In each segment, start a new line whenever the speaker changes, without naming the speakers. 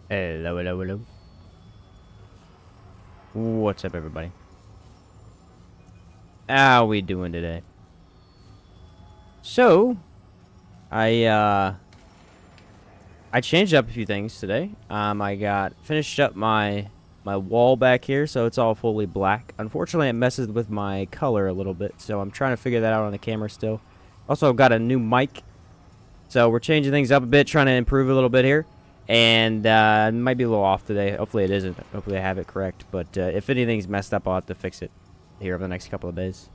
Hello, hello, hello. What's up, everybody? How we doing today? So, I changed up a few things today. I got finished up my wall back here, so it's all fully black. Unfortunately, it messes with my color a little bit, so I'm trying to figure that out on the camera still. Also, got a new mic, so we're changing things up a bit, trying to improve a little bit here. And it might be a little off today. Hopefully it isn't. Hopefully I have it correct. But if anything's messed up, I'll have to fix it here over the next couple of days.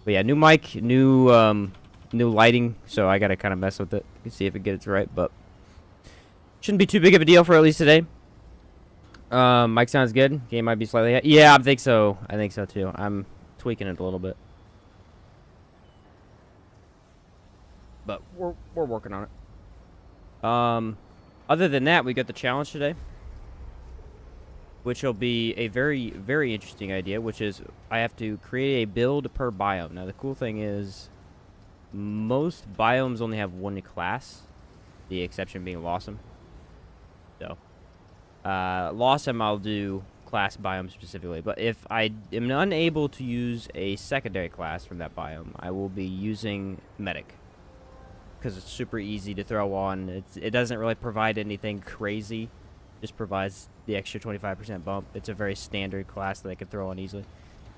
But yeah, new mic, new lighting. So I gotta kind of mess with it and see if it gets right. But shouldn't be too big of a deal for at least today. Mic sounds good. Game might be slightly. Yeah, I think so. I think so too. I'm tweaking it a little bit. But we're working on it. Other than that, we got the challenge today, which will be a very, very interesting idea, which is I have to create a build per biome. Now, the cool thing is most biomes only have one class, the exception being Losomn. So, Losomn I'll do class biome specifically, but if I am unable to use a secondary class from that biome, I will be using Medic. Because it's super easy to throw on. It doesn't really provide anything crazy. Just provides the extra 25% bump. It's a very standard class that I can throw on easily.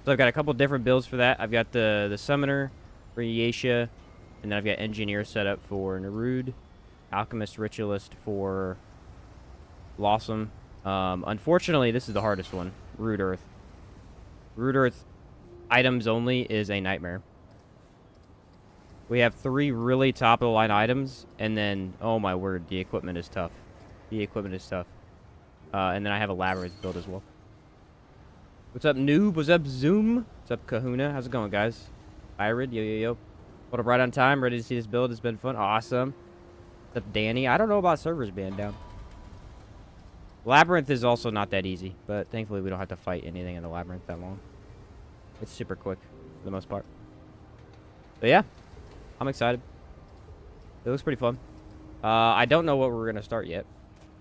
So I've got a couple different builds for that. I've got the Summoner for Yaesha, and then I've got Engineer set up for Narud, Alchemist Ritualist for Losomn. Unfortunately, this is the hardest one. Root Earth. Root Earth items only is a nightmare. We have 3 really top-of-the-line items, and then, oh my word, the equipment is tough. The equipment is tough. And then I have a Labyrinth build as well. What's up, Noob? What's up, Zoom? What's up, Kahuna? How's it going, guys? Irid, yo, yo, yo. Hold up right on time. Ready to see this build. It's been fun. Awesome. What's up, Danny? I don't know about servers being down. Labyrinth is also not that easy, but thankfully we don't have to fight anything in the Labyrinth that long. It's super quick, for the most part. But yeah. I'm excited. It looks pretty fun. I don't know what we're going to start yet.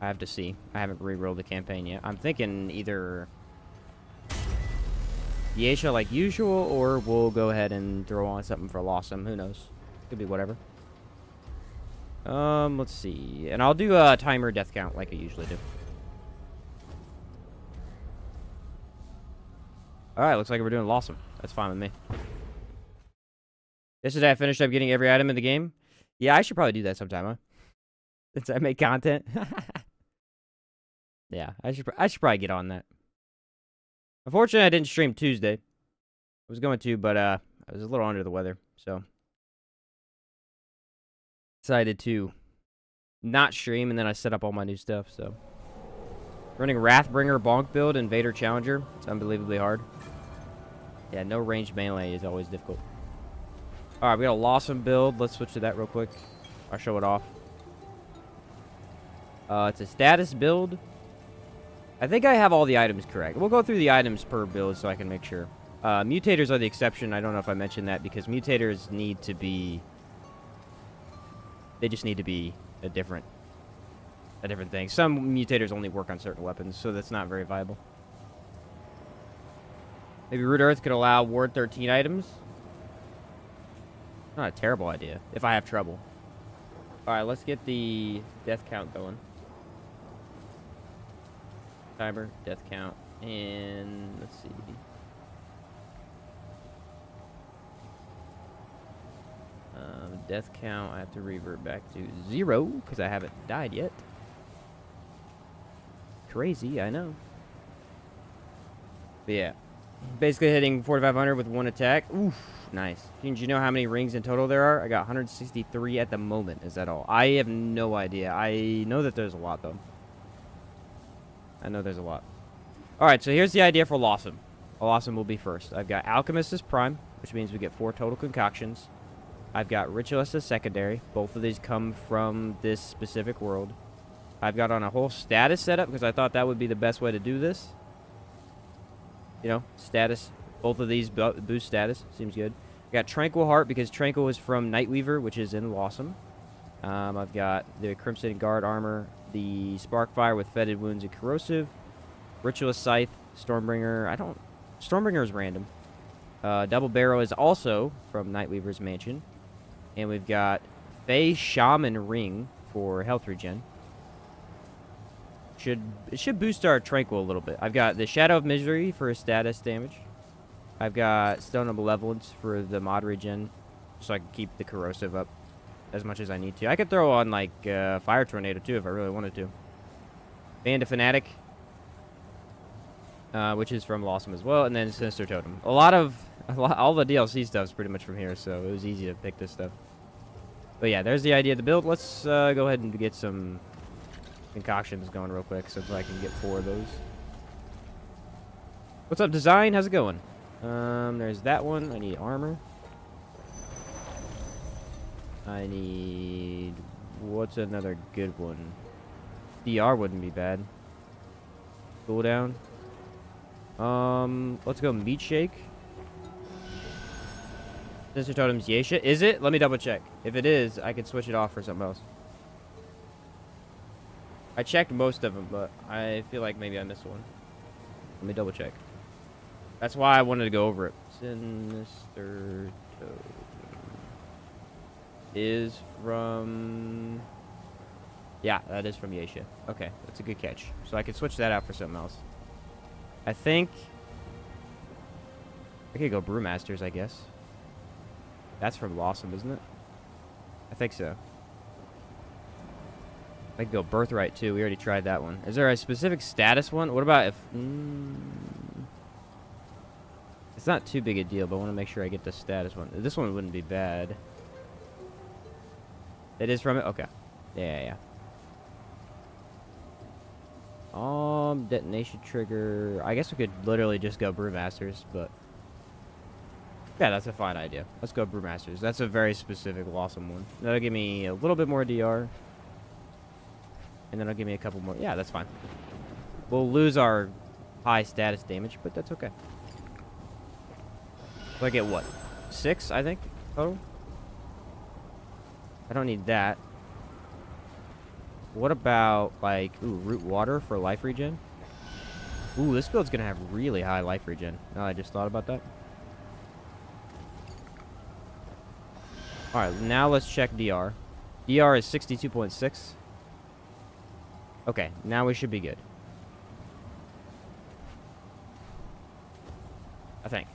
I have to see. I haven't re-rolled the campaign yet. I'm thinking either Yaesha like usual, or we'll go ahead and throw on something for Losomn. Who knows? Could be whatever. Let's see. And I'll do a timer death count like I usually do. Alright, looks like we're doing Losomn. That's fine with me. Yesterday I finished up getting every item in the game. Yeah, I should probably do that sometime, huh? Since I make content. Yeah, I should probably get on that. Unfortunately, I didn't stream Tuesday. I was going to, but I was a little under the weather, so decided to not stream, and then I set up all my new stuff, so. Running Wrathbringer Bonk build and Vader Challenger. It's unbelievably hard. Yeah, no ranged melee is always difficult. Alright, we got a Losomn build. Let's switch to that real quick. I'll show it off. It's a status build. I think I have all the items correct. We'll go through the items per build so I can make sure. Mutators are the exception. I don't know if I mentioned that because mutators need to be... They just need to be a different thing. Some mutators only work on certain weapons, so that's not very viable. Maybe Root Earth could allow Ward 13 items. Not a terrible idea, if I have trouble. Alright, let's get the death count going. Timer, death count, and let's see. Death count, I have to revert back to 0, because I haven't died yet. Crazy, I know. But yeah. Basically hitting 4,500 with 1 attack. Oof, nice. Do you know how many rings in total there are? I got 163 at the moment. Is that all? I have no idea. I know that there's a lot, though. I know there's a lot. Alright, so here's the idea for Losomn. Losomn will be first. I've got Alchemist as prime, which means we get 4 total concoctions. I've got Ritualist as secondary. Both of these come from this specific world. I've got on a whole status setup because I thought that would be the best way to do this. You know, status. Both of these boost status. Seems good. I got Tranquil Heart because Tranquil is from Nightweaver, which is in Losomn. I've got the Crimson Guard armor the Sparkfire with Fetid Wounds and Corrosive. Ritualist Scythe, Stormbringer. Stormbringer is random. Double Barrel is also from Nightweaver's Mansion. And we've got Fey Shaman Ring for health regen. It should boost our Tranquil a little bit. I've got the Shadow of Misery for status damage. I've got Stone of Malevolence for the mod regen, so I can keep the corrosive up as much as I need to. I could throw on like Fire Tornado too if I really wanted to. Band of Fanatic, which is from Losomn as well, and then Sinister Totem. All the DLC stuff is pretty much from here, so it was easy to pick this stuff. But yeah, there's the idea of the build. Let's go ahead and get some concoctions going real quick so I can get 4 of those. What's up, Design? How's it going? There's that one. I need armor. I need... What's another good one? DR wouldn't be bad. Cooldown. Let's go Meat Shake. Sinister Totem's Yaesha. Is it? Let me double check. If it is, I can switch it off for something else. I checked most of them, but I feel like maybe I missed one. Let me double check. That's why I wanted to go over it. Sinister Totem is from... Yeah, that is from Yaesha. Okay, that's a good catch. So I can switch that out for something else. I think... I could go Brewmasters, I guess. That's from Losomn, isn't it? I think so. I could go Birthright, too. We already tried that one. Is there a specific status one? What about if... It's not too big a deal, but I want to make sure I get the status one. This one wouldn't be bad. It is from it? Okay. Yeah. Detonation trigger. I guess we could literally just go Brewmasters, but... Yeah, that's a fine idea. Let's go Brewmasters. That's a very specific Losomn one. That'll give me a little bit more DR. And then it'll give me a couple more. Yeah, that's fine. We'll lose our high status damage, but that's okay. So I get what? 6, I think, total? I don't need that. What about, like, Root Water for life regen? Ooh, this build's gonna have really high life regen. Oh, I just thought about that. Alright, now let's check DR. DR is 62.6. Okay, now we should be good. I think.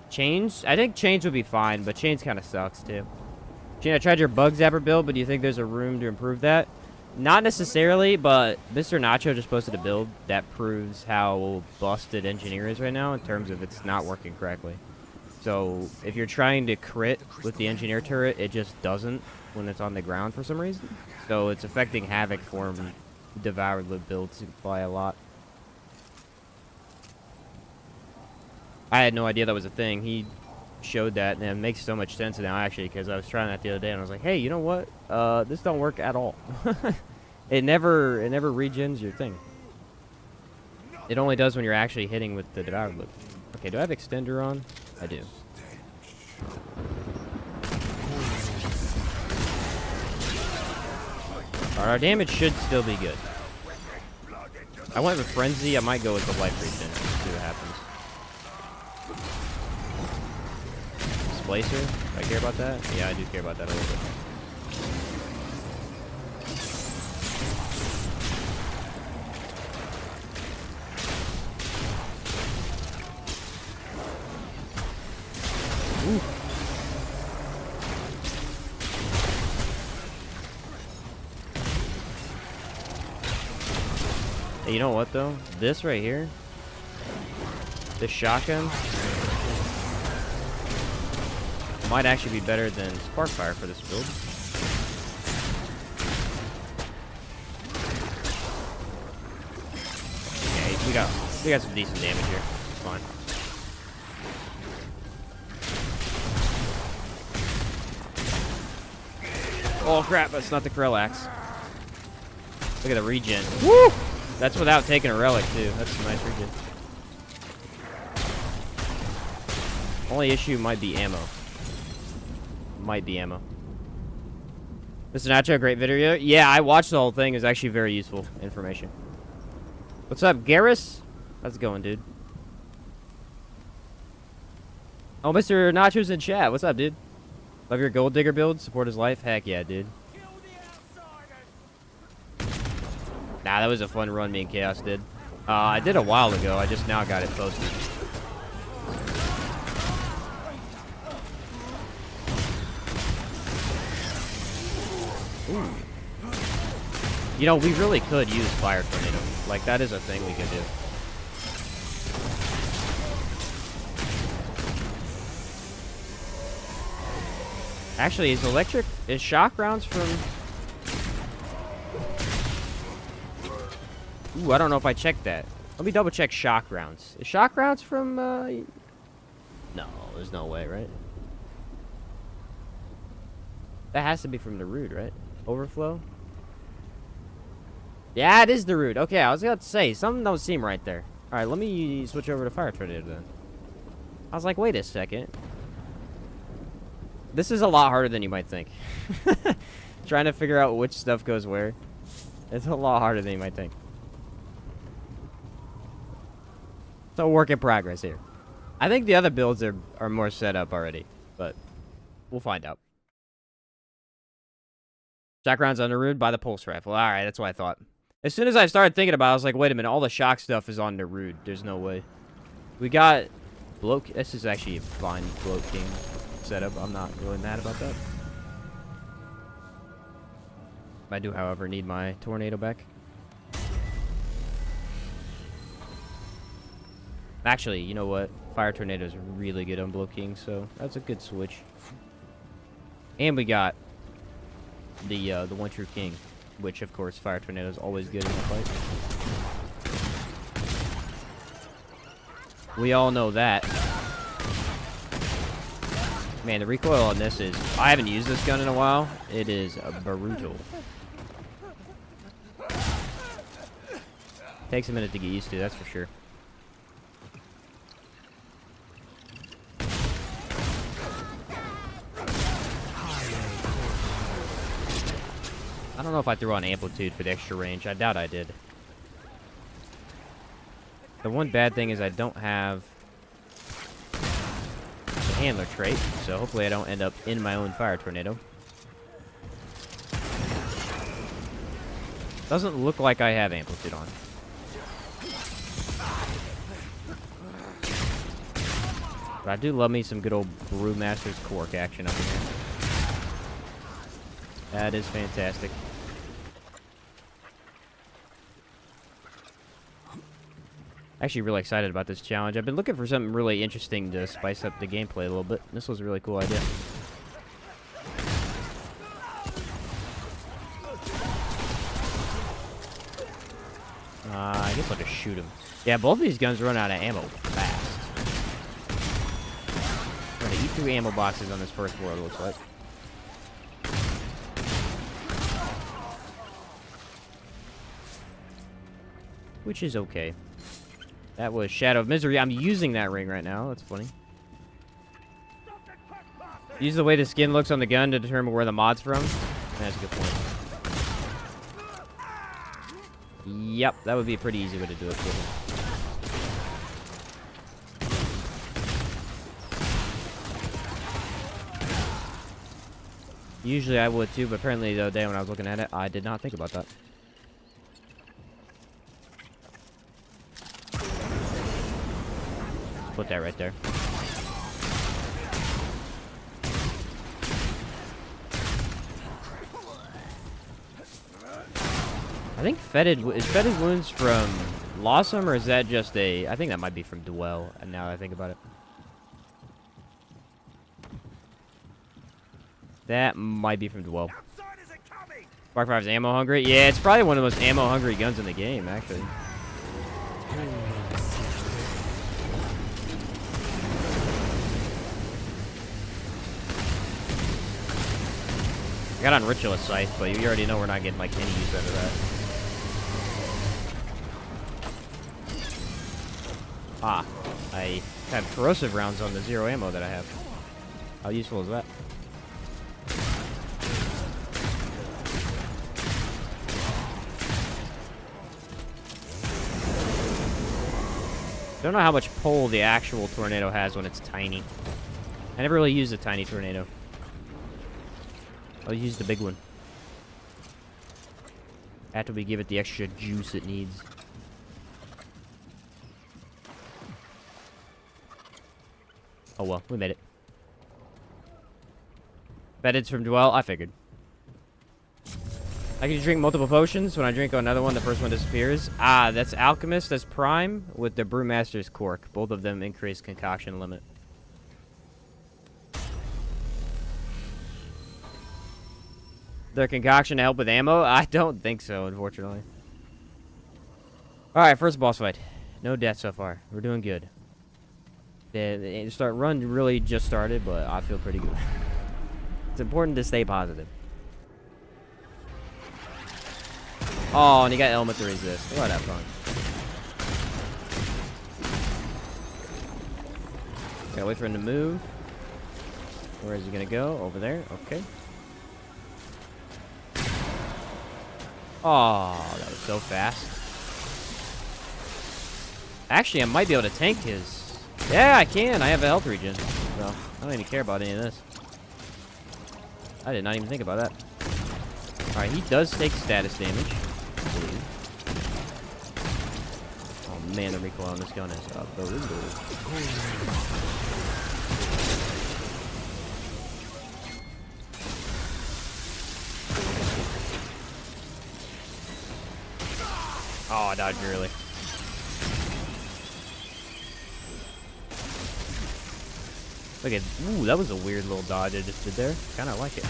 Chains? I think chains would be fine, but chains kind of sucks, too. Gene, I tried your bug zapper build, but do you think there's a room to improve that? Not necessarily, but Mr. Nacho just posted a build that proves how busted Engineer is right now in terms of it's not working correctly. So, if you're trying to crit with the Engineer turret, it just doesn't when it's on the ground for some reason. So, it's affecting Havoc form Devoured Loot builds by a lot. I had no idea that was a thing. He showed that, and it makes so much sense now, actually, because I was trying that the other day, and I was like, hey, you know what? This don't work at all. It never regens your thing. It only does when you're actually hitting with the Devoured Loot. Okay, do I have Extender on? I do. Alright, our damage should still be good. I went with Frenzy. I might go with the life regen. See what happens. Displacer? Do I care about that? Yeah, I do care about that a little bit. Ooh. Hey, you know what though? This right here, this shotgun, might actually be better than Sparkfire for this build. Okay, we got some decent damage here. It's fine. Oh crap, that's not the Krell axe. Look at the regen. Woo! That's without taking a relic too. That's some nice regen. Only issue might be ammo. Might be ammo. This is not a great video. Yeah, I watched the whole thing. It's actually very useful information. What's up, Garrus? How's it going, dude? Oh, Mr. Nacho's in chat. What's up, dude? Love your gold digger build. Support his life. Heck yeah, dude. Nah, that was a fun run me and Chaos did. I did a while ago. I just now got it posted. Ooh. You know, we really could use Fire Tornado. Like, that is a thing we could do. Actually, is shock rounds from... Ooh, I don't know if I checked that. Let me double check shock rounds. Is shock rounds from, No, there's no way, right? That has to be from the root, right? Overflow? Yeah, it is the root. Okay, I was about to say, something don't seem right there. Alright, let me switch over to Fire Tornado then. I was like, wait a second. This is a lot harder than you might think. Trying to figure out which stuff goes where. It's a lot harder than you might think. It's a work in progress here. I think the other builds are more set up already, but we'll find out. Shock rounds underroot by the pulse rifle. Alright, that's what I thought. As soon as I started thinking about it, I was like, wait a minute, all the shock stuff is on the root. There's no way. We got Bloat. This is actually a fine Bloat King setup. I'm not really mad about that. I do, however, need my tornado back. Actually, you know what? Fire Tornado is really good on Bloat King, so that's a good switch. And we got the One True King, which of course Fire Tornado is always good in the fight. We all know that. Man, the recoil on this is... I haven't used this gun in a while. It is brutal. Takes a minute to get used to, that's for sure. I don't know if I threw on amplitude for the extra range. I doubt I did. The one bad thing is I don't have the handler trait, so hopefully I don't end up in my own Fire Tornado. Doesn't look like I have amplitude on. But I do love me some good old Brewmaster's Quark action up in here. That is fantastic. Actually really excited about this challenge. I've been looking for something really interesting to spice up the gameplay a little bit. This was a really cool idea. I guess I'll just shoot him. Yeah, both of these guns run out of ammo fast. I'm gonna eat through ammo boxes on this first floor, it looks like. Which is okay. That was Shadow of Misery. I'm using that ring right now. That's funny. Use the way the skin looks on the gun to determine where the mod's from. That's a good point. Yep, that would be a pretty easy way to do it. Usually I would too, but apparently the other day when I was looking at it, I did not think about that. Put that right there. I think fetid wounds from Losomn, or is that just a... I think that might be from Dwell, and now that I think about it. That might be from Dwell. Spark 5's ammo hungry? Yeah, it's probably one of the most ammo hungry guns in the game, actually. I got on Ritualist Scythe, but you already know we're not getting like any use out of that. Ah, I have corrosive rounds on the 0 ammo that I have. How useful is that? Don't know how much pull the actual tornado has when it's tiny. I never really used a tiny tornado. I'll use the big one. After we give it the extra juice it needs. Oh well, we made it. Bet it's from Dwell. I figured. I can drink multiple potions. When I drink another one, the first one disappears. Ah, that's Alchemist. That's Prime with the Brewmaster's Cork. Both of them increase concoction limit. Their concoction to help with ammo? I don't think so, unfortunately. Alright, first boss fight. No death so far. We're doing good. The run really just started, but I feel pretty good. It's important to stay positive. Oh, and you got element to resist. What have fun. Gotta wait for him to move. Where is he gonna go? Over there. Okay. Oh, that was so fast. Actually, I might be able to tank his. Yeah, I can. I have a health regen. So, I don't even care about any of this. I did not even think about that. Alright, he does take status damage. Oh man, the recoil on this gun is brutal. Oh, I dodged early. Look at, ooh, that was a weird little dodge I just did there. Kind of like it.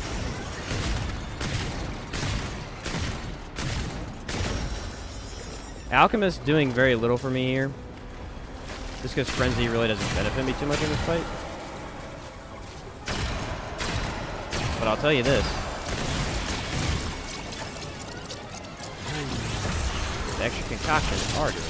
Alchemist doing very little for me here. Just because Frenzy really doesn't benefit me too much in this fight. But I'll tell you this. The extra concoction is hard to do.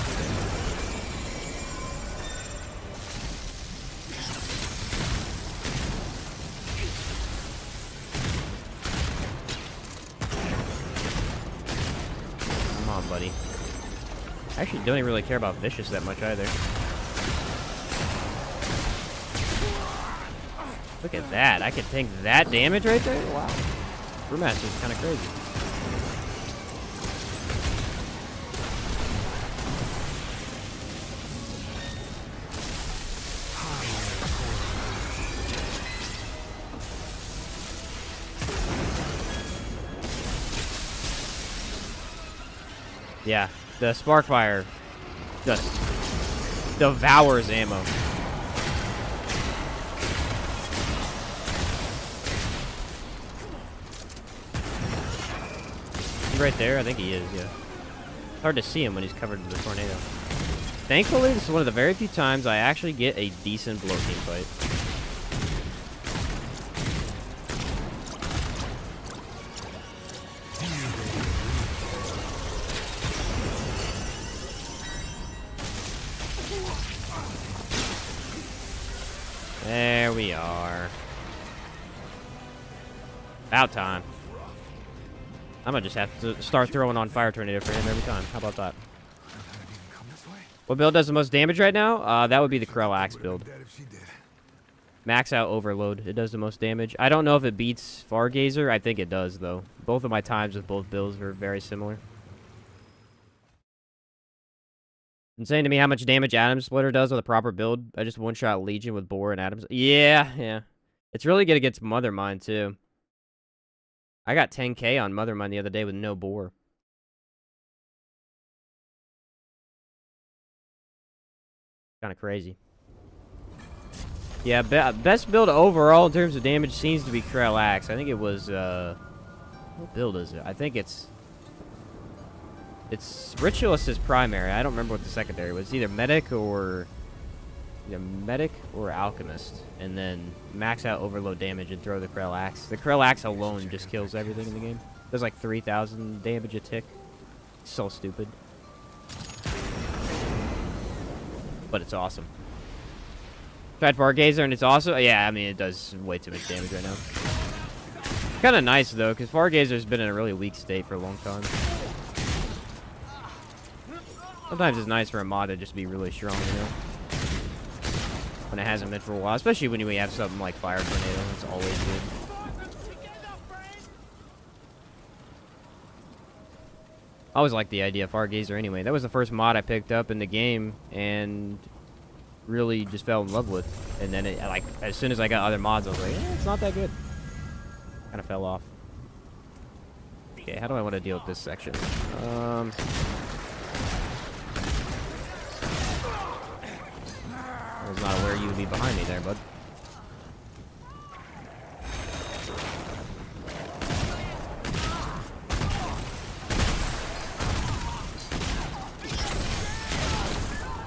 Come on, buddy. I actually don't even really care about Vicious that much either. Look at that. I can tank that damage right there? Wow. Brewmaster's kind of crazy. Yeah. The Sparkfire just devours ammo. He's right there? I think he is, yeah. It's hard to see him when he's covered in the tornado. Thankfully, this is one of the very few times I actually get a decent blow team fight. There we are. About time. I'm gonna just have to start throwing on Fire Tornado for him every time. How about that? What build does the most damage right now? That would be the Krell Axe build. Max out Overload. It does the most damage. I don't know if it beats Fargazer. I think it does, though. Both of my times with both builds were very similar. Insane to me how much damage Atom Splitter does with a proper build. I just one-shot Legion with Boar and Atoms. Yeah. It's really good against Mother Mine, too. I got 10k on Mother Mine the other day with no Boar. Kind of crazy. Yeah, best build overall in terms of damage seems to be Krell Axe. I think it was, what build is it? I think it's Ritualist is primary. I don't remember what the secondary was. Either Medic or Alchemist. And then max out Overload damage and throw the Krell Axe. The Krell Axe alone just kills everything in the game. Does like 3,000 damage a tick. So stupid. But it's awesome. Tried Fargazer and it's awesome. Yeah, I mean, it does way too much damage right now. Kind of nice, though, because Fargazer's been in a really weak state for a long time. Sometimes it's nice for a mod to just be really strong, you know? when it hasn't been for a while. Especially when we have something like Fire Tornado. It's always good. I always liked the idea of Fargazer anyway. That was the first mod I picked up in the game and really just fell in love with. And then, like, as soon as I got other mods, I was like, it's not that good. Kind of fell off. Okay, how do I want to deal with this section? I was not aware you would be behind me there, bud.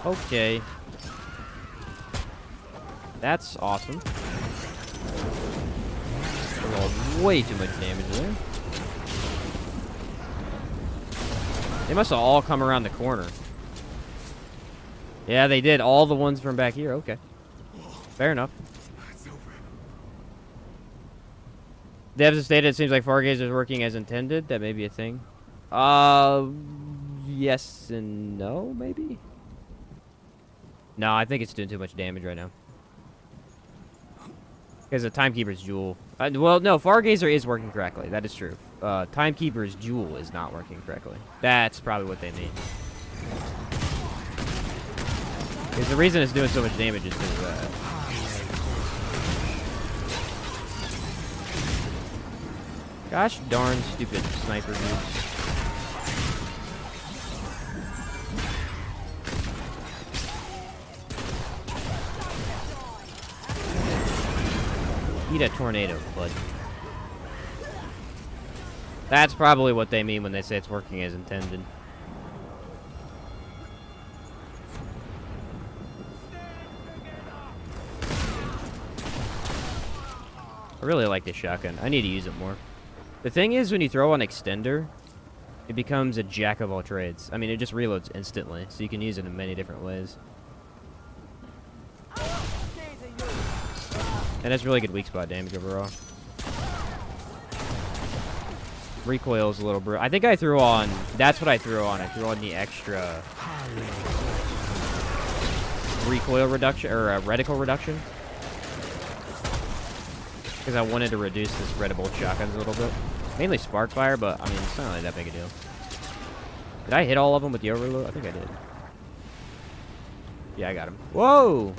Okay. That's awesome. Way too much damage there. They must have all come around the corner. Yeah, they did. All the ones from back here. Okay. Fair enough. Devs have stated it seems like Fargazer is working as intended. That may be a thing. Yes and no, maybe? No, I think it's doing too much damage right now. Because the Timekeeper's Jewel. Well, no, Fargazer is working correctly. That is true. Timekeeper's Jewel is not working correctly. That's probably what they mean. Because the reason it's doing so much damage is because, gosh darn stupid sniper dudes. Eat a tornado, bud. That's probably what they mean when they say it's working as intended. I really like this shotgun. I need to use it more. The thing is, when you throw on extender, it becomes a jack of all trades. I mean, it just reloads instantly, so you can use it in many different ways. And it's really good weak spot damage overall. Recoil's a little I think I threw on... That's what I threw on. I threw on the extra... recoil reduction, or reticle reduction. Because I wanted to reduce this red bolt shotguns a little bit. Mainly Sparkfire, but I mean, it's not really that big a deal. Did I hit all of them with the overload? I think I did. Yeah, I got him. Whoa!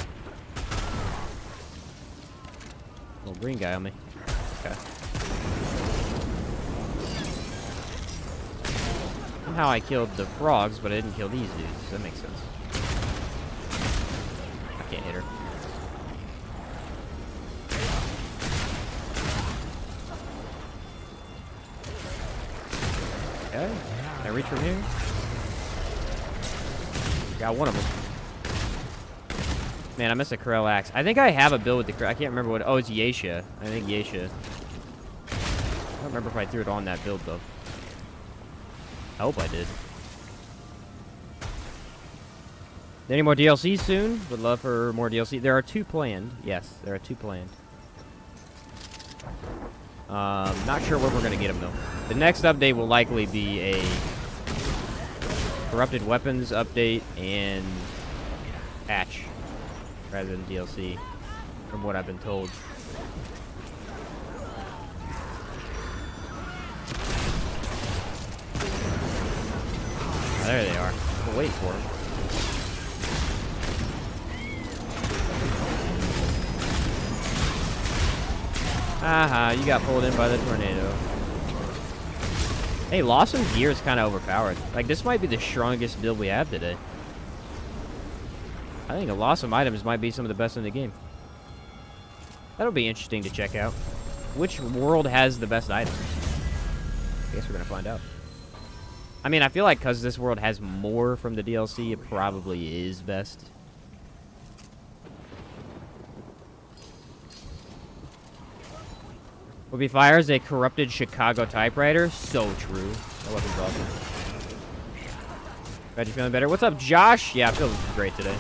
Little green guy on me. Okay. Somehow I killed the frogs, but I didn't kill these dudes. That makes sense. I can't hit her. Okay. Can I reach from here? Got one of them. Man, I missed a Corel axe. I think I have a build with the Corel. I can't remember what. Oh, it's Yaesha. I think Yaesha. I don't remember if I threw it on that build, though. I hope I did. Any more DLC soon? Would love for more DLC. There are 2 planned. Yes, there are 2 planned. Not sure when we're going to get them, though. The next update will likely be a corrupted weapons update and patch rather than DLC, from what I've been told. Oh, there they are. We'll wait for them. Aha, you got pulled in by the tornado. Hey, Lossom's gear is kind of overpowered. Like, this might be the strongest build we have today. I think the Losomn items might be some of the best in the game. That'll be interesting to check out. Which world has the best items? I guess we're gonna find out. I mean, I feel like because this world has more from the DLC, it probably is best. Would be fire as a corrupted Chicago typewriter. So true. That weapon's awesome. Glad you're feeling better. What's up, Josh? Yeah, I feel great today.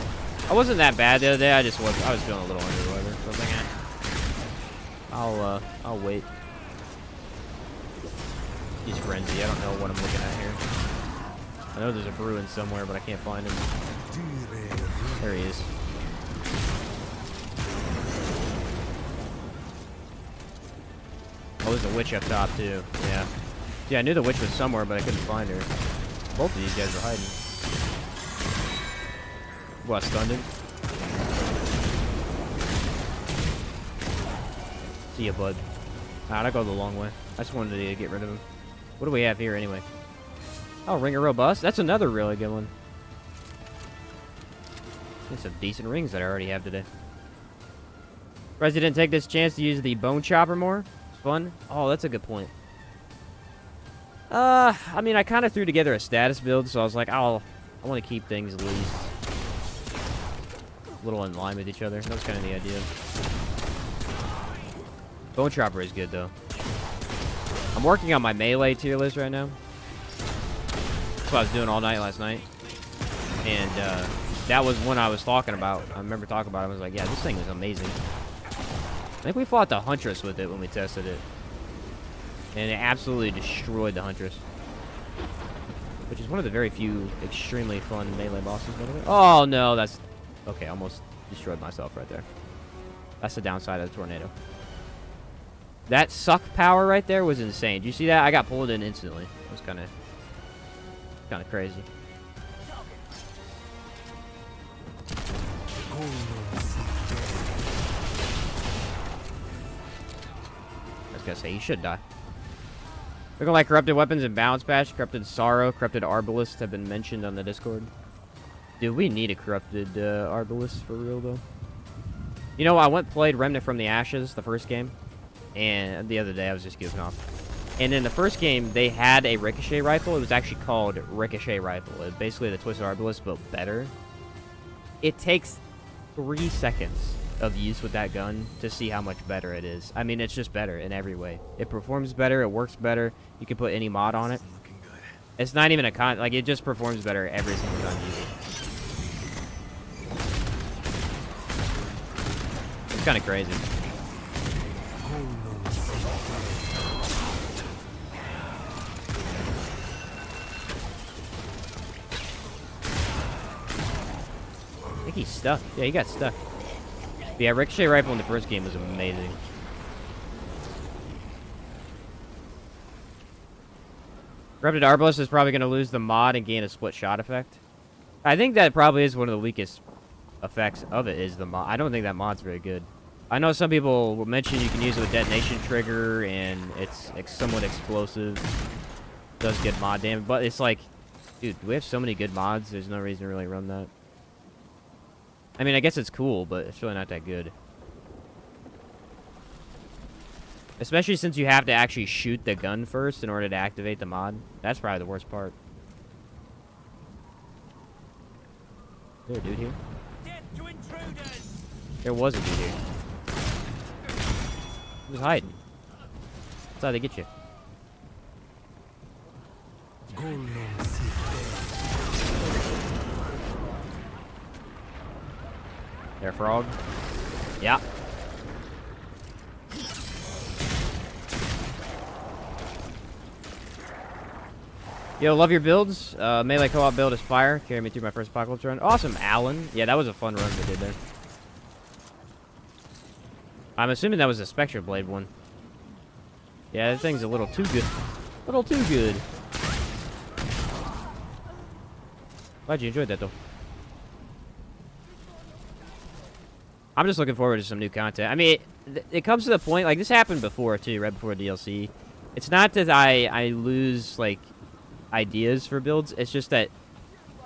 I wasn't that bad the other day. I was feeling a little under the weather. So I was like, I'll wait. He's frenzy. I don't know what I'm looking at here. I know there's a Bruin somewhere, but I can't find him. There he is. there's a witch up top, too. Yeah. Yeah, I knew the witch was somewhere, but I couldn't find her. Both of these guys are hiding. What, stunned him? See ya, bud. Alright, I go the long way. I just wanted to get rid of him. What do we have here, anyway? Oh, Ring of Robust. That's another really good one. There's some decent rings that I already have today. Surprised you didn't take this chance to use the Bone Chopper more. It's fun. Oh, that's a good point. I mean, I kind of threw together a status build, so I was like, I want to keep things at least a little in line with each other. That was kind of the idea. Bone Chopper is good, though. I'm working on my melee tier list right now. That's what I was doing all night last night. And that was one I was talking about. I remember talking about it. I was like, yeah, this thing is amazing. I think we fought the Huntress with it when we tested it. And it absolutely destroyed the Huntress. Which is one of the very few extremely fun melee bosses, by the way. Oh, no, that's... Okay, almost destroyed myself right there. That's the downside of the tornado. That suck power right there was insane. Did you see that? I got pulled in instantly. It was kind of crazy. I was gonna say, you should die. Looking like corrupted weapons and balance patch, corrupted sorrow, corrupted arbalist have been mentioned on the Discord. Dude, we need a corrupted arbalist for real though. You know, I went and played Remnant from the Ashes, the first game, and the other day I was just goofing off. And in the first game, they had a ricochet rifle. It was actually called Ricochet Rifle. It was basically the Twisted Arbalist, but better. It takes 3 seconds of use with that gun to see how much better it is. I mean, it's just better in every way. It performs better. It works better. You can put any mod on it. It's not even a con... Like, it just performs better every single time you use it. It's kind of crazy. I think he's stuck. Yeah, he got stuck. But yeah, Ricochet Rifle in the first game was amazing. Corrupted Arbalist is probably going to lose the mod and gain a split shot effect. I think that probably is one of the weakest effects of it is the mod. I don't think that mod's very good. I know some people will mention you can use it with detonation trigger and it's somewhat explosive. Does good mod damage, but it's like, dude, we have so many good mods, there's no reason to really run that. I mean, I guess it's cool, but it's really not that good. Especially since you have to actually shoot the gun first in order to activate the mod. That's probably the worst part. Is there a dude here? There was a dude here. He was hiding. That's how they get you. There, frog. Yeah. Yo, love your builds. Melee co-op build is fire. Carry me through my first apocalypse run. Awesome, Alan. Yeah, that was a fun run we did there. I'm assuming that was a Spectre Blade one. Yeah, that thing's a little too good. A little too good. Glad you enjoyed that, though. I'm just looking forward to some new content. I mean, it comes to the point, like, this happened before, too, right before DLC. It's not that I lose, like, ideas for builds. It's just that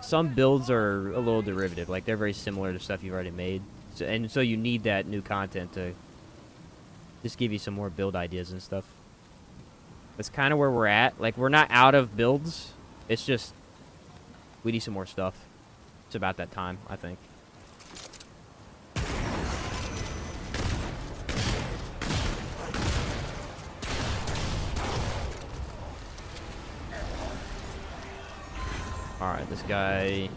some builds are a little derivative. Like, they're very similar to stuff you've already made. And so you need that new content to just give you some more build ideas and stuff. That's kind of where we're at. Like, we're not out of builds. It's just we need some more stuff. It's about that time, I think. Alright, this guy...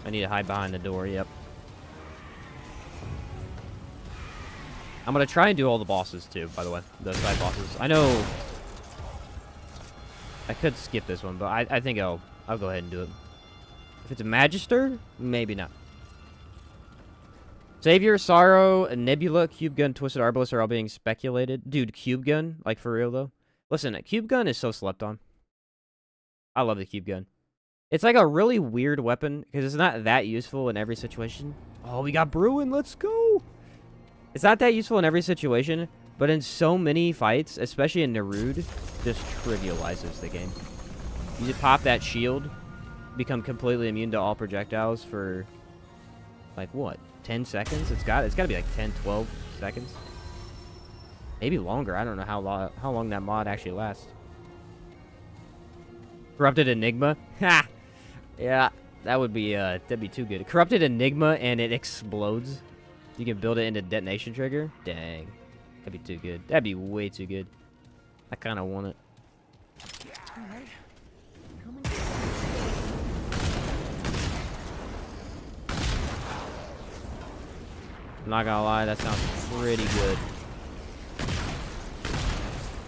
I need to hide behind the door, yep. I'm gonna try and do all the bosses, too, by the way. The side bosses. I know... I could skip this one, but I think I'll go ahead and do it. If it's a Magister, maybe not. Savior, Sorrow, Nebula, Cube Gun, Twisted Arbalist are all being speculated. Dude, Cube Gun? Like, for real, though? Listen, Cube Gun is so slept on. I love the Cube Gun. It's like a really weird weapon, because it's not that useful in every situation. Oh, we got Bruin, let's go! It's not that useful in every situation, but in so many fights, especially in Nerud, just trivializes the game. You just pop that shield, become completely immune to all projectiles for, like, what? 10 seconds? It's got to be like 10, 12 seconds. Maybe longer. I don't know how long that mod actually lasts. Corrupted Enigma? Ha! Yeah, that would be, that'd be too good. Corrupted Enigma and it explodes. You can build it into detonation trigger? Dang. That'd be too good. That'd be way too good. I kind of want it.
Alright.
I'm not gonna lie, that sounds pretty good.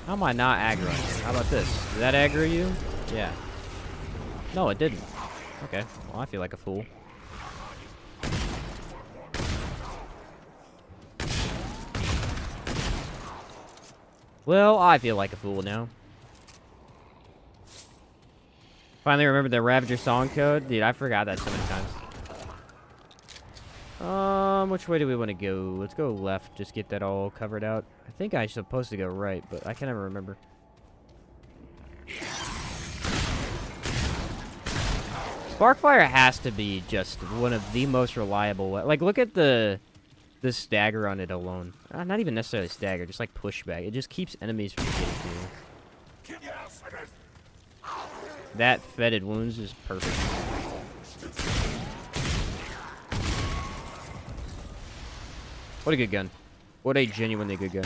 How am I not aggroing? How about this? Did that aggro you? Yeah. No, it didn't. Okay. Well, I feel like a fool. Well, I feel like a fool now. Finally remembered the Ravager song code. Dude, I forgot that so many times. Which way do we want to go? Let's go left. Just get that all covered out. I think I'm supposed to go right, but I can never remember. Sparkfire has to be just one of the most reliable. Like, look at the stagger on it alone. Not even necessarily stagger, just like pushback. It just keeps enemies from getting to you. That fetid wounds is perfect. What a good gun. What a genuinely good gun.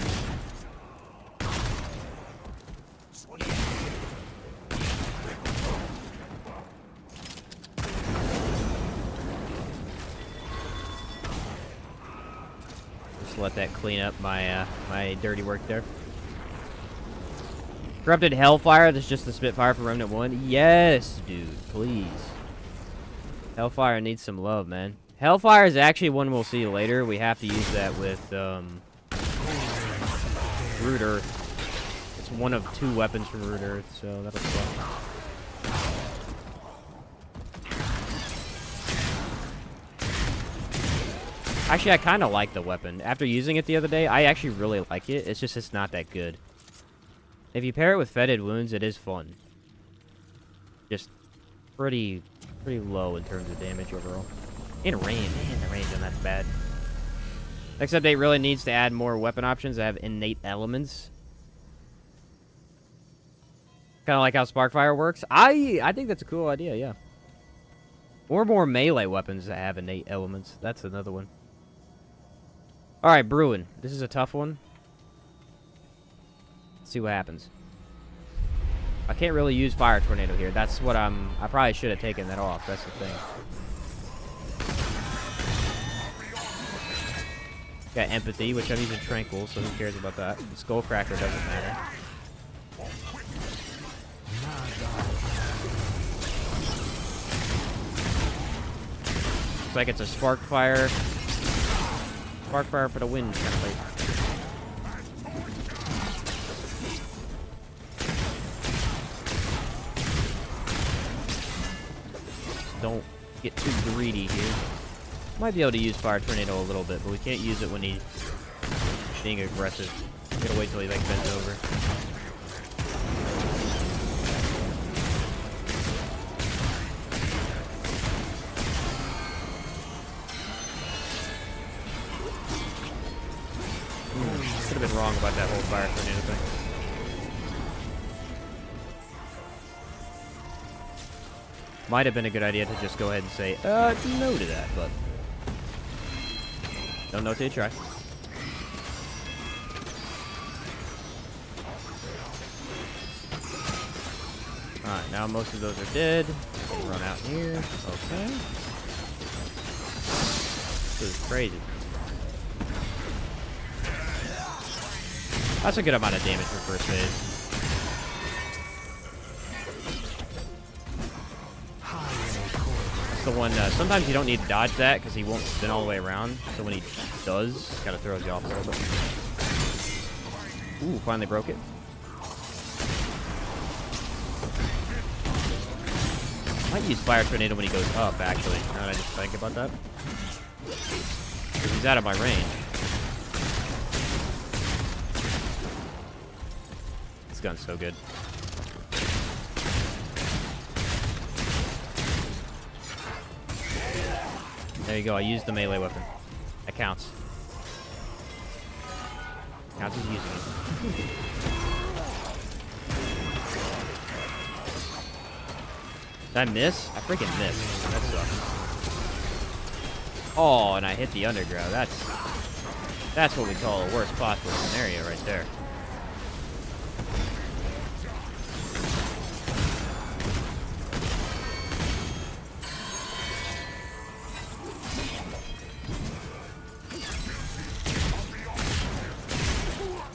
Just let that clean up my my dirty work there. Corrupted Hellfire, that's just the Spitfire for Remnant 1. Yes, dude, please. Hellfire needs some love, man. Hellfire is actually one we'll see later. We have to use that with Root Earth. It's one of 2 weapons from Root Earth, so that'll be fun. Actually, I kind of like the weapon. After using it the other day, I actually really like it. It's just it's not that good. If you pair it with Fetid Wounds, it is fun. Just pretty low in terms of damage overall. In range, man, the range on that's bad. Next update really needs to add more weapon options that have innate elements. Kind of like how Sparkfire works. I think that's a cool idea, yeah. Or more melee weapons that have innate elements. That's another one. Alright, Bruin. This is a tough one. Let's see what happens. I can't really use Fire Tornado here. That's what I probably should have taken that off. That's the thing. Got Empathy, which I'm using Tranquil, so who cares about that? Skullcracker doesn't matter. Looks like it's a Sparkfire. Sparkfire for the win, kind of thing. Don't get too greedy here. Might be able to use Fire Tornado a little bit, but we can't use it when he's being aggressive. Gotta wait till he like bends over. Could have been wrong about that whole Fire Tornado thing. Might have been a good idea to just go ahead and say, no to that, but don't know till you try. Alright, now most of those are dead. Run out here. Okay. This is crazy. That's a good amount of damage for first phase. the one, sometimes you don't need to dodge that because he won't spin all the way around. So when he does, it kind of throws you off a little bit. Ooh, finally broke it. Might use Fire Tornado when he goes up, actually. Now that I just think about that. Because he's out of my range. This gun's so good. There you go, I used the melee weapon. That counts. Counts as using it. Did I miss? I freaking missed. That sucks. Oh, and I hit the underground. That's what we call a worst possible scenario right there.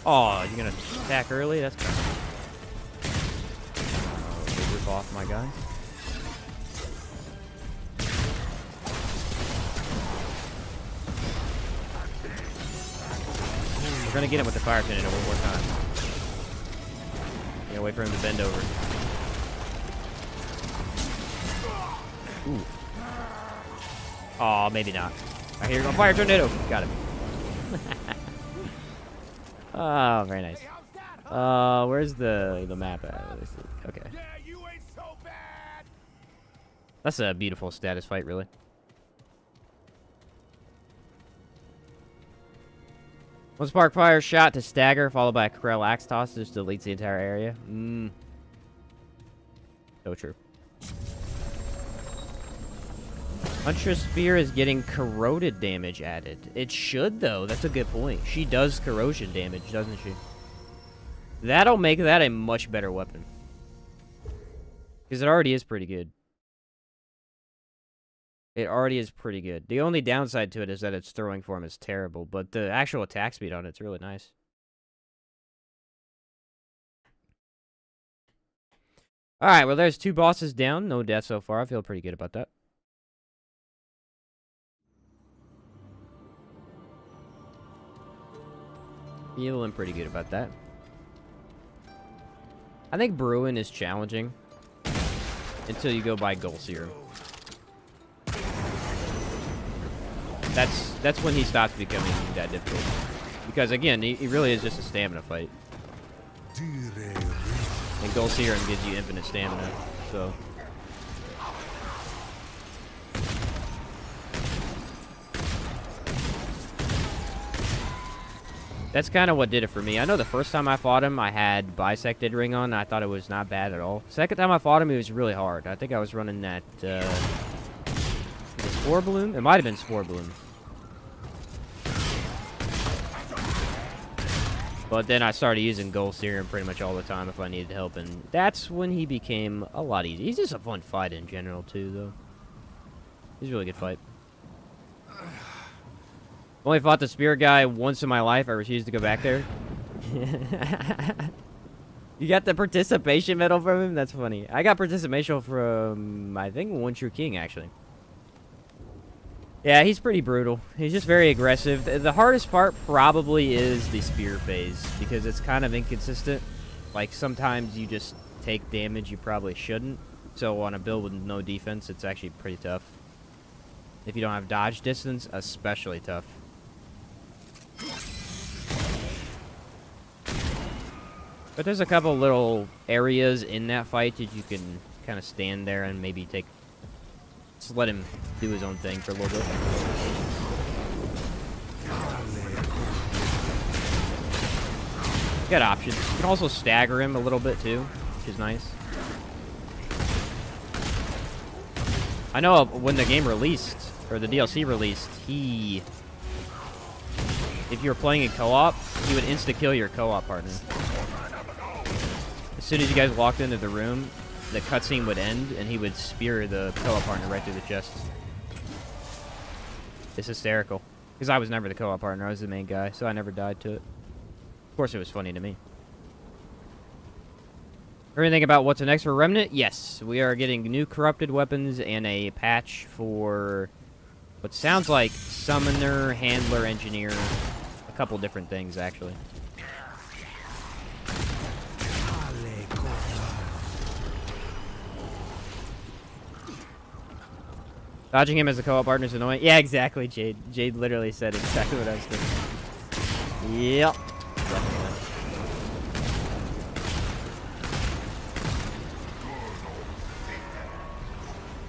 Oh, you're gonna attack early? That's kind of... rip off my guy. We're gonna get him with the fire tornado one more time. Yeah, wait for him to bend over. Ooh. Oh, maybe not. Right, here you go. Fire tornado. Got him. Oh, very nice. Where's the map at? Okay. That's a beautiful status fight, really. One spark fire shot to stagger, followed by a Krell axe toss, just deletes the entire area. So true. Huntress Spear is getting corroded damage added. It should, though. That's a good point. She does corrosion damage, doesn't she? That'll make that a much better weapon. Because it already is pretty good. It already is pretty good. The only downside to it is that its throwing form is terrible, but the actual attack speed on it's really nice. Alright, well, there's 2 bosses down. No deaths so far. I feel pretty good about that. Feeling pretty good about that. I think Bruin is challenging until you go by Goal Serum. That's when he stops becoming that difficult. Because again, he really is just a stamina fight. And Goal Serum gives you infinite stamina, so. That's kind of what did it for me. I know the first time I fought him, I had Bisected Ring on. And I thought it was not bad at all. Second time I fought him, it was really hard. I think I was running that, Spore Bloom? It might have been Spore Bloom. But then I started using Goal Serum pretty much all the time if I needed help, and that's when he became a lot easier. He's just a fun fight in general, too, though. He's a really good fight. Only fought the Spear guy once in my life. I refused to go back there. You got the participation medal from him? That's funny. I got participation from, I think, One True King, actually. Yeah, he's pretty brutal. He's just very aggressive. The hardest part probably is the spear phase, because it's kind of inconsistent. Like, sometimes you just take damage you probably shouldn't. So on a build with no defense, it's actually pretty tough. If you don't have dodge distance, especially tough. But there's a couple little areas in that fight that you can kind of stand there and maybe take... Just let him do his own thing for a little bit. You got options. You can also stagger him a little bit too, which is nice. I know when the game released, or the DLC released, if you were playing in co-op, he would insta-kill your co-op partner. As soon as you guys walked into the room, the cutscene would end, and he would spear the co-op partner right through the chest. It's hysterical. Because I was never the co-op partner, I was the main guy, so I never died to it. Of course, it was funny to me. Everything about what's next for Remnant? Yes, we are getting new corrupted weapons and a patch for what sounds like Summoner, Handler, Engineer. A couple different things, actually. Dodging him as a co-op partner is annoying. Yeah, exactly, Jade. Jade literally said exactly what I was thinking. Yep.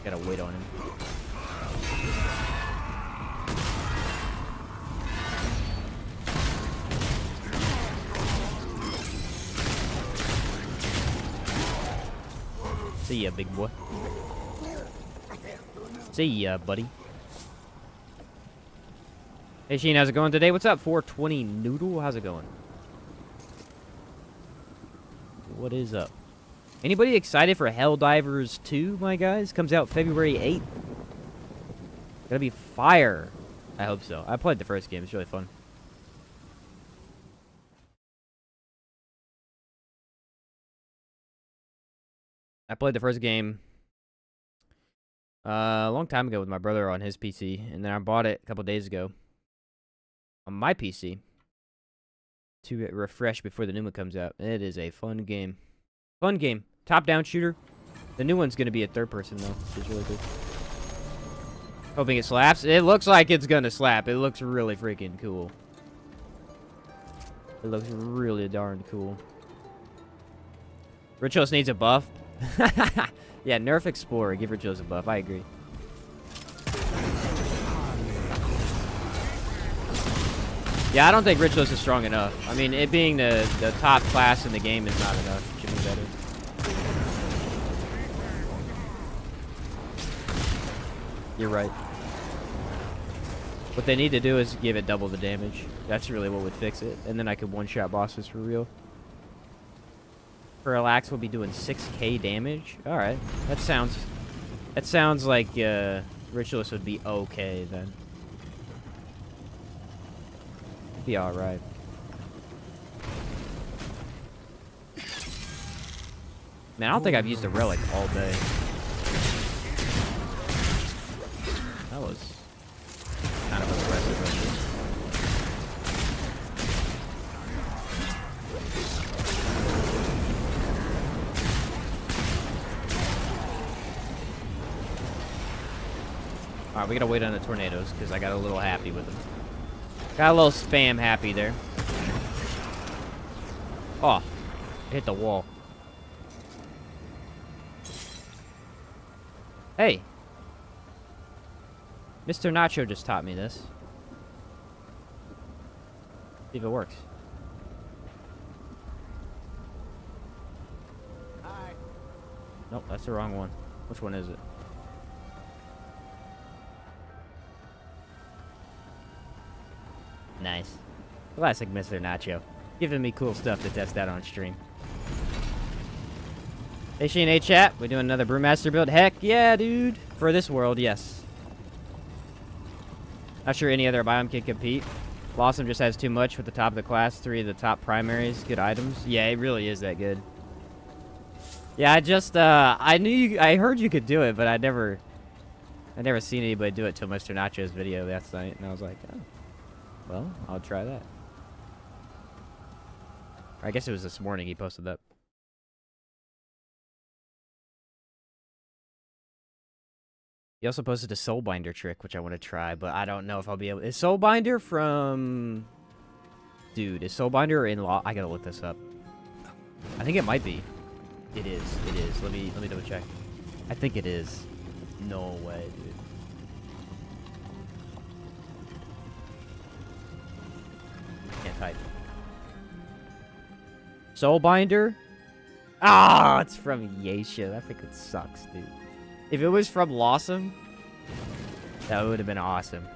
Gotta wait on him. See ya, big boy. See ya, buddy. Hey, Sheen, how's it going today? What's up, 420 Noodle? How's it going? What is up? Anybody excited for Helldivers 2, my guys? Comes out February 8th. Gonna be fire. I hope so. I played the first game. It's really fun. I played the first game a long time ago with my brother on his PC, and then I bought it a couple days ago on my PC to get refreshed before the new one comes out. It is a fun game. Fun game. Top-down shooter. The new one's going to be a third-person, though, which is really good. Hoping it slaps. It looks like it's going to slap. It looks really freaking cool. It looks really darn cool. Ritualist needs a buff. Yeah, nerf Explorer. Give Ritualist a buff. I agree. Yeah, I don't think Ritualist is strong enough. I mean, it being the top class in the game is not enough. It should be better. You're right. What they need to do is give it double the damage. That's really what would fix it. And then I could one-shot bosses for real. Parallax will be doing 6k damage. Alright. That sounds like Ritualist would be okay then. Be alright. Man, I don't think I've used a relic all day. That was kind of impressive, I guess. Alright, we gotta wait on the tornadoes, because I got a little happy with them. Got a little spam happy there. Oh, hit the wall. Hey. Mr. Nacho just taught me this. See if it works.
Hi.
Nope, that's the wrong one. Which one is it? Nice. Classic Mr. Nacho. Giving me cool stuff to test out on stream. Hey, Shane, hey, chat. We doing another Brewmaster build? Heck yeah, dude. For this world, yes. Not sure any other biome can compete. Losomn just has too much with the top of the class. 3 of the top primaries. Good items. Yeah, it really is that good. Yeah, I heard you could do it, but I never seen anybody do it till Mr. Nacho's video last night, and I was like, oh. Well, I'll try that. I guess it was this morning he posted that. He also posted a Soulbinder trick, which I want to try, but I don't know if I'll be able... Is Soulbinder from... Dude, is Soulbinder in Law... I gotta look this up. I think it might be. It is. It is. Let me double check. I think it is. No way, dude. Can't type. Soulbinder? Ah, it's from Yaesha. That freaking sucks, dude. If it was from Losomn, that would have been awesome.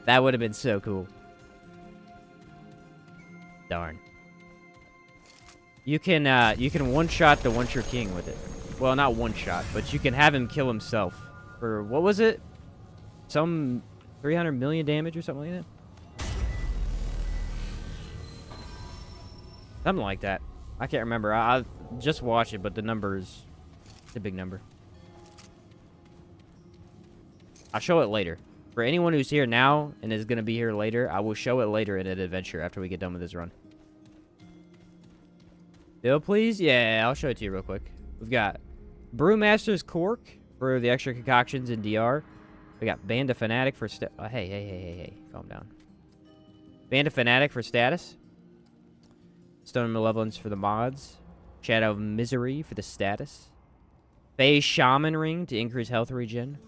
That would have been so cool. Darn. You can one-shot the One True King with it. Well, not one-shot, but you can have him kill himself for, what was it? Some 300 million damage or something like that? Something like that. I can't remember. I just watched it, but the number is a big number. I'll show it later. For anyone who's here now and is going to be here later, I will show it later in an adventure after we get done with this run. Bill, please? Yeah, I'll show it to you real quick. We've got Brewmaster's Cork for the extra concoctions in DR. We got Band of Fanatic for... hey. Calm down. Band of Fanatic for status. Stone Malevolence for the mods. Shadow of Misery for the status. Phase Shaman Ring to increase health regen.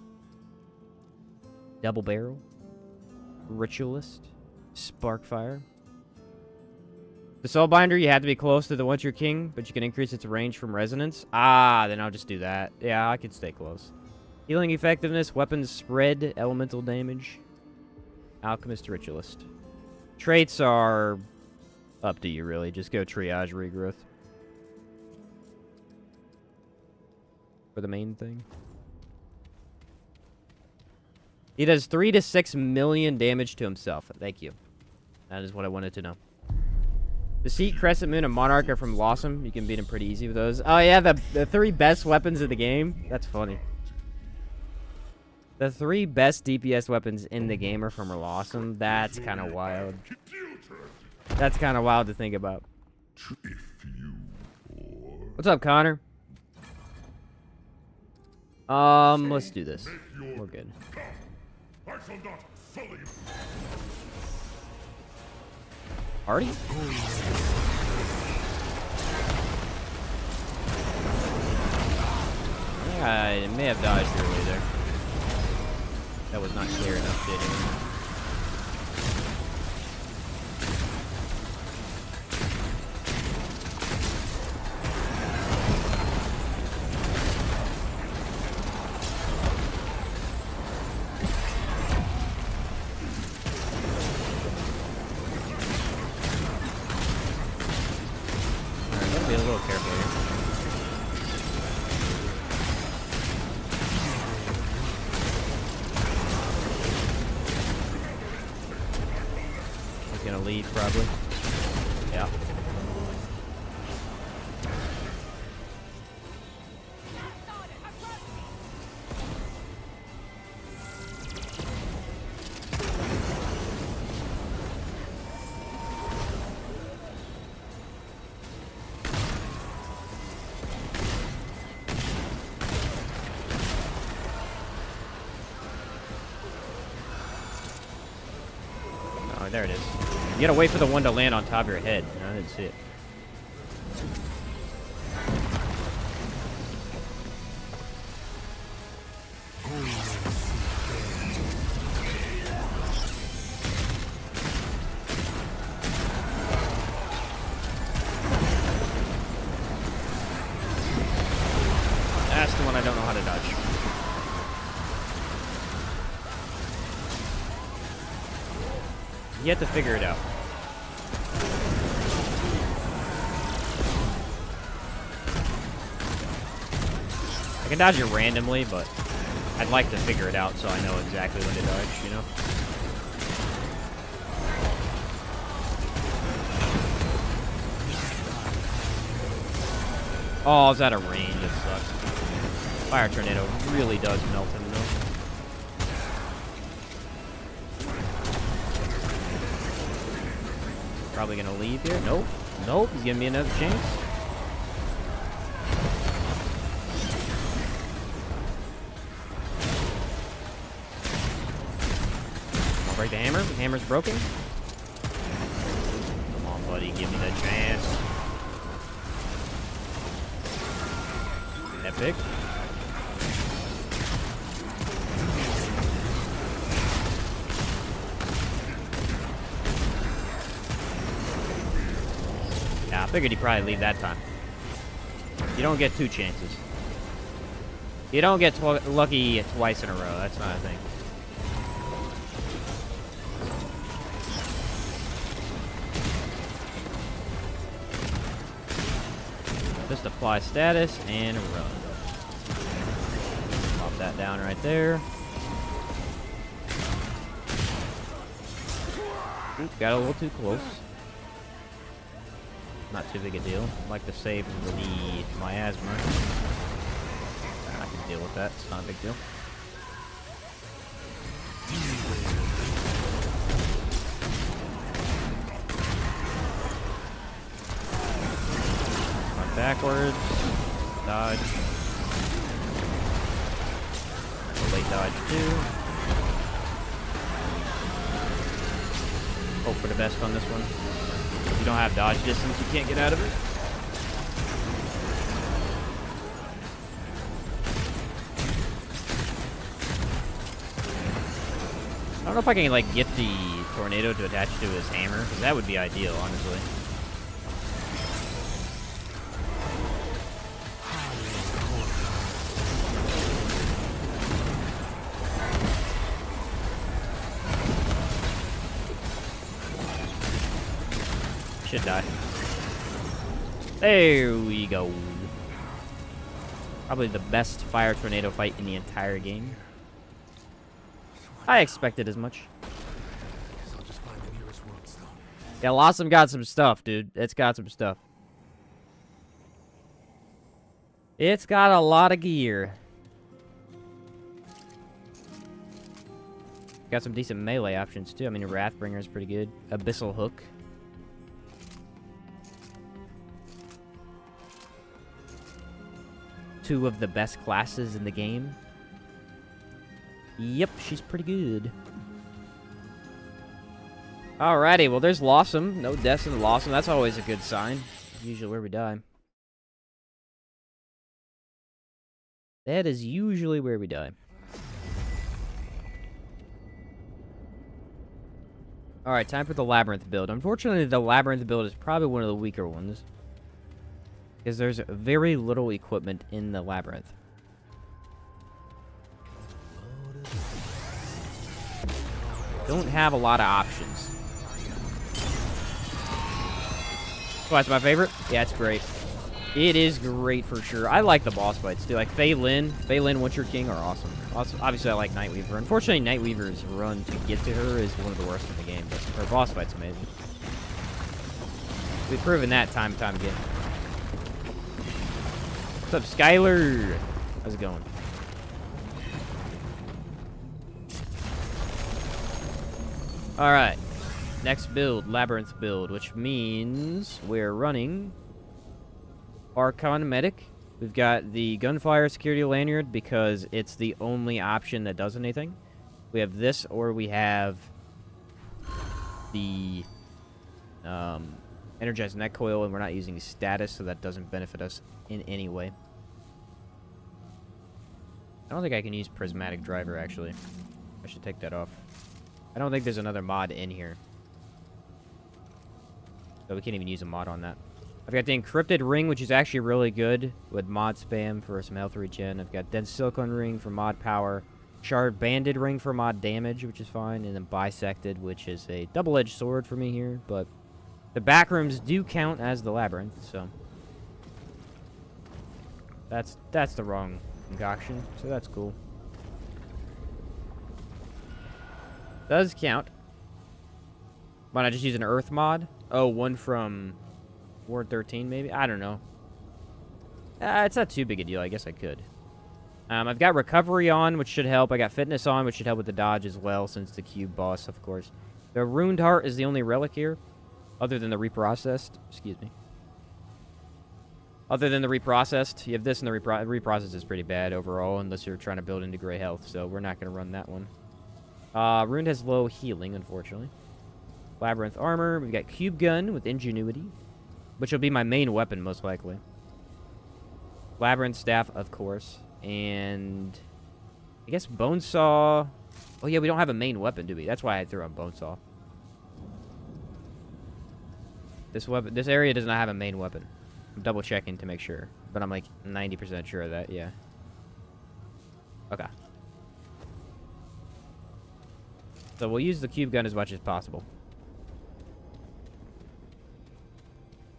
Double Barrel. Ritualist. Sparkfire. The Soulbinder, you have to be close to the Once You're King, but you can increase its range from Resonance. Then I'll just do that. Yeah, I can stay close. Healing Effectiveness, Weapons Spread, Elemental Damage. Alchemist, Ritualist. Traits are up to you, really. Just go Triage, Regrowth. For the main thing. He does 3 to 6 million damage to himself. Thank you. That is what I wanted to know. Deceit, Crescent Moon, and Monarch are from Losomn. You can beat him pretty easy with those. Oh, yeah, the 3 best weapons of the game. That's funny. The 3 best DPS weapons in the game are from Losomn. That's kind of wild. That's kind of wild to think about. What's up, Connor? Let's do this. We're good. Party? I may have dodged early there. That was not clear enough, did it? Be a little careful here. He's gonna lead, probably. Yeah. There it is. You gotta wait for the one to land on top of your head. No, I didn't see it. That's the one I don't know how to dodge. You have to figure it out. I can dodge it randomly, but I'd like to figure it out so I know exactly when to dodge, you know? Oh, I was out of range. It sucks. Fire Tornado really does melt him, though. Probably gonna leave here. Nope. Nope. He's giving me another chance. I'll break the hammer. The hammer's broken. Come on, buddy. Give me the chance. Epic. I figured he'd probably leave that time. You don't get 2 chances. You don't get lucky twice in a row. That's not a thing. Just apply status and run. Pop that down right there. Oop, got a little too close. Not too big a deal. I'd like to save the miasma. I can deal with that. It's not a big deal. Run backwards. Dodge. Late dodge too. Hope for the best on this one. If you don't have dodge distance, you can't get out of it. I don't know if I can, like, get the tornado to attach to his hammer, because that would be ideal, honestly. Should die. There we go. Probably the best fire tornado fight in the entire game. I expected as much. Yeah, Losomn got some stuff, dude. It's got some stuff. It's got a lot of gear. Got some decent melee options, too. I mean, Wrathbringer is pretty good. Abyssal Hook. Two of the best classes in the game. Yep, she's pretty good. Alrighty, well, there's Losomn. No deaths in Losomn. That's always a good sign. Usually where we die. That is usually where we die. Alright, time for the Labyrinth build. Unfortunately, the Labyrinth build is probably one of the weaker ones. Because there's very little equipment in the Labyrinth. Don't have a lot of options. Oh, that's my favorite? Yeah, it's great. It is great for sure. I like the boss fights too. Like Fei Lin, Once You're King are awesome. Also, obviously, I like Nightweaver. Unfortunately, Nightweaver's run to get to her is one of the worst in the game, but her boss fight's amazing. We've proven that time and time again. What's up, Skylar? How's it going? Alright. Next build, Labyrinth build, which means we're running Archon Medic. We've got the Gunfire Security Lanyard because it's the only option that does anything. We have this, or we have the Energized Neck Coil, and we're not using status, so that doesn't benefit us in any way. I don't think I can use Prismatic Driver, actually. I should take that off. I don't think there's another mod in here. So we can't even use a mod on that. I've got the Encrypted Ring, which is actually really good with mod spam for some health regen. I've got Dense Silicon Ring for mod power. Shard Banded Ring for mod damage, which is fine. And then Bisected, which is a double-edged sword for me here. But the backrooms do count as the Labyrinth, so... That's the wrong concoction, so that's cool. Does count. Why not just use an Earth mod? Oh, one from Ward 13, maybe? I don't know. It's not too big a deal. I guess I could. I've got Recovery on, which should help. I got Fitness on, which should help with the dodge as well, since the cube boss, of course. The Ruined Heart is the only relic here, other than the Reprocessed. Excuse me. Other than the Reprocessed. You have this, and the Reprocessed is pretty bad overall, unless you're trying to build into Gray Health, so we're not going to run that one. Ruined has low healing, unfortunately. Labyrinth Armor. We've got Cube Gun with Ingenuity, which will be my main weapon, most likely. Labyrinth Staff, of course. And I guess Bonesaw. Oh, yeah, we don't have a main weapon, do we? That's why I threw on Bonesaw. This area does not have a main weapon. I'm double checking to make sure, but I'm like 90% sure of that, yeah. Okay. So we'll use the Cube Gun as much as possible.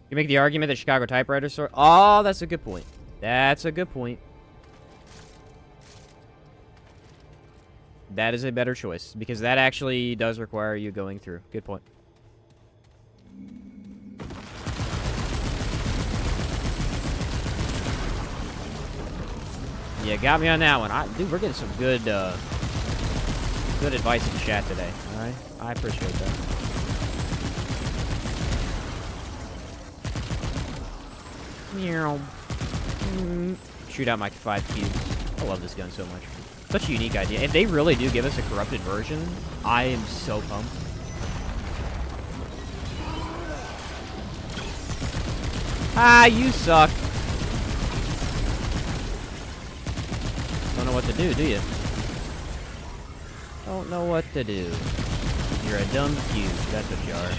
You make the argument that Chicago Typewriter Store... Oh, that's a good point. That's a good point. That is a better choice, because that actually does require you going through. Good point. Yeah, got me on that one. Dude, we're getting some good, good advice in chat today. All right, I appreciate that. Meow. Shoot out my 5 cubes. I love this gun so much. Such a unique idea. If they really do give us a corrupted version, I am so pumped. Ah, you suck. Don't know what to do you? Don't know what to do. You're a dumb cube. That's what you are.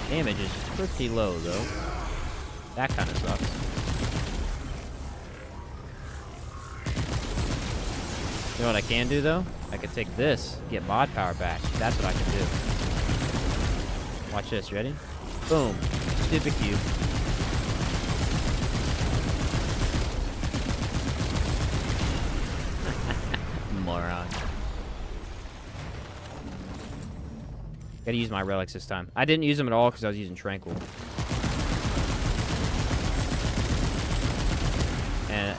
Damage is pretty low, though. That kind of sucks. You know what I can do, though? I can take this, get mod power back. That's what I can do. Watch this. Ready? Boom. Stupid cube. Moron. Gotta use my relics this time. I didn't use them at all because I was using Tranquil. And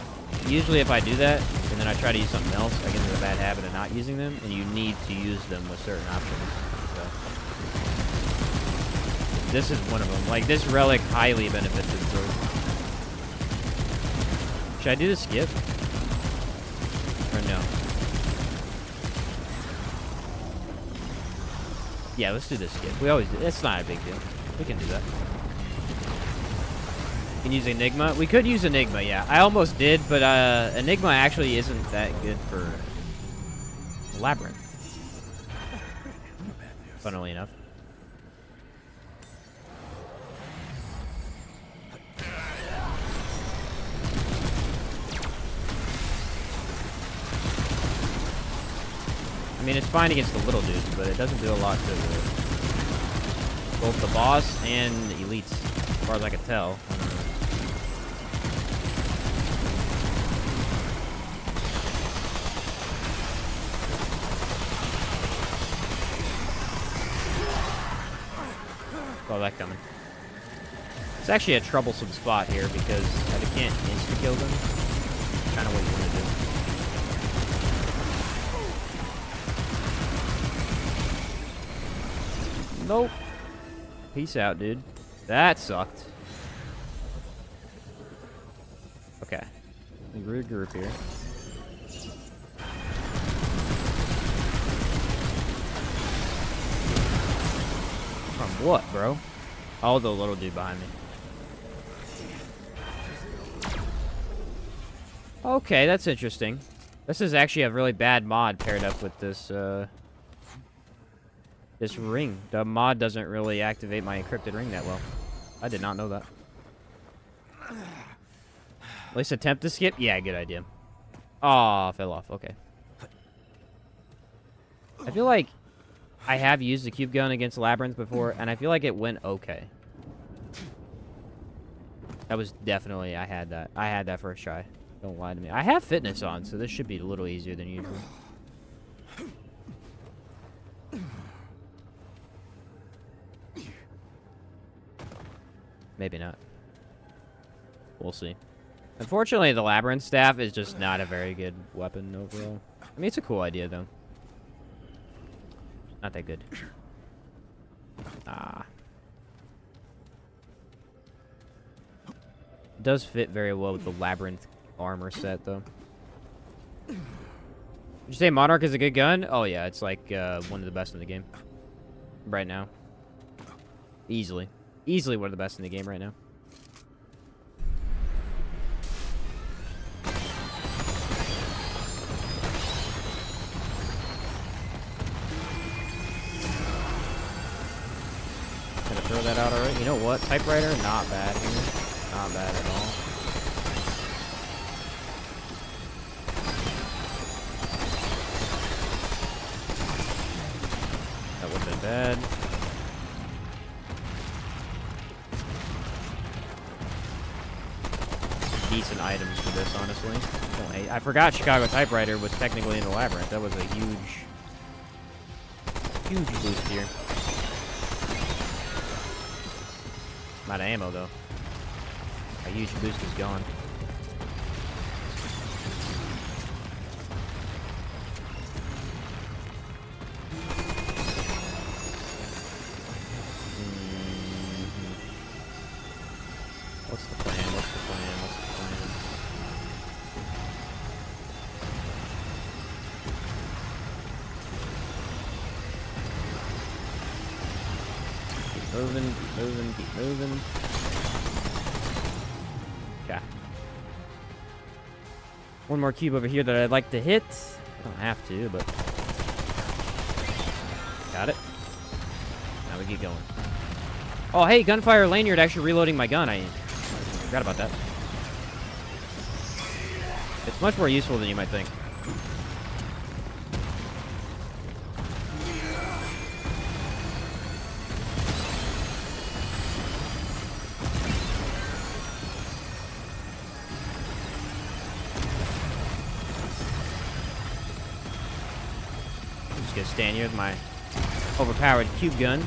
usually if I do that, and then I try to use something else, I get into the bad habit of not using them, and you need to use them with certain options. So. This is one of them. Like, this relic highly benefits it. So. Should I do the skip? Or no? Yeah, let's do this skip. We always do. It's not a big deal. We can do that. We can use Enigma. We could use Enigma, yeah. I almost did, but Enigma actually isn't that good for Labyrinth. Funnily enough. I mean, it's fine against the little dudes, but it doesn't do a lot to both the boss and the elites, as far as I can tell. Saw that coming. It's actually a troublesome spot here because I can't insta-kill them. Kind of what you want to do. Nope. Peace out, dude. That sucked. Okay. We regroup here. From what, bro? Oh, the little dude behind me. Okay, that's interesting. This is actually a really bad mod paired up with this, this ring. The mod doesn't really activate my encrypted ring that well. I did not know that. At least attempt to skip? Yeah, good idea. Aw, fell off. Okay. I feel like I have used the cube gun against Labyrinth before, and I feel like it went okay. That was definitely, I had that first try. Don't lie to me. I have fitness on, so this should be a little easier than usual. Maybe not. We'll see. Unfortunately, the Labyrinth staff is just not a very good weapon overall. I mean, it's a cool idea, though. Not that good. Ah. It does fit very well with the Labyrinth armor set, though. Would you say Monarch is a good gun? Oh, yeah. It's like one of the best in the game. Right now. Easily. Easily one of the best in the game right now. Gonna throw that out already. You know what? Typewriter, not bad here. Not bad at all. That would have been bad. Decent items for this, honestly. I forgot Chicago Typewriter was technically in the Labyrinth. That was a huge boost here. I'm out of ammo, though. A huge boost is gone. What's the plan? What's the plan? What's the plan? Keep moving, keep moving, keep moving. Okay. One more cube over here that I'd like to hit. I don't have to, but... Got it. Now we get going. Oh, hey, gunfire lanyard actually reloading my gun. I forgot about that. It's much more useful than you might think. I'm just gonna stand here with my overpowered cube gun.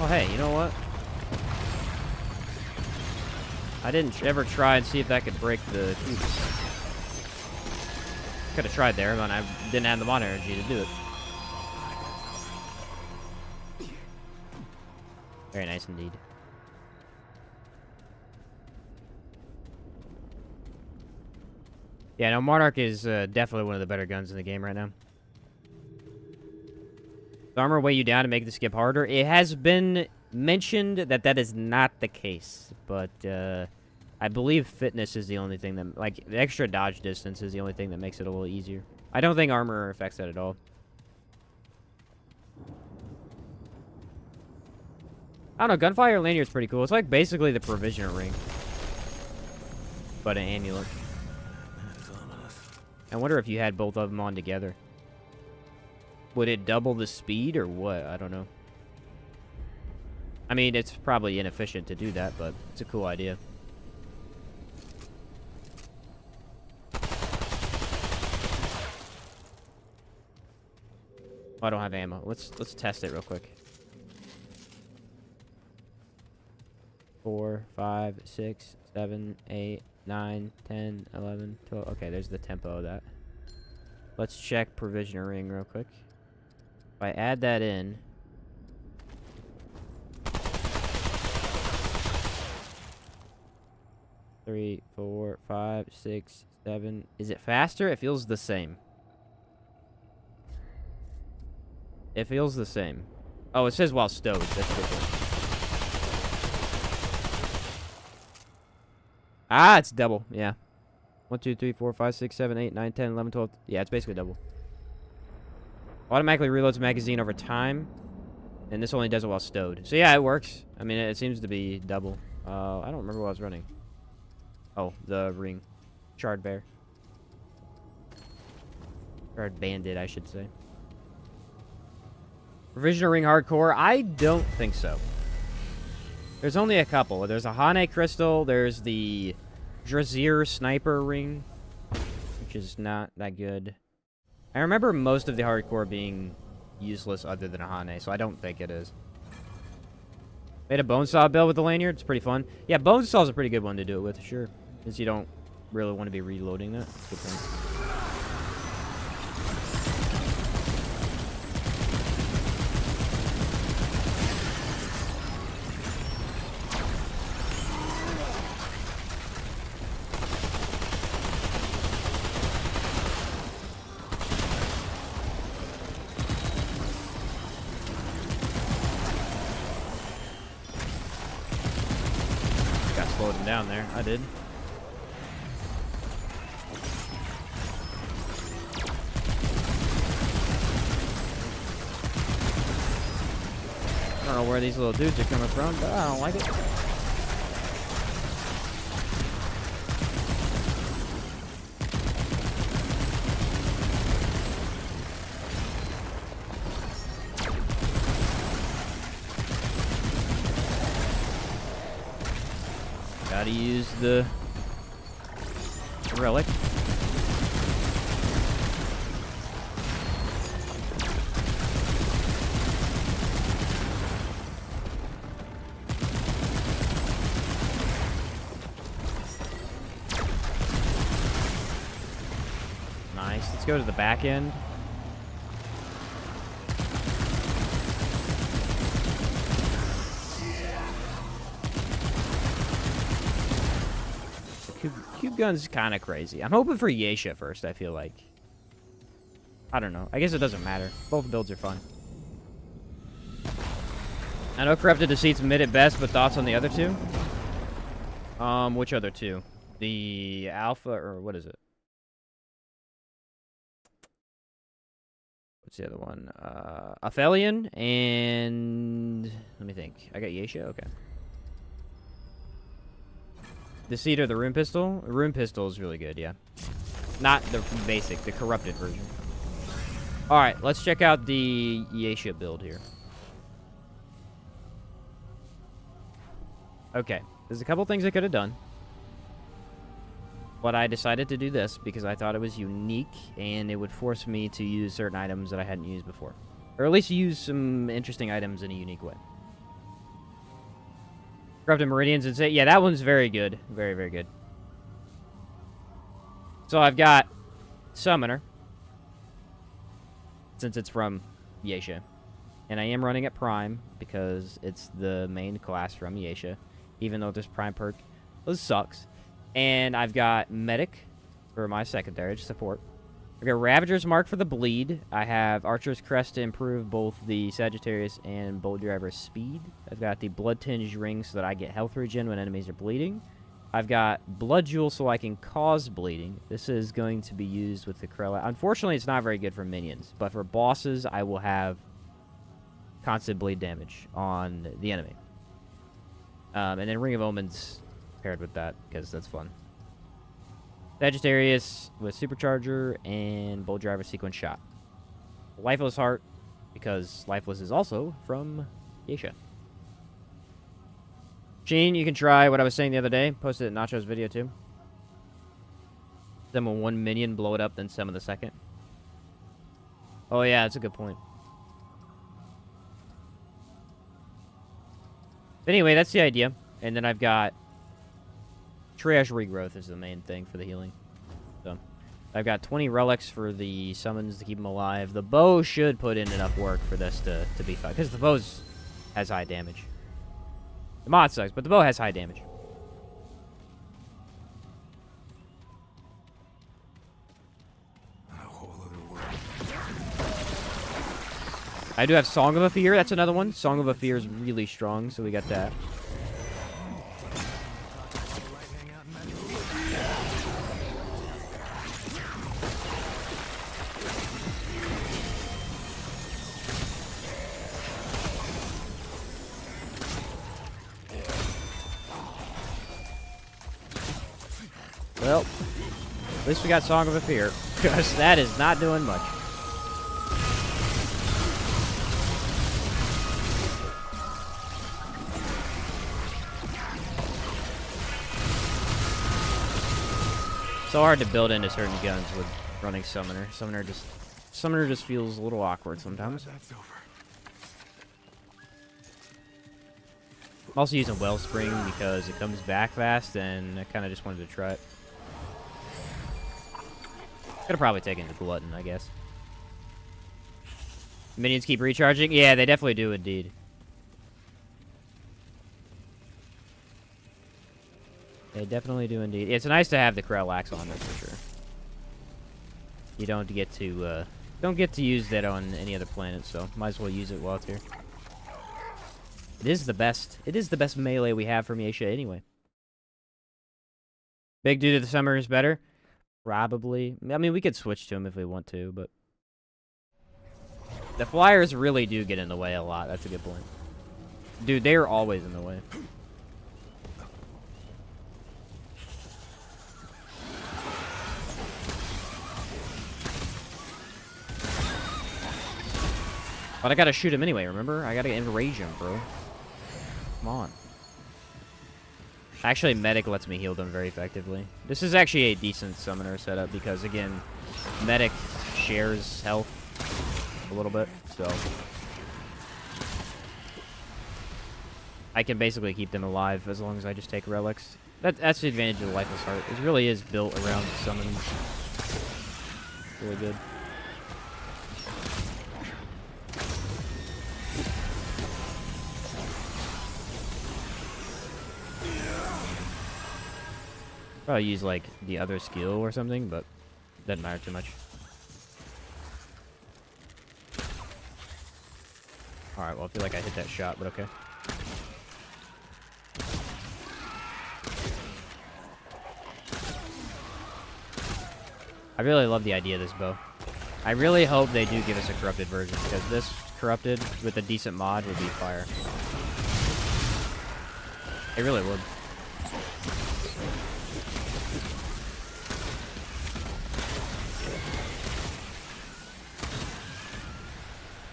Oh, hey, you know what? I didn't ever try and see if that could break the cubes. Could have tried there, but I didn't have the mod energy to do it. Very nice indeed. Yeah, no, Monarch is definitely one of the better guns in the game right now. Does armor weigh you down to make the skip harder? It has been mentioned that that is not the case, but I believe fitness is the only thing that, like, the extra dodge distance is the only thing that makes it a little easier. I don't think armor affects that at all. I don't know, gunfire lanyard's pretty cool. It's like basically the provisioner ring, but an amulet. I wonder if you had both of them on together. Would it double the speed or what? I don't know. I mean, it's probably inefficient to do that, but it's a cool idea. Oh, I don't have ammo. Let's test it real quick. 4, 5, 6, 7, 8, 9, 10, 11, 12. Okay, there's the tempo of that. Let's check provisioner ring real quick. If I add that in... 3, 4, 5, 6, 7. Is it faster? It feels the same. It feels the same. Oh, it says while stowed. That's different. Ah, it's double. Yeah. 1, 2, 3, 4, 5, 6, 7, 8, 9, 10, 11, 12. Yeah, it's basically double. Automatically reloads the magazine over time. And this only does it while stowed. So yeah, it works. I mean, it seems to be double. I don't remember what I was running. Oh, the ring. Charred bear. Charred bandit, I should say. Provisioner ring hardcore? I don't think so. There's only a couple. There's a Hane crystal. There's the Drazir sniper ring, which is not that good. I remember most of the hardcore being useless other than a Hane, so I don't think it is. Made a bonesaw build with the lanyard. It's pretty fun. Yeah, bonesaw's a pretty good one to do it with, sure. Since you don't really want to be reloading that. Good point. Slowed him down there. I did. I don't know where these little dudes are coming from, but I don't like it. Gotta use the relic. Nice. Let's go to the back end. Cube gun's kind of crazy. I'm hoping for Yaesha first, I feel like. I don't know. I guess it doesn't matter. Both builds are fun. I know Corrupted Deceit's mid at best, but thoughts on the other two? Which other two? The Alpha, or what is it? What's the other one? Aphelion and... Let me think. I got Yaesha? Okay. Deceit or the Rune Pistol? The Rune Pistol is really good, yeah. Not the basic, the corrupted version. Alright, let's check out the Yaesha build here. Okay, there's a couple things I could have done. But I decided to do this because I thought it was unique and it would force me to use certain items that I hadn't used before. Or at least use some interesting items in a unique way. Corrupted Meridians and say, yeah, that one's very good. Very, very good. So I've got Summoner. Since it's from Yaesha. And I am running at Prime because it's the main class from Yaesha. Even though there's Prime perk. This sucks. And I've got Medic for my secondary support. I've got Ravager's Mark for the bleed. I have Archer's Crest to improve both the Sagittarius and Bolt Driver's speed. I've got the Blood Tinged Ring so that I get health regen when enemies are bleeding. I've got Blood Jewel so I can cause bleeding. This is going to be used with the Krella. Unfortunately, it's not very good for minions. But for bosses, I will have constant bleed damage on the enemy. And then Ring of Omens paired with that, because that's fun. Sagittarius with Supercharger and Bolt Driver Sequence Shot. Lifeless Heart, because Lifeless is also from Yaesha. Sheen, you can try what I was saying the other day. Posted in Nacho's video, too. Summon one minion, blow it up, then summon the second. Oh, yeah, that's a good point. But anyway, that's the idea. And then I've got Triage Regrowth is the main thing for the healing. So, I've got 20 relics for the summons to keep them alive. The bow should put in enough work for this to be fun. Because the bow has high damage. The mod sucks, but the bow has high damage. I do have Song of a Fear. That's another one. Song of a Fear is really strong, so we got that. Well, at least we got Song of a Fear, because that is not doing much. So hard to build into certain guns with running Summoner. Summoner just feels a little awkward sometimes. I'm also using Wellspring because it comes back fast, and I kind of just wanted to try it. Could have probably taken the Glutton, I guess. Minions keep recharging? Yeah, they definitely do indeed. They definitely do indeed. It's nice to have the Krell-Axe on, that's for sure. You don't get to use that on any other planet, so might as well use it while it's here. It is the best melee we have from Yaesha anyway. Big dude of the summer is better? Probably. I mean, we could switch to him if we want to, but... The flyers really do get in the way a lot. That's a good point. Dude, they are always in the way. But I gotta shoot him anyway, remember? I gotta enrage him, bro. Come on. Actually, Medic lets me heal them very effectively. This is actually a decent summoner setup because, again, Medic shares health a little bit, so... I can basically keep them alive as long as I just take relics. That's the advantage of the Lifeless Heart. It really is built around summons. really good. Probably use like the other skill or something, but doesn't matter too much. Alright, well I feel like I hit that shot, but okay. I really love the idea of this bow. I really hope they do give us a corrupted version, because this corrupted with a decent mod would be fire. It really would.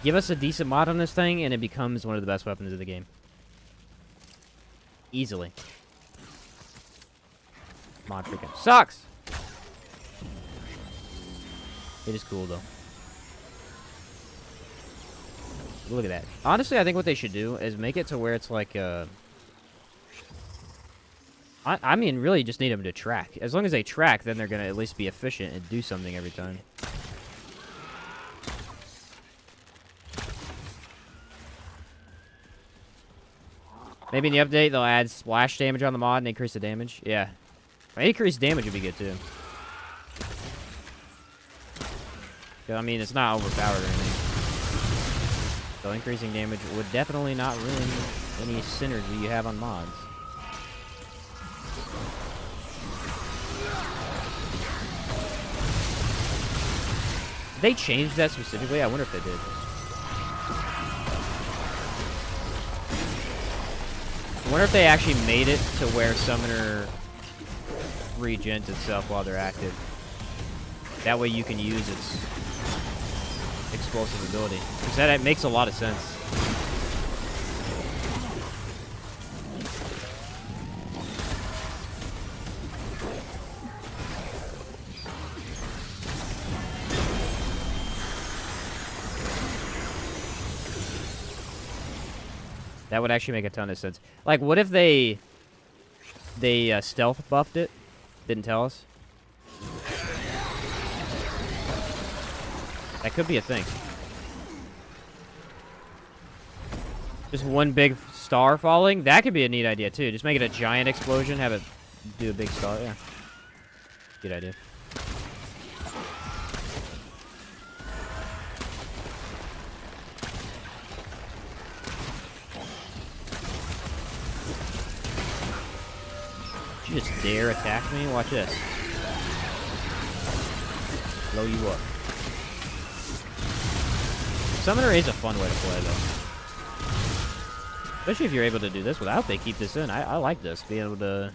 Give us a decent mod on this thing, and it becomes one of the best weapons of the game. Easily. Mod freaking sucks! It is cool, though. Look at that. Honestly, I think what they should do is make it to where it's like, I mean, really just need them to track. As long as they track, then they're going to at least be efficient and do something every time. Maybe in the update, they'll add splash damage on the mod and increase the damage. Yeah. Increased damage would be good, too. I mean, it's not overpowered or anything. So increasing damage would definitely not ruin any synergy you have on mods. Did they change that specifically? I wonder if they did. I wonder if they actually made it to where Summoner regens itself while they're active. That way you can use its explosive ability. Because that makes a lot of sense. That would actually make a ton of sense. Like, what if they stealth buffed it? Didn't tell us? That could be a thing. Just one big star falling? That could be a neat idea, too. Just make it a giant explosion, have it do a big star. Yeah. Good idea. Did you just dare attack me? Watch this. Blow you up. Summoner is a fun way to play, though. Especially if you're able to do this without they keep this in. I like this. Being able to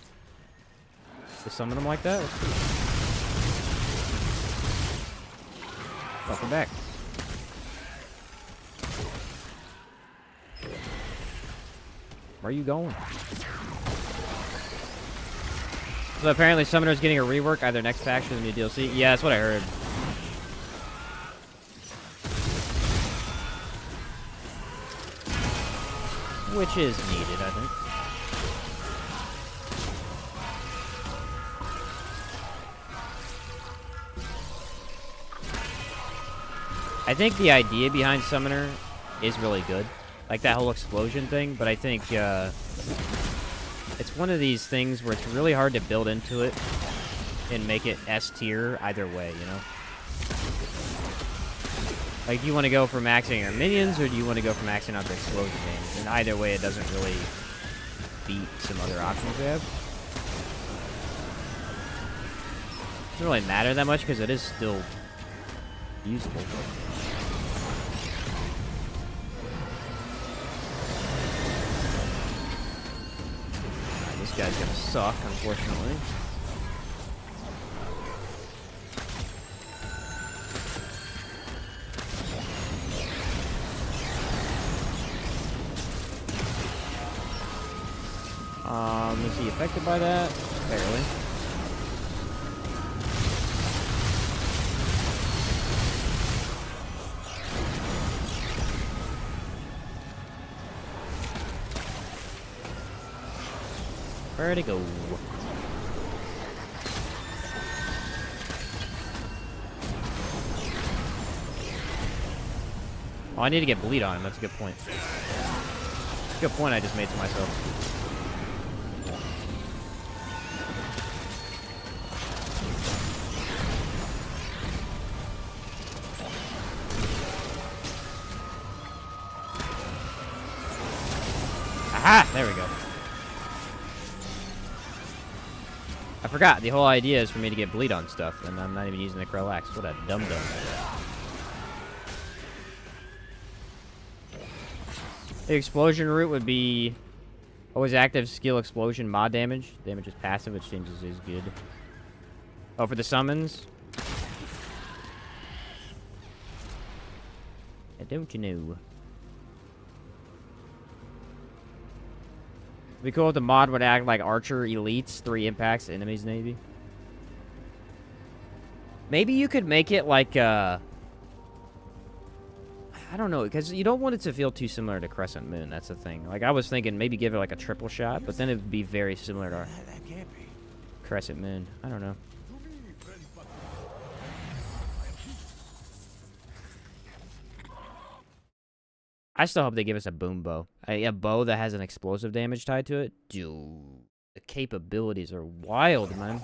summon them like that. Welcome back. Where are you going? So apparently Summoner's getting a rework either next patch or the new DLC. Yeah, that's what I heard. Which is needed, I think. I think the idea behind Summoner is really good. Like that whole explosion thing, but I think it's one of these things where it's really hard to build into it and make it S tier either way, you know? Like, do you want to go for maxing your minions, or do you want to go for maxing out the explosion damage? And either way, it doesn't really beat some other options we have. Doesn't really matter that much, because it is still usable. This guy's gonna suck, unfortunately. Is he affected by that? Barely. Where'd it go? Oh, I need to get bleed on him. That's a good point. Good point I just made to myself. Aha! There we go. I forgot. The whole idea is for me to get bleed on stuff, and I'm not even using the Crow Axe. What a dum-dum. The explosion route would be always active skill explosion mod damage. Damage is passive, which changes is good. Oh, for the summons? Don't you know? It'd be cool if the mod would act like Archer Elites, 3 impacts, enemies, maybe. Maybe you could make it like, I don't know, because you don't want it to feel too similar to Crescent Moon, that's the thing. Like, I was thinking maybe give it like a triple shot, but then it would be very similar to Crescent Moon. I don't know. I still hope they give us a boom bow. A bow that has an explosive damage tied to it. Dude, the capabilities are wild, man.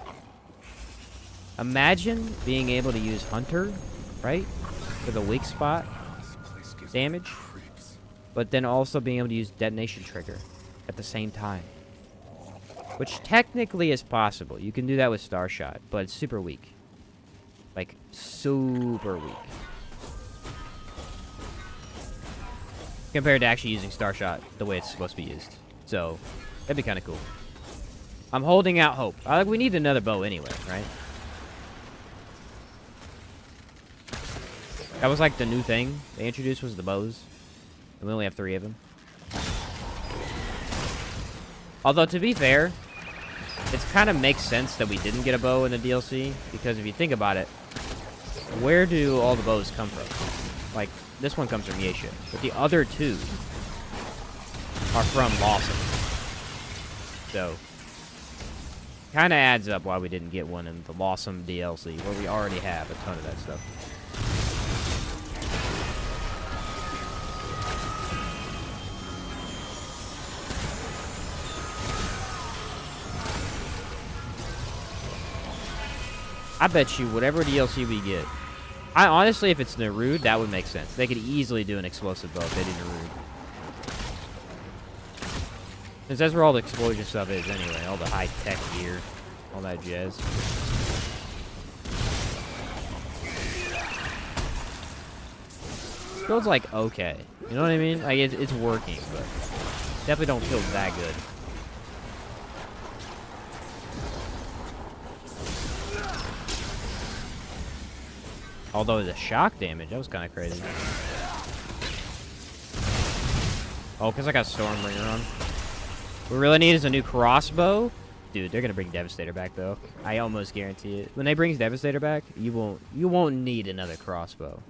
Imagine being able to use Hunter, right? For the weak spot damage. But then also being able to use Detonation Trigger at the same time. Which technically is possible. You can do that with Starshot, but it's super weak. Like, super weak. Compared to actually using Starshot the way it's supposed to be used. So, that'd be kind of cool. I'm holding out hope. We need another bow anyway, right? That was like the new thing they introduced was the bows. And we only have 3 of them. Although, to be fair, it kind of makes sense that we didn't get a bow in the DLC. Because if you think about it, where do all the bows come from? Like, this one comes from Yaesha, but the other 2 are from Losomn. So, kind of adds up why we didn't get one in the Losomn DLC, where we already have a ton of that stuff. I bet you whatever DLC we get, I honestly, if it's Nerud, that would make sense. They could easily do an explosive bow if they do Nerud. Since that's where all the explosion stuff is anyway. All the high-tech gear. All that jazz. Feels like okay. You know what I mean? Like, it's working, but definitely don't feel that good. Although the shock damage, that was kind of crazy. Oh, because I got Stormbringer on. What we really need is a new crossbow. Dude, they're going to bring Devastator back, though. I almost guarantee it. When they bring Devastator back, you won't need another crossbow.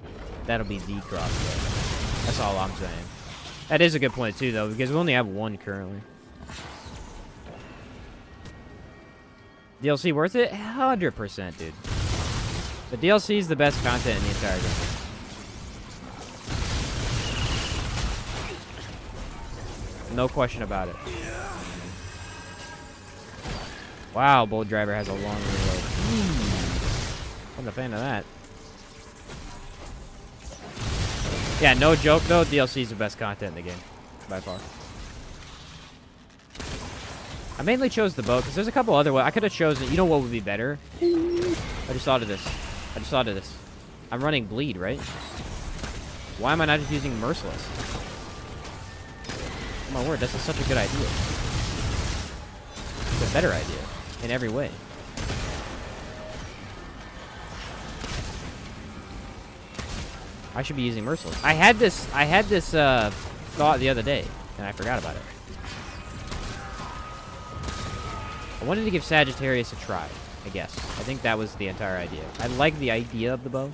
That'll be the crossbow. That's all I'm saying. That is a good point, too, though, because we only have 1 currently. DLC worth it? 100%, dude. The DLC is the best content in the entire game. No question about it. Wow, Bolt Driver has a long reload. I'm a fan of that. Yeah, no joke though, DLC is the best content in the game. By far. I mainly chose the bow, because there's a couple other ways. I could have chosen, you know what would be better? I just thought of this. I'm running Bleed, right? Why am I not just using Merciless? Oh my word, this is such a good idea. It's a better idea in every way. I should be using Merciless. I had this thought the other day, and I forgot about it. I wanted to give Sagittarius a try, I guess. I think that was the entire idea. I like the idea of the bow.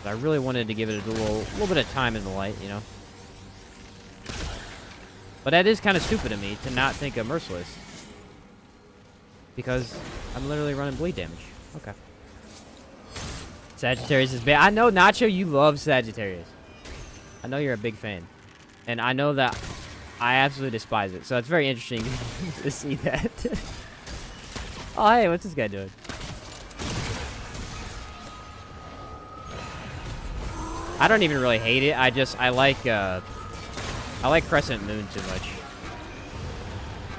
But I really wanted to give it a little bit of time in the light, you know? But that is kind of stupid of me to not think of Merciless. Because I'm literally running bleed damage. Okay. Sagittarius is bad. I know, Nacho, you love Sagittarius. I know you're a big fan. And I know that I absolutely despise it. So it's very interesting to see that. Oh, hey, what's this guy doing? I don't even really hate it. I like Crescent Moon too much.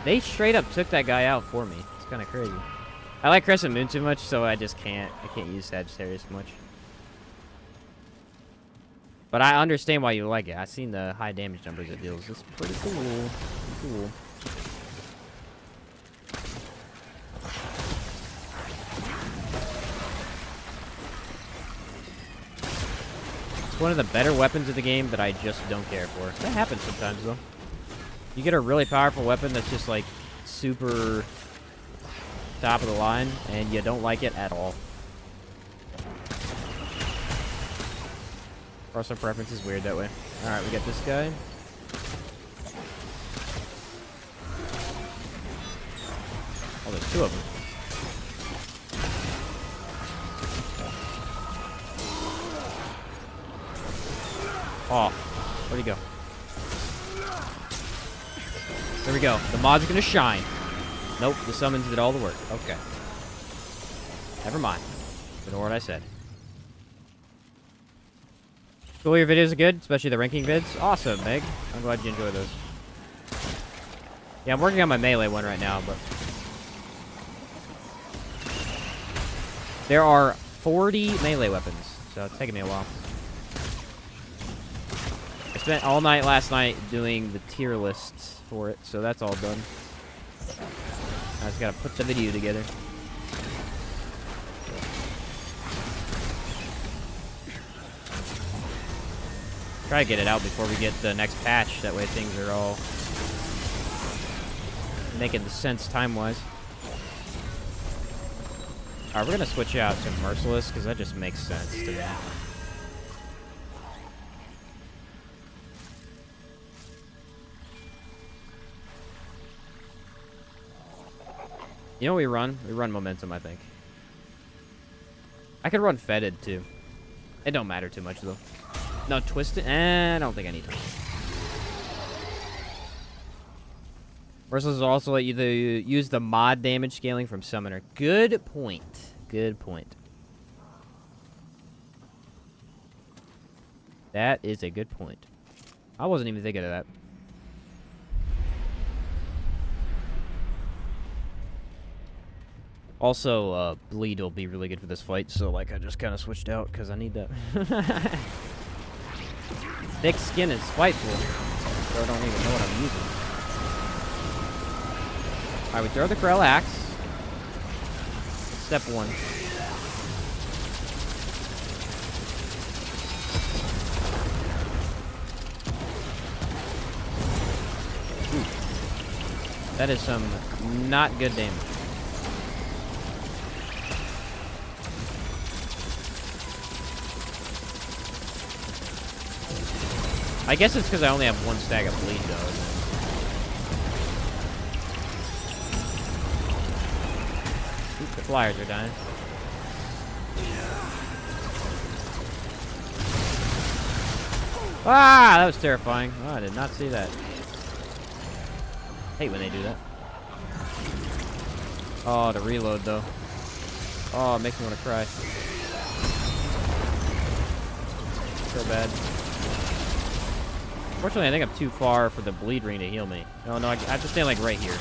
They straight up took that guy out for me. It's kind of crazy. I like Crescent Moon too much, so I can't use Sagittarius much. But I understand why you like it. I've seen the high damage numbers it deals. It's pretty cool. Cool. It's one of the better weapons of the game that I just don't care for. That happens sometimes, though. You get a really powerful weapon that's just, like, super top of the line, and you don't like it at all. Personal preference is weird that way. Alright, we got this guy. Oh, there's two of them. Oh, where'd he go? There we go. The mod's gonna shine. Nope, the summons did all the work. Okay. Never mind. Ignore what I said. Cool, your videos are good, especially the ranking vids. Awesome, Meg. I'm glad you enjoy those. Yeah, I'm working on my melee one right now, but... There are 40 melee weapons, so it's taking me a while. I spent all night last night doing the tier lists for it, so that's all done. I just gotta put the video together. Try to get it out before we get the next patch. That way things are all making sense time-wise. Alright, we're gonna switch out to Merciless, because that just makes sense to me. You know what we run? We run Momentum, I think. I could run Fetid, too. It don't matter too much, though. No, Twisted? I don't think I need to. Merciless will also let you use the mod damage scaling from Summoner. Good point. Good point. That is a good point. I wasn't even thinking of that. Also, Bleed will be really good for this fight, so, like, I just kind of switched out because I need that. Thick Skin is spiteful, so I don't even know what I'm using. Alright, we throw the Krell Axe. Step one. Ooh. That is some not good damage. I guess it's because I only have one stack of bleed, though. Ooh, the flyers are dying. Ah, that was terrifying. Oh, I did not see that. Hate when they do that. Oh, the reload, though. Oh, it makes me want to cry. So bad. Fortunately, I think I'm too far for the bleed ring to heal me. No, I have to stay, like, right here.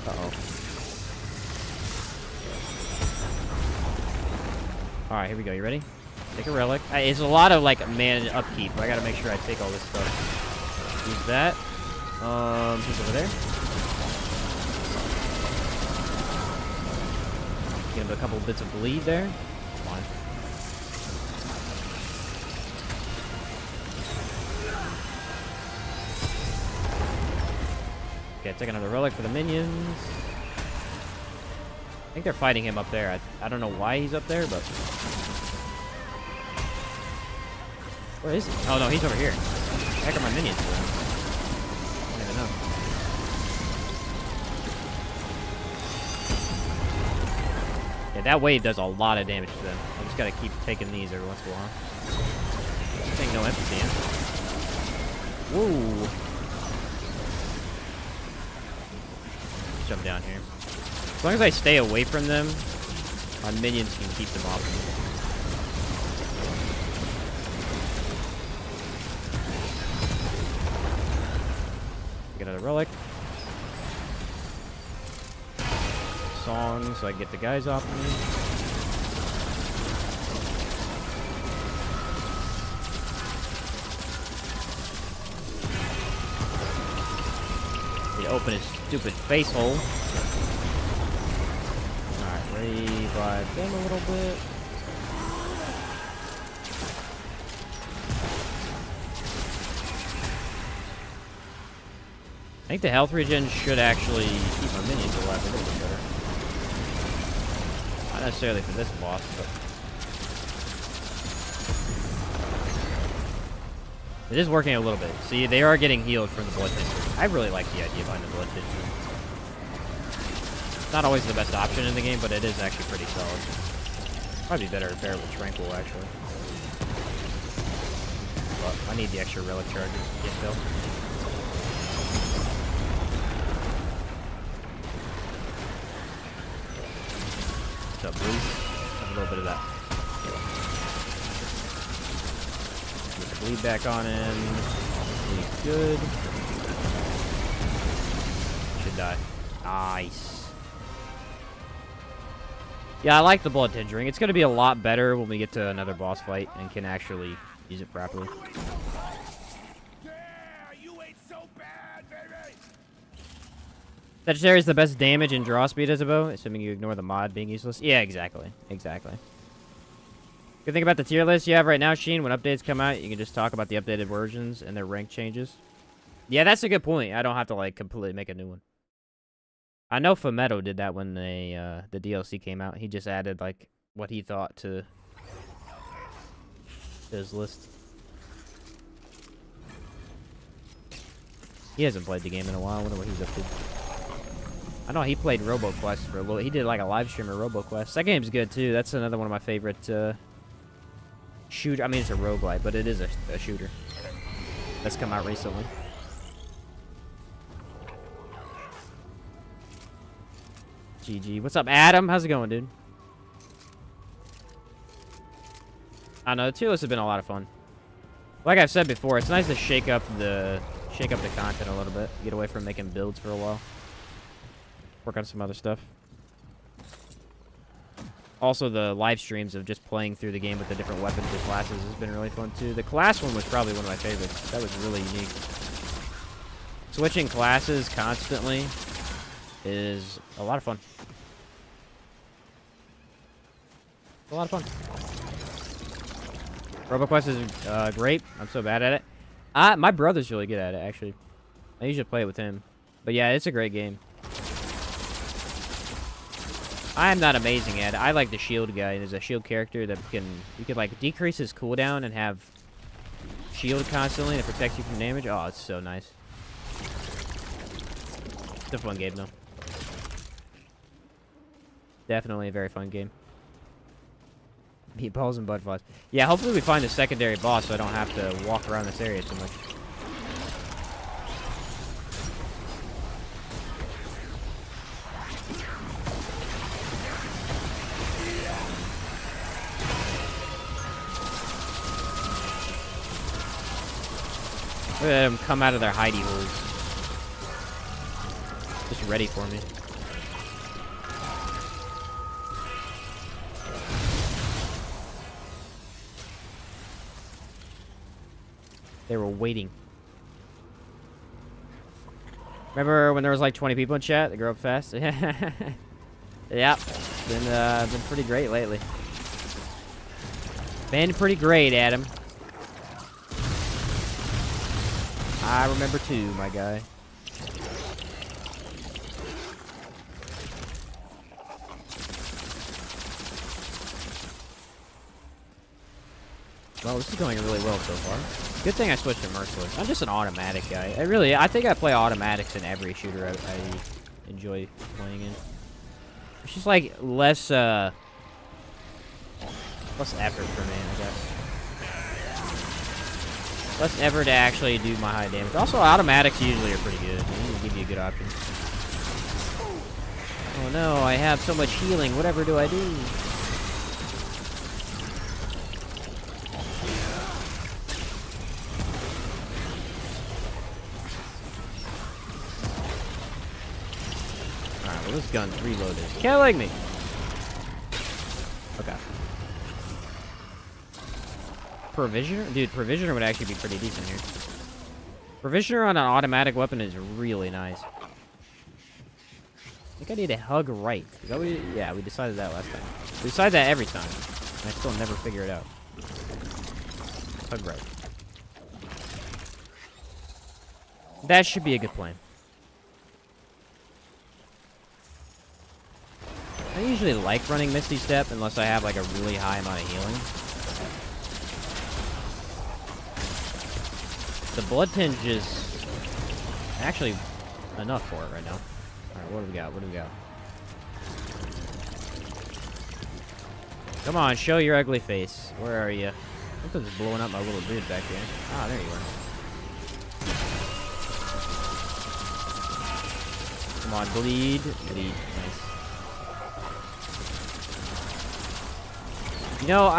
Uh-oh. Alright, here we go. You ready? Take a relic. It's a lot of, like, mana upkeep. I gotta make sure I take all this stuff. Use that. Who's over there? Get him a couple bits of bleed there. Come on. Okay, take another relic for the minions. I think they're fighting him up there. I don't know why he's up there, but... Where is he? Oh, no, he's over here. Where the heck are my minions doing? I don't even know. that wave does a lot of damage to them. I just gotta keep taking these every once in a while. This ain't no empathy, huh? Whoa. Jump down here. As long as I stay away from them, my minions can keep them off me. Get another relic. Song, so I can get the guys off me. Need to open his stupid face hole. Alright, revive them a little bit. I think the health regen should actually keep my minions alive a little bit better. Not necessarily for this boss, but... it is working a little bit. See, they are getting healed from the blood tincture. I really like the idea behind the blood tincture. It's not always the best option in the game, but it is actually pretty solid. Probably better to pair it with Tranquil, actually. But I need the extra relic charges to get killed. What's up, Bruce? Have a little bit of that. Get the bleed back on him. He's good. Should die. Nice. Yeah, I like the blood tincturing. It's going to be a lot better when we get to another boss fight and can actually use it properly.
Yeah, you ain't so bad, baby.
Sagittarius is the best damage and draw speed as a bow, assuming you ignore the mod being useless. Yeah, exactly. Exactly. Good thing about the tier list you have right now, Sheen, when updates come out, you can just talk about the updated versions and their rank changes. Yeah, that's a good point. I don't have to, like, completely make a new one. I know Fumetto did that when the DLC came out. He just added, like, what he thought to his list. He hasn't played the game in a while. I wonder what he's up to. I know he played RoboQuest for a little. He did like a live stream of RoboQuest. That game's good too. That's another one of my favorite shooter. I mean, it's a roguelite, but it is a shooter that's come out recently. GG. What's up, Adam? How's it going, dude? I don't know. The tier list has been a lot of fun. Like I've said before, it's nice to shake up the content a little bit. Get away from making builds for a while. Work on some other stuff. Also, the live streams of just playing through the game with the different weapons and classes has been really fun too. The class one was probably one of my favorites. That was really unique. Switching classes constantly is a lot of fun. It's a lot of fun. RoboQuest is great. I'm so bad at it. My brother's really good at it, actually. I usually play it with him. But yeah, it's a great game. I am not amazing at it. I like the shield guy. There's a shield character that you can like decrease his cooldown and have shield constantly and it protects you from damage. Oh, it's so nice. It's a fun game though. Definitely a very fun game. Meatballs and butterflies. Yeah, hopefully we find a secondary boss so I don't have to walk around this area too much. Look at them come out of their hidey holes. Just ready for me. They were waiting. Remember when there was like 20 people in chat? They grew up fast. Yeah, been pretty great lately. Been pretty great, Adam. I remember too, my guy. Well, this is going really well so far. Good thing I switched to Merciless. I'm just an automatic guy. I think I play automatics in every shooter I enjoy playing in. It's just like less Less effort for me, I guess. Less effort to actually do my high damage. Also, automatics usually are pretty good. They usually give you a good option. Oh no, I have so much healing. Whatever do I do? Alright, well this gun's reloaded. Killing me! Okay. Provisioner? Dude, Provisioner would actually be pretty decent here. Provisioner on an automatic weapon is really nice. I think I need a hug right. Is that what yeah, we decided that last time. We decide that every time. And I still never figure it out. Hug right. That should be a good plan. I usually like running Misty Step unless I have like a really high amount of healing. The blood tinge is actually enough for it right now. Alright, what do we got? What do we got? Come on, show your ugly face. Where are you? Something's blowing up my little dude back here. Ah, there you are. Come on, bleed. Bleed. Nice. You know,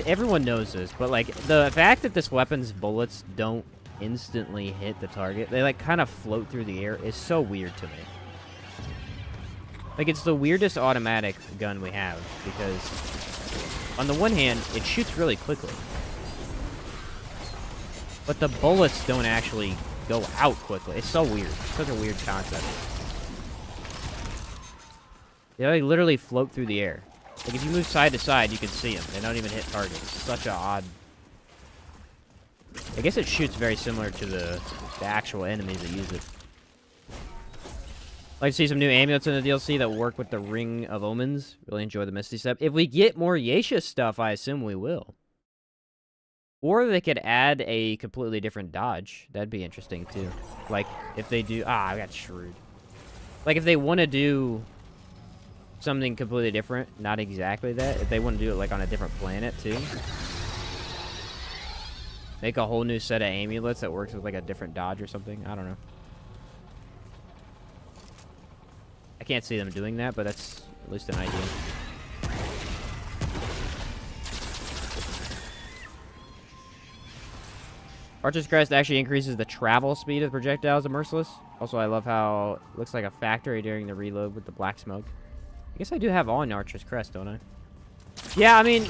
everyone knows this, but like, the fact that this weapon's bullets don't instantly hit the target, they like kind of float through the air, is so weird to me. Like, it's the weirdest automatic gun we have, because on the one hand, it shoots really quickly. But the bullets don't actually go out quickly. It's so weird. It's such a weird concept. They like literally float through the air. Like, if you move side to side, you can see them. They don't even hit targets. It's such an odd... I guess it shoots very similar to the actual enemies that use it. Like to see some new amulets in the DLC that work with the Ring of Omens. Really enjoy the Misty Step. If we get more Yaesha stuff, I assume we will. Or they could add a completely different dodge. That'd be interesting, too. Like, if they do... Ah, I got screwed. Like, if they want to do something completely different, not exactly that. If they want to do it, like, on a different planet, too. Make a whole new set of amulets that works with, like, a different dodge or something. I don't know. I can't see them doing that, but that's at least an idea. Archer's Crest actually increases the travel speed of the projectiles of Merciless. Also, I love how it looks like a factory during the reload with the black smoke. I guess I do have on Archer's Crest, don't I? Yeah, I mean,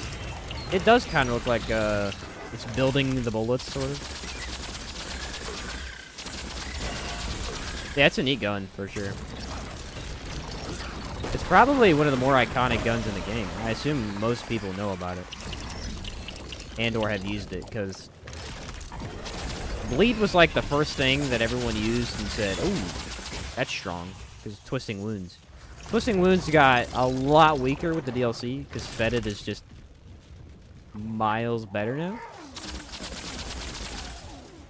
it does kind of look like it's building the bullets, sort of. Yeah, it's a neat gun, for sure. It's probably one of the more iconic guns in the game. I assume most people know about it. And or have used it, because Bleed was like the first thing that everyone used and said, "Oh, that's strong," because Twisting Wounds. Twisting Wounds got a lot weaker with the DLC, because Fetid is just miles better now.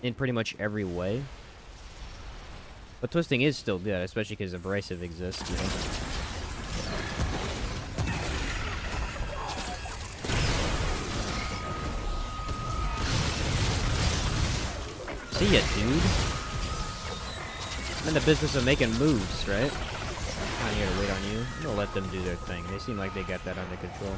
In pretty much every way. But Twisting is still good, especially because Abrasive exists, you know? See ya, dude. I'm in the business of making moves, right? I'm not here to wait on you. I'm gonna let them do their thing. They seem like they got that under control.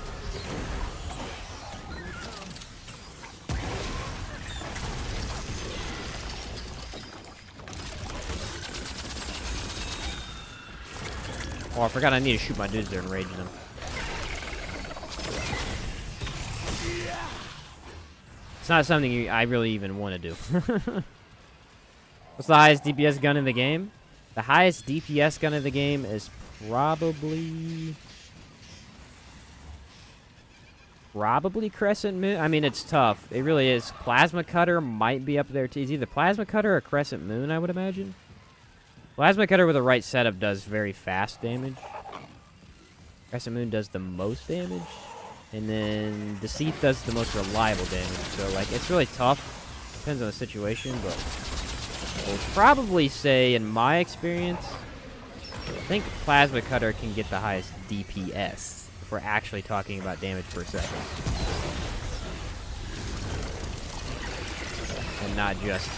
Oh, I forgot I need to shoot my dudes there and rage them. It's not something I really even want to do. What's the highest DPS gun in the game? The highest DPS gun in the game is probably Crescent Moon. I mean, it's tough. It really is. Plasma Cutter might be up there too. It's either Plasma Cutter or Crescent Moon, I would imagine. Plasma Cutter with the right setup does very fast damage. Crescent Moon does the most damage. And then Deceit does the most reliable damage. So, like, it's really tough. Depends on the situation, but I will probably say, in my experience, I think Plasma Cutter can get the highest DPS if we're actually talking about damage per second. And not just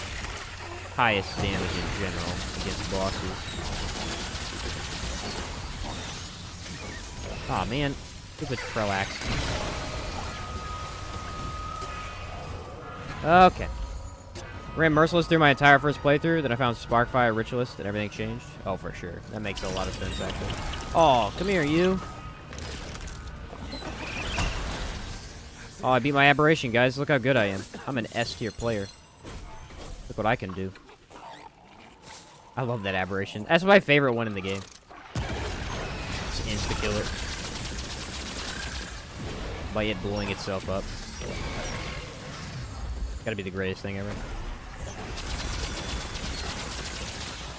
highest damage in general against bosses. Aw, man. Stupid Croax. Okay. Ran Merciless through my entire first playthrough, then I found Sparkfire Ritualist, and everything changed. Oh, for sure. That makes a lot of sense, actually. Oh, come here, you. Oh, I beat my Aberration, guys. Look how good I am. I'm an S-tier player. Look what I can do. I love that Aberration. That's my favorite one in the game. Just insta-kill it. By it blowing itself up. Gotta be the greatest thing ever.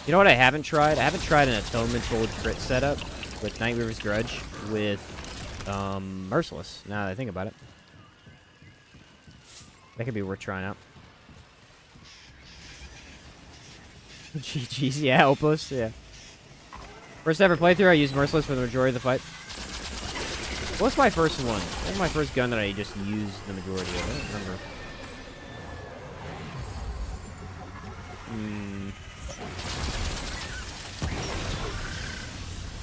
You know what I haven't tried? I haven't tried an Atonement Gold crit setup with Nightweaver's Grudge with Merciless, now that I think about it. That could be worth trying out. GG's, yeah, Opus, yeah. First ever playthrough, I used Merciless for the majority of the fight. What's my first one? What's my first gun that I just used the majority of? I don't remember.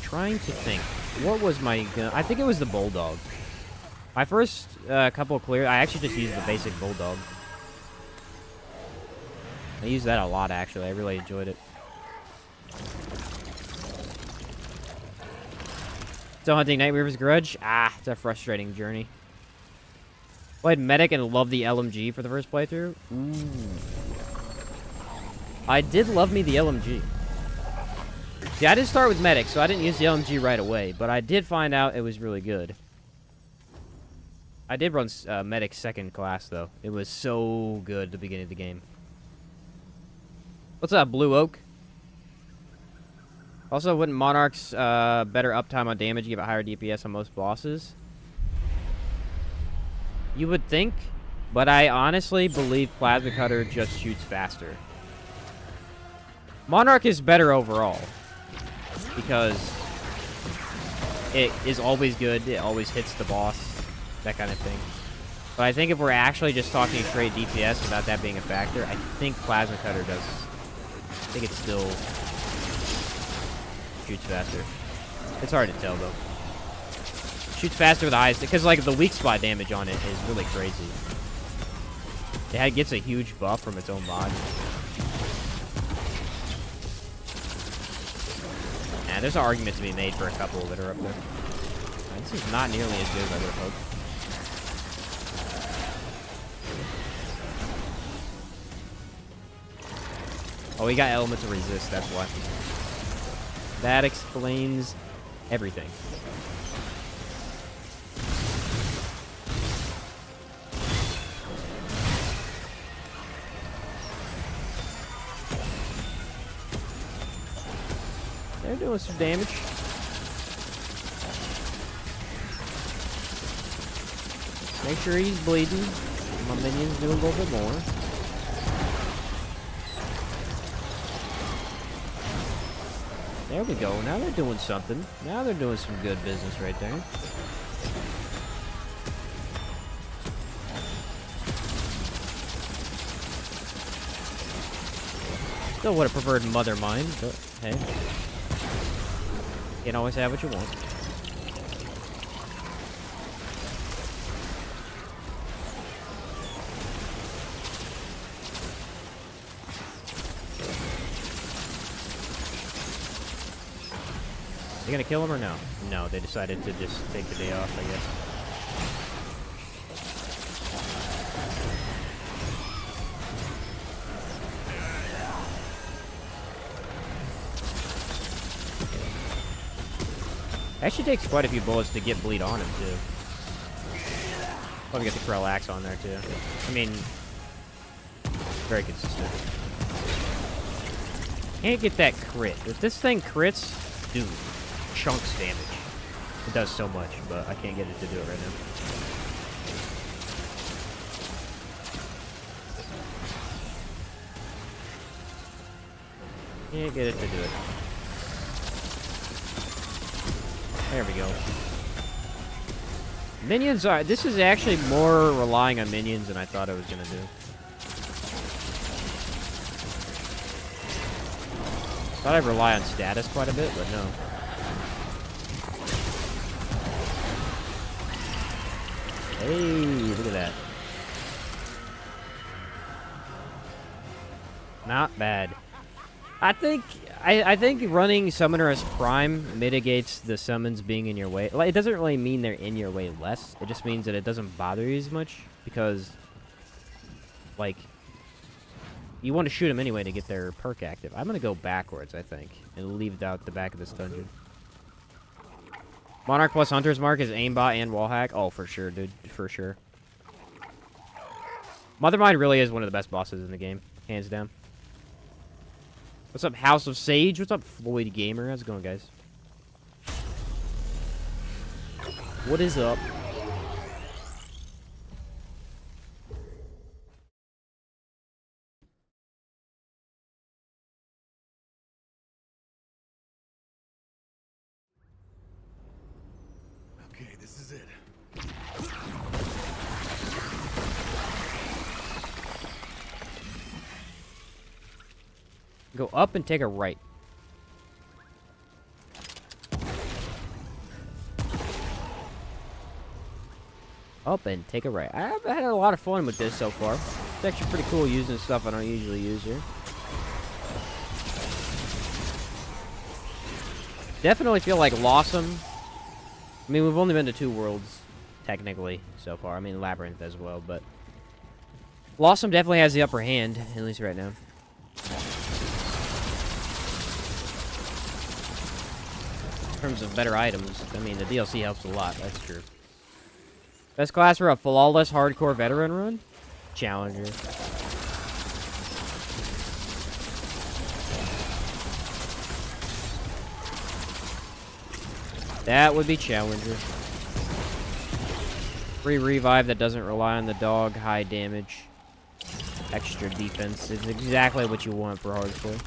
Trying to think. What was my gun? I think it was the Bulldog. My first couple of clear, I actually just used the basic Bulldog. I used that a lot, actually. I really enjoyed it. Still hunting Nightweaver's Grudge? Ah, it's a frustrating journey. Played Medic and loved the LMG for the first playthrough. Ooh. I did love me the LMG. See, I didn't start with Medic, so I didn't use the LMG right away, but I did find out it was really good. I did run Medic second class, though. It was so good at the beginning of the game. What's up, Blue Oak? Also, wouldn't Monarch's better uptime on damage give it higher DPS on most bosses? You would think, but I honestly believe Plasma Cutter just shoots faster. Monarch is better overall, because it is always good, it always hits the boss, that kind of thing. But I think if we're actually just talking straight DPS without that being a factor, I think Plasma Cutter does. I think it still shoots faster. It's hard to tell, though. Shoots faster with the highest, because like the weak spot damage on it is really crazy. It gets a huge buff from its own mod. Nah, there's an argument to be made for a couple that are up there. This is not nearly as good as I would have hoped. Oh, we got Element to resist, that's why. That explains everything. They're doing some damage. Make sure he's bleeding. My minions do a little bit more. There we go. Now they're doing something. Now they're doing some good business right there. Still would have preferred Mother Mind, but hey. You can always have what you want. You gonna kill him or no? No, they decided to just take the day off, I guess. Actually takes quite a few bullets to get bleed on him, too. Probably get the Krell Axe on there, too. I mean, very consistent. Can't get that crit. If this thing crits, dude, chunks damage. It does so much, but I can't get it to do it right now. Can't get it to do it. There we go. Minions are... This is actually more relying on minions than I thought I was going to do. Thought I'd rely on status quite a bit, but no. Hey, look at that. Not bad. I think running Summoner as Prime mitigates the summons being in your way. Like, it doesn't really mean they're in your way less. It just means that it doesn't bother you as much because, like, you want to shoot them anyway to get their perk active. I'm gonna go backwards, I think, and leave out the back of this dungeon. Monarch plus Hunter's Mark is aimbot and wallhack. Oh, for sure, dude. For sure. Mothermind really is one of the best bosses in the game. Hands down. What's up, House of Sage? What's up, Floyd Gamer? How's it going, guys? What is up?
Okay, this is it.
Go up and take a right. Up and take a right. I've had a lot of fun with this so far. It's actually pretty cool using stuff I don't usually use here. Definitely feel like Losomn. I mean, we've only been to 2 worlds, technically, so far. I mean, Labyrinth as well, but... Losomn definitely has the upper hand, at least right now. In terms of better items, I mean, the DLC helps a lot, that's true. Best class for a flawless hardcore veteran run? Challenger. That would be Challenger. Free revive that doesn't rely on the dog, high damage, extra defense. It's exactly what you want for hardcore.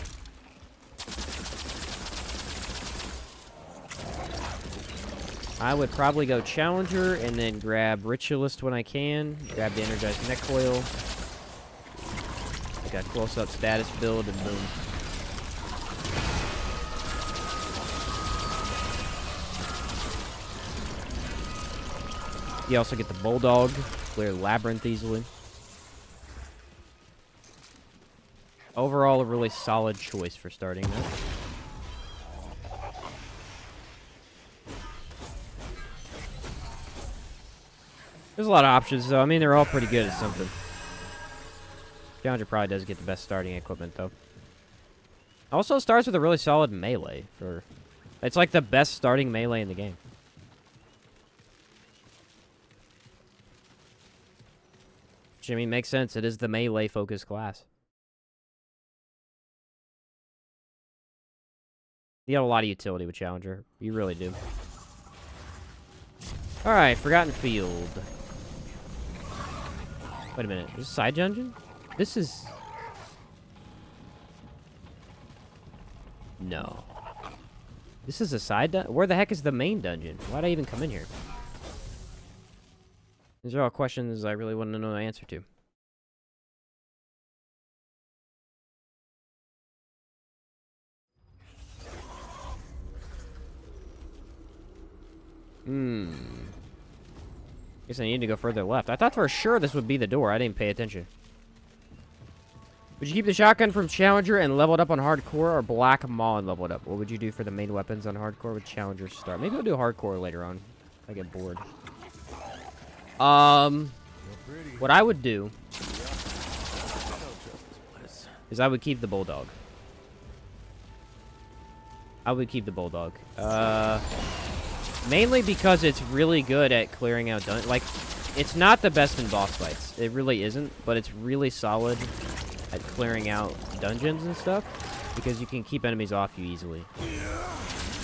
I would probably go Challenger and then grab Ritualist when I can. Grab the Energized Neck Coil. Like a close-up status build and boom. You also get the Bulldog. Clear Labyrinth easily. Overall, a really solid choice for starting that. There's a lot of options, though. I mean, they're all pretty good at something. Challenger probably does get the best starting equipment, though. Also starts with a really solid melee. It's like the best starting melee in the game. Which, I mean, makes sense. It is the melee-focused class. You have a lot of utility with Challenger. You really do. Alright, Forgotten Field. Wait a minute. Is this a side dungeon? This is... No. This is a side dungeon? Where the heck is the main dungeon? Why'd I even come in here? These are all questions I really want to know the answer to. Guess I need to go further left. I thought for sure this would be the door. I didn't pay attention. Would you keep the shotgun from Challenger and level it up on Hardcore, or Black Maw and level it up? What would you do for the main weapons on Hardcore with Challenger start? Maybe I'll do Hardcore later on. I get bored. What I would do is I would keep the Bulldog. I would keep the Bulldog. Mainly because it's really good at clearing out dungeons. Like, it's not the best in boss fights. It really isn't, but it's really solid at clearing out dungeons and stuff because you can keep enemies off you easily.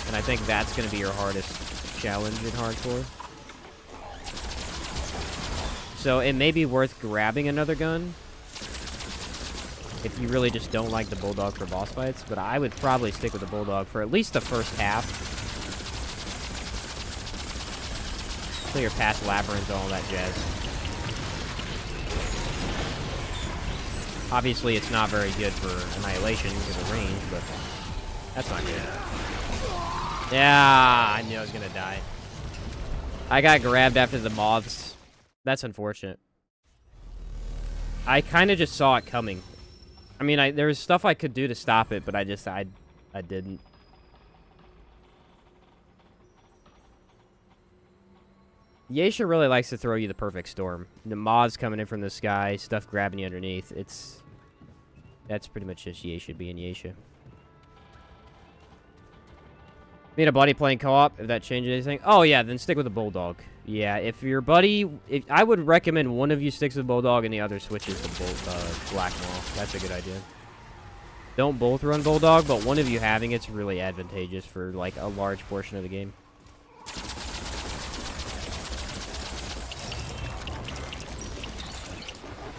And I think that's going to be your hardest challenge in Hardcore. So it may be worth grabbing another gun if you really just don't like the Bulldog for boss fights, but I would probably stick with the Bulldog for at least the first half. Until you're past Labyrinth and all that jazz. Obviously, it's not very good for Annihilation because of range, but that's not good. Yeah, I knew I was gonna die. I got grabbed after the moths. That's unfortunate. I kind of just saw it coming. I mean, there was stuff I could do to stop it, but I didn't. Yaesha really likes to throw you the perfect storm. The moths coming in from the sky, stuff grabbing you underneath. That's pretty much just Yaesha being Yaesha. Me and a buddy playing co-op, if that changes anything. Oh yeah, then stick with the Bulldog. Yeah, if your buddy... I would recommend one of you sticks with Bulldog and the other switches to Black Maw. That's a good idea. Don't both run Bulldog, but one of you having it's really advantageous for, like, a large portion of the game.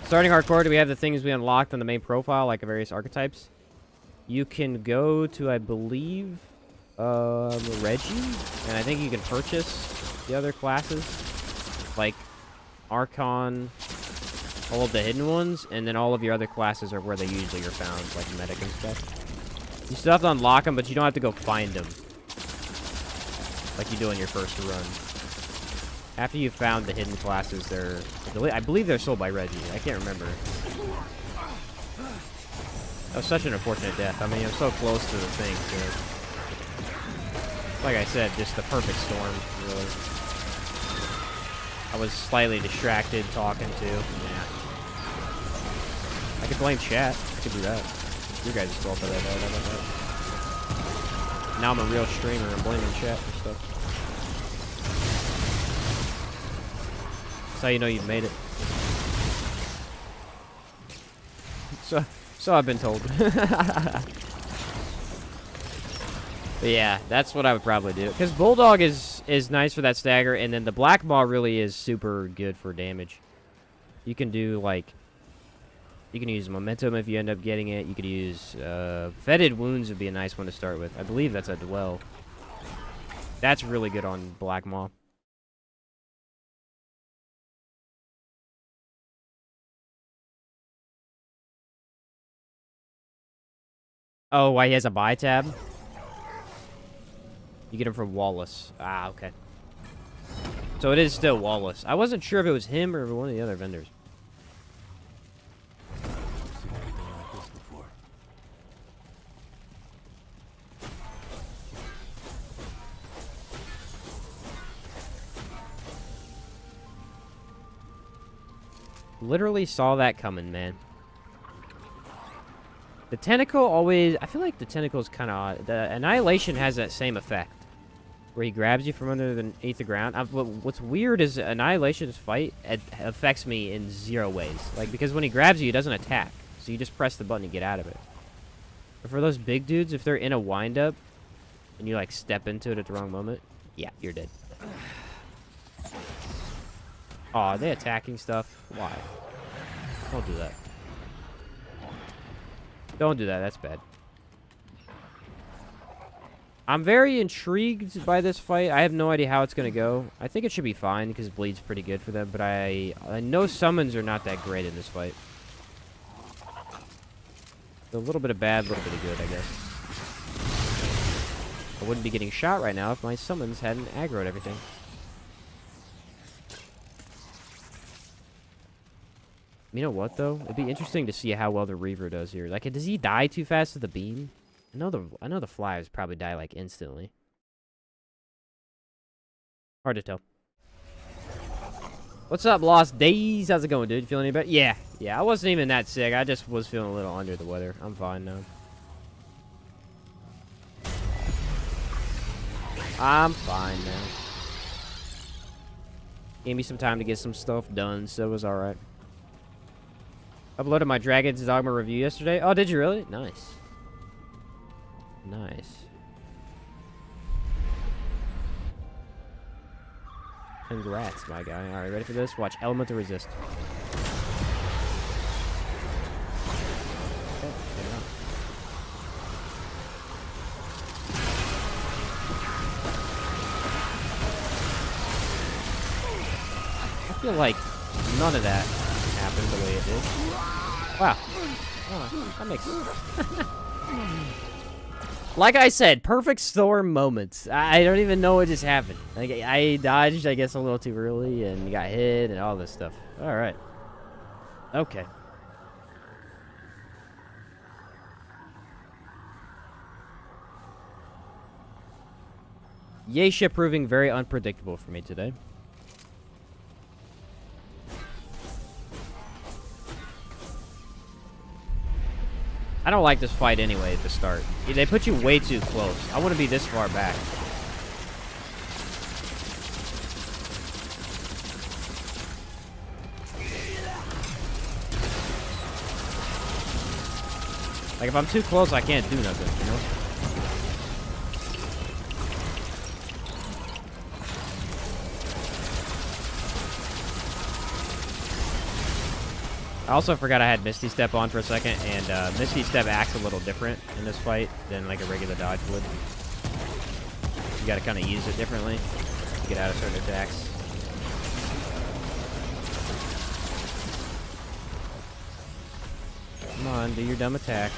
Starting hardcore, do we have the things we unlocked on the main profile, like various archetypes? You can go to, I believe, Reggie, and I think you can purchase the other classes, like Archon, all of the hidden ones, and then all of your other classes are where they usually are found, like Medic and stuff. You still have to unlock them, but you don't have to go find them, like you do on your first run. After you've found the hidden classes, I believe they're sold by Reggie. I can't remember. That was such an unfortunate death. I mean, I'm so close to the thing, too. Like I said, just the perfect storm, really. I was slightly distracted talking, too. Yeah. I could blame chat. I could do that. Your guys' fault for that. Now I'm a real streamer. I'm blaming chat for stuff. That's how you know you've made it. So I've been told. But yeah, that's what I would probably do. Because Bulldog is nice for that stagger, and then the Black Maw really is super good for damage. You can do, like... You can use Momentum if you end up getting it. You could use... Fetid Wounds would be a nice one to start with. I believe that's a Dwell. That's really good on Black Maw. Oh, why he has a buy tab? You get him from Wallace. Ah, okay. So it is still Wallace. I wasn't sure if it was him or one of the other vendors. Literally saw that coming, man. The tentacle always... I feel like the tentacle is kind of odd. The Annihilation has that same effect. Where he grabs you from underneath the ground. What's weird is Annihilation's fight affects me in 0 ways. Like, because when he grabs you, he doesn't attack. So you just press the button to get out of it. But for those big dudes, if they're in a wind-up, and you, like, step into it at the wrong moment, yeah, you're dead. Aw, are they attacking stuff? Why? Don't do that. Don't do that. That's bad. I'm very intrigued by this fight. I have no idea how it's going to go. I think it should be fine because bleed's pretty good for them. But I know summons are not that great in this fight. A little bit of bad, a little bit of good, I guess. I wouldn't be getting shot right now if my summons hadn't aggroed everything. You know what, though? It'd be interesting to see how well the Reaver does here. Like, does he die too fast to the beam? I know the flyers probably die, like, instantly. Hard to tell. What's up, Lost Days? How's it going, dude? You feeling any better? Yeah. Yeah, I wasn't even that sick. I just was feeling a little under the weather. I'm fine now. I'm fine now. Gave me some time to get some stuff done, so it was alright. Uploaded my Dragon's Dogma review yesterday. Oh, did you really? Nice. Nice. Congrats, my guy. Alright, ready for this? Watch Element to Resist. Okay, get it on. feel like none of that happened the way it did. Wow. Oh, that makes sense. Like I said, perfect storm moments. I don't even know what just happened. Like, I dodged, I guess, a little too early and got hit and all this stuff. All right. Okay. Yaesha proving very unpredictable for me today. I don't like this fight anyway at the start. They put you way too close. I want to be this far back. Like, if I'm too close, I can't do nothing, you know? I also forgot I had Misty Step on for a second, and Misty Step acts a little different in this fight than like a regular dodge would. You gotta kind of use it differently to get out of certain attacks. Come on, do your dumb attack.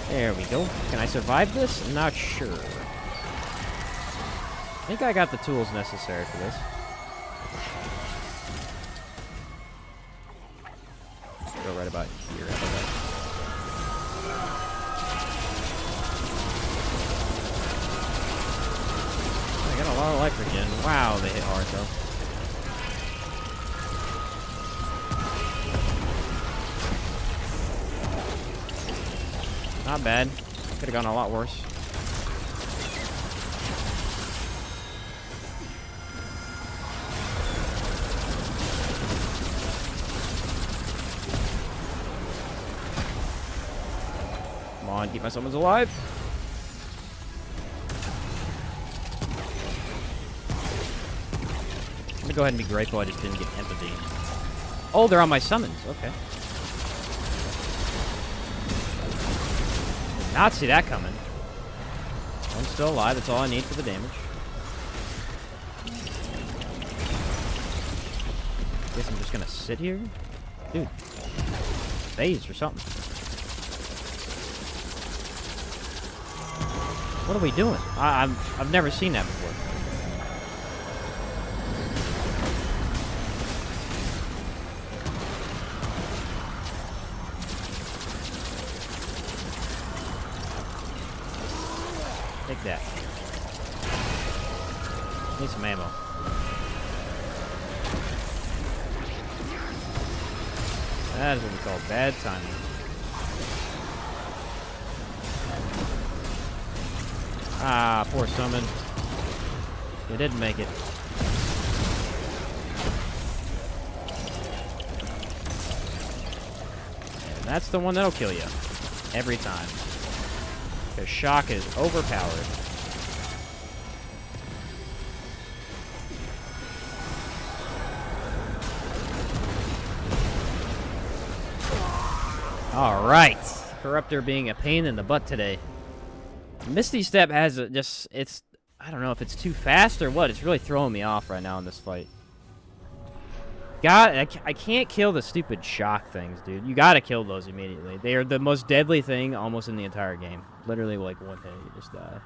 There we go. Can I survive this? I'm not sure. I think I got the tools necessary for this. Go right about here. I got a lot of life regen. Wow, they hit hard though. Not bad. Could have gone a lot worse. Come on, keep my summons alive. I'm gonna go ahead and be grateful I just didn't get empathy. Oh, they're on my summons. Okay. Not see that coming. I'm still alive. That's all I need for the damage. Guess I'm just gonna sit here, dude. Phased or something. What are we doing? I've never seen that before. Take that. Need some ammo. That is what we call bad timing. Ah, poor summon. You didn't make it. And that's the one that'll kill you. Every time. Because shock is overpowered. Alright. Corruptor being a pain in the butt today. Misty Step has it's... I don't know if it's too fast or what. It's really throwing me off right now in this fight. I can't kill the stupid shock things, dude. You gotta kill those immediately. They are the most deadly thing almost in the entire game. Literally, like, one hit, you just die.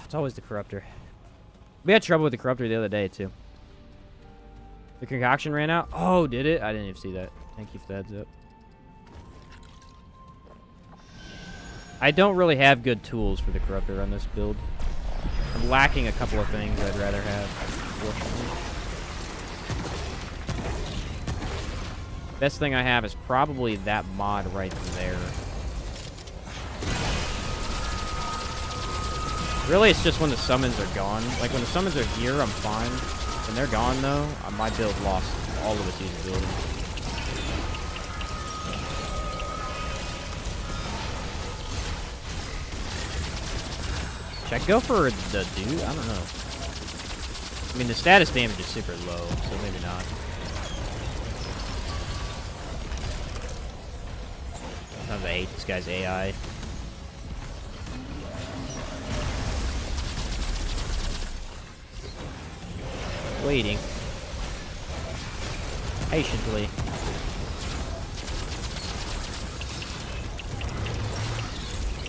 It's always the Corruptor. We had trouble with the Corruptor the other day, too. The concoction ran out? Oh, did it? I didn't even see that. Thank you for the heads up. I don't really have good tools for the Corruptor on this build. I'm lacking a couple of things I'd rather have, unfortunately. Best thing I have is probably that mod right there. Really, it's just when the summons are gone. Like, when the summons are here, I'm fine. When they're gone, though, my build lost all of its usability. Should I go for the dude? I don't know. I mean, the status damage is super low, so maybe not. Sometimes I hate this guy's AI. Waiting. Patiently.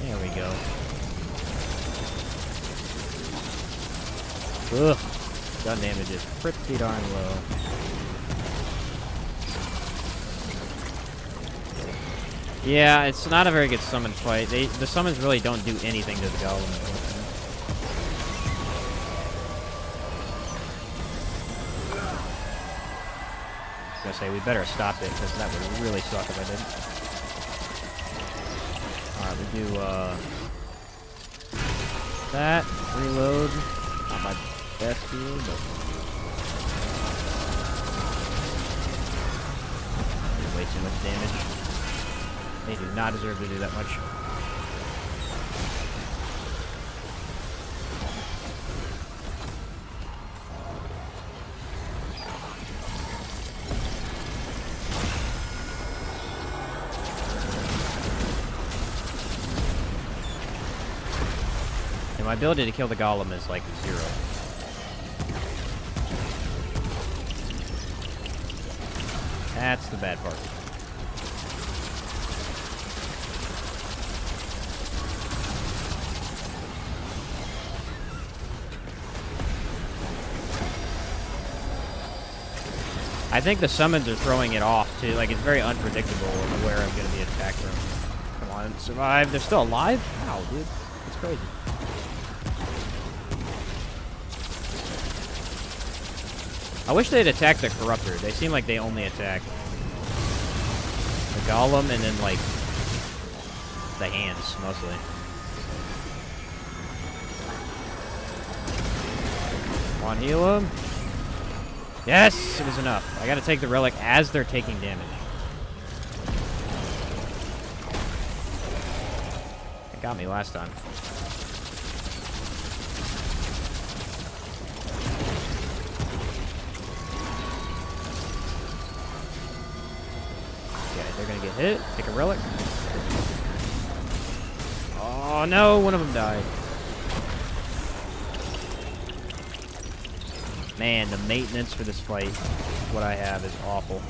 There we go. Ugh. Gun damage is pretty darn low. Yeah, it's not a very good summon fight. The summons really don't do anything to the golem. I was gonna say, we better stop it, because that would really suck if I didn't. Alright, we do, that, reload. Not my best heal, but... way too much damage. They do not deserve to do that much. And my ability to kill the golem is like 0. That's the bad part. I think the summons are throwing it off, too. Like, it's very unpredictable where I'm going to be attacked from. Come on, survive. They're still alive? Wow, dude. It's crazy. I wish they'd attack the Corruptor. They seem like they only attack the Golem and then, like, the hands, mostly. Come on, heal him. Yes, it was enough. I gotta take the relic as they're taking damage. It got me last time. Okay, they're gonna get hit. Take a relic. Oh no, one of them died. Man, the maintenance for this fight, what I have, is awful.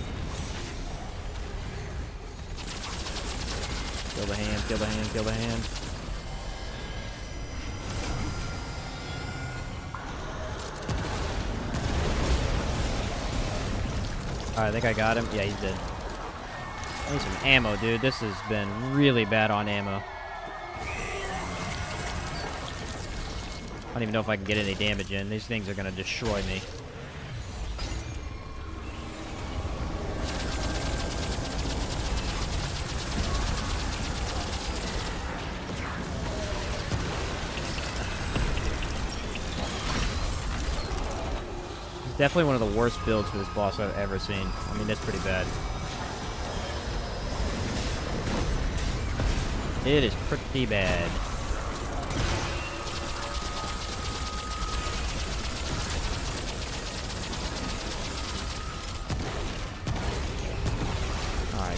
Kill the hand, kill the hand, kill the hand. Alright, I think I got him. Yeah, he's dead. I need some ammo, dude. This has been really bad on ammo. I don't even know if I can get any damage in. These things are going to destroy me. It's definitely one of the worst builds for this boss I've ever seen. I mean, that's pretty bad. It is pretty bad.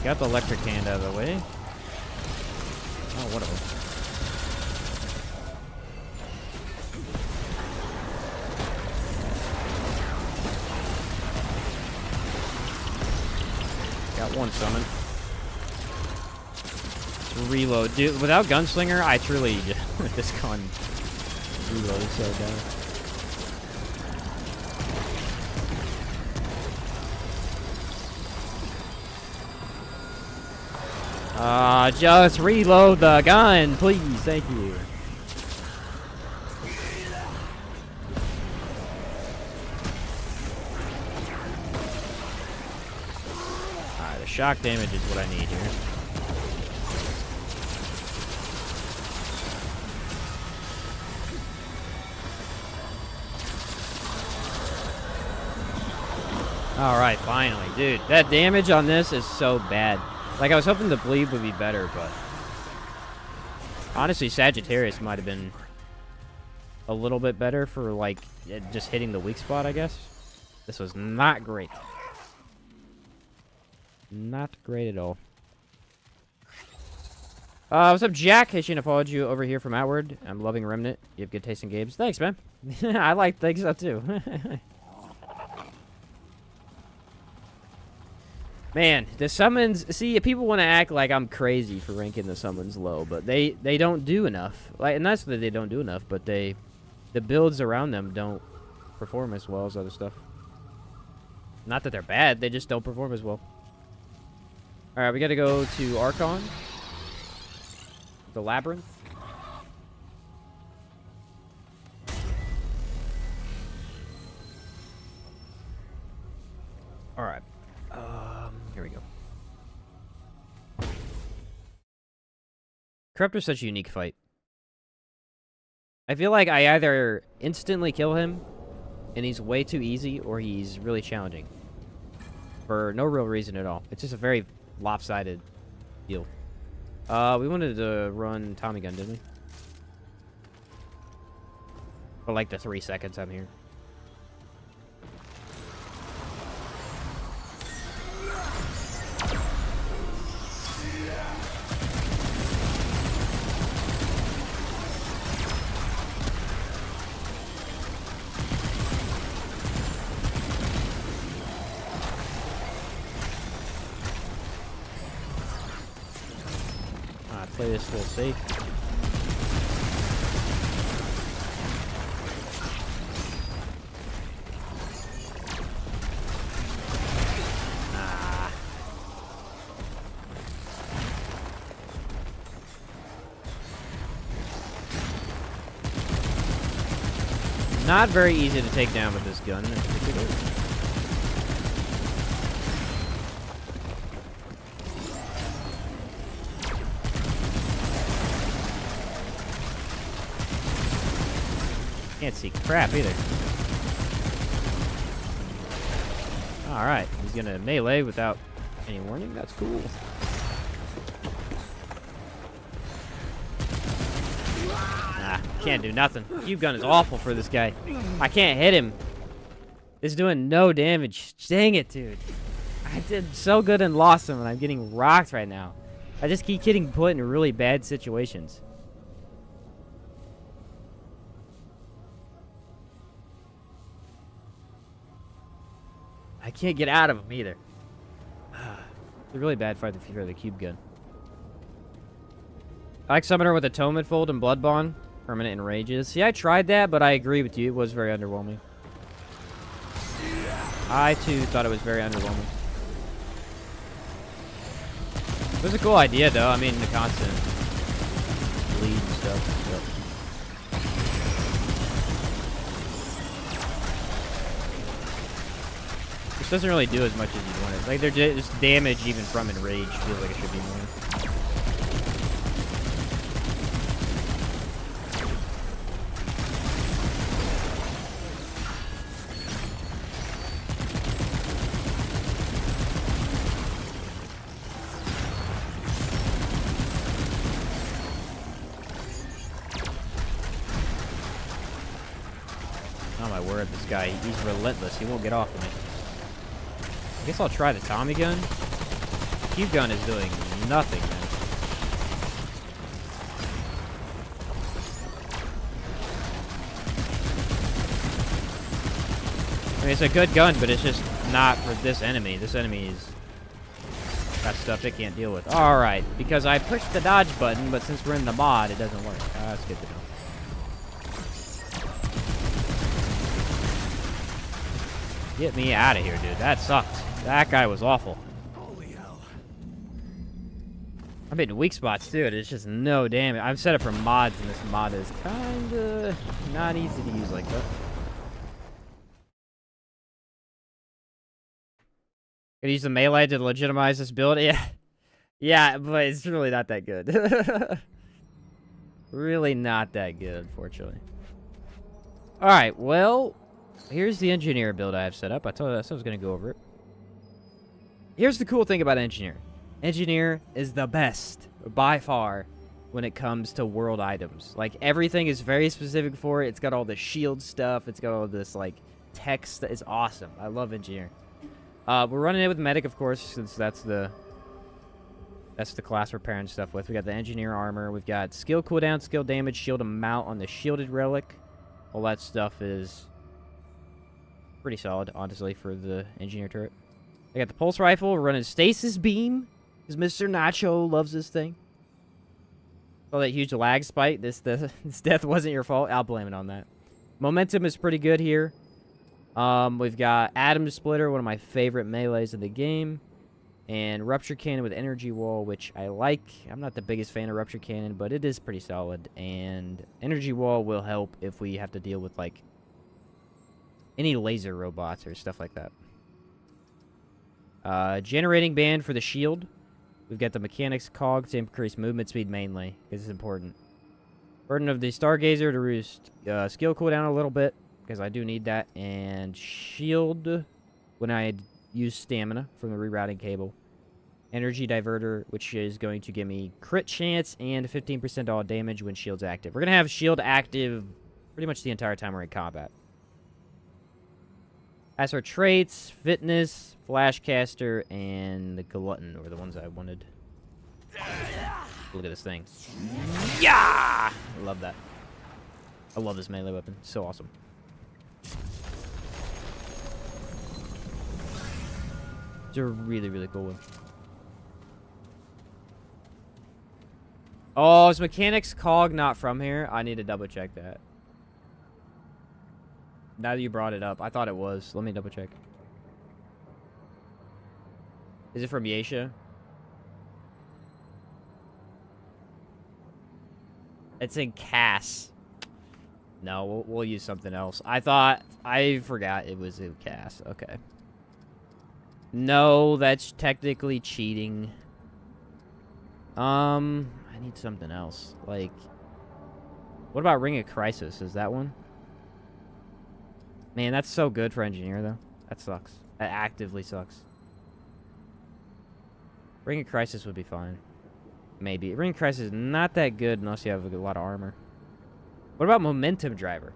Got the electric hand out of the way. Oh, what a... Got one summon. Reload. Dude, without Gunslinger, I truly... this con... reload is so dumb. Just reload the gun, please. Thank you. Alright, the shock damage is what I need here. Alright, finally. Dude, that damage on this is so bad. Like, I was hoping the bleed would be better, but... honestly, Sagittarius might have been a little bit better for, like, just hitting the weak spot, I guess. This was not great. Not great at all. What's up, Jack? Hey, Shane, I followed you over here from Outward. I'm loving Remnant. You have good taste in games. Thanks, man. I like things so too. Man, the summons... See, people want to act like I'm crazy for ranking the summons low, but they don't do enough. Like, and that's that they don't do enough, but the builds around them don't perform as well as other stuff. Not that they're bad, they just don't perform as well. Alright, we gotta go to Archon. The Labyrinth. Alright. Here we go. Corruptor's such a unique fight. I feel like I either instantly kill him, and he's way too easy, or he's really challenging. For no real reason at all. It's just a very lopsided deal. We wanted to run Tommy Gun, didn't we? For like the 3 seconds I'm here. Play this a little safe. Ah. Not very easy to take down with this gun in particular. Can't see crap either. Alright, he's gonna melee without any warning. That's cool. Nah, can't do nothing. Cube gun is awful for this guy. I can't hit him. It's doing no damage. Dang it, dude. I did so good in Losomn, and I'm getting rocked right now. I just keep getting put in really bad situations. I can't get out of them either. It's a really bad fight for the cube gun. I like Summoner with Atonement Fold and Blood Bond. Permanent and Rages. See, I tried that, but I agree with you. It was very underwhelming. I, too, thought it was very underwhelming. It was a cool idea, though. I mean, the constant bleed and stuff. Yep. This doesn't really do as much as you want it. Like, they're just damage even from Enrage. Feels like it should be more. Oh my word, this guy, he's relentless. He won't get off of me. I guess I'll try the Tommy gun. Cube gun is doing nothing, man. I mean, it's a good gun, but it's just not for this enemy. This enemy is got stuff it can't deal with. Alright, because I pushed the dodge button, but since we're in the mod, it doesn't work. That's good to know. Get me out of here, dude. That sucked. That guy was awful.
Holy hell.
I'm hitting weak spots, dude. It's just no damage. I've set it for mods, and this mod is kinda not easy to use like that. Gonna use the melee to legitimize this build? Yeah. Yeah, but it's really not that good. Really not that good, unfortunately. Alright, well, here's the engineer build I have set up. I told you I was gonna go over it. Here's the cool thing about engineer. Engineer is the best, by far, when it comes to world items. Like, everything is very specific for it. It's got all the shield stuff. It's got all this, like, text that is awesome. I love engineering. We're running it with medic, of course, since that's the class we're pairing stuff with. We got the engineer armor. We've got skill cooldown, skill damage, shield amount on the shielded relic. All that stuff is pretty solid, honestly, for the engineer turret. I got the pulse rifle. We're running stasis beam, because Mr. Nacho loves this thing. Oh, that huge lag spike. This death wasn't your fault. I'll blame it on that. Momentum is pretty good here. We've got Atom Splitter, one of my favorite melees in the game. And Rupture Cannon with Energy Wall, which I like. I'm not the biggest fan of Rupture Cannon, but it is pretty solid. And Energy Wall will help if we have to deal with, like, any laser robots or stuff like that. Generating Band for the shield. We've got the Mechanics Cog to increase movement speed mainly, because it's important. Burden of the Stargazer to reduce skill cooldown a little bit, because I do need that. And Shield when I use stamina from the rerouting cable. Energy Diverter, which is going to give me crit chance and 15% all damage when shield's active. We're going to have shield active pretty much the entire time we're in combat. As for traits, fitness, flashcaster, and the glutton were the ones I wanted. Look at this thing. Yeah! I love that. I love this melee weapon. So awesome. It's a really, really cool one. Oh, is Mechanics Cog not from here? I need to double check that. Now that you brought it up, I thought it was. Let me double check. Is it from Yaesha? It's in Cass. No, we'll use something else. I forgot it was in Cass. Okay. No, that's technically cheating. I need something else. Like, what about Ring of Crisis? Is that one? Man, that's so good for engineer, though. That sucks. That actively sucks. Ring of Crisis would be fine. Maybe. Ring of Crisis is not that good unless you have a lot of armor. What about Momentum Driver?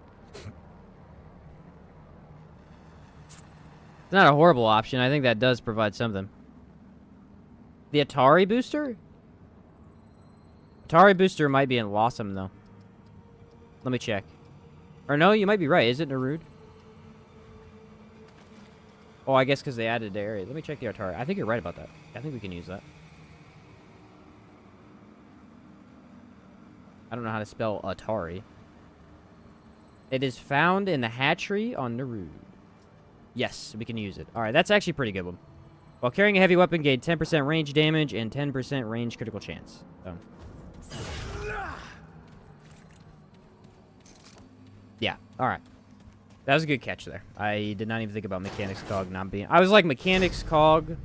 It's not a horrible option. I think that does provide something. The Atari Booster? Atari Booster might be in Losomn, though. Let me check. Or no, you might be right. Is it Narud? Oh, I guess because they added the area. Let me check the Atari. I think you're right about that. I think we can use that. I don't know how to spell Atari. It is found in the hatchery on Narud. Yes, we can use it. Alright, that's actually a pretty good one. While carrying a heavy weapon, gain 10% range damage and 10% range critical chance. So. Yeah, alright. That was a good catch there. I did not even think about Mechanics Cog not being... I was like, Mechanics Cog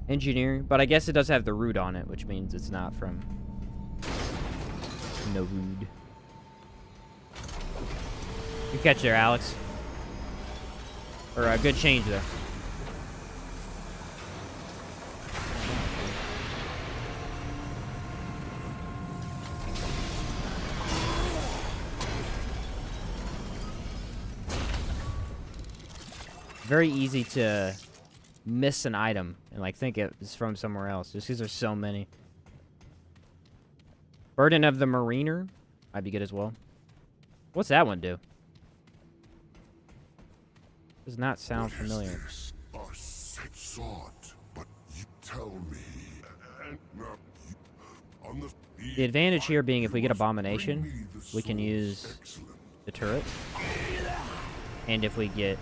Engineer, but I guess it does have the root on it, which means it's not from... Narud. Good catch there, Alex. Or a good change there. Very easy to miss an item and like think it's from somewhere else just because there's so many. Burden of the Mariner might be good as well. What's that one do? Does not sound familiar. The advantage here being if we get Abomination, we can use the turret. And if we get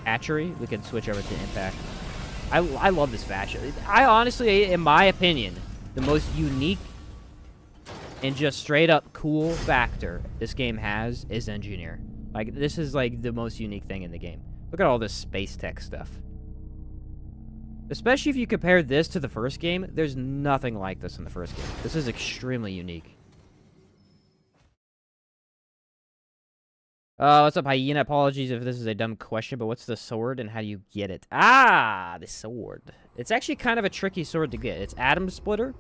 Hatchery, we can switch over to Impact. I love this faction. I honestly, in my opinion, the most unique and just straight up cool factor this game has is Engineer. Like, this is like the most unique thing in the game. Look at all this space tech stuff. Especially if you compare this to the first game, there's nothing like this in the first game. This is extremely unique. What's up, Hyena? Apologies if this is a dumb question, but what's the sword and how do you get it? Ah, the sword. It's actually kind of a tricky sword to get. It's Atom Splitter.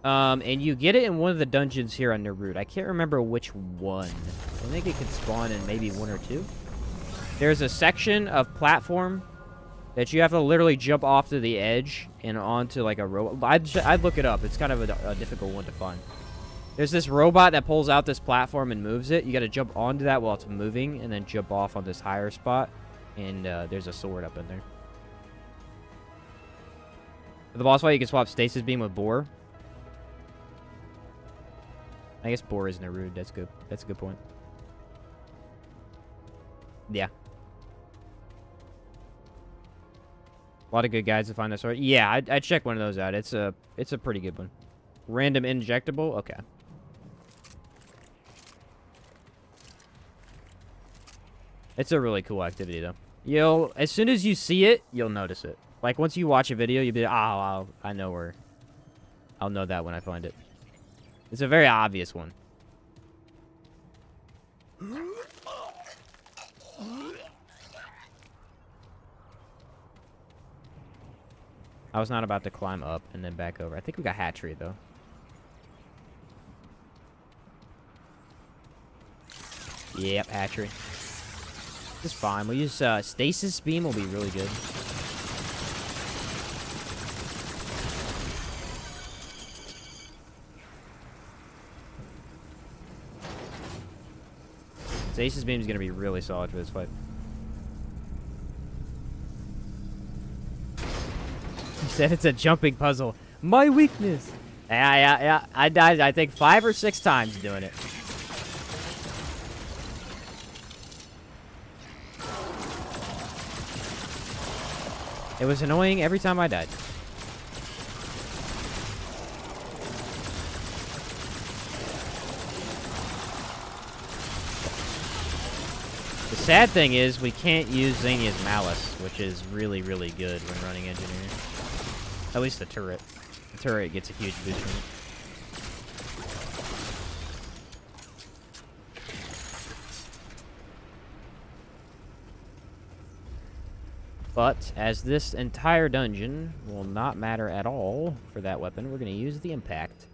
And you get it in one of the dungeons here on the route. I can't remember which one. I think it can spawn in maybe 1 or 2. There's a section of platform that you have to literally jump off to the edge and onto like a robot. I'd look it up. It's kind of a difficult one to find. There's this robot that pulls out this platform and moves it. You got to jump onto that while it's moving and then jump off on this higher spot. And there's a sword up in there. For the boss fight, you can swap stasis beam with boar. I guess boar isn't a rude. That's good. That's a good point. Yeah. A lot of good guides to find this sword. Yeah, I'd check one of those out. It's a pretty good one. Random injectable? Okay. It's a really cool activity, though. As soon as you see it, you'll notice it. Like, once you watch a video, you'll be like, oh, I know where. I'll know that when I find it. It's a very obvious one. I was not about to climb up and then back over. I think we got hatchery, though. Yep, hatchery. It's fine. We'll use stasis beam will be really good. Stasis beam is going to be really solid for this fight. He said it's a jumping puzzle. My weakness. Yeah. I died, I think, 5 or 6 times doing it. It was annoying every time I died. The sad thing is we can't use Xenia's Malice, which is really, really good when running engineering. At least the turret. The turret gets a huge boost from it. But, as this entire dungeon will not matter at all for that weapon, we're going to use the impact.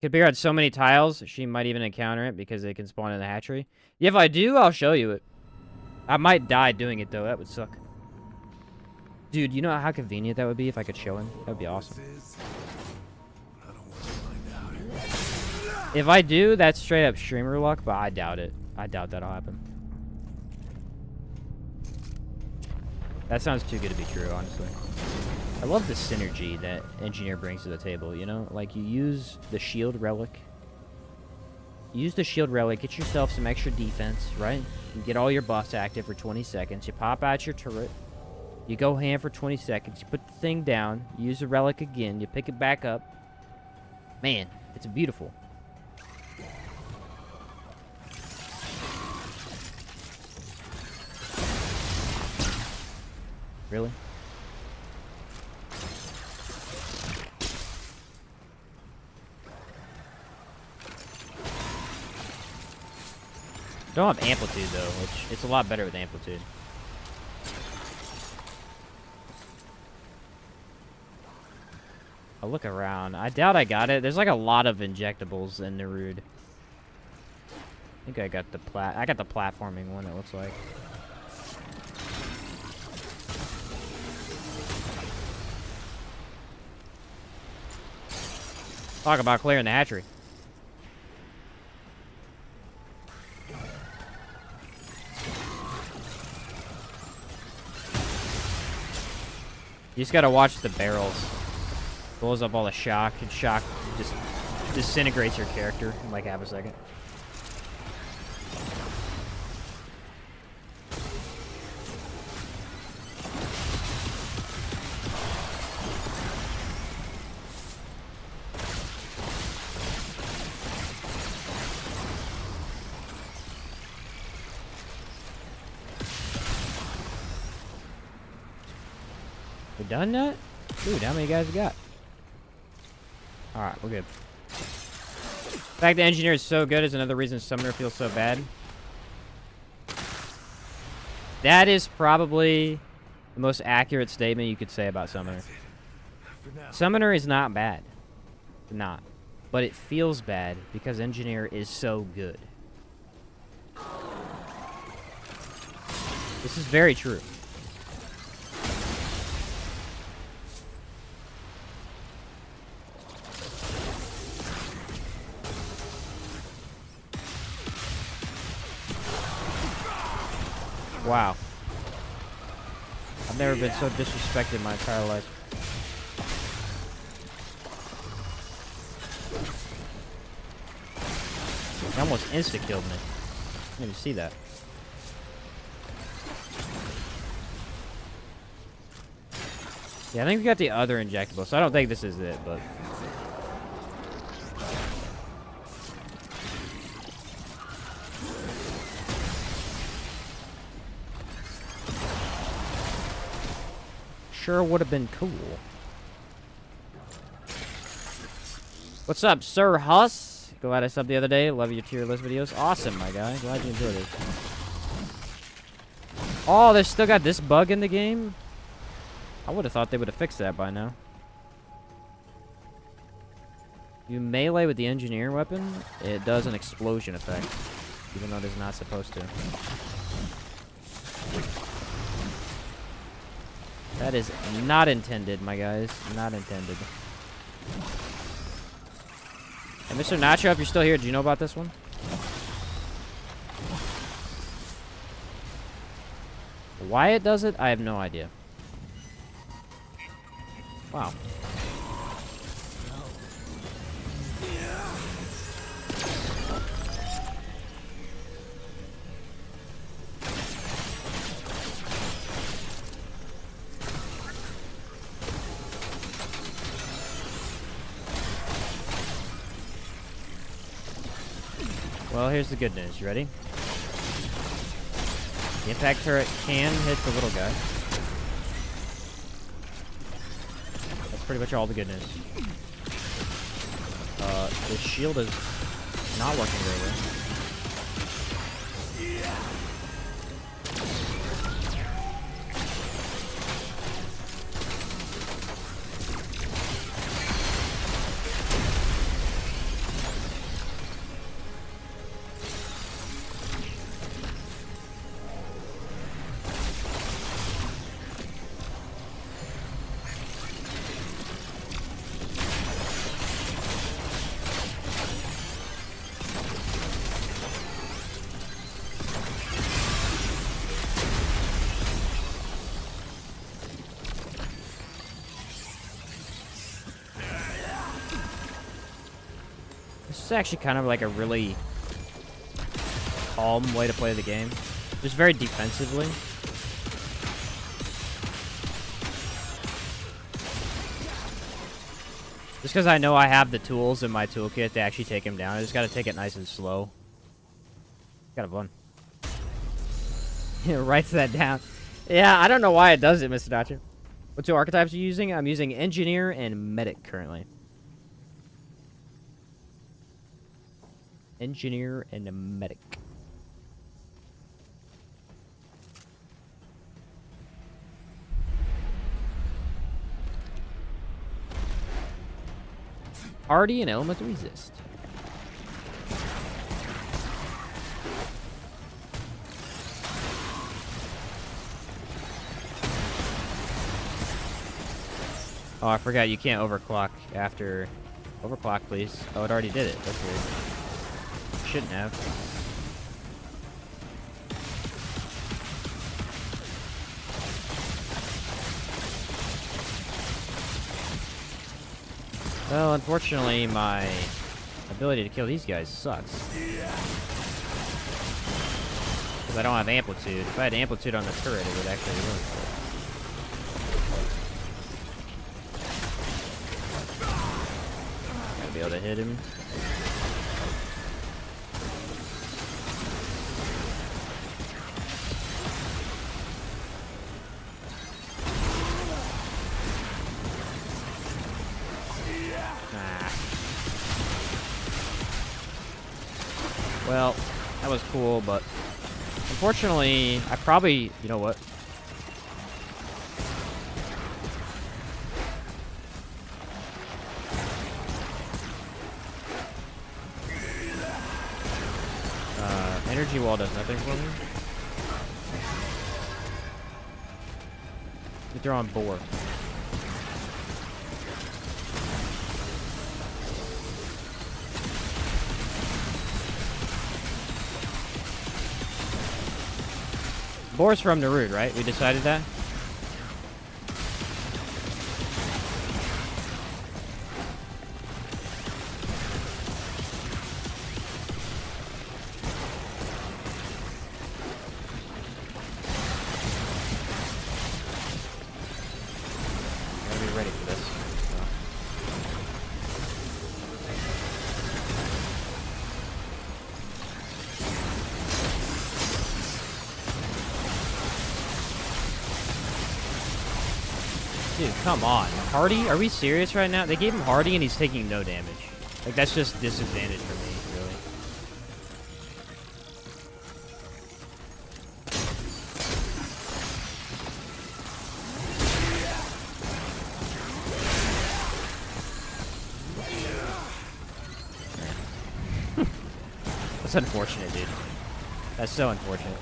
Could figure out so many tiles, she might even encounter it because they can spawn in the hatchery. Yeah, if I do, I'll show you it. I might die doing it, though. That would suck. Dude, you know how convenient that would be if I could show him? That would be awesome. If I do, that's straight up streamer luck, but I doubt it. I doubt that'll happen. That sounds too good to be true, honestly. I love the synergy that Engineer brings to the table, you know? Like, you use the shield relic. Use the shield relic, get yourself some extra defense, right? You get all your buffs active for 20 seconds. You pop out your turret. You go ham for 20 seconds. You put the thing down. You use the relic again. You pick it back up. Man, it's beautiful. Really? Don't have amplitude though, which it's a lot better with amplitude. I'll look around. I doubt I got it. There's like a lot of injectables in the Rude. I think I got the platforming one, it looks like. Talk about clearing the hatchery. You just gotta watch the barrels. Blows up all the shock, and shock just disintegrates your character in like half a second. We done that? Dude, how many guys we got? Alright, we're good. The fact the engineer is so good is another reason Summoner feels so bad. That is probably the most accurate statement you could say about Summoner.
for now.
Summoner is not bad. Not. But it feels bad because Engineer is so good. This is very true. Wow. I've never been so disrespected in my entire life. He almost insta-killed me. I didn't even see that. Yeah, I think we got the other injectable, so I don't think this is it, but... Sure would have been cool. What's up, Sir Huss? Glad I subbed the other day. Love your tier list videos. Awesome, my guy. Glad you enjoyed it. Oh, they still got this bug in the game? I would have thought they would have fixed that by now. You melee with the engineer weapon, it does an explosion effect, even though it is not supposed to. That is not intended, my guys. Not intended. Hey, Mr. Nacho, if you're still here, do you know about this one? Why it does it, I have no idea. Wow. Well, here's the good news. You ready? The impact turret can hit the little guy. That's pretty much all the good news. The shield is not working very well. This is actually kind of like a really calm way to play the game. Just very defensively. Just because I know I have the tools in my toolkit to actually take him down. I just got to take it nice and slow. Kind of fun. It writes that down. Yeah, I don't know why it does it, Mr. Dachi. What two archetypes are you using? I'm using Engineer and Medic currently. Engineer and a Medic. Already an element to resist. Oh, I forgot you can't overclock after... Overclock, please. Oh, it already did it. That's weird. Shouldn't have. Well, unfortunately, my ability to kill these guys sucks. Because I don't have amplitude. If I had amplitude on the turret, it would actually work. Gotta be able to hit him. Well, that was cool, but unfortunately, I probably, you know what? energy wall does nothing for me. You throw on boar. Boar's from the root, right? We decided that? Gotta be ready for this. Dude, come on. Hardy? Are we serious right now? They gave him Hardy and he's taking no damage. Like, that's just disadvantage for me, really. That's unfortunate, dude. That's so unfortunate.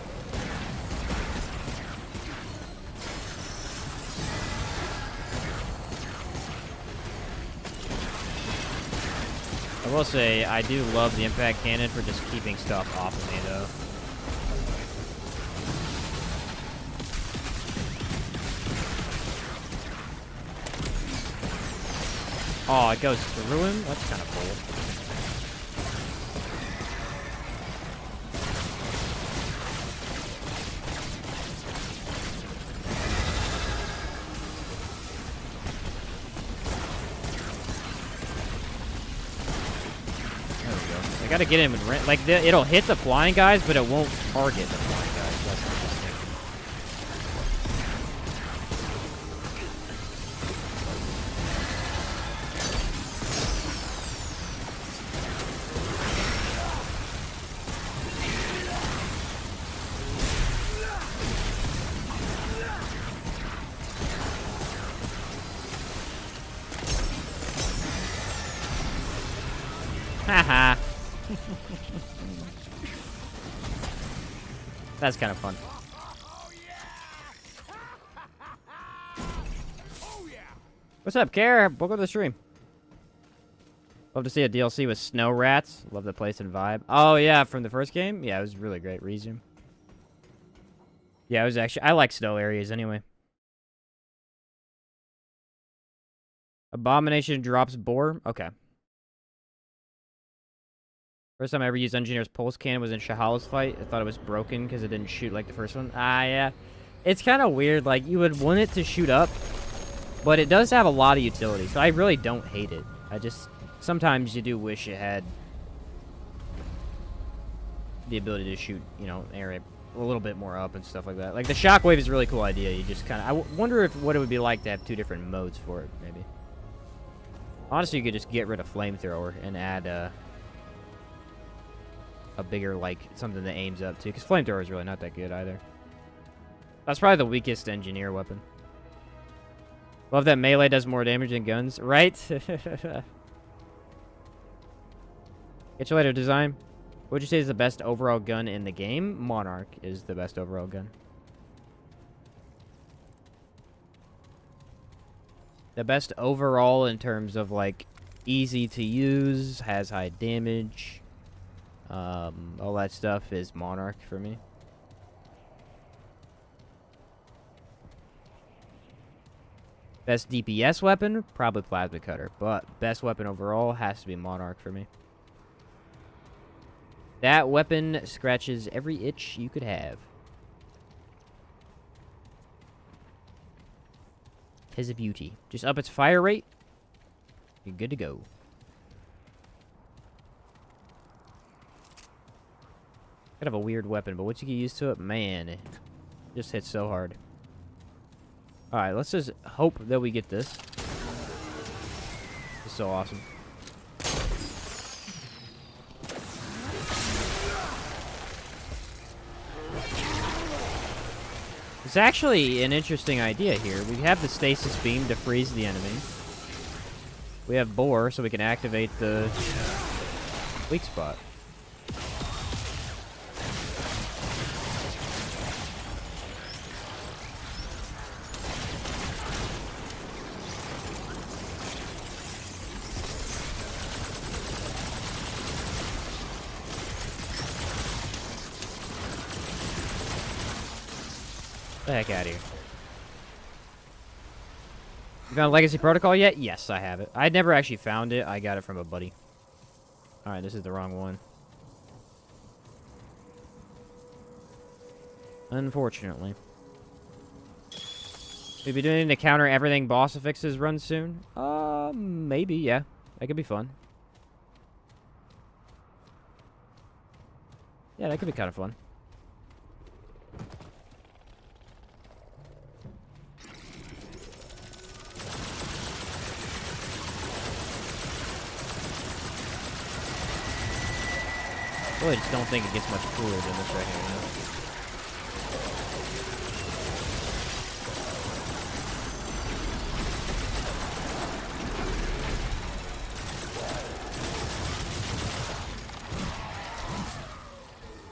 I will say, I do love the impact cannon for just keeping stuff off of me, though. Oh, it goes through him? That's kind of cool. I gotta get him with rent. Like, it'll hit the flying guys, but it won't target the flying guys. That's interesting. Haha. That's kind of fun. What's up, Care? Welcome to the stream. Love to see a DLC with snow rats. Love the place and vibe. Oh, yeah, from the first game? Yeah, it was really great. Resume. Yeah, it was actually... I like snow areas anyway. Abomination drops boar? Okay. First time I ever used Engineer's Pulse Cannon was in Shahal's fight. I thought it was broken because it didn't shoot like the first one. Ah, yeah. It's kind of weird. Like, you would want it to shoot up, but it does have a lot of utility, so I really don't hate it. I just... Sometimes you do wish it had the ability to shoot, you know, area a little bit more up and stuff like that. Like, the shockwave is a really cool idea. You just kind of... I wonder if what it would be like to have two different modes for it, maybe. Honestly, you could just get rid of Flamethrower and add, a bigger, like, something that aims up, too. Because Flamethrower is really not that good, either. That's probably the weakest engineer weapon. Love that melee does more damage than guns, right? Get you later, design. What would you say is the best overall gun in the game? Monarch is the best overall gun. The best overall in terms of, like, easy to use, has high damage. All that stuff is Monarch for me. Best DPS weapon? Probably Plasma Cutter. But best weapon overall has to be Monarch for me. That weapon scratches every itch you could have. Tis a beauty. Just up its fire rate. You're good to go. Kind of a weird weapon, but once you get used to it, man, it just hits so hard. Alright, let's just hope that we get this. It's so awesome. It's actually an interesting idea here. We have the stasis beam to freeze the enemy. We have Boar, so we can activate the weak spot. the heck out of here. You found Legacy Protocol yet? Yes, I have it. I'd never actually found it. I got it from a buddy. Alright, this is the wrong one. Unfortunately. We'll be doing to counter everything boss affixes run soon? Maybe, yeah. That could be fun. Yeah, that could be kind of fun. I really just don't think it gets much cooler than this right here, you know?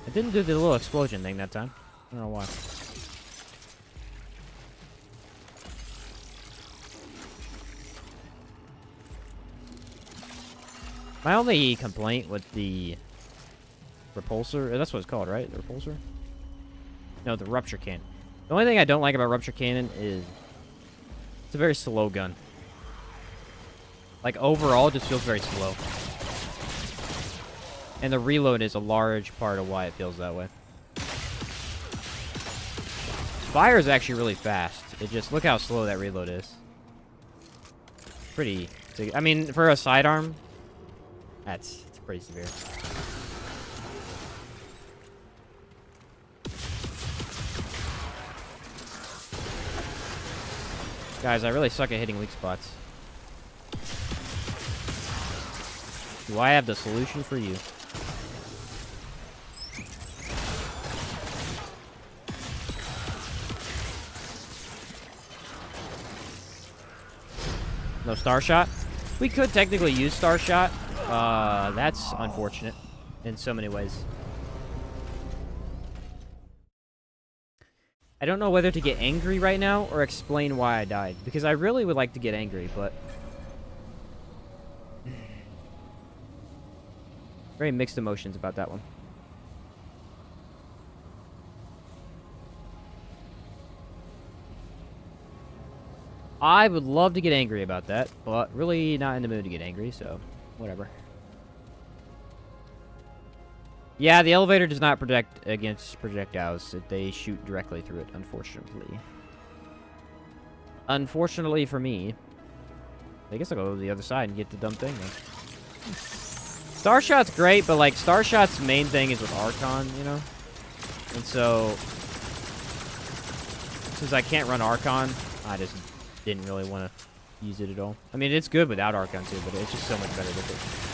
It didn't do the little explosion thing that time. I don't know why. My only complaint with the repulsor, that's what it's called, right? The repulsor? No, the rupture cannon. The only thing I don't like about rupture cannon is it's a very slow gun. Like, overall, it just feels very slow. And the reload is a large part of why it feels that way. Fire is actually really fast. It just, look how slow that reload is. Pretty, I mean, for a sidearm, it's pretty severe. Guys, I really suck at hitting weak spots. Do I have the solution for you? No Star Shot? We could technically use Star Shot. That's unfortunate in so many ways. I don't know whether to get angry right now or explain why I died. Because I really would like to get angry, but... very mixed emotions about that one. I would love to get angry about that, but really not in the mood to get angry, so whatever. Yeah, the elevator does not protect against projectiles. They shoot directly through it, unfortunately. Unfortunately for me. I guess I'll go to the other side and get the dumb thing then. Star Shot's great, but like Star Shot's main thing is with Archon, you know? And so, since I can't run Archon, I just didn't really want to use it at all. I mean, it's good without Archon too, but it's just so much better with it.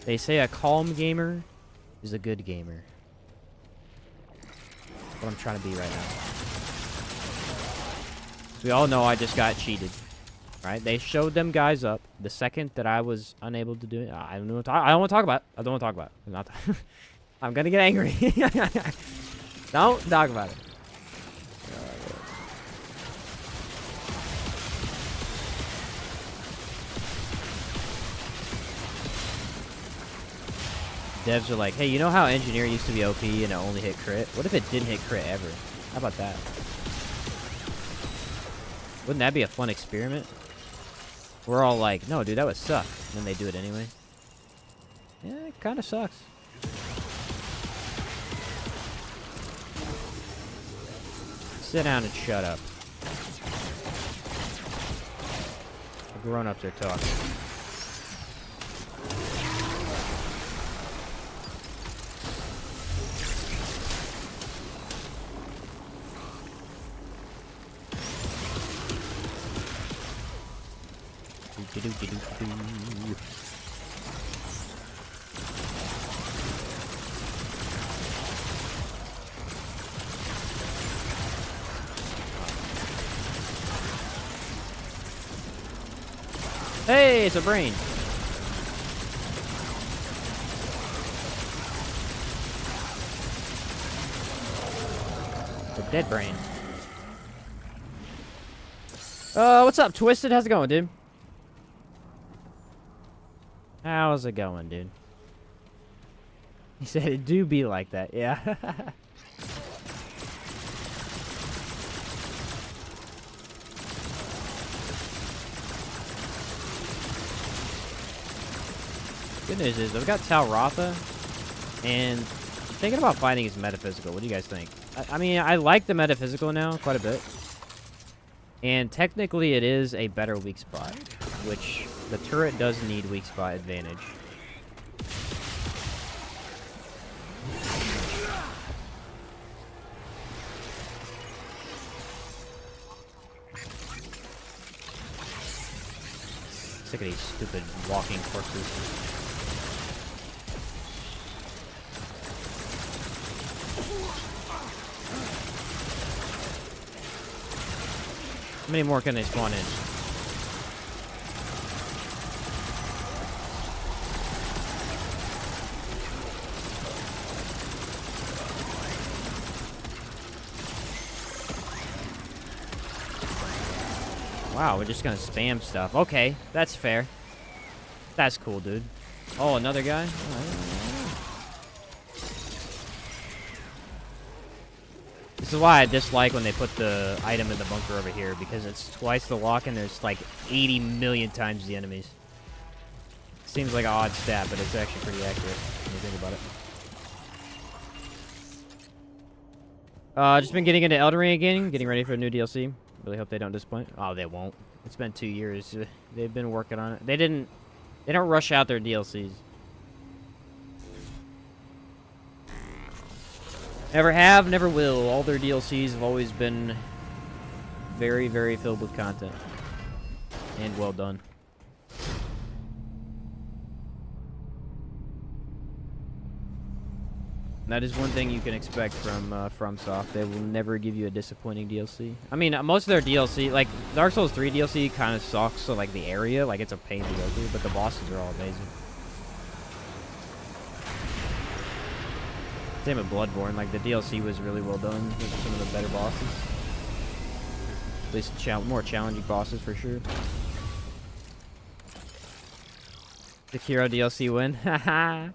They say a calm gamer is a good gamer. That's what I'm trying to be right now. We all know I just got cheated, right? They showed them guys up the second that I was unable to do it. I don't want to talk about it. I don't want to talk about it. I'm gonna get angry. Don't talk about it. Devs are like, hey, you know how Engineer used to be OP and it only hit crit? What if it didn't hit crit ever? How about that? Wouldn't that be a fun experiment? We're all like, no, dude, that would suck. And then they do it anyway. Yeah, it kind of sucks. Sit down and shut up. The grown-ups are talking. Hey, it's a brain. It's a dead brain. What's up, Twisted? How's it going, dude? How's it going, dude? He said it do be like that, yeah. Good news is I've got Talratha, and I'm thinking about finding his metaphysical. What do you guys think? I mean, I like the metaphysical now quite a bit. And technically it is a better weak spot, which the turret does need weak spot advantage. Sick of these stupid walking corpses. How many more can they spawn in? Wow, we're just gonna spam stuff. Okay, that's fair. That's cool, dude. Oh, another guy? This is why I dislike when they put the item in the bunker over here, because it's twice the lock and there's like 80 million times the enemies. Seems like an odd stat, but it's actually pretty accurate when you think about it. Just been getting into Elden Ring again, getting ready for a new DLC. Really hope they don't disappoint. Oh, they won't. It's been 2 years. They've been working on it. They don't rush out their DLCs. Never have, never will. All their DLCs have always been very, very filled with content. And well done. That is one thing you can expect from FromSoft. They will never give you a disappointing DLC. I mean, most of their DLC, like Dark Souls 3 DLC kind of sucks, so like the area, like it's a pain to go through, but the bosses are all amazing. Same with Bloodborne, like the DLC was really well done with some of the better bosses. At least more challenging bosses for sure. Sekiro DLC win. Haha.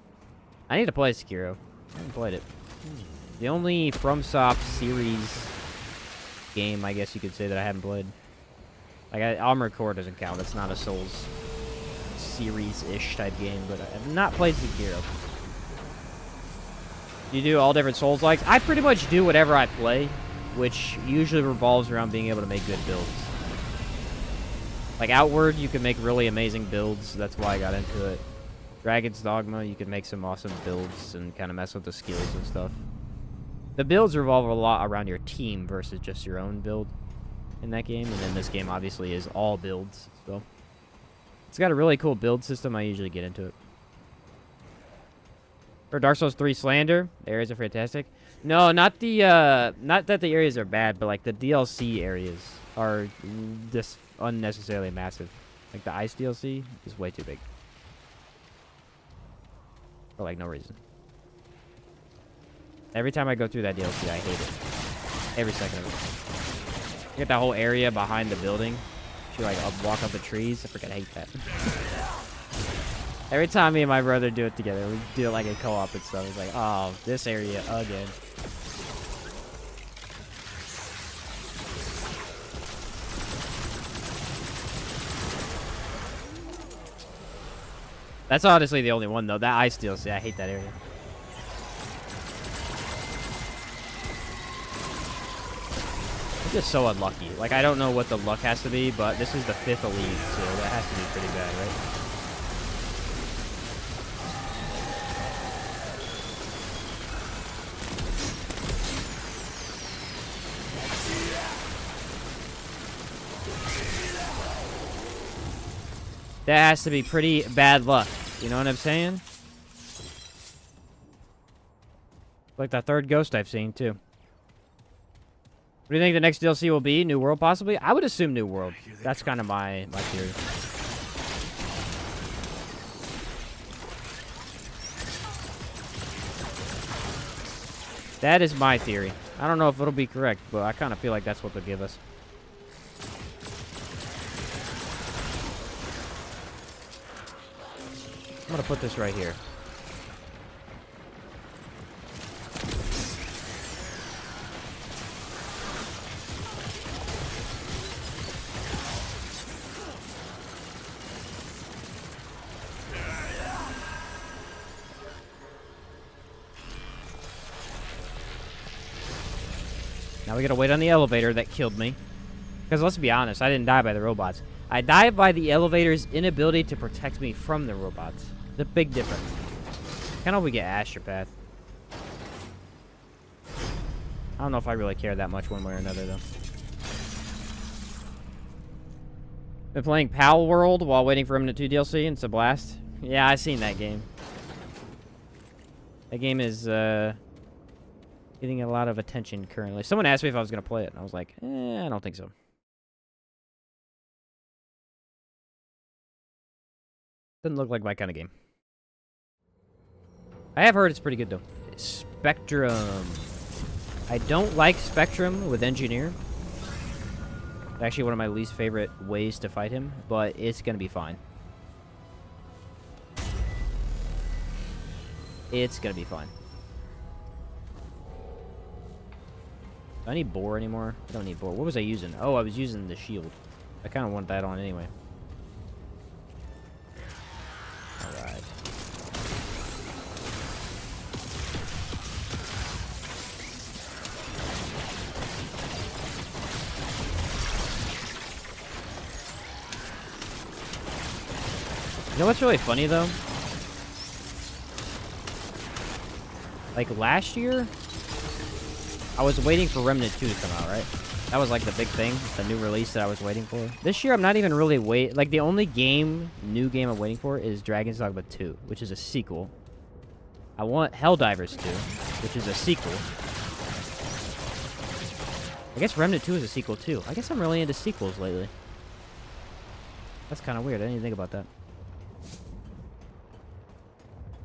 I need to play Sekiro. I haven't played it. The only FromSoft series game, I guess you could say, that I haven't played. Like, Armored Core doesn't count. It's not a Souls series-ish type game, but I have not played Sekiro. You do all different Souls likes. I pretty much do whatever I play, which usually revolves around being able to make good builds. Like Outward, you can make really amazing builds. That's why I got into it. Dragon's Dogma, you can make some awesome builds and kind of mess with the skills and stuff. The builds revolve a lot around your team versus just your own build in that game. And then this game obviously is all builds. So it's got a really cool build system. I usually get into it. For Dark Souls 3 Slander, the areas are fantastic. No, not that the areas are bad, but like the DLC areas are just unnecessarily massive. Like the Ice DLC is way too big. For like no reason. Every time I go through that DLC, I hate it. Every second of it. You get that whole area behind the building. You like walk up the trees. I freaking hate that. Every time me and my brother do it together, we do it like a co-op and stuff. It's like, oh, this area again. That's honestly the only one, though. That Ice DLC, I hate that area. I'm just so unlucky. Like, I don't know what the luck has to be, but this is the 5th elite, so that has to be pretty bad, right? That has to be pretty bad luck. You know what I'm saying? Like the 3rd ghost I've seen, too. What do you think the next DLC will be? New World, possibly? I would assume New World. That's kind of my theory. That is my theory. I don't know if it'll be correct, but I kind of feel like that's what they'll give us. I'm gonna put this right here. Now we gotta wait on the elevator that killed me. Because let's be honest, I didn't die by the robots. I died by the elevator's inability to protect me from the robots. The big difference. Kind of we get Astropath. I don't know if I really care that much one way or another, though. Been playing Pal World while waiting for Remnant 2 DLC, and it's a blast. Yeah, I've seen that game. That game is, getting a lot of attention currently. Someone asked me if I was going to play it, and I was like, I don't think so. Doesn't look like my kind of game. I have heard it's pretty good, though. Spectrum. I don't like Spectrum with Engineer. It's actually one of my least favorite ways to fight him, but it's going to be fine. It's going to be fine. Do I need Boar anymore? I don't need Boar. What was I using? Oh, I was using the shield. I kind of want that on anyway. Alright. You know what's really funny, though? Like, last year, I was waiting for Remnant 2 to come out, right? That was, like, the big thing, the new release that I was waiting for. This year, I'm not even really like, the only new game I'm waiting for is Dragon's Dogma 2, which is a sequel. I want Helldivers 2, which is a sequel. I guess Remnant 2 is a sequel, too. I guess I'm really into sequels lately. That's kind of weird. I didn't even think about that.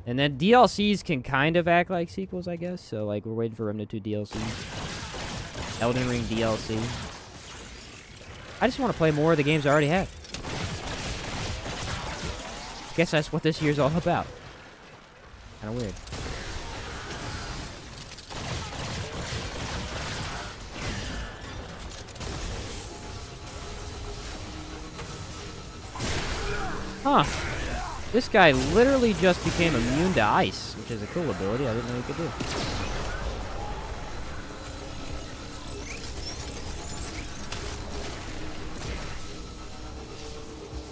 And then DLCs can kind of act like sequels, I guess. So, like, we're waiting for Remnant 2 DLC. Elden Ring DLC. I just want to play more of the games I already have. Guess that's what this year's all about. Kind of weird. Huh. This guy literally just became immune to ice, which is a cool ability I didn't know he could do.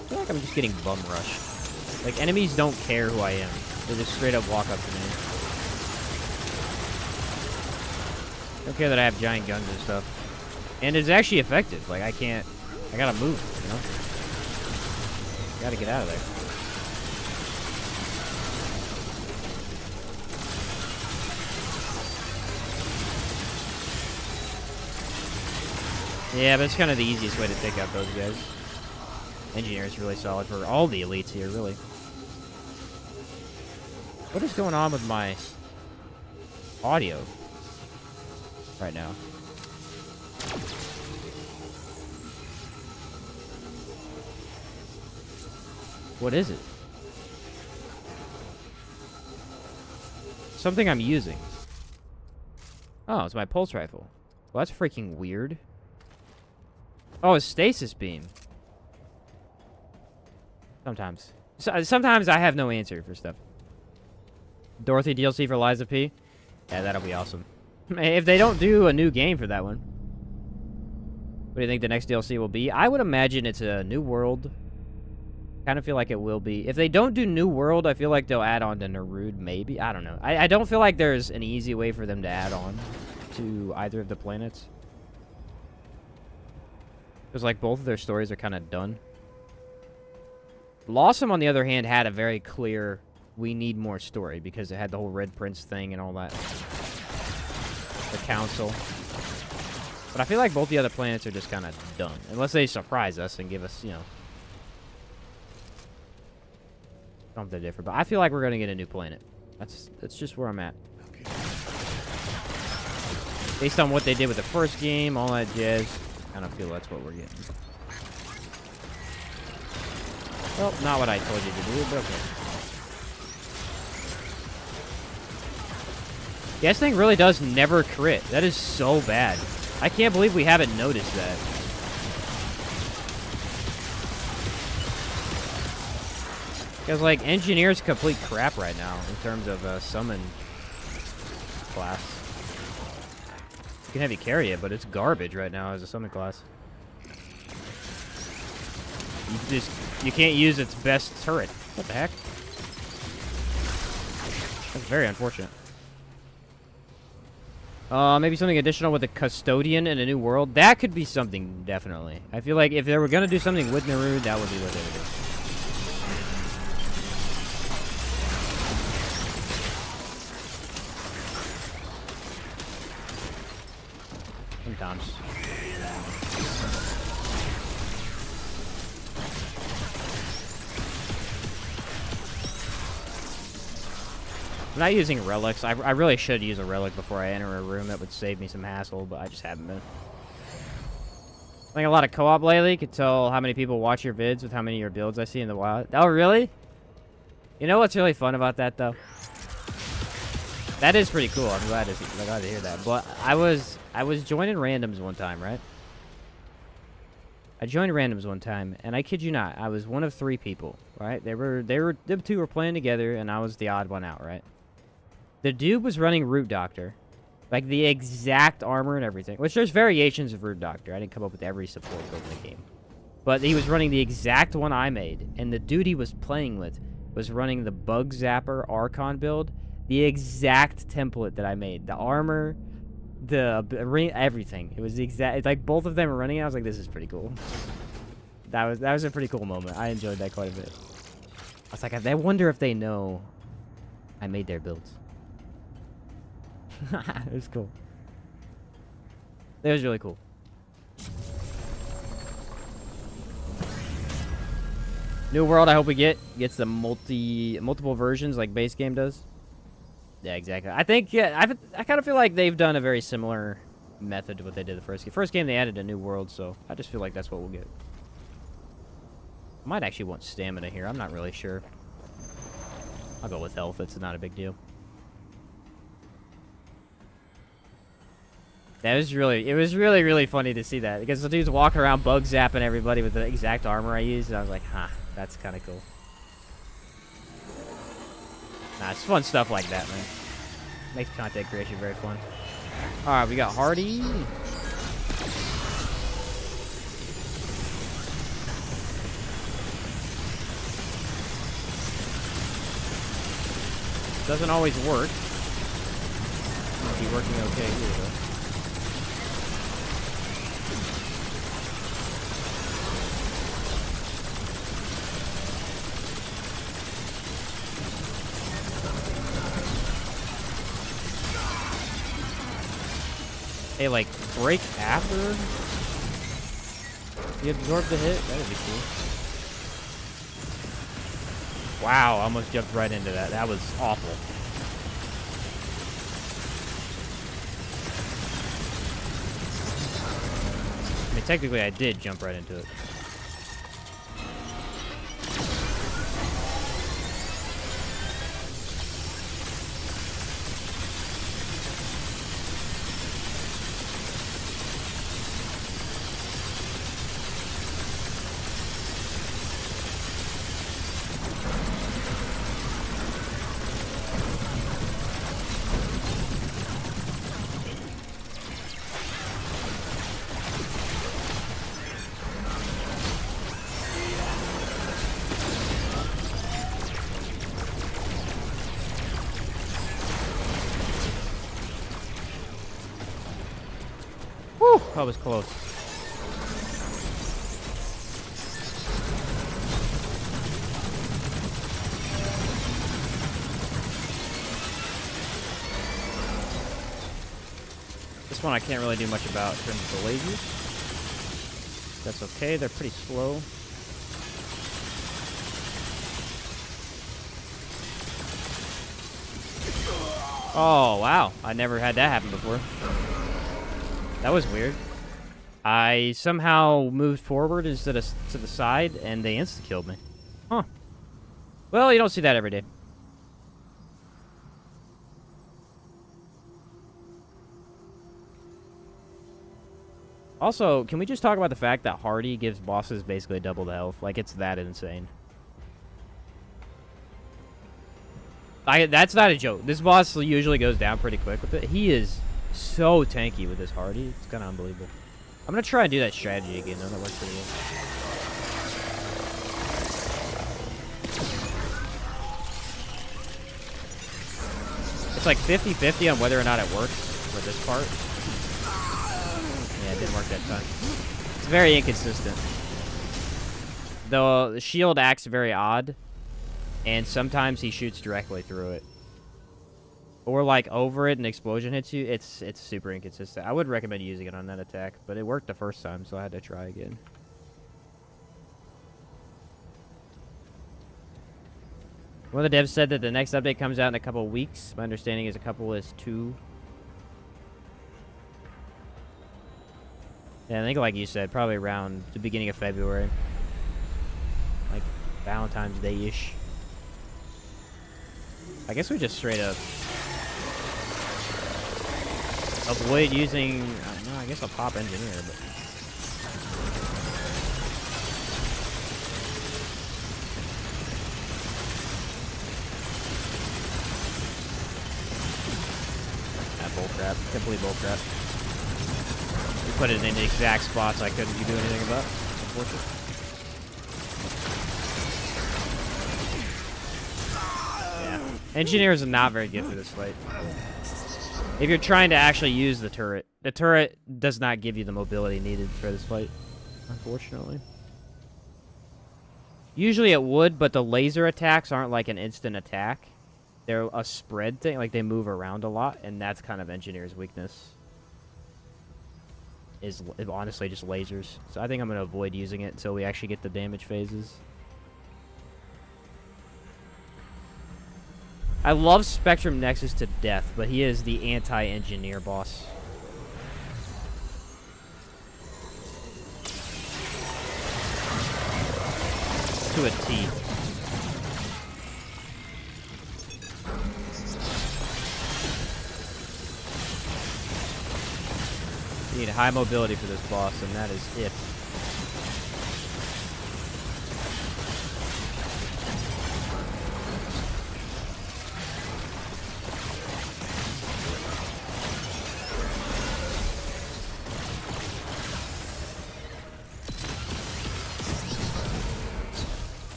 I feel like I'm just getting bum rushed. Like, enemies don't care who I am. They just straight up walk up to me. Don't care that I have giant guns and stuff. And it's actually effective. Like, I gotta move, you know? Gotta get out of there. Yeah, but it's kind of the easiest way to take out those guys. Engineer is really solid for all the elites here, really. What is going on with my audio right now? What is it? Something I'm using. Oh, it's my pulse rifle. Well, that's freaking weird. Oh, it's stasis beam. Sometimes. Sometimes I have no answer for stuff. Dorothy DLC for Liza P. Yeah, that'll be awesome. If they don't do a new game for that one. What do you think the next DLC will be? I would imagine it's a new world. Kind of feel like it will be. If they don't do New World, I feel like they'll add on to Narude, maybe. I don't know. I don't feel like there's an easy way for them to add on to either of the planets. Because, like, both of their stories are kind of done. Losomn, on the other hand, had a very clear, we need more story, because it had the whole Red Prince thing and all that. The Council. But I feel like both the other planets are just kind of done. Unless they surprise us and give us, you know, something different. But I feel like we're going to get a new planet. That's just where I'm at.
Okay.
Based on what they did with the first game, all that jazz, I don't feel that's what we're getting. Well, not what I told you to do, but okay. Yeah, this thing really does never crit. That is so bad. I can't believe we haven't noticed that. Because, like, Engineer's complete crap right now in terms of summon class. You can have you carry it, but it's garbage right now as a summon class. You can't use its best turret. What the heck? That's very unfortunate. Maybe something additional with a custodian in a new world. That could be something, definitely. I feel like if they were gonna do something with Naru, that would be what they would do. Sometimes. I'm not using relics. I really should use a relic before I enter a room. That would save me some hassle, but I just haven't been. Playing a lot of co-op lately. Could tell how many people watch your vids with how many of your builds I see in the wild. Oh, really? You know what's really fun about that, though? That is pretty cool. I'm glad to hear that. But I was joining randoms one time, right? I joined randoms one time, and I kid you not, I was one of 3 people, right? Them 2 were playing together, and I was the odd one out, right? The dude was running Root Doctor, like the exact armor and everything. Which there's variations of Root Doctor. I didn't come up with every support build in the game, but he was running the exact one I made, and the dude he was playing with was running the Bug Zapper Archon build, the exact template that I made. The armor, the everything. It was the exact. Like both of them were running it. I was like, this is pretty cool. That was a pretty cool moment. I enjoyed that quite a bit. I was like, I wonder if they know I made their builds. It was cool. It was really cool. New world, I hope we gets the multiple versions like base game does. Yeah, exactly. I think, yeah, I kind of feel like they've done a very similar method to what they did the first game. First game, they added a new world, so I just feel like that's what we'll get. I might actually want stamina here. I'm not really sure. I'll go with health. It's not a big deal. It was really funny to see that, because the dude's walking around bug zapping everybody with the exact armor I used, and I was like, huh, that's kind of cool. Nah, it's fun stuff like that, man. Makes content creation very fun. Alright, we got Hardy. Doesn't always work. Might be working okay here, though. Hey, like, break after you absorb the hit? That would be cool. Wow, I almost jumped right into that. That was awful. I mean, technically I did jump right into it. Whew, that was close. This one I can't really do much about in terms of the lasers. That's okay, they're pretty slow. Oh, wow. I never had that happen before. That was weird. I somehow moved forward instead of to the side, and they insta-killed me. Huh. Well, you don't see that every day. Also, can we just talk about the fact that Hardy gives bosses basically double the health? Like, it's that insane. That's not a joke. This boss usually goes down pretty quick with it. He is so tanky with this Hardy. It's kind of unbelievable. I'm going to try and do that strategy again, though. That works pretty well. It's like 50-50 on whether or not it works for this part. Yeah, it didn't work that time. It's very inconsistent. The shield acts very odd, and sometimes he shoots directly through it. Or like over it and the explosion hits you. It's super inconsistent. I would recommend using it on that attack, but it worked the first time, so I had to try again. One of the devs said that the next update comes out in a couple of weeks. My understanding is a couple is 2. Yeah, I think like you said, probably around the beginning of February. Like Valentine's Day-ish. I guess we just straight up avoid using... no, I guess I'll pop engineer, but... Bullcrap. Complete bullcrap. We put it in the exact spots I couldn't do anything about. Unfortunately. Yeah. Engineers are not very good for this fight. If you're trying to actually use the turret does not give you the mobility needed for this fight, unfortunately. Usually it would, but the laser attacks aren't like an instant attack. They're a spread thing, like they move around a lot, and that's kind of Engineer's weakness. Is honestly just lasers. So I think I'm going to avoid using it until we actually get the damage phases. I love Spectrum Nexus to death, but he is the anti-engineer boss. To a T. You need high mobility for this boss, and that is it.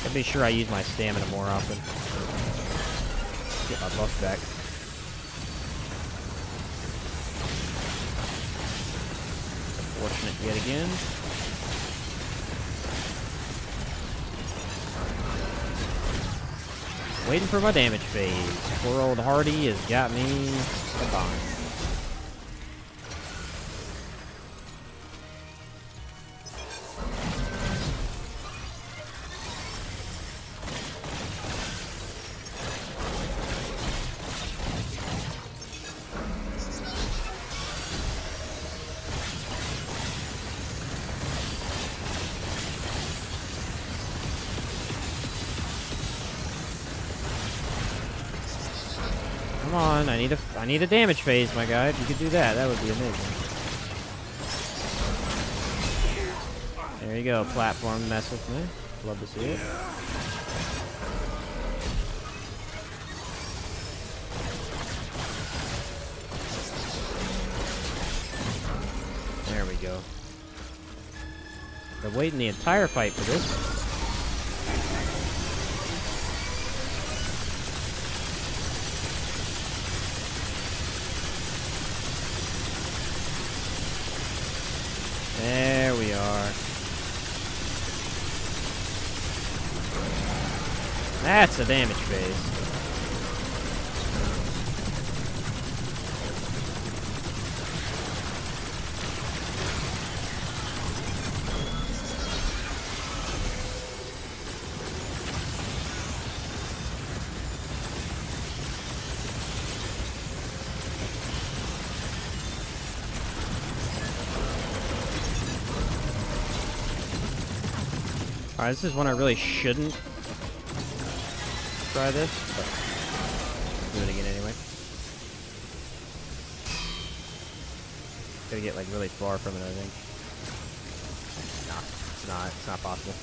Gotta be sure I use my stamina more often. Get my buff back. Unfortunate yet again. Waiting for my damage phase. Poor old Hardy has got me a bind. Come on, I need a damage phase, my guy. If you could do that, that would be amazing. There you go, platform mess with me. Love to see it. There we go. Been waiting the entire fight for this one. There we are. That's a damage phase. Alright, this is one I really shouldn't try this, but do it again anyway. Gotta get like really far from it, I think. Nah, it's not. It's not possible.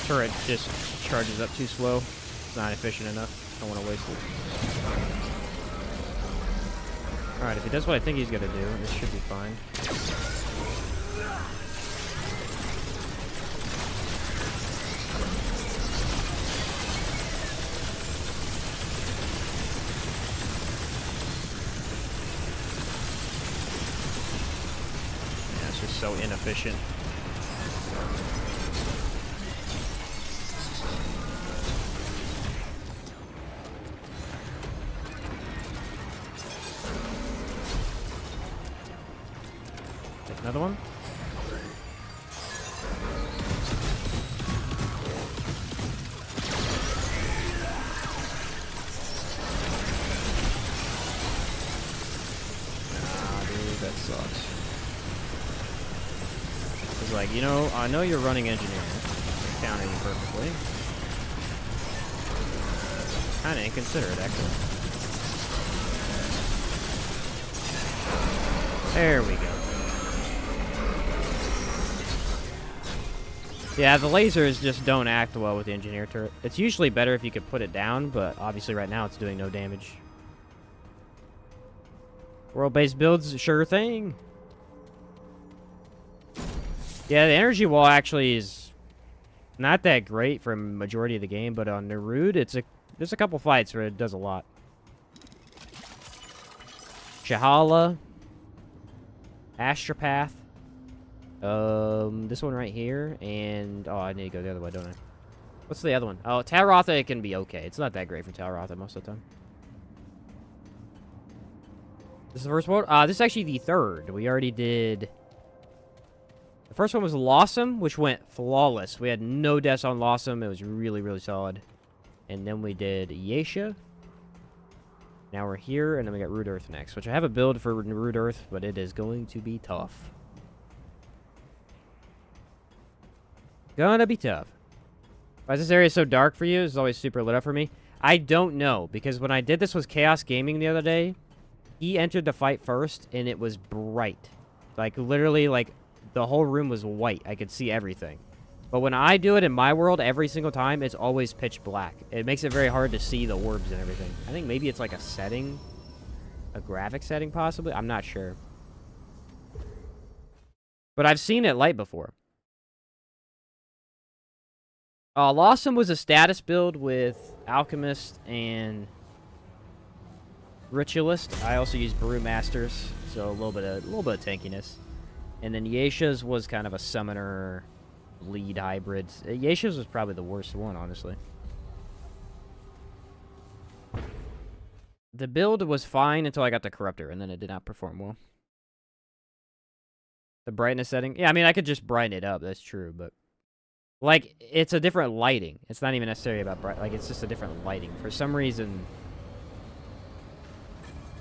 Turret just charges up too slow. It's not efficient enough. I don't want to waste it. Alright, if he does what I think he's gonna do, this should be fine. Yeah, it's just so inefficient. Another one? Ah, dude, that sucks. It's like, you know, I know you're running engineering. Counting you perfectly. Kinda inconsiderate, actually. There we go. Yeah, the lasers just don't act well with the engineer turret. It's usually better if you could put it down, but obviously right now it's doing no damage. World-based builds, sure thing. Yeah, the energy wall actually is not that great for a majority of the game, but on Nerud, there's a couple fights where it does a lot. Shahala. Astropath. This one right here, and oh, I need to go the other way, don't I? What's the other one? Oh, Talrotha, it can be okay. It's not that great for Talrotha most of the time. This is the first one? This is actually the third. We already did... The first one was Losomn, which went flawless. We had no deaths on Losomn. It was really, really solid. And then we did Yaesha. Now we're here, and then we got Root Earth next, which I have a build for Root Earth, but it is going to be tough. Gonna be tough. Why is this area so dark for you? It's always super lit up for me. I don't know, because when I did this with Chaos Gaming the other day, he entered the fight first, and it was bright. Like, literally, like, the whole room was white. I could see everything. But when I do it in my world, every single time, it's always pitch black. It makes it very hard to see the orbs and everything. I think maybe it's like a setting. A graphic setting, possibly? I'm not sure. But I've seen it light before. Losomn was a status build with Alchemist and Ritualist. I also used Brewmasters, so a little bit of tankiness. And then Yaesha's was kind of a summoner lead hybrid. Yaesha's was probably the worst one, honestly. The build was fine until I got the Corruptor, and then it did not perform well. The brightness setting? Yeah, I mean, I could just brighten it up, that's true, but... Like, it's a different lighting. It's not even necessarily about bright. Like, it's just a different lighting. For some reason,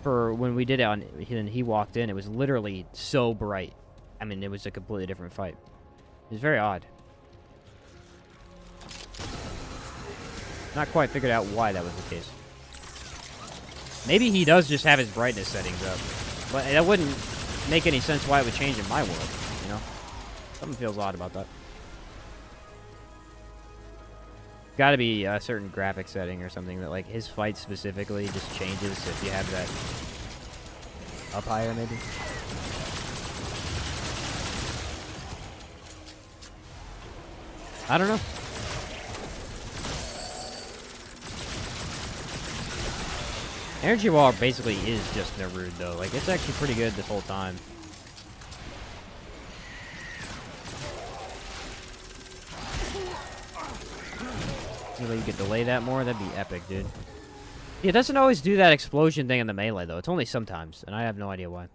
for when we did it on, and he walked in, it was literally so bright. I mean, it was a completely different fight. It was very odd. Not quite figured out why that was the case. Maybe he does just have his brightness settings up. But that wouldn't make any sense why it would change in my world, you know? Something feels odd about that. Got to be a certain graphic setting or something that, like, his fight specifically just changes if you have that up higher, maybe. I don't know. Energy Wall basically is just Nerud, though. Like, it's actually pretty good this whole time. You could delay that more, that'd be epic, dude. It doesn't always do that explosion thing in the melee, though. It's only sometimes, and I have no idea why.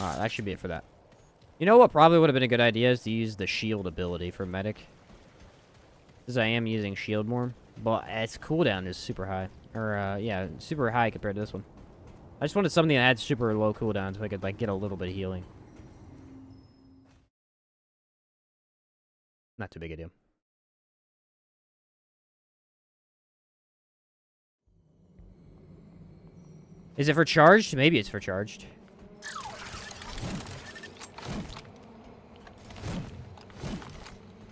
Alright, that should be it for that. You know what probably would have been a good idea is to use the shield ability for medic. Because I am using shield more. But its cooldown is super high. Or, yeah, super high compared to this one. I just wanted something that had super low cooldown so I could, like, get a little bit of healing. Not too big a deal. Is it for charged? Maybe it's for charged.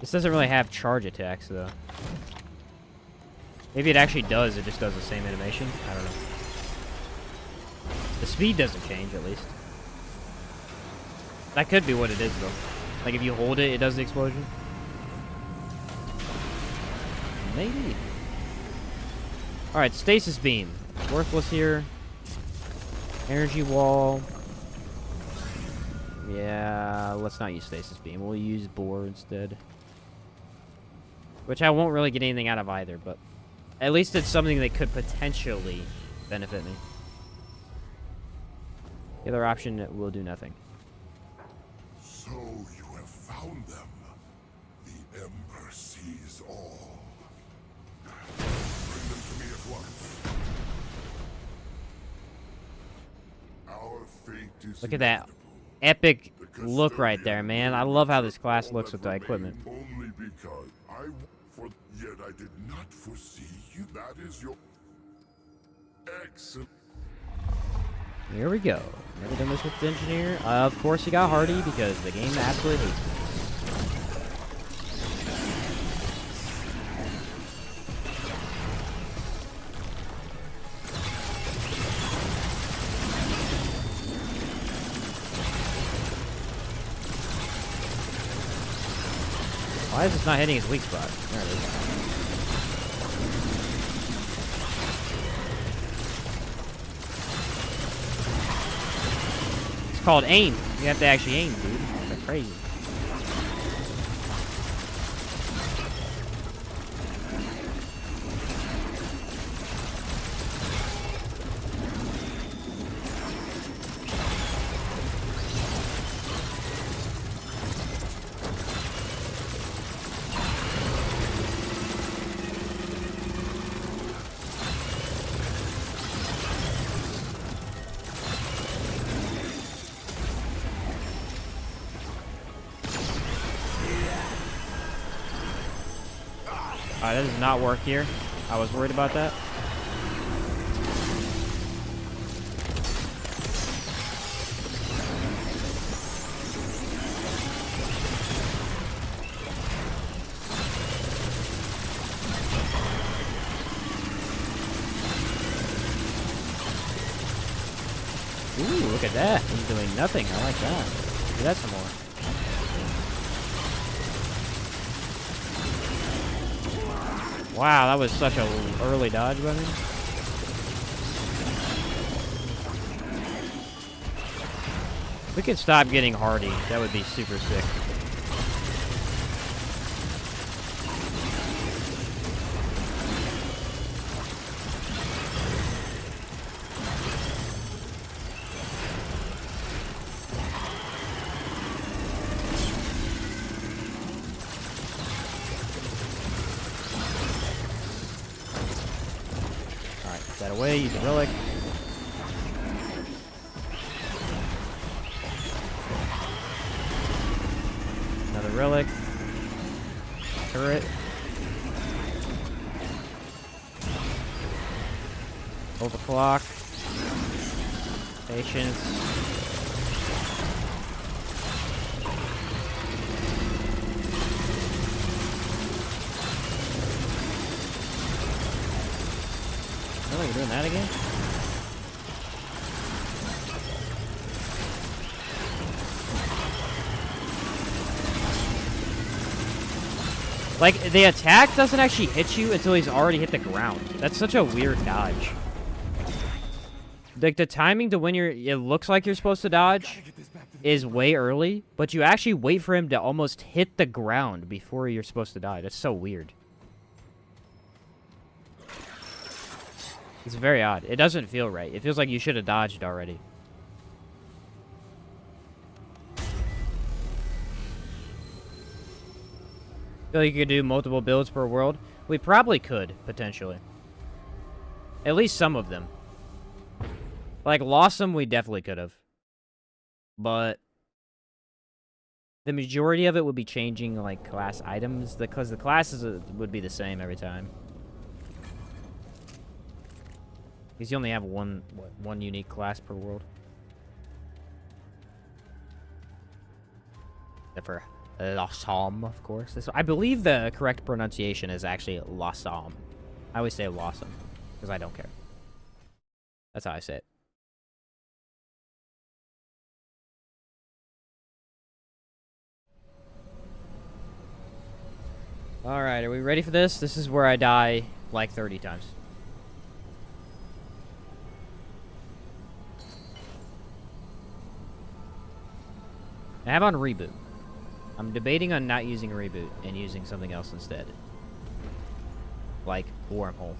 This doesn't really have charge attacks, though. Maybe it actually does. It just does the same animation. I don't know. The speed doesn't change, at least. That could be what it is, though. Like, if you hold it, it does the explosion. Maybe. Alright, stasis beam. Worthless here. Energy wall. Yeah, let's not use stasis beam. We'll use bore instead. Which I won't really get anything out of either, but at least it's something that could potentially benefit me. The other option will do nothing.
So you have found them. The Ember sees all. Bring them to me at once. Our fate is
Look at that
inevitable.
epic
The
look right there,
custodian
man. I love how this class looks with the equipment.
Only because yet I did not foresee you. That is your excellent.
Here we go. Never done this with the engineer. Of course he got hardy because the game absolutely hates me. Why is this not hitting his weak spot? There it is. It's called aim. You have to actually aim, dude. That's crazy. Alright, that does not work here. I was worried about that. Ooh, look at that. He's doing nothing. I like that. Do that some more. Wow, that was such a early dodge by me. If we could stop getting hardy, that would be super sick. That away, use a relic. Another relic. Turret. Overclock. Patience. Really, we're doing that again? Like, the attack doesn't actually hit you until he's already hit the ground. That's such a weird dodge. Like, the timing to when it looks like you're supposed to dodge is way early, but you actually wait for him to almost hit the ground before you're supposed to die. That's so weird. It's very odd. It doesn't feel right. It feels like you should have dodged already. Feel like you could do multiple builds per world? We probably could, potentially. At least some of them. Like, Losomn, we definitely could have. But the majority of it would be changing, like, class items, because the classes would be the same every time. Because you only have one unique class per world. Except for Losomn, of course. I believe the correct pronunciation is actually Losomn. I always say Losomn, because I don't care. That's how I say it. Alright, are we ready for this? This is where I die like 30 times. I have on reboot. I'm debating on not using reboot and using something else instead. Like wormhole.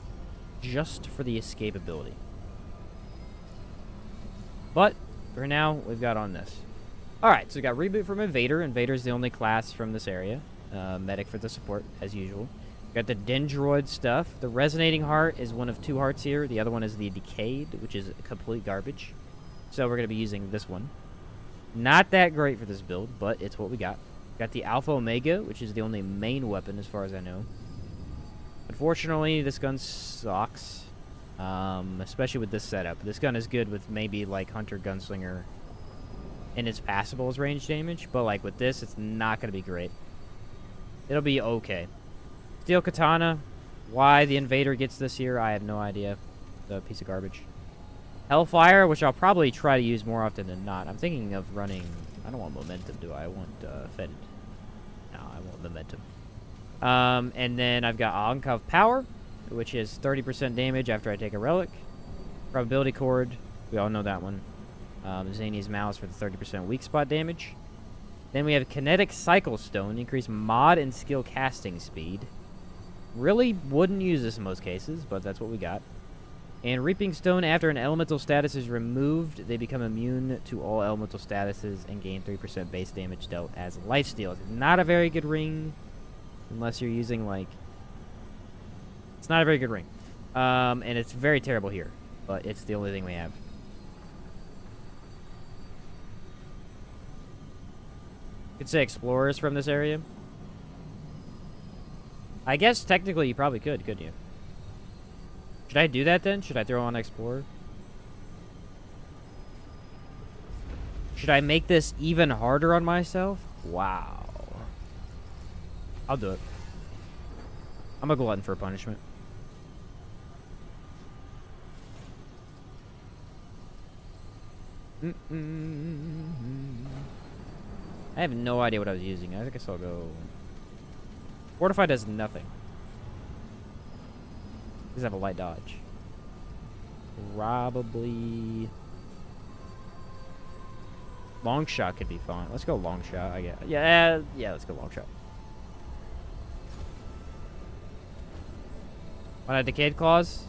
Just for the escapability. But, for now, we've got on this. Alright, so we got reboot from Invader. Invader's the only class from this area. Medic for the support, as usual. Got the Dendroid stuff. The Resonating Heart is one of 2 hearts here. The other one is the Decayed, which is complete garbage. So we're going to be using this one. Not that great for this build, but it's what we got. Got the Alpha Omega, which is the only main weapon as far as I know. Unfortunately, this gun sucks. Especially with this setup. This gun is good with maybe like Hunter Gunslinger and it's passable as range damage, but like with this, it's not going to be great. It'll be okay. Steel Katana. Why the Invader gets this here, I have no idea. It's a piece of garbage. Hellfire, which I'll probably try to use more often than not. I'm thinking of running... I don't want Momentum, do I? I want Fetid. No, I want Momentum. And then I've got Ankh of Power, which is 30% damage after I take a Relic. Probability Cord. We all know that one. Zani's Malice for the 30% weak spot damage. Then we have Kinetic Cycle Stone, increase mod and skill casting speed. Really wouldn't use this in most cases, but that's what we got. And Reaping Stone, after an elemental status is removed, they become immune to all elemental statuses and gain 3% base damage dealt as lifesteal. It's not a very good ring, unless you're using, like... It's not a very good ring. And it's very terrible here, but it's the only thing we have. You could say Explorers from this area. I guess technically you probably could, couldn't you? Should I do that then? Should I throw on Explorer? Should I make this even harder on myself? Wow. I'll do it. I'm a glutton for punishment. I have no idea what I was using. I guess I'll go... Fortify does nothing. Does have a light dodge. Probably... Long shot could be fun. Let's go long shot, I guess. Yeah, let's go long shot. Want a Decayed Claws?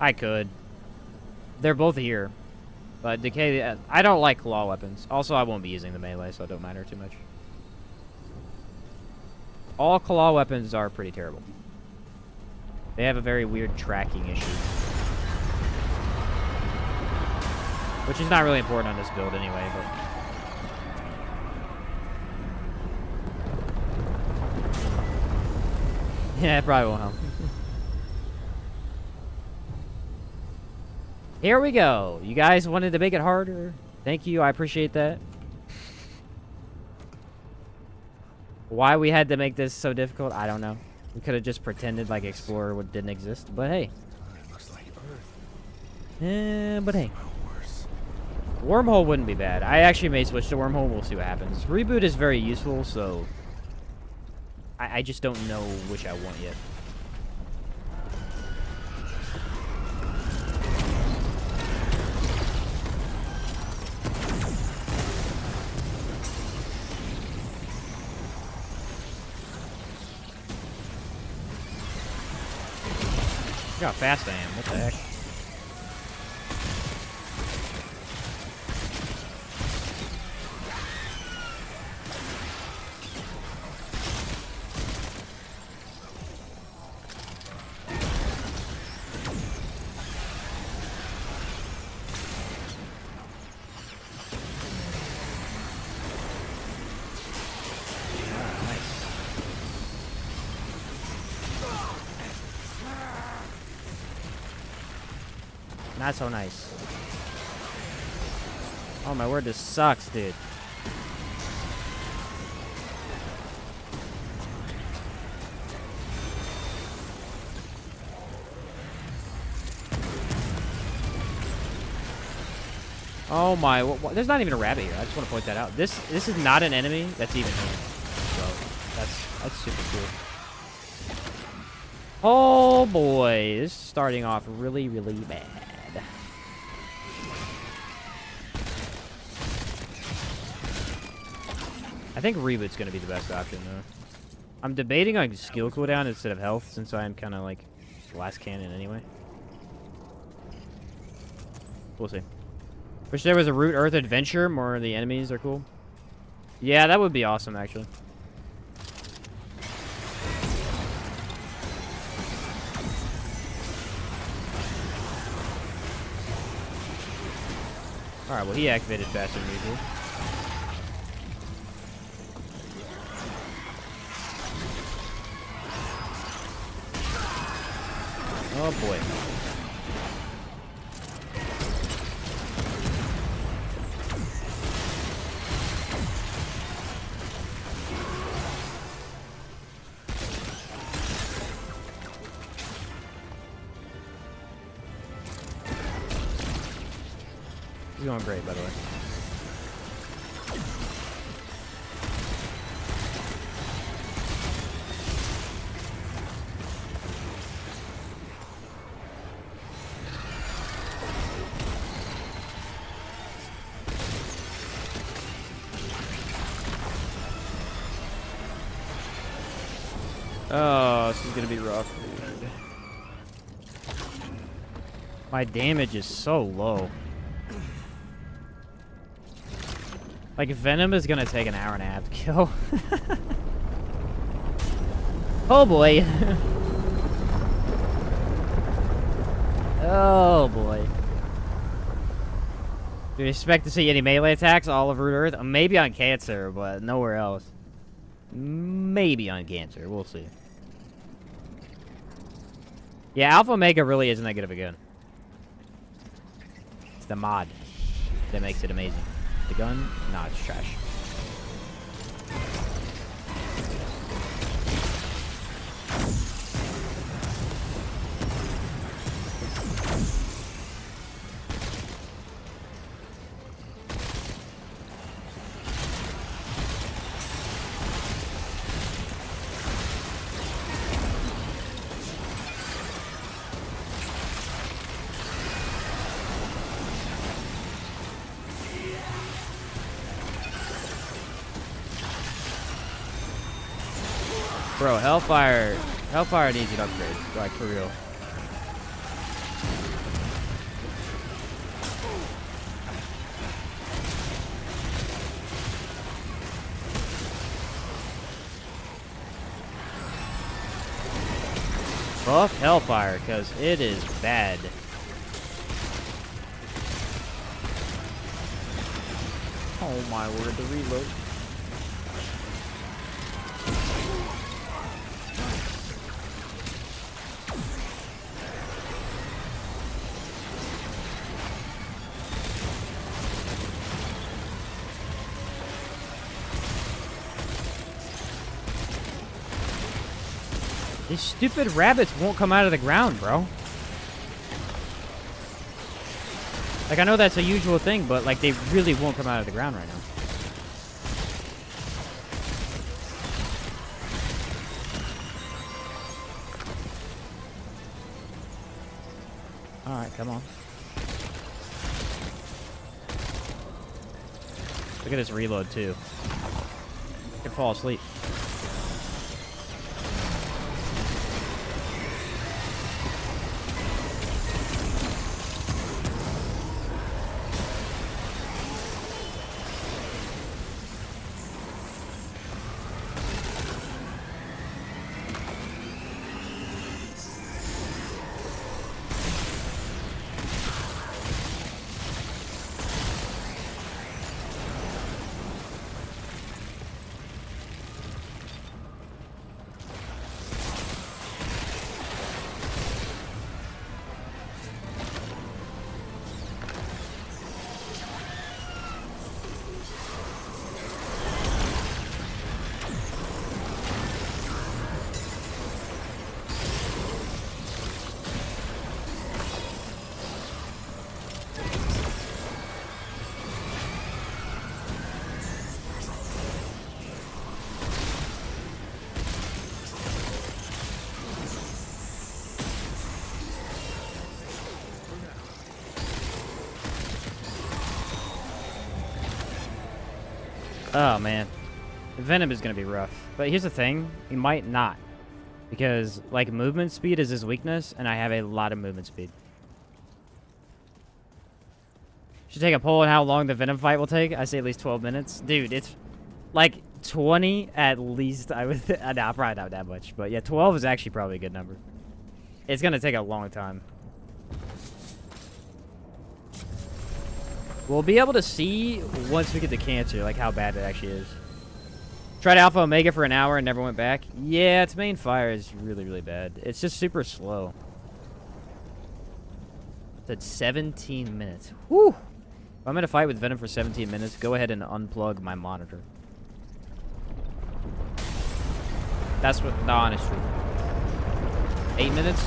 I could. They're both here. But Decay... I don't like claw weapons. Also, I won't be using the melee, so it don't matter too much. All claw weapons are pretty terrible. They have a very weird tracking issue. Which is not really important on this build anyway, but... Yeah, it probably won't help. Here we go. You guys wanted to make it harder. Thank you, I appreciate that. Why we had to make this so difficult, I don't know. We could have just pretended like Explorer didn't exist, but hey.
It looks like Earth.
But hey. Wormhole wouldn't be bad. I actually may switch to Wormhole. We'll see what happens. Reboot is very useful, so... I just don't know which I want yet. Look how fast I am. What the heck? Not so nice. Oh my word, this sucks, dude. Oh my, there's not even a rabbit here. I just want to point that out. This is not an enemy that's even here. So that's super cool. Oh boy, this is starting off really, really bad. I think reboot's gonna be the best option though. I'm debating on skill cooldown instead of health since I'm kind of like last cannon anyway. We'll see. Wish there was a Root Earth adventure. More of the enemies are cool. Yeah, that would be awesome, actually. Alright, well, he activated faster than usual. Oh, boy. He's going great, by the way. Oh, this is gonna be rough, dude. My damage is so low. Like, Venom is gonna take an hour and a half to kill. Oh boy. Oh boy. Do you expect to see any melee attacks all of Root Earth? Maybe on Cancer, but nowhere else. Maybe on Cancer. We'll see. Yeah, Alpha Omega really isn't that good of a gun. It's the mod that makes it amazing. The gun? Nah, it's trash. Bro, Hellfire needs an upgrade, like for real. Buff Hellfire, because it is bad. Oh my word, the reload. These stupid rabbits won't come out of the ground, bro. Like, I know that's a usual thing, but, like, they really won't come out of the ground right now. Alright, come on. Look at this reload, too. I could fall asleep. Oh, man. Venom is going to be rough. But here's the thing. He might not. Because, like, movement speed is his weakness, and I have a lot of movement speed. Should take a poll on how long the Venom fight will take. I say at least 12 minutes. Dude, it's like 20 at least. I would no, probably not that much. But yeah, 12 is actually probably a good number. It's going to take a long time. We'll be able to see once we get the cancer, like how bad it actually is. Tried Alpha Omega for an hour and never went back. Yeah, its main fire is really, really bad. It's just super slow. It's at 17 minutes. Whew! If I'm in a fight with Venom for 17 minutes, go ahead and unplug my monitor. That's what the honest truth. 8 minutes?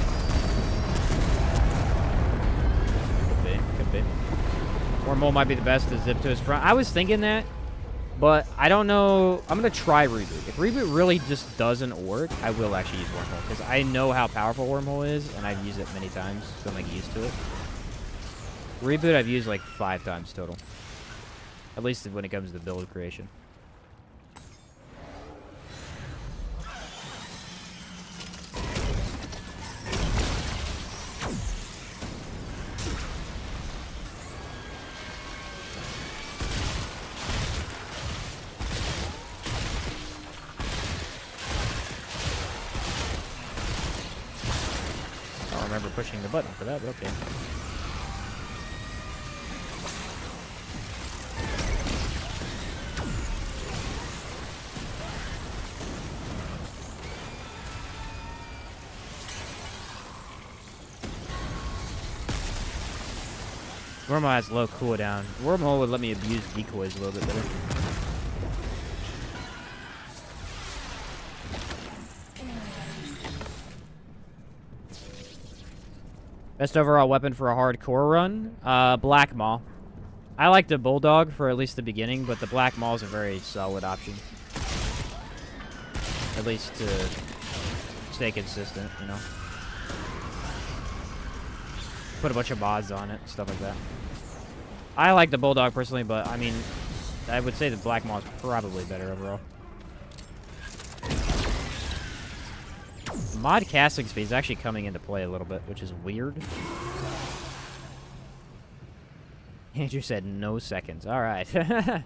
Could be. Wormhole might be the best to zip to his front. I was thinking that, but I don't know. I'm going to try Reboot. If Reboot really just doesn't work, I will actually use Wormhole, because I know how powerful Wormhole is, and I've used it many times, so I'm like used to it. Reboot I've used like 5 times total. At least when it comes to build creation. I don't remember pushing the button for that, but okay. Wormhole has low cooldown. Wormhole would let me abuse decoys a little bit better. Best overall weapon for a hardcore run? Black Maw. I like the Bulldog for at least the beginning, but the Black Maw is a very solid option. At least to stay consistent, you know. Put a bunch of mods on it, stuff like that. I like the Bulldog personally, but I mean, I would say the Black Maw is probably better overall. Mod casting speed is actually coming into play a little bit, which is weird. Andrew said no seconds. All right. I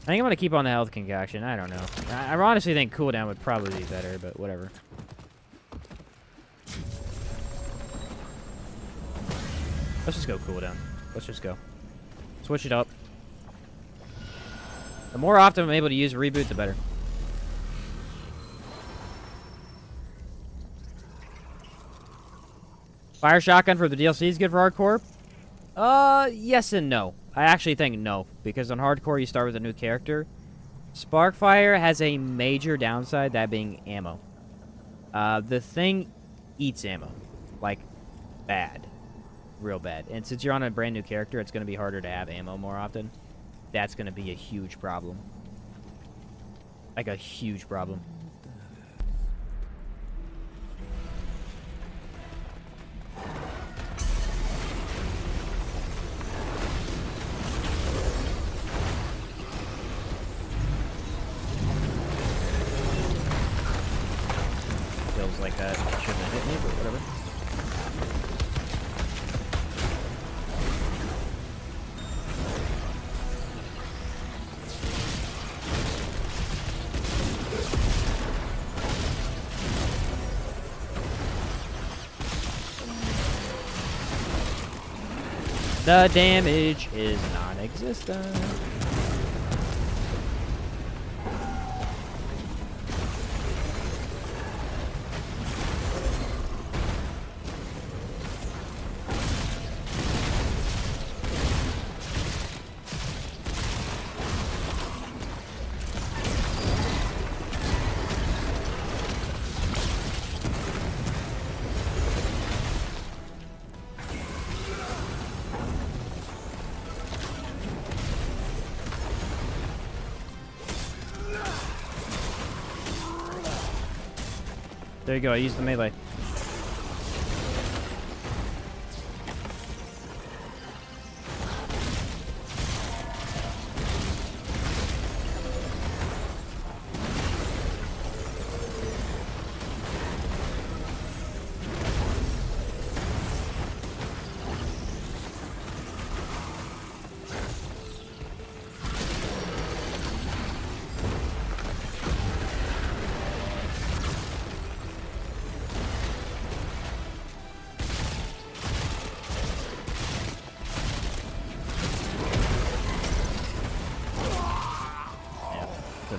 think I'm going to keep on the health concoction. I don't know. I honestly think cooldown would probably be better, but whatever. Let's just go cooldown. Let's just go. Switch it up. The more often I'm able to use Reboot, the better. Fire Shotgun for the DLC is good for hardcore? Yes and no. I actually think no, because on hardcore you start with a new character. Sparkfire has a major downside, that being ammo. The thing eats ammo. Like, bad. Real bad. And since you're on a brand new character, it's going to be harder to have ammo more often. That's going to be a huge problem. Like a huge problem. Feels like that shouldn't have hit me, but whatever. The damage is non-existent. There you go, I used the melee.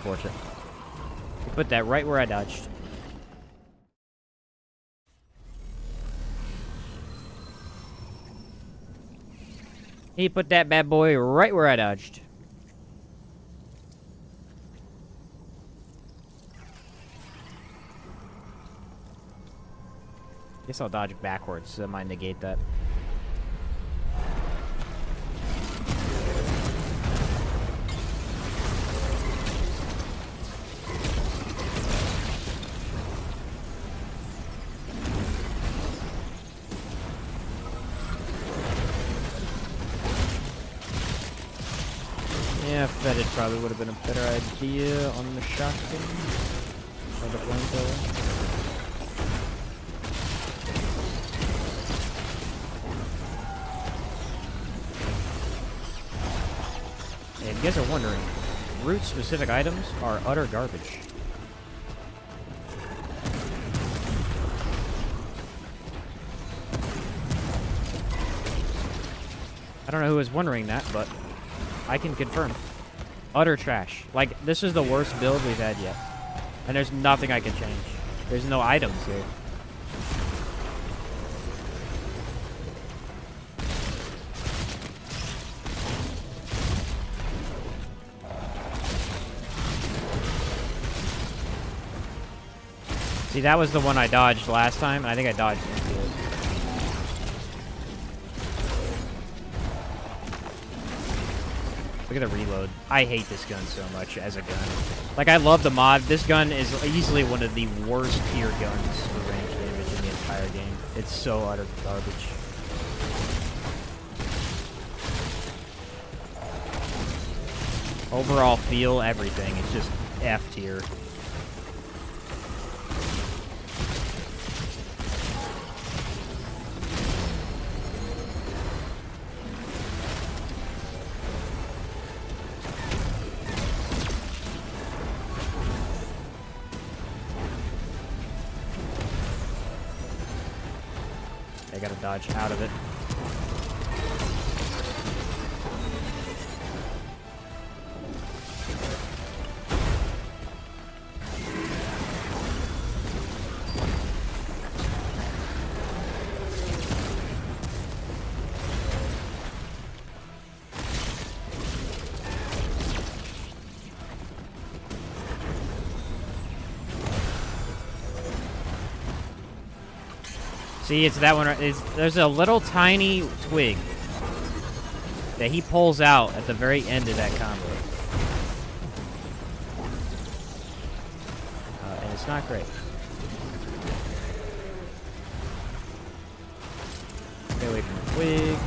unfortunate. Put that right where I dodged. He put that bad boy right where I dodged. Guess I'll dodge backwards, so that might negate that. Yeah, fetid probably would have been a better idea on the shotgun. Or the flamethrower. If you guys are wondering, root-specific items are utter garbage. I don't know who was wondering that, but I can confirm. Utter trash. Like, this is the worst build we've had yet. And there's nothing I can change. There's no items here. See, that was the one I dodged last time, and I think I dodged into it. Look at the reload. I hate this gun so much as a gun. Like, I love the mod. This gun is easily one of the worst tier guns for range damage in the entire game. It's so utter garbage. Overall feel, everything. It's just F tier. I gotta dodge out of it. See, it's that one. There's a little tiny twig that he pulls out at the very end of that combo. And it's not great. Stay away from the twigs.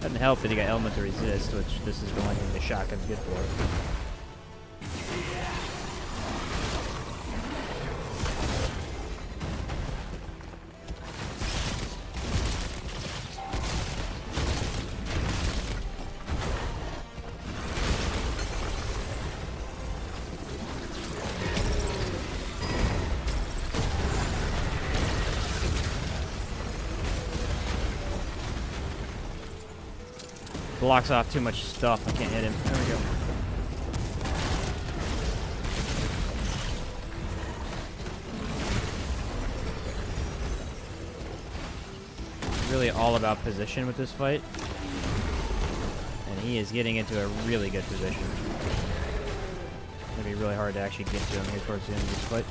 Doesn't help that he got element to resist, which this is the one thing the shotgun's good for. Blocks off too much stuff. I can't hit him. There we go. It's really all about position with this fight. And he is getting into a really good position. It's going to be really hard to actually get to him here towards the end of this fight.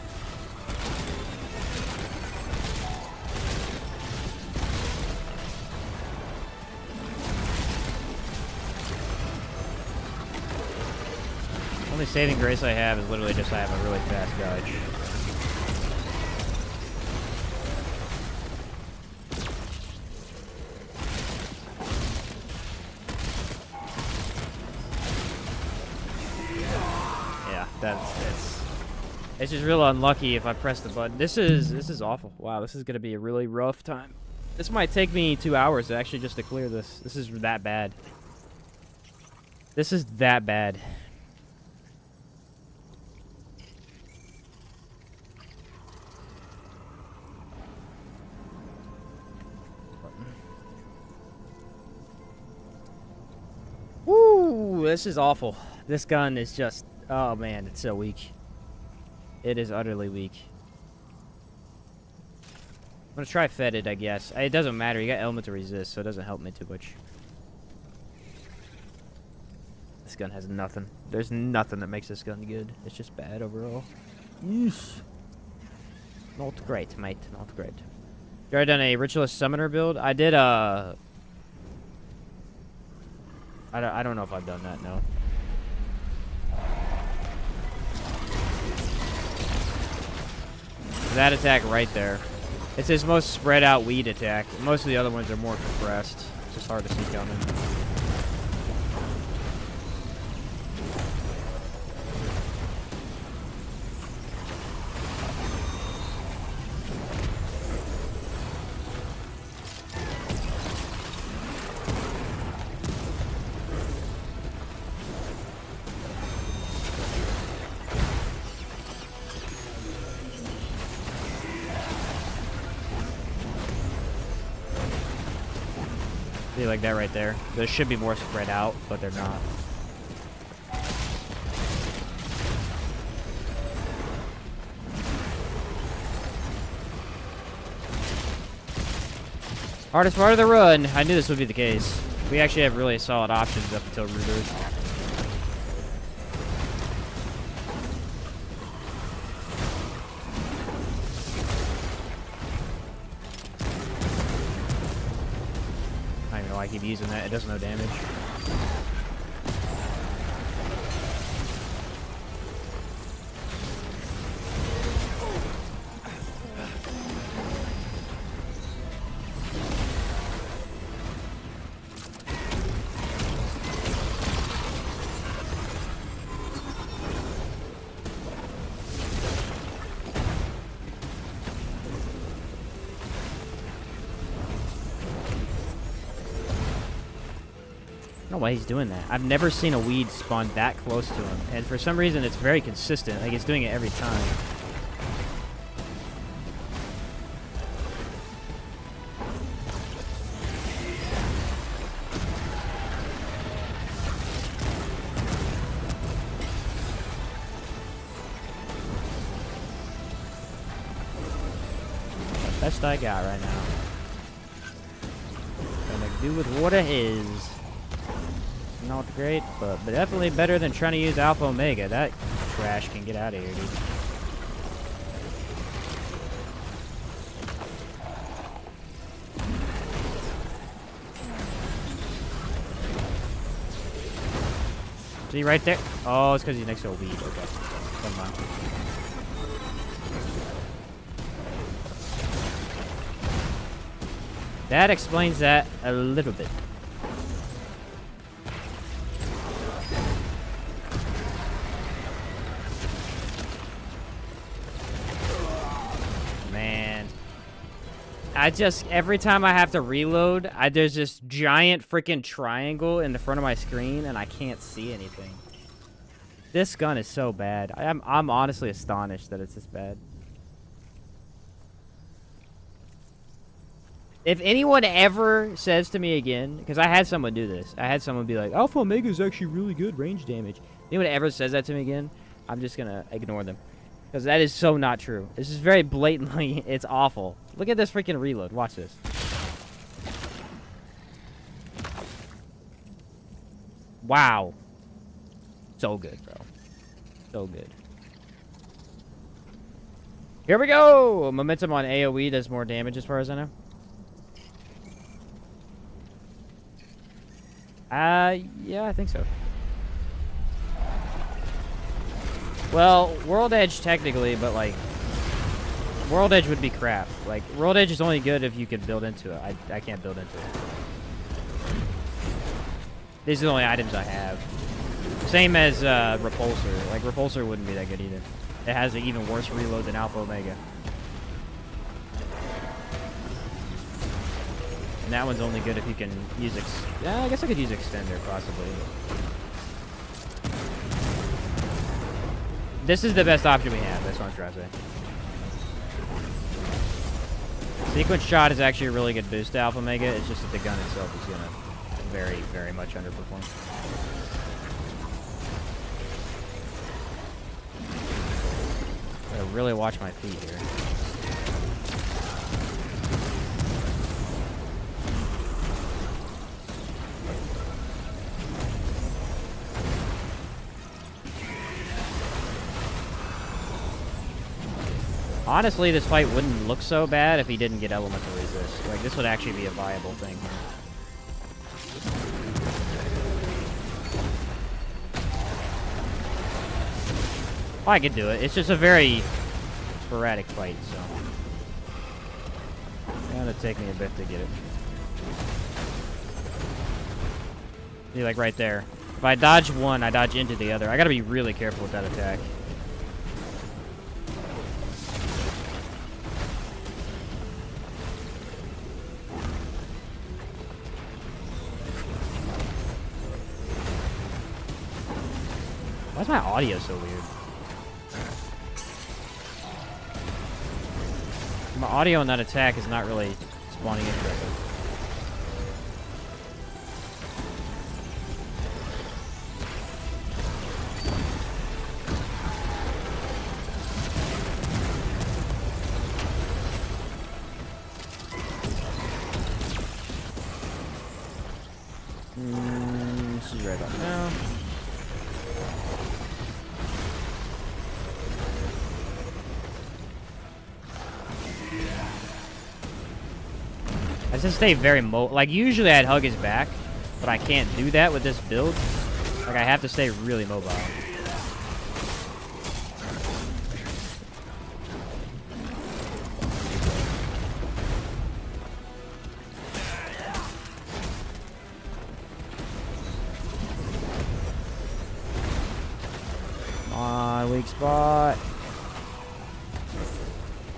Only saving grace I have is literally just I have a really fast dodge. it's just real unlucky if I press the button. This is awful. Wow, this is gonna be a really rough time. This might take me 2 hours actually just to clear this. This is that bad. This is that bad. Woo! This is awful. This gun is just... Oh, man. It's so weak. It is utterly weak. I'm gonna try fetid, I guess. It doesn't matter. You got element to resist, so it doesn't help me too much. This gun has nothing. There's nothing that makes this gun good. It's just bad overall. Yeesh. Not great, mate. Not great. You already done a Ritualist Summoner build? I did, I don't know if I've done that, no. That attack right there. It's his most spread out weed attack. Most of the other ones are more compressed. It's just hard to see coming. See, like that right there. Those should be more spread out, but they're not. Hardest part of the run. I knew this would be the case. We actually have really solid options up until Rooters. I don't even know why I keep using that. It does no damage. I don't know why he's doing that. I've never seen a weed spawn that close to him. And for some reason, it's very consistent. Like, it's doing it every time. Best I got right now. Gonna do with what it is. Not great, but definitely better than trying to use Alpha Omega. That trash can get out of here, dude. See right there? Oh, it's because he's next to a weed. Okay. Never mind. That explains that a little bit. Man. Every time I have to reload, there's this giant freaking triangle in the front of my screen, and I can't see anything. This gun is so bad. I'm honestly astonished that it's this bad. If anyone ever says to me again, because I had someone do this. I had someone be like, Alpha Omega is actually really good range damage. If anyone ever says that to me again, I'm just going to ignore them. Because that is so not true. This is very blatantly, it's awful. Look at this freaking reload. Watch this. Wow. So good, bro. So good. Here we go! Momentum on AoE does more damage as far as I know. Yeah, I think so. Well, World Edge technically, but like, World Edge would be crap. Like, World Edge is only good if you can build into it. I can't build into it. These are the only items I have. Same as Repulsor. Like, Repulsor wouldn't be that good either. It has an even worse reload than Alpha Omega. And that one's only good if you can use yeah, I guess I could use Extender, possibly. This is the best option we have, that's what I'm trying to say. Sequence Shot is actually a really good boost to Alpha Omega, it's just that the gun itself is gonna very, very much underperform. Gotta really watch my feet here. Honestly, this fight wouldn't look so bad if he didn't get elemental resist. Like, this would actually be a viable thing. Oh, I could do it. It's just a very sporadic fight, so. It's gonna take me a bit to get it. See, like right there. If I dodge one, I dodge into the other. I gotta be really careful with that attack. Why is my audio so weird? My audio on that attack is not really spawning in correctly. She's right about now. I just stay very like, usually I'd hug his back, but I can't do that with this build. Like, I have to stay really mobile. Come on, weak spot.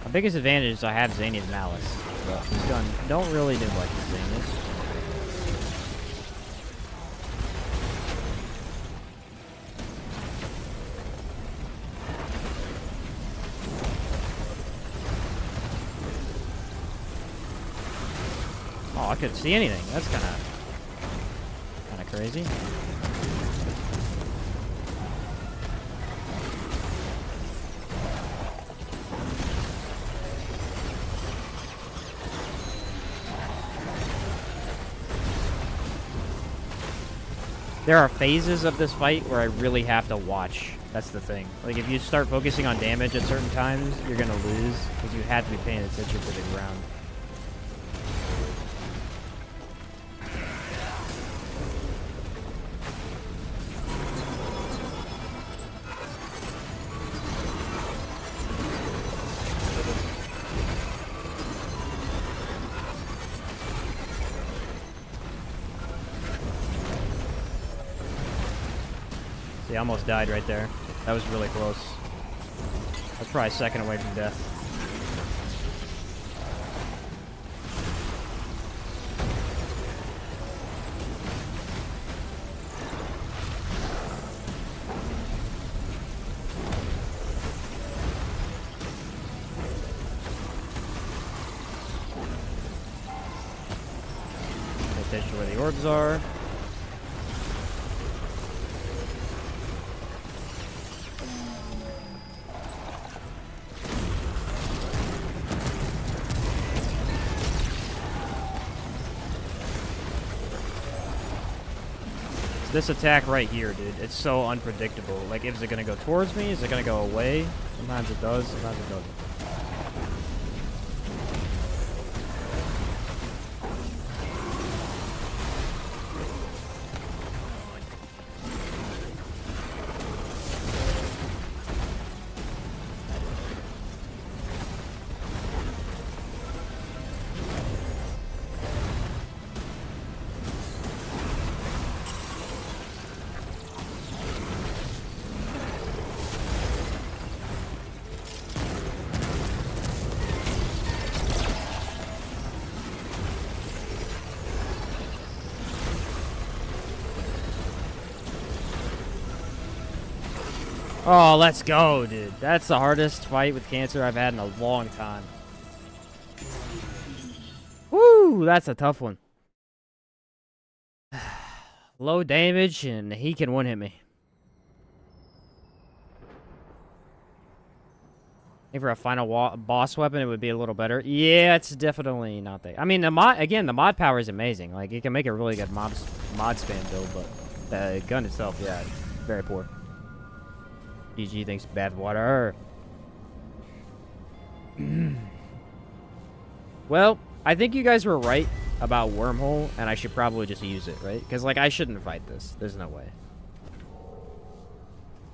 My biggest advantage is I have Zania's Malice. But this gun don't really do much with Zania's. Oh, I couldn't see anything. That's kind of crazy. There are phases of this fight where I really have to watch. That's the thing. Like, if you start focusing on damage at certain times, you're gonna lose, because you have to be paying attention to the ground. See, I almost died right there. That was really close. I was probably a second away from death. Pay attention to where the orbs are. This attack right here, dude, it's so unpredictable. Like, is it gonna go towards me? Is it gonna go away? Sometimes it does, sometimes it doesn't. Oh, let's go, dude. That's the hardest fight with cancer I've had in a long time. Woo, that's a tough one. Low damage, and he can one-hit me. I think for a final boss weapon, it would be a little better. Yeah, it's definitely not that. I mean, the mod power is amazing. Like, you can make a really good mod spam build, but the gun itself, yeah, very poor. GG thinks bad water. Well, I think you guys were right about Wormhole, and I should probably just use it, right? Because, like, I shouldn't fight this. There's no way.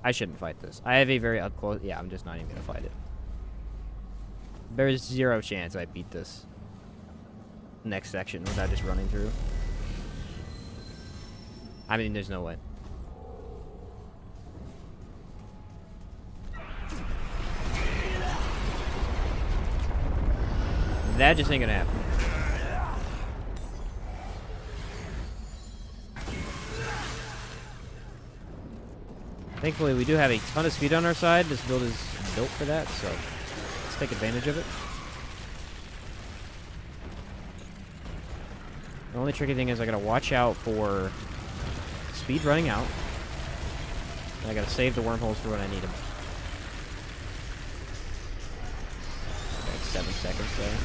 I shouldn't fight this. I have a very up close... Yeah, I'm just not even going to fight it. There's 0 chance I beat this next section without just running through. I mean, there's no way. That just ain't gonna happen. Thankfully, we do have a ton of speed on our side. This build is built for that, so let's take advantage of it. The only tricky thing is I gotta watch out for speed running out. And I gotta save the wormholes for when I need them. Like 7 seconds there.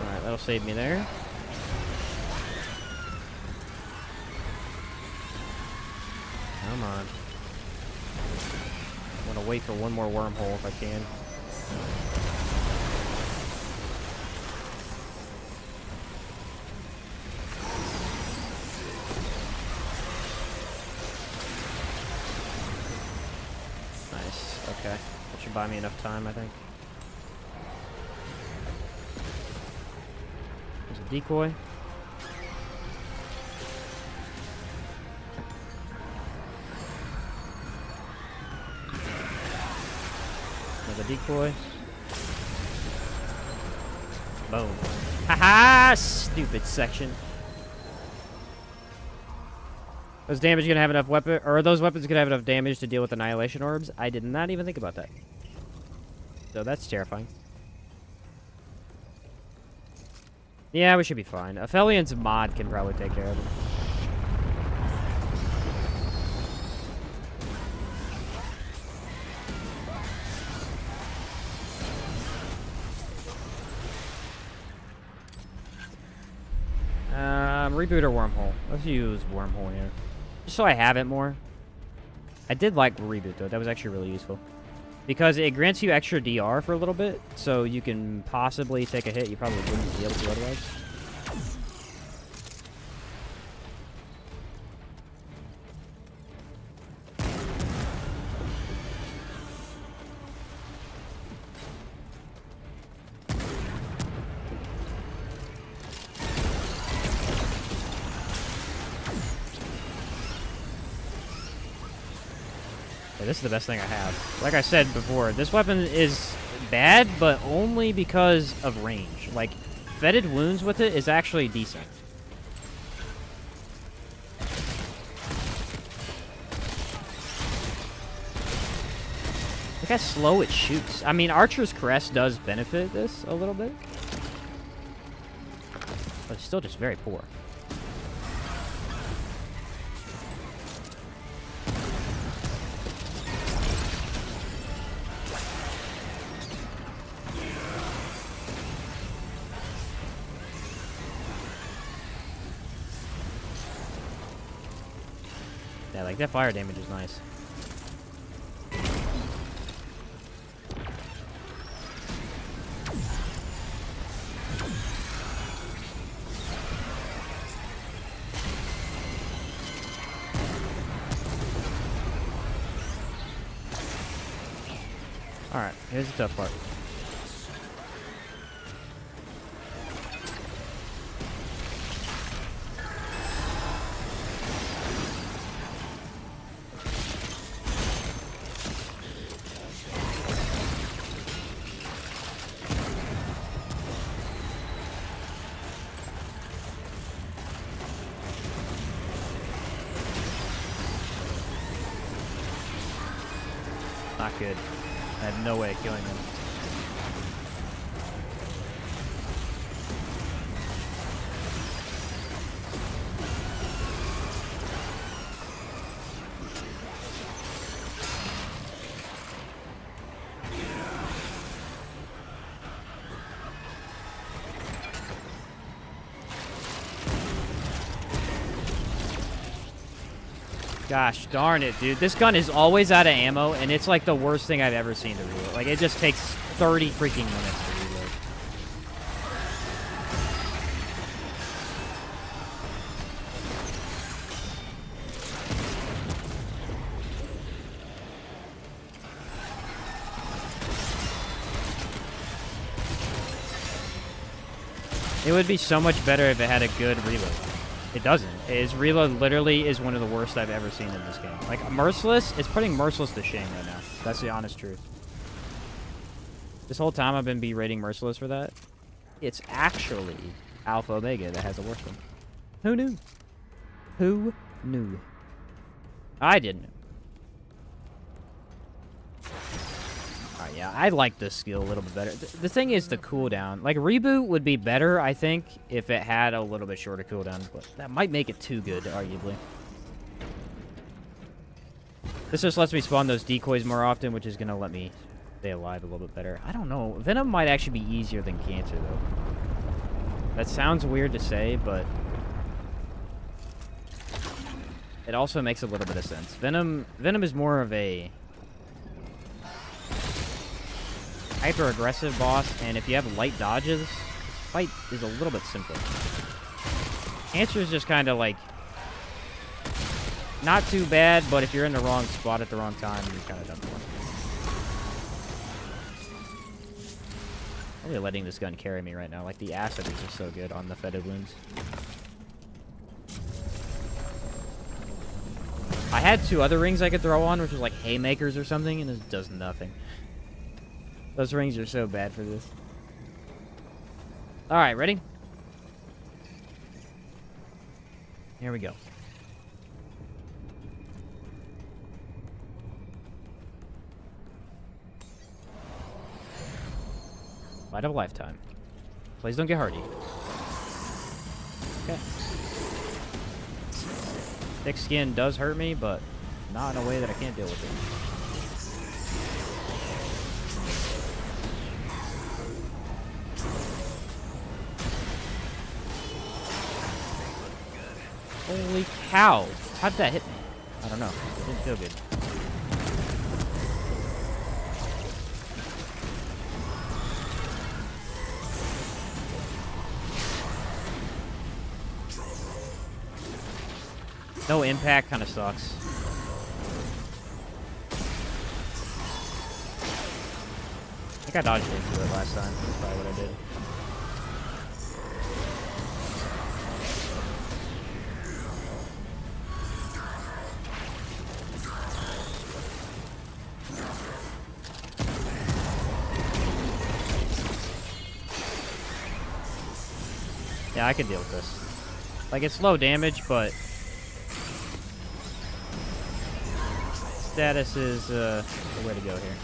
Alright, that'll save me there. Come on. I'm gonna wait for one more wormhole if I can. Nice. Okay. That should buy me enough time, I think. There's a decoy. Another decoy. Boom. Haha! Stupid section. Those damage gonna have enough weapon, or those weapons gonna have enough damage to deal with Annihilation orbs? I did not even think about that. So that's terrifying. Yeah, we should be fine. Aphelian's mod can probably take care of it. Reboot or wormhole? Let's use wormhole here. Just so I have it more. I did like reboot though. That was actually really useful. Because it grants you extra DR for a little bit, so you can possibly take a hit you probably wouldn't be able to otherwise. Yeah, this is the best thing I have. Like I said before, this weapon is bad, but only because of range. Like, fetid wounds with it is actually decent. Look how slow it shoots. I mean, Archer's Crest does benefit this a little bit. But it's still just very poor. Yeah, like that fire damage is nice. Alright, here's the tough part.
Not good. I have no way of killing them. Gosh darn it, dude. This gun is always out of ammo, and it's like the worst thing I've ever seen to reload. Like, it just takes 30 freaking minutes to reload. It would be so much better if it had a good reload. It doesn't. His reload literally is one of the worst I've ever seen in this game. Like, Merciless, it's putting Merciless to shame right now. That's the honest truth. This whole time I've been berating Merciless for that. It's actually Alpha Omega that has a worse one. Who knew? Who knew? I didn't. Alright, yeah, I like this skill a little bit better. The thing is the cooldown. Like, Reboot would be better, I think, if it had a little bit shorter cooldown, but that might make it too good, arguably. This just lets me spawn those decoys more often, which is going to let me stay alive a little bit better. I don't know. Venom might actually be easier than Cancer, though. That sounds weird to say, but it also makes a little bit of sense. Venom is more of a hyper-aggressive boss, and if you have light dodges, this fight is a little bit simpler. Cancer is just kind of like not too bad, but if you're in the wrong spot at the wrong time, you're kind of done for. I'm really letting this gun carry me right now. Like, the acid is just so good on the fetid wounds. I had 2 other rings I could throw on, which was like haymakers or something, and it does nothing. Those rings are so bad for this. Alright, ready? Here we go. Light of a lifetime. Please don't get hardy. Okay. Thick skin does hurt me, but not in a way that I can't deal with it. Holy cow. How did that hit me? I don't know. It didn't feel good. No impact kind of sucks. I think I dodged into it last time. That's probably what I did. Yeah, I can deal with this. Like, it's low damage, but status is the way to go here.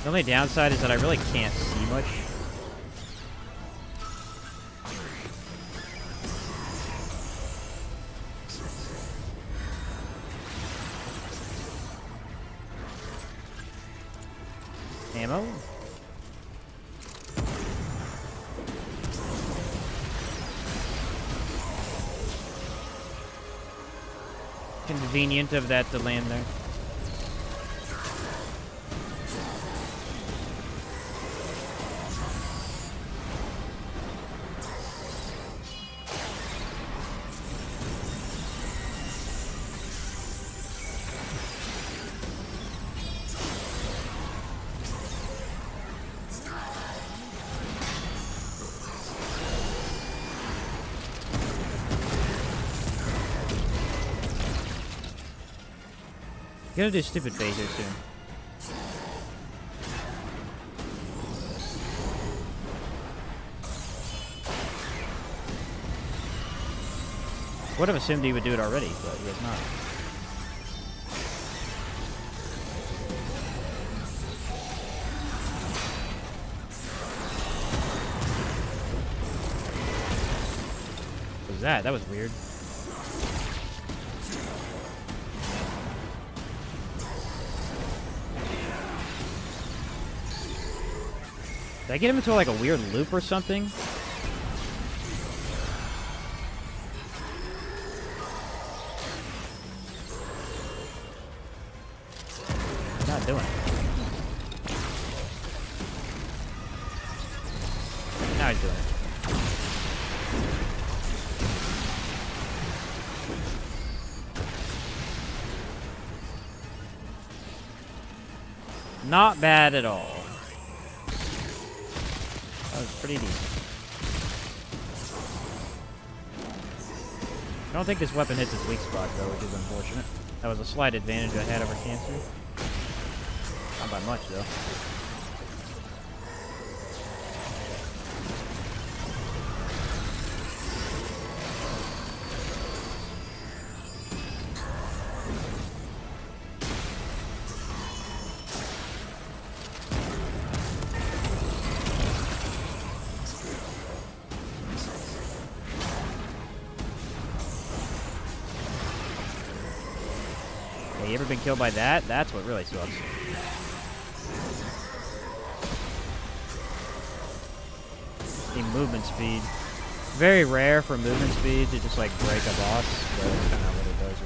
The only downside is that I really can't see much. Ammo? Convenient of that to land there. gonna do stupid phaser soon. Would have assumed he would do it already, but he has not. What was that? That was weird. Did I get him into like a weird loop or something? Not doing it. Now he's doing it. Not bad at all. That was pretty decent. I don't think this weapon hits its weak spot, though, which is unfortunate. That was a slight advantage I had over Cancer. Not by much, though. Yeah, you ever been killed by that? That's what really sucks. The movement speed. Very rare for movement speed to just like break a boss, but that's kind of what it does.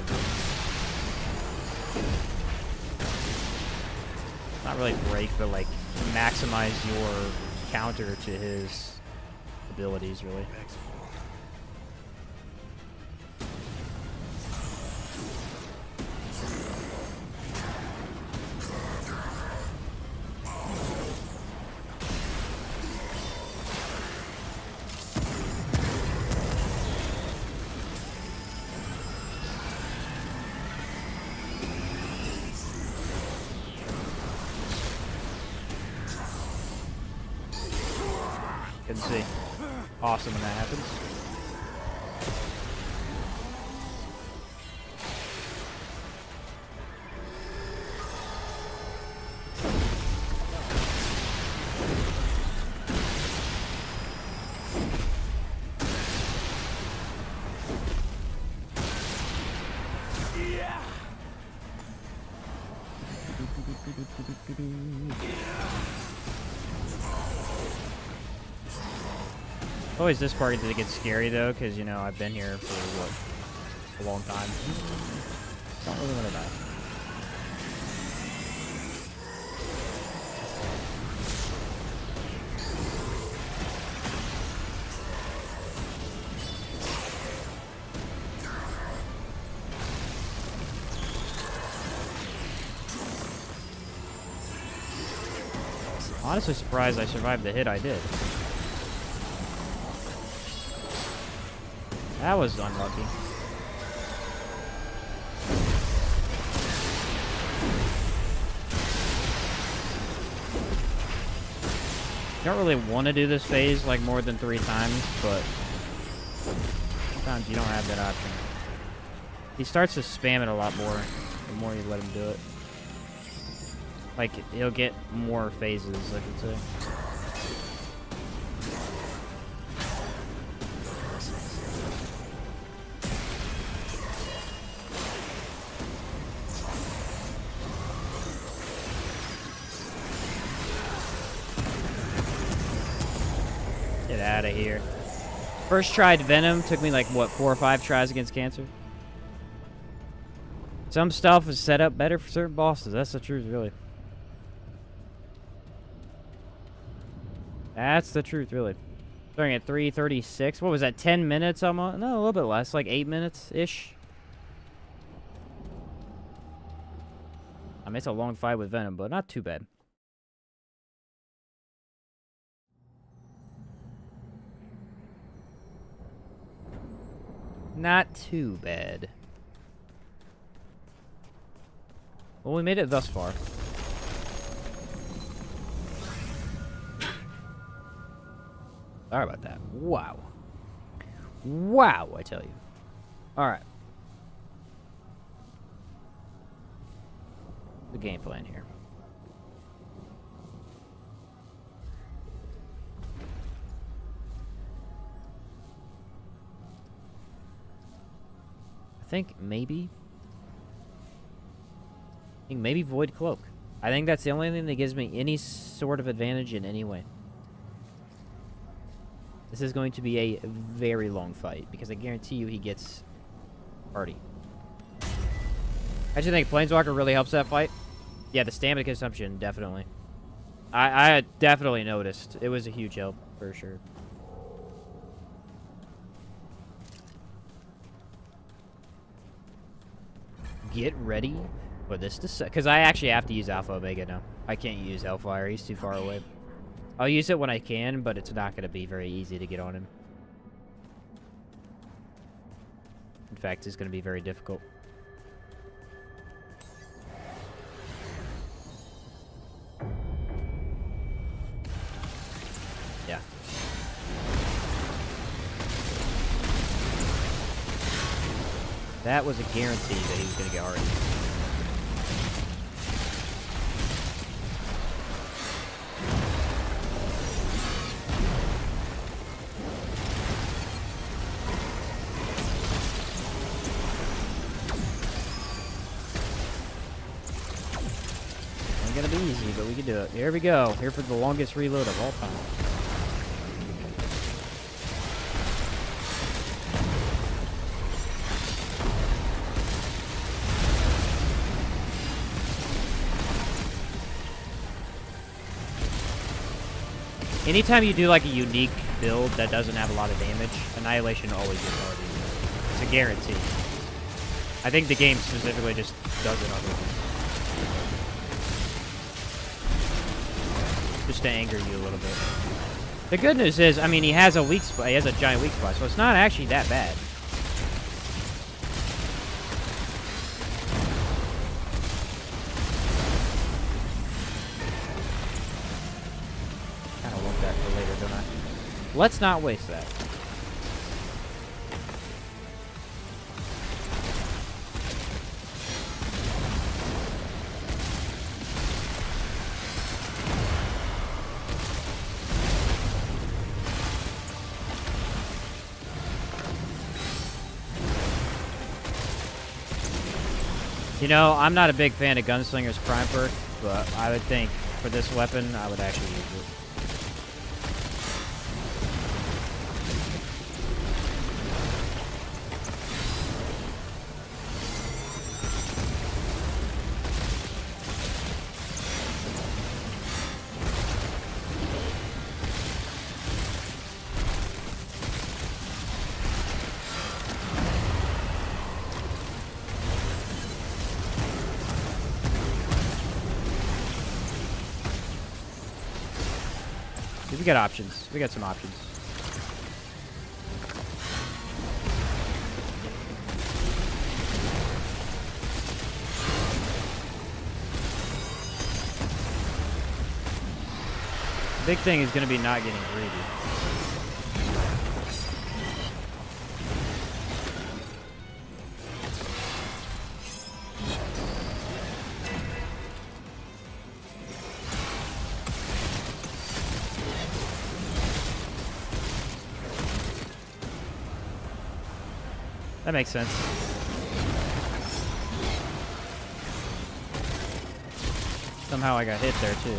Not really break, but like maximize your counter to his abilities, really. Couldn't see. Awesome when that happens. Always this part that it gets scary though, because you know I've been here for what, a long time. Don't really want to die. Honestly surprised I survived the hit I did. That was unlucky. You don't really want to do this phase like more than 3 times, but sometimes you don't have that option. He starts to spam it a lot more the more you let him do it. Like, he'll get more phases, I could say. Get out of here. First tried Venom took me like, what, 4 or 5 tries against Cancer? Some stuff is set up better for certain bosses. That's the truth, really. That's the truth, really. Starting at 3:36. What was that, 10 minutes almost? No, a little bit less, like 8 minutes-ish. I mean, it's a long fight with Venom, but not too bad. Not too bad.
Well, we made it thus far. Sorry about that. Wow. Wow, I tell you. Alright. The game plan here. I think maybe Void Cloak. I think that's the only thing that gives me any sort of advantage in any way. This is going to be a very long fight, because I guarantee you he gets hardy. I actually think Planeswalker really helps that fight. Yeah, the stamina consumption, definitely. I definitely noticed. It was a huge help, for sure. Get ready for this to... Because I actually have to use Alpha Omega now. I can't use Hellfire. He's too far away. I'll use it when I can, but it's not going to be very easy to get on him. In fact, it's going to be very difficult. Yeah. That was a guarantee that he was going to get already. Gonna be easy, but we can do it. Here we go. Here for the longest reload of all time. Anytime you do like a unique build that doesn't have a lot of damage, Annihilation always gets already. It's a guarantee. I think the game specifically just does it otherwise. Just to anger you a little bit. The good news is, I mean, he has a weak spot. He has a giant weak spot, so it's not actually that bad. Kind of want that for later, don't I? Let's not waste that. You know, I'm not a big fan of Gunslinger's Prime perk, but I would think for this weapon, I would actually use it. We got options. We got some options. The big thing is going to be not getting greedy. That makes sense. Somehow I got hit there too.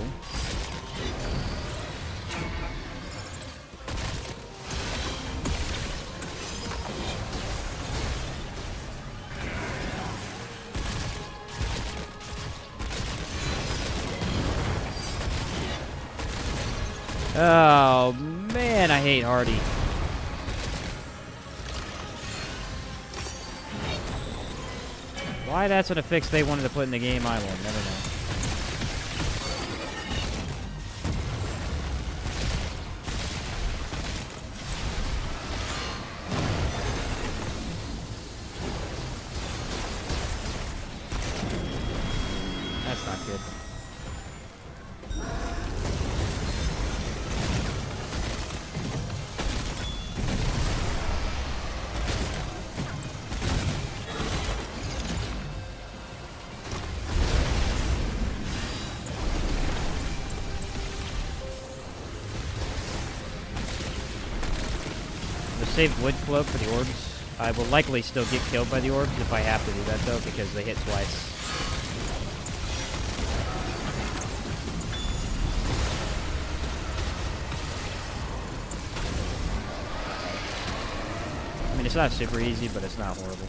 Oh man, I hate Hardy. Why that's what a fix they wanted to put in the game, I will never know.
good. Save wood cloak for the orbs. I will likely still get killed by the orbs if I have to do that though, because they hit twice. I mean, it's not super easy, but it's not horrible.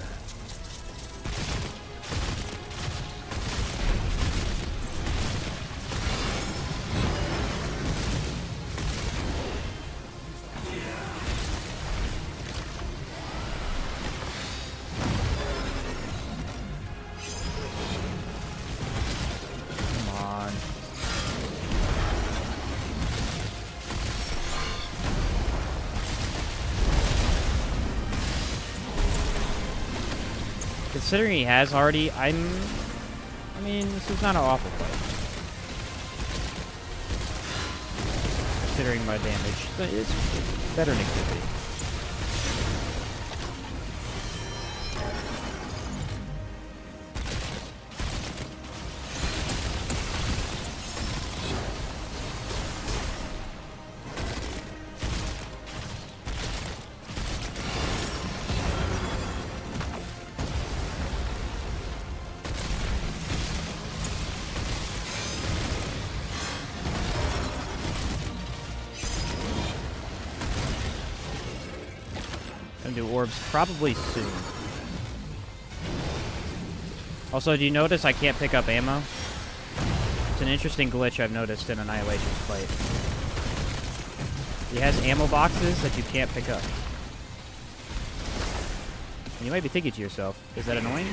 Considering he has already, I mean, this is not an awful fight. Considering my damage, but it's better than it could be. Do orbs probably soon. Also, do you notice I can't pick up ammo? It's an interesting glitch I've noticed in Annihilation's fight. He has ammo boxes that you can't pick up. And you might be thinking to yourself, is that annoying?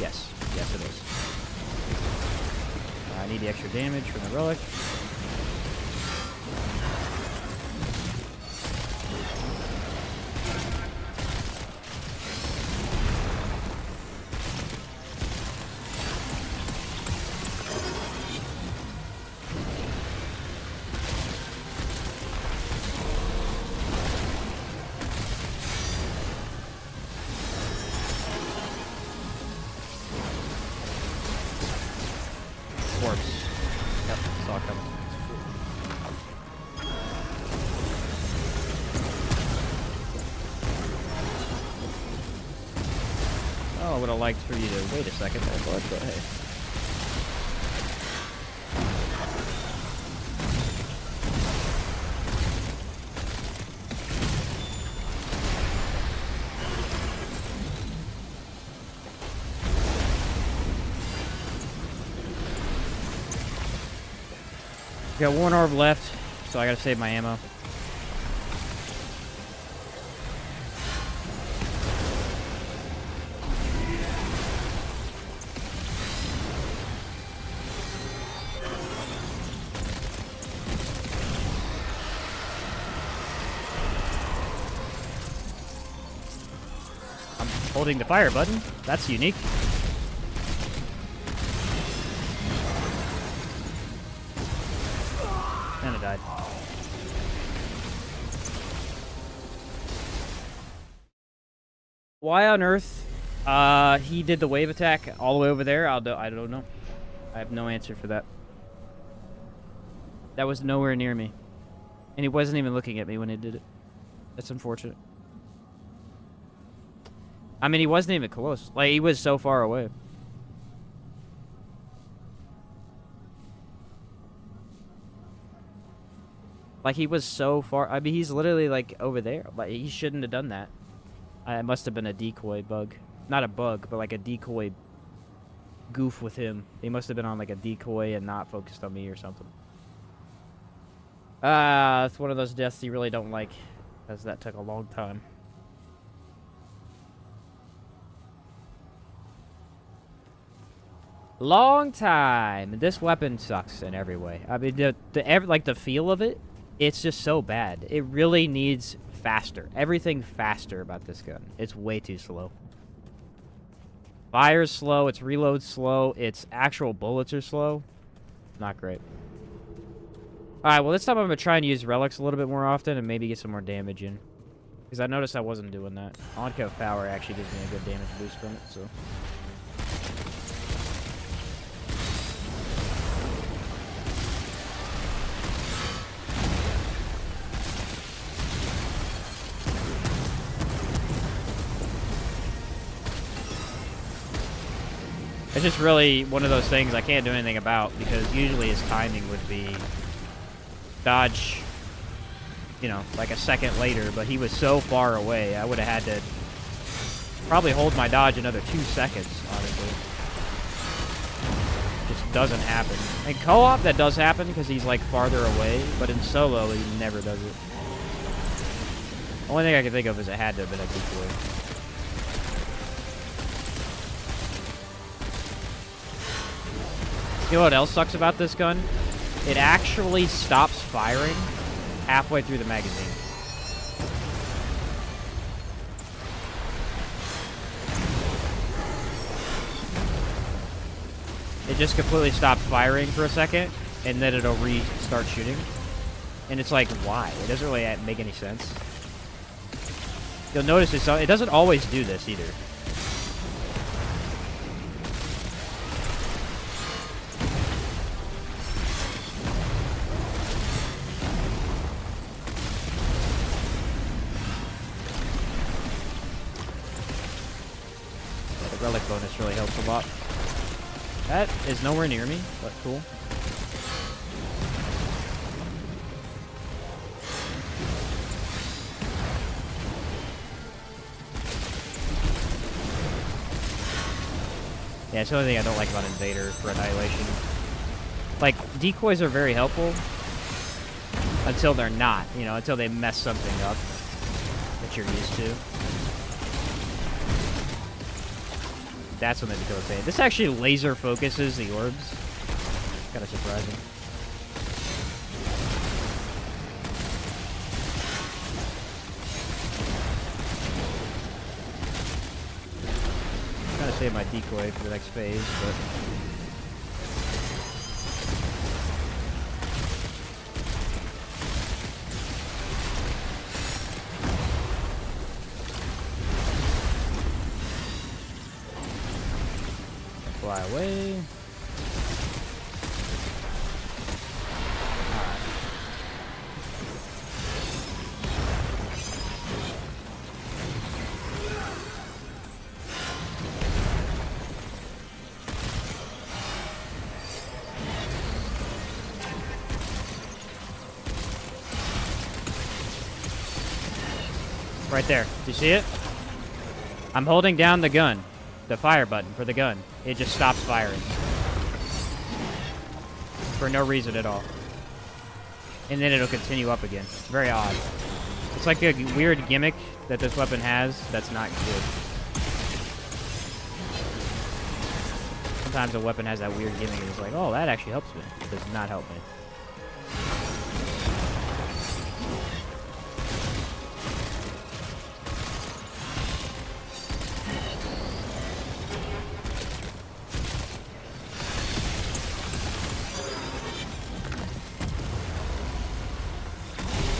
Yes. Yes, it is. I need the extra damage from the relic. I would have liked for you to wait a second there, bud, but hey. Got one orb left, so I gotta save my ammo. Holding the fire button. That's unique. And it died. Why on earth he did the wave attack all the way over there? I don't know. I have no answer for that. That was nowhere near me. And he wasn't even looking at me when he did it. That's unfortunate. I mean, he wasn't even close. Like, he was so far away. Like, he was so far. I mean, he's literally, like, over there. Like, he shouldn't have done that. It must have been a decoy bug. Not a bug, but, like, a decoy goof with him. He must have been on, like, a decoy and not focused on me or something. It's one of those deaths you really don't like, because that took a long time. Long time. This weapon sucks in every way. I mean, the feel of it, it's just so bad. It really needs faster. Everything faster about this gun. It's way too slow. Fire's slow, its reload's slow, its actual bullets are slow. Not great. Alright, well this time I'm going to try and use relics a little bit more often and maybe get some more damage in. Because I noticed I wasn't doing that. Encode power actually gives me a good damage boost from it, so... It's just really one of those things I can't do anything about, because usually his timing would be dodge, you know, like a second later, but he was so far away, I would have had to probably hold my dodge another 2 seconds, honestly. Just doesn't happen. In co-op, that does happen, because he's, like, farther away, but in solo, he never does it. Only thing I can think of is it had to have been a decoy. You know what else sucks about this gun? It actually stops firing halfway through the magazine. It just completely stops firing for a second, and then it'll restart shooting. And it's like, why? It doesn't really make any sense. You'll notice it doesn't always do this either. Relic bonus really helps a lot. That is nowhere near me, but cool. Yeah, it's the only thing I don't like about Invader for Annihilation. Like, decoys are very helpful until they're not, you know, until they mess something up that you're used to. That's when they become a pain. This actually laser focuses the orbs. Kind of surprising. I'm trying to save my decoy for the next phase, but... fly away. Alright. Right there. Do you see it? I'm holding down the gun. The fire button for the gun. It just stops firing. For no reason at all. And then it'll continue up again. It's very odd. It's like a weird gimmick that this weapon has that's not good. Sometimes a weapon has that weird gimmick and it's like, oh, that actually helps me. It does not help me.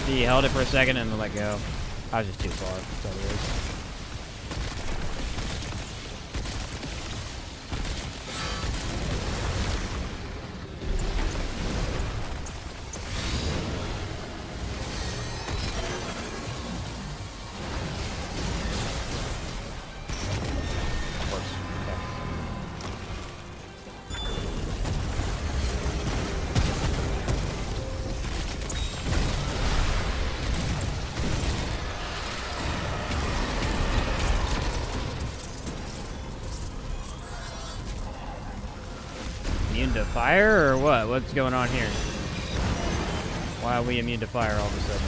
He held it for a second and then let go. I was just too far. That's all it is. Of course. Immune to fire or what? What's going on here? Why are we immune to fire all of a sudden?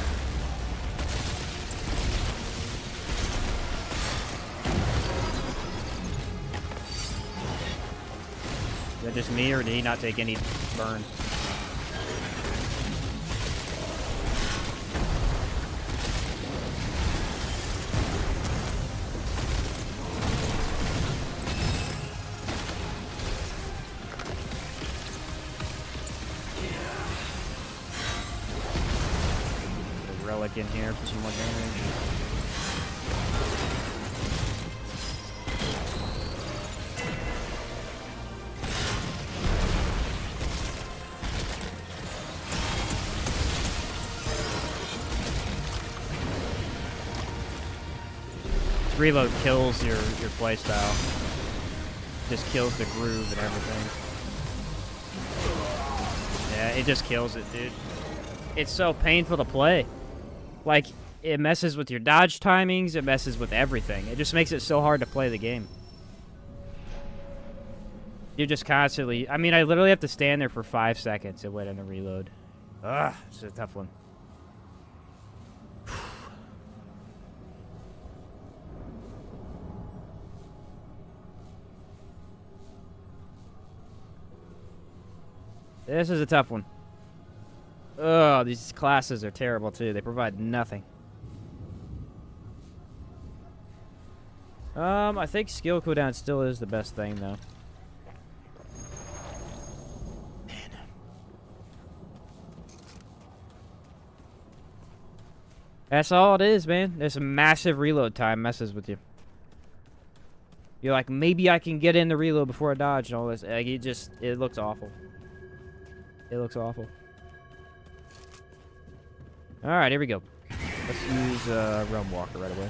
Is that just me or did he not take any burn? relic in here for some more damage. Reload kills your playstyle. Just kills the groove and everything. Yeah, it just kills it, dude. It's so painful to play. Like, it messes with your dodge timings, it messes with everything. It just makes it so hard to play the game. You're just constantly... I mean, I literally have to stand there for 5 seconds and wait on the reload. Ugh, it's a tough one. This is a tough one. Oh, these classes are terrible, too. They provide nothing. I think skill cooldown still is the best thing, though. Man. That's all it is, man. This massive reload time messes with you. You're like, maybe I can get in the reload before I dodge and all this. Like, it looks awful. It looks awful. Alright, here we go. Let's use Realm Walker right away.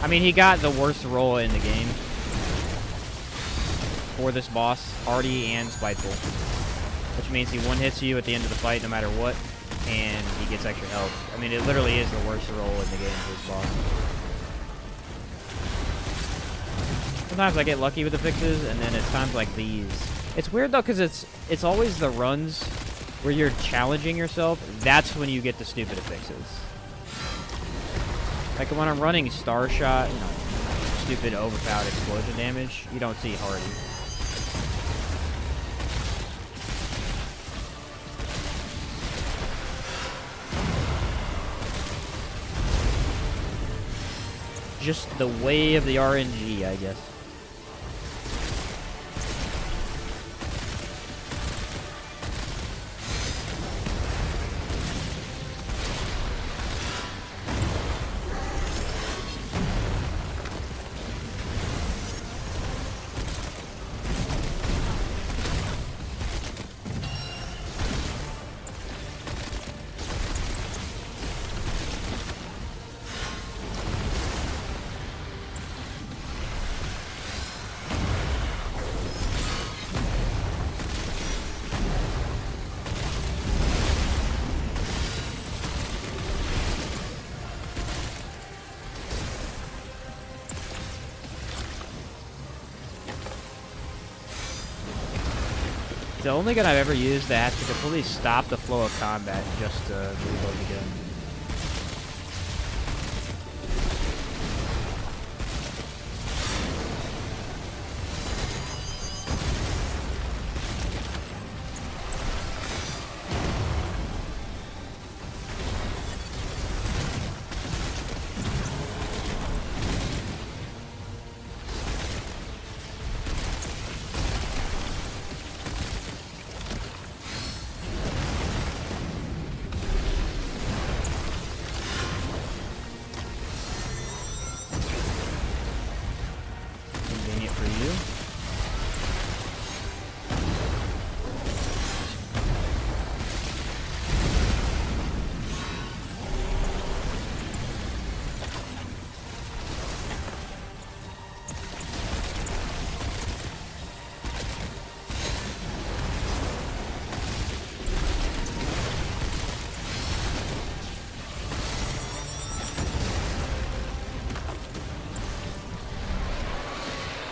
I mean, he got the worst roll in the game for this boss, hardy and spiteful. Which means he one-hits you at the end of the fight no matter what, and he gets extra health. I mean, it literally is the worst roll in the game for this boss. Sometimes I get lucky with the fixes, and then at times like these. It's weird, though, because it's always the runs where you're challenging yourself. That's when you get the stupid fixes. Like when I'm running Star Shot, you know, stupid overpowered explosion damage, you don't see hardy. Just the way of the RNG, I guess. The only gun I've ever used that has to completely stop the flow of combat just to reload again.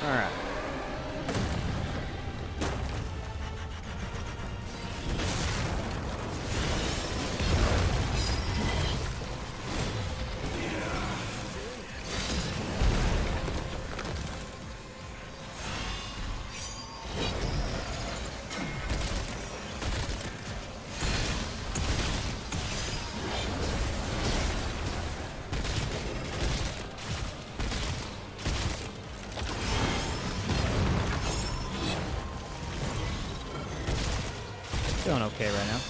Alright. Feeling okay right now.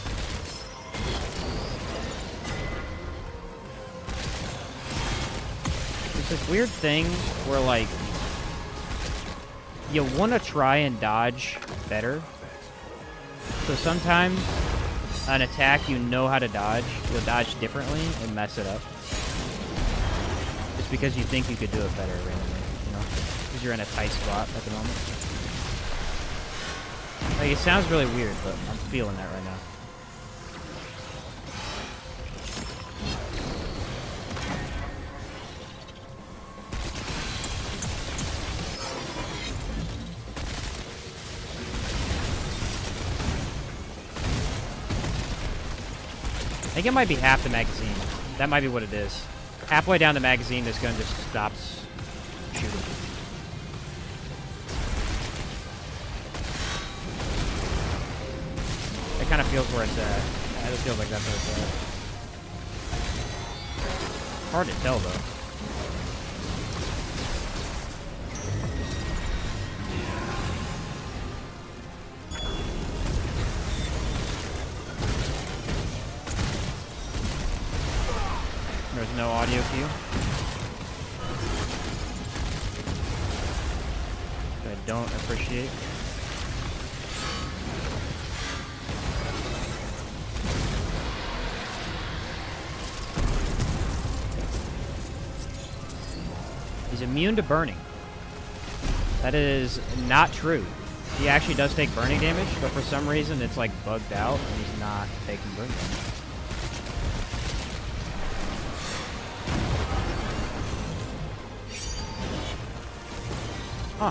There's this weird thing where, like, you want to try and dodge better. So sometimes an attack you know how to dodge, you'll dodge differently and mess it up. Just because you think you could do it better randomly, you know? Because you're in a tight spot at the moment. Like, it sounds really weird, but I'm feeling that right now. I think it might be half the magazine. That might be what it is. Halfway down the magazine, this gun just stops shooting. It kind of feels where it's at. It feels like that's where it's at. Hard to tell, though. There's no audio cue. Which I don't appreciate. He's immune to burning. That is not true. He actually does take burning damage, but for some reason it's like bugged out and he's not taking burning damage. Huh.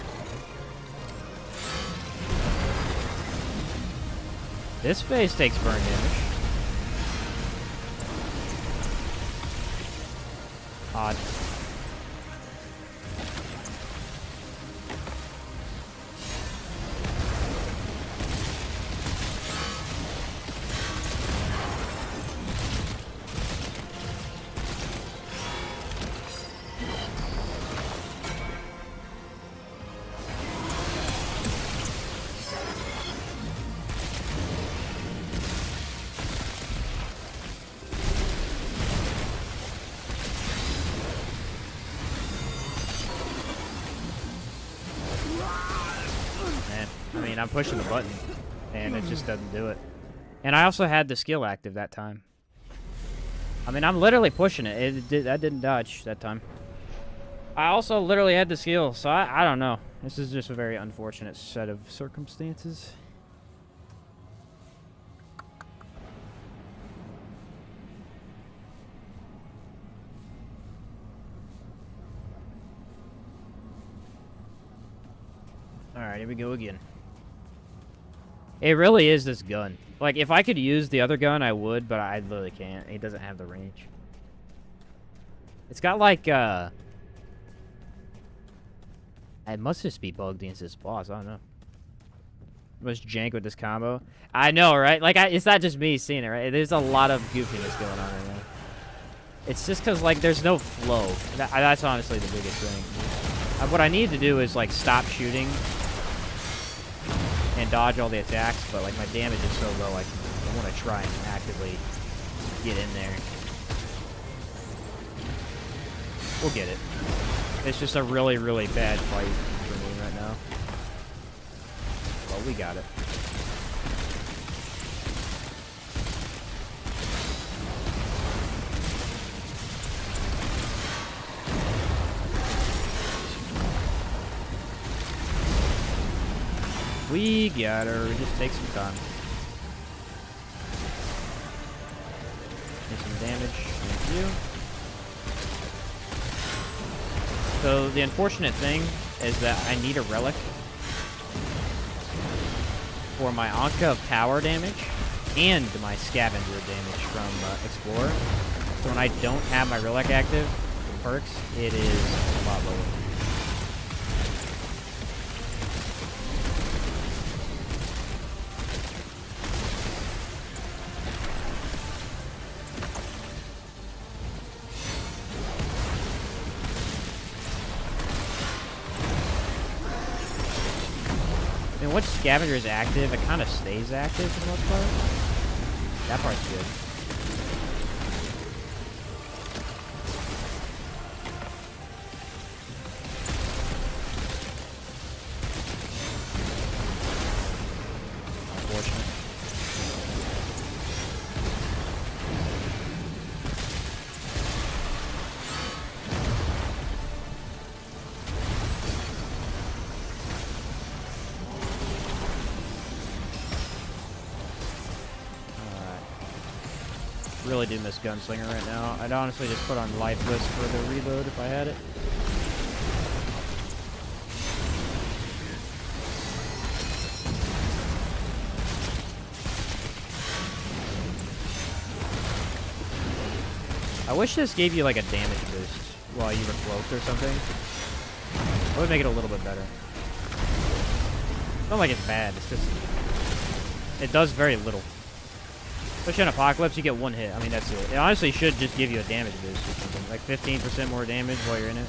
This phase takes burn damage. Odd. I'm pushing the button, and it just doesn't do it. And I also had the skill active that time. I mean, I'm literally pushing it. That didn't dodge that time. I also literally had the skill, so I don't know. This is just a very unfortunate set of circumstances. Alright, here we go again. It really is this gun. Like, if I could use the other gun, I would, but I literally can't. It doesn't have the range. It's got, like, it must just be bugged against this boss. I don't know. Much jank with this combo. I know, right? Like, it's not just me seeing it, right? There's a lot of goofiness going on right now. It's just because, like, there's no flow. That's honestly the biggest thing. What I need to do is, like, stop shooting and dodge all the attacks, but like my damage is so low, I want to try and actively get in there. We'll get it. It's just a really, really bad fight for me right now. Well, we got it. We got her. Just take some time. Take some damage. Thank you. So the unfortunate thing is that I need a relic for my Anka of power damage and my scavenger damage from Explorer. So when I don't have my relic active, the perks, it is a lot lower. once Scavenger is active, it kind of stays active for the most part. That part's good. Unfortunate. Really do miss Gunslinger right now. I'd honestly just put on Lifeless for the reload if I had it. I wish this gave you like a damage boost while you were cloaked or something. That would make it a little bit better. It's not like it's bad, it's just... It does very little. Especially in Apocalypse, you get one hit. I mean, that's it. It honestly should just give you a damage boost or something. Like 15% more damage while you're in it.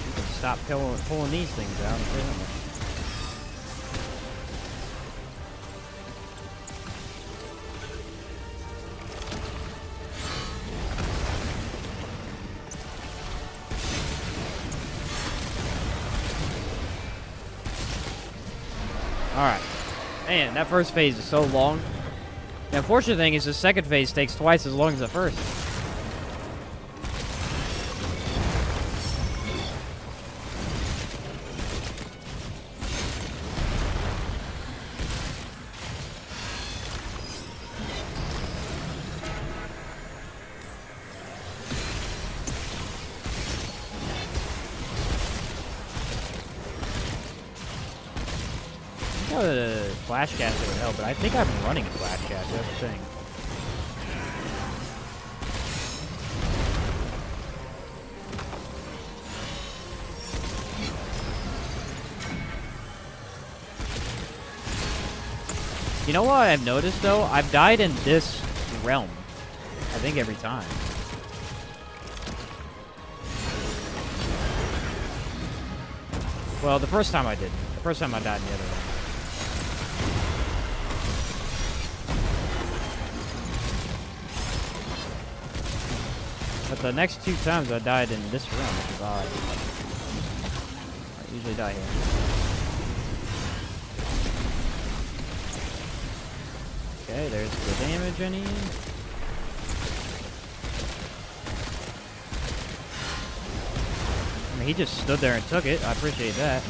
You can stop pulling these things out. Alright. Man, that first phase is so long. The unfortunate thing is the second phase takes twice as long as the first. The flash caster would help, but I think I'm running flash caster, that's the thing. You know what I've noticed though? I've died in this realm, I think every time. Well, the first time I didn't. The first time I died in the other one. But the next two times I died in this room, which is odd. I usually die here. Okay, there's the damage I need. I mean, he just stood there and took it. I appreciate that.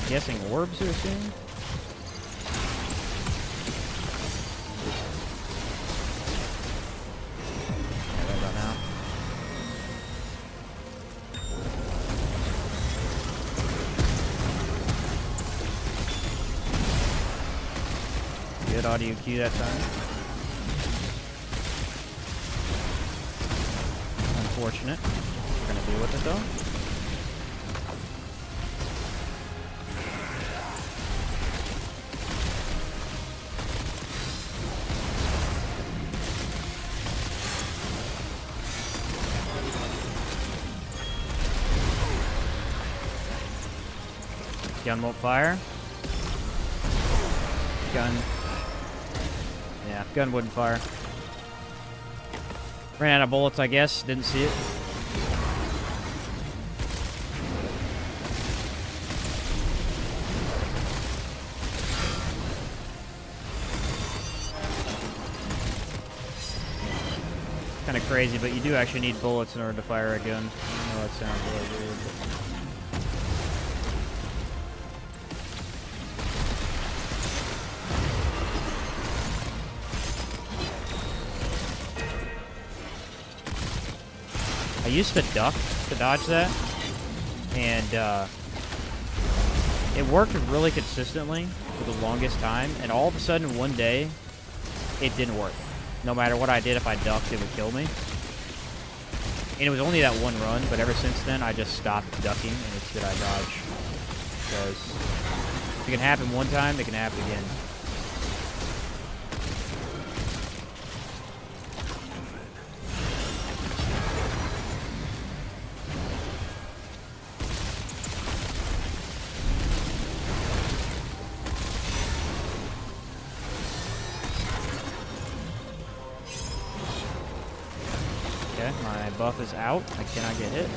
Guessing orbs are soon. Right about now. Good audio cue that time. Unfortunate. We're gonna deal with it though. Gun won't fire. Gun. Yeah, gun wouldn't fire. Ran out of bullets, I guess. Didn't see it. Kind of crazy, but you do actually need bullets in order to fire a gun. I know that sounds really weird, but... I used to duck to dodge that, and it worked really consistently, for the longest time, and all of a sudden one day, it didn't work. No matter what I did, if I ducked, it would kill me. And it was only that one run, but ever since then, I just stopped ducking, and it's that I dodge. Because if it can happen one time, it can happen again. Okay, my buff is out. I cannot get hit.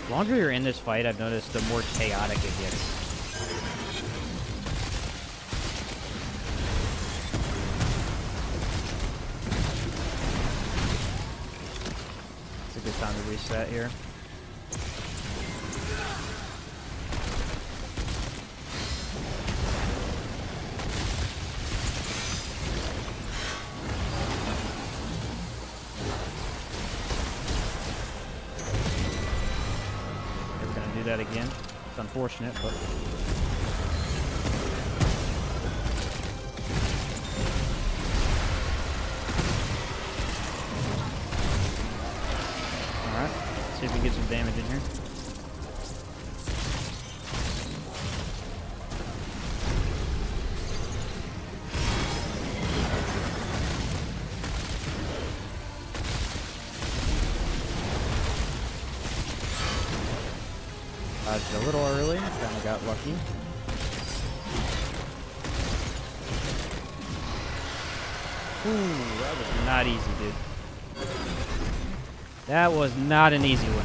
The longer you're in this fight, I've noticed the more chaotic it gets. It's a good time to reset here. We're gonna do that again. It's unfortunate, but alright. See if we can get some damage in here. Dodged a little early, kind of got lucky. Ooh, that was not easy, dude. That was not an easy one.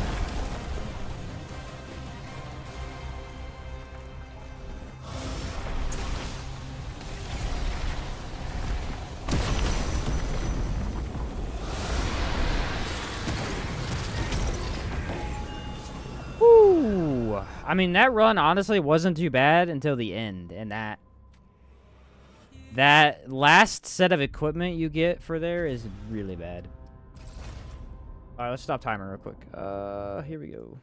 Woo! I mean, that run honestly wasn't too bad until the end, and that last set of equipment you get for there is really bad. Alright, let's stop timer real quick. Here we go.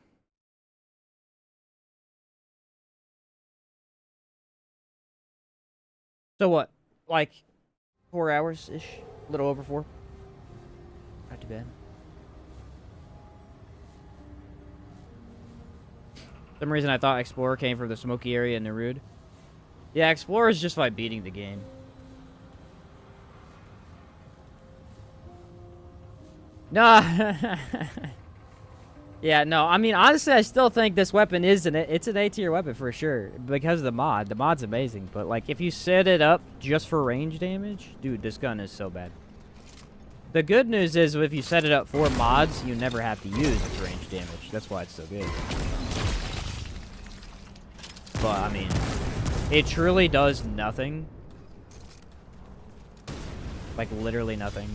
So what? Like 4 hours-ish? A little over 4? Not too bad. For some reason I thought Explorer came from the smoky area in Nerud. Yeah, Explorer is just like beating the game. No. Yeah, no. I mean, honestly, I still think this weapon is it's an A-tier weapon for sure because of the mod. The mod's amazing, but like if you set it up just for range damage, dude, this gun is so bad. The good news is if you set it up for mods, you never have to use its range damage. That's why it's so good. But I mean, it truly does nothing. Like literally nothing.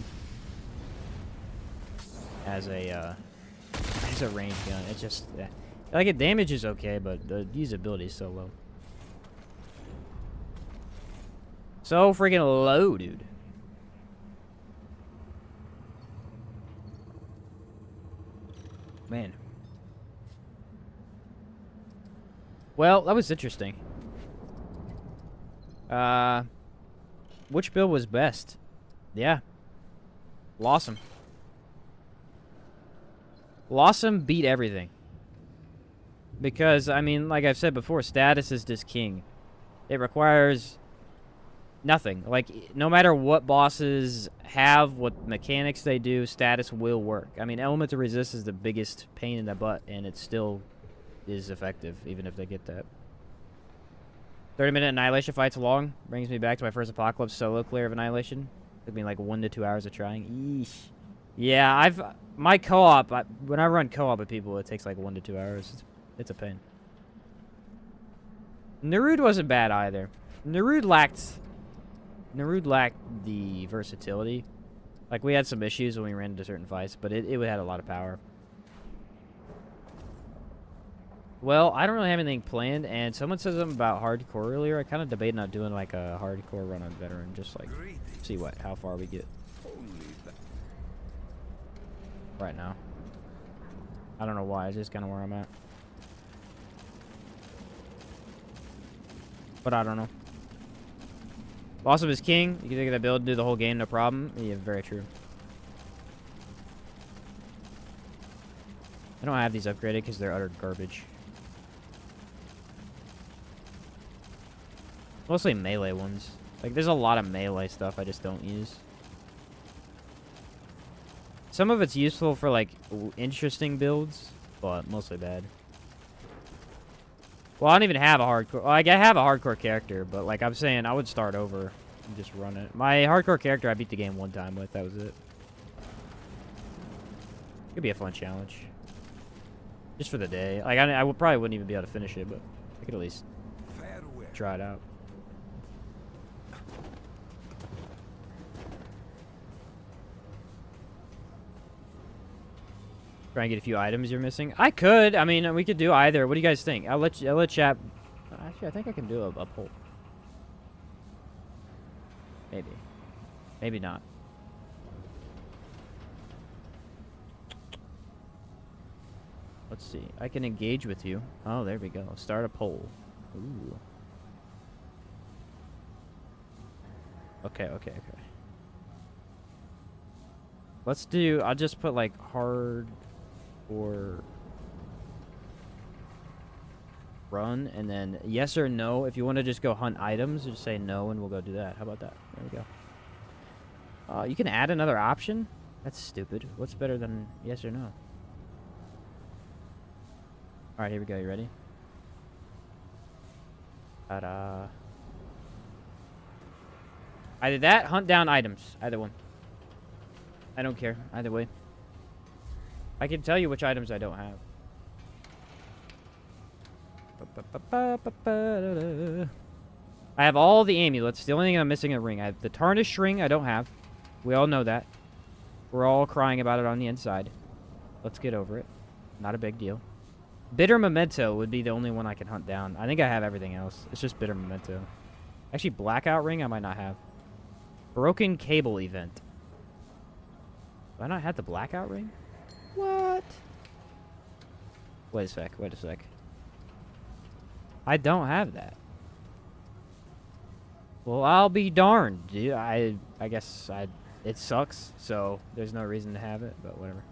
As a range gun. It's just like it damage is okay, but the usability is so low. So freaking low, dude. Man. Well, that was interesting. Which build was best? Yeah. Losomn. Losomn beat everything. Because, I mean, like I've said before, status is just king. It requires nothing. Like, no matter what bosses have, what mechanics they do, status will work. I mean, element to resist is the biggest pain in the butt, and it still is effective, even if they get that. 30-minute Annihilation fight's long. Brings me back to my first Apocalypse solo clear of Annihilation. Took me like 1 to 2 hours of trying. Eesh. Yeah, my co-op, when I run co-op with people, it takes like 1 to 2 hours. It's a pain. Nerud wasn't bad either. Nerud lacked the versatility. Like, we had some issues when we ran into certain fights, but it had a lot of power. Well, I don't really have anything planned, and someone said something about hardcore earlier. I kind of debated not doing like a hardcore run on veteran, just like see how far we get. Right now. I don't know why. It's just kind of where I'm at. But I don't know. Losomn is king. You can take that build and do the whole game, no problem. Yeah, very true. I don't have these upgraded because they're utter garbage. Mostly melee ones. Like, there's a lot of melee stuff I just don't use. Some of it's useful for, like, interesting builds, but mostly bad. Well, I don't even have a hardcore... Well, I have a hardcore character, but, like, I'm saying I would start over and just run it. My hardcore character I beat the game one time with. That was it. Could be a fun challenge. Just for the day. Like, I probably wouldn't even be able to finish it, but I could at least try it out. Try and get a few items you're missing. I could. I mean, we could do either. What do you guys think? I'll let chat. Actually, I think I can do a poll. Maybe. Maybe not. Let's see. I can engage with you. Oh, there we go. Start a poll. Ooh. Okay. Let's do... I'll just put, like, hard... or run, and then yes or no. If you want to just go hunt items, just say no, and we'll go do that. How about that? There we go. You can add another option? That's stupid. What's better than yes or no? Alright, here we go. You ready? Ta-da. Either that, hunt down items. Either one. I don't care. Either way. I can tell you which items I don't have. I have all the amulets. The only thing I'm missing is a ring. I have the tarnished ring I don't have. We all know that. We're all crying about it on the inside. Let's get over it. Not a big deal. Bitter memento would be the only one I can hunt down. I think I have everything else. It's just bitter memento. Actually, blackout ring I might not have. Broken cable event. Do I not have the blackout ring? What? Wait a sec. I don't have that. Well, I'll be darned, dude. I guess it sucks, so there's no reason to have it, but whatever.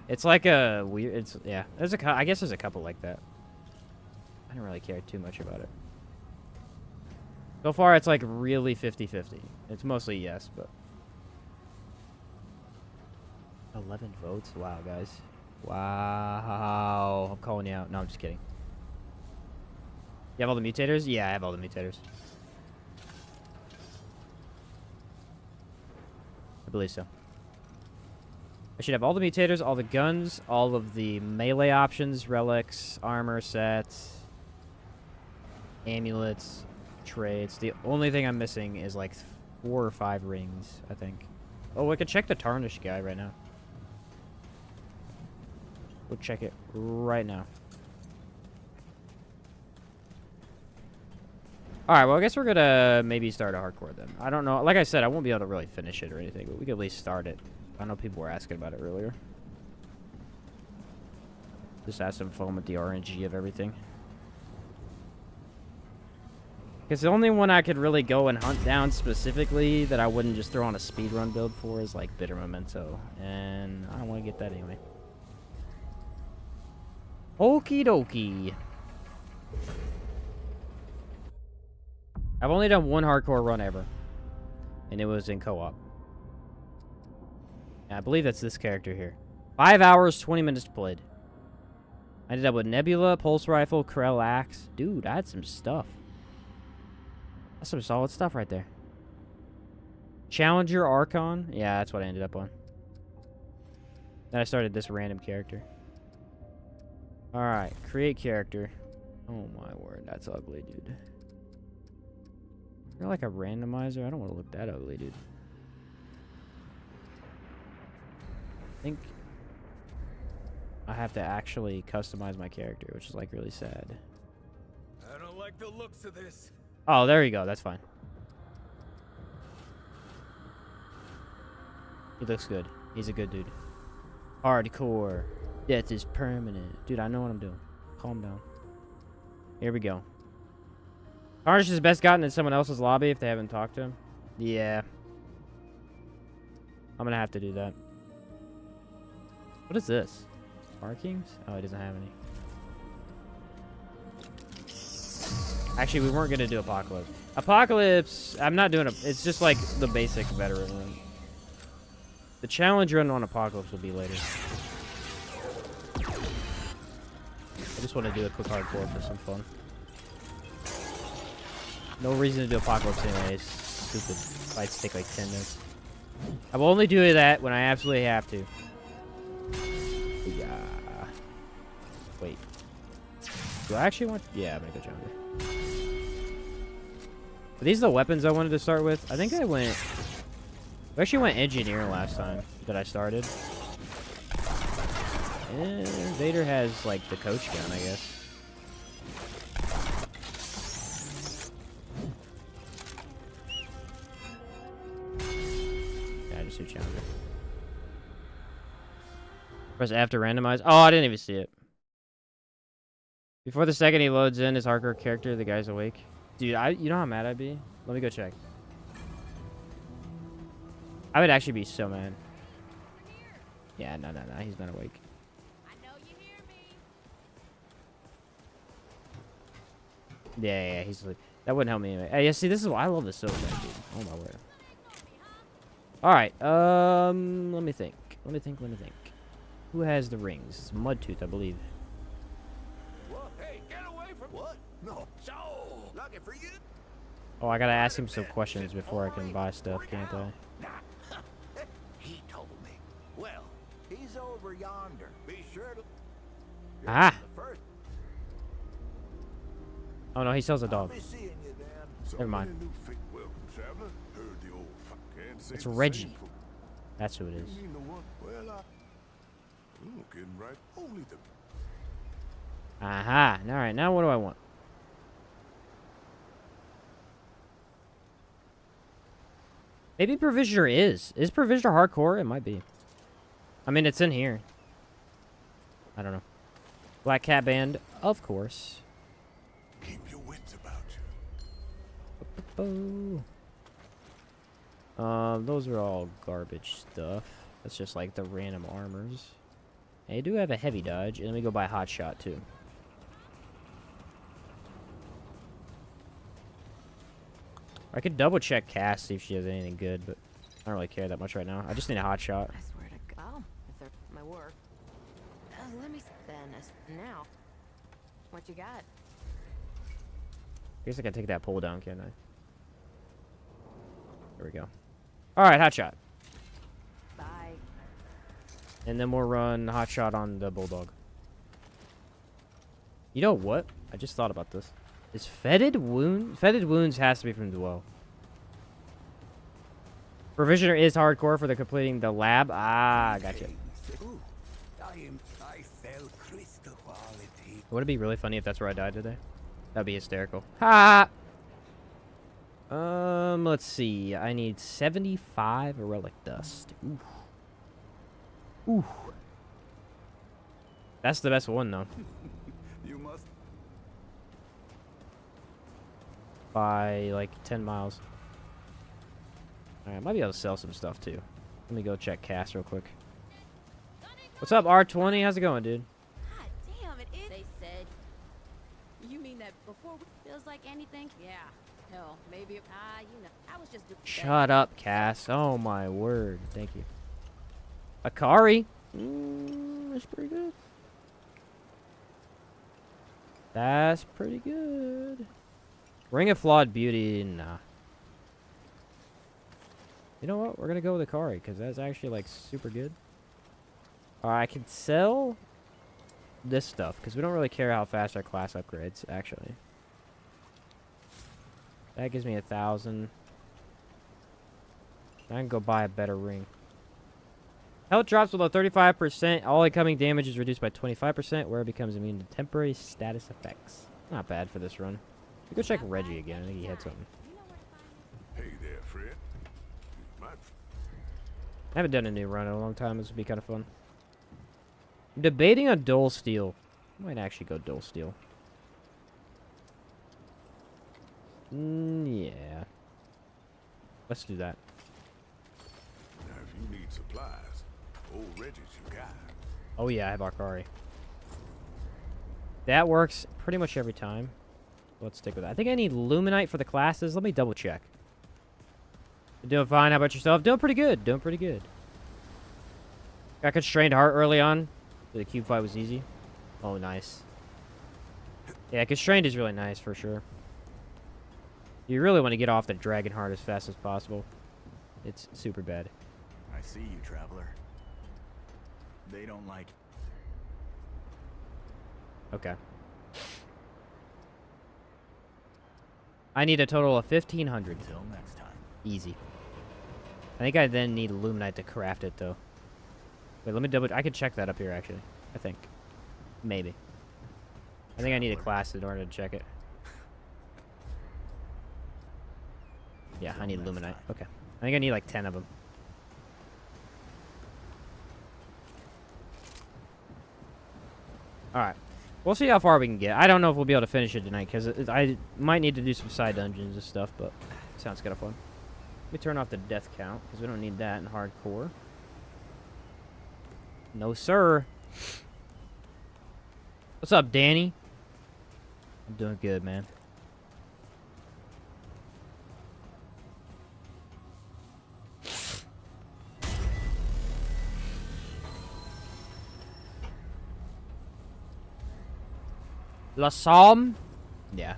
It's like a weird... yeah. I guess there's a couple like that. I don't really care too much about it. So far, it's like really 50-50. It's mostly yes, but... 11 votes? Wow, guys. Wow. I'm calling you out. No, I'm just kidding. You have all the mutators? Yeah, I have all the mutators. I believe so. I should have all the mutators, all the guns, all of the melee options, relics, armor sets, amulets, traits. The only thing I'm missing is like 4 or 5 rings, I think. Oh, I could check the tarnished guy right now. We'll check it right now. Alright, well, I guess we're gonna maybe start a hardcore then. I don't know. Like I said, I won't be able to really finish it or anything, but we can at least start it. I know people were asking about it earlier. Just have some fun with the RNG of everything. Because the only one I could really go and hunt down specifically that I wouldn't just throw on a speedrun build for is like Bitter Memento. And I don't want to get that anyway. Okie dokie. I've only done one hardcore run ever. And it was in co-op. I believe that's this character here. 5 hours, 20 minutes played. I ended up with Nebula, Pulse Rifle, Krell Axe. Dude, I had some stuff. That's some solid stuff right there. Challenger Archon. Yeah, that's what I ended up on. Then I started this random character. Alright, create character. Oh my word, that's ugly, dude. You're like a randomizer? I don't want to look that ugly, dude. I think
I have to actually customize my character, which is like really sad.
I don't like the looks of this.
Oh, there you go. That's fine. He looks good. He's a good dude. Hardcore. Death is permanent. Dude, I know what I'm doing. Calm down. Here we go. Tarnish is best gotten in someone else's lobby if they haven't talked to him. Yeah. I'm gonna have to do that. What is this? Markings? Oh, he doesn't have any. Actually, we weren't gonna do Apocalypse. Apocalypse, I'm not doing it. It's just like the basic veteran run. The challenge run on Apocalypse will be later. I just want to do a quick hardcore for some fun. No reason to do Apocalypse anyways. Stupid fights take like 10 minutes. I will only do that when I absolutely have to. Yeah. Wait. Do I actually want... Yeah, I'm gonna go Jounder. Are these the weapons I wanted to start with? I think I went... I actually went Engineer last time that I started. And Vader has, like, the coach gun, I guess. Yeah, I just do Challenger. Press F to randomize. Oh, I didn't even see it. Before the second he loads in his hardcore character, the guy's awake. Dude, you know how mad I'd be? Let me go check. I would actually be so mad. Yeah, no, he's not awake.
I know you hear me.
Yeah, he's asleep. That wouldn't help me anyway. Hey, yeah, see, this is why I love the silver guy, dude. Oh my word. Alright, let me think. Let me think. Who has the rings? It's Mudtooth, I believe.
What? Hey, get away from what? No. So, lucky for you.
Oh, I gotta ask him some questions before I can buy stuff, can't I?
Nah. He told me. Well, he's over yonder. Be sure to...
Ah!
The first.
Oh no, he sells a dog.
I'll be seeing you then.
Never mind.
Welcome, traveler. Heard the old can't say
It's
the same
Reggie.
for-
That's who it is.
You know what? Well, I'm looking right. Only the
Aha! Alright, now what do I want? Maybe Provisioner is. Is Provisioner hardcore? It might be. I mean, it's in here. I don't know. Black Cat Band, of course.
keep your wits about you.
Those are all garbage stuff. That's just like the random armors. I do have a heavy dodge, and let me go buy a hot shot too. I could double check Cass, see if she has anything good, but I don't really care that much right now. I just need a hot shot.
I swear to God, if they're my work. Let me then. Now, what you got?
I guess I can take that pull down, can't I? There we go. Alright, hot shot.
Bye.
And then we'll run hot shot on the bulldog. You know what? I just thought about this. Is Fetid Wounds? Fetid Wounds has to be from Dwell. Provisioner is hardcore for the completing the lab. Ah, gotcha.
Ooh, I felt crystal quality.
Would it be really funny if that's where I died today? That'd be hysterical. Ha! Let's see. I need 75 relic dust. Oof. Oof. That's the best one, though.
You must.
By, like, 10 miles. Alright, I might be able to sell some stuff, too. Let me go check Cass real quick. What's up, R20? How's it going, dude?
God damn, it is. They said. You mean that before feels like anything? Yeah. Hell, maybe. You know, I was just.
Shut up, Cass. Oh, my word. Thank you. Akari. That's pretty good. That's pretty good. Ring of Flawed Beauty. Nah. You know what? We're going to go with Akari, because that's actually, like, super good. I can sell this stuff, because we don't really care how fast our class upgrades, actually. That gives me 1,000. I can go buy a better ring. Health drops below 35%. All incoming damage is reduced by 25%, where it becomes immune to temporary status effects. Not bad for this run. We go check Reggie again. I think he had something.
Hey there, friend. My
I haven't done a new run in a long time. This would be kind of fun. I'm debating on Dull Steel. I might actually go Dull Steel. Yeah. Let's do that.
Now, if you need supplies, old Reggie's your guy.
Oh yeah, I have Akari. That works pretty much every time. Let's stick with that. I think I need Luminite for the classes. Let me double check. You're doing fine. How about yourself? Doing pretty good. Doing pretty good. Got Constrained Heart early on. The cube fight was easy. Oh, nice. Yeah, Constrained is really nice for sure. You really want to get off the Dragon Heart as fast as possible. It's super bad.
I see you, traveler. They don't like.
Okay. I need a total of 1,500.
Until next time.
Easy. I think I then need Luminite to craft it, though. Wait, let me double... I could check that up here, actually. I think. Maybe. I think I need a class in order to check it. Yeah, I need Luminite. Okay. I think I need like 10 of them. Alright. We'll see how far we can get. I don't know if we'll be able to finish it tonight, because I might need to do some side dungeons and stuff, but it sounds kind of fun. Let me turn off the death count, because we don't need that in hardcore. No, sir. What's up, Danny? I'm doing good, man. Losomn? Yeah.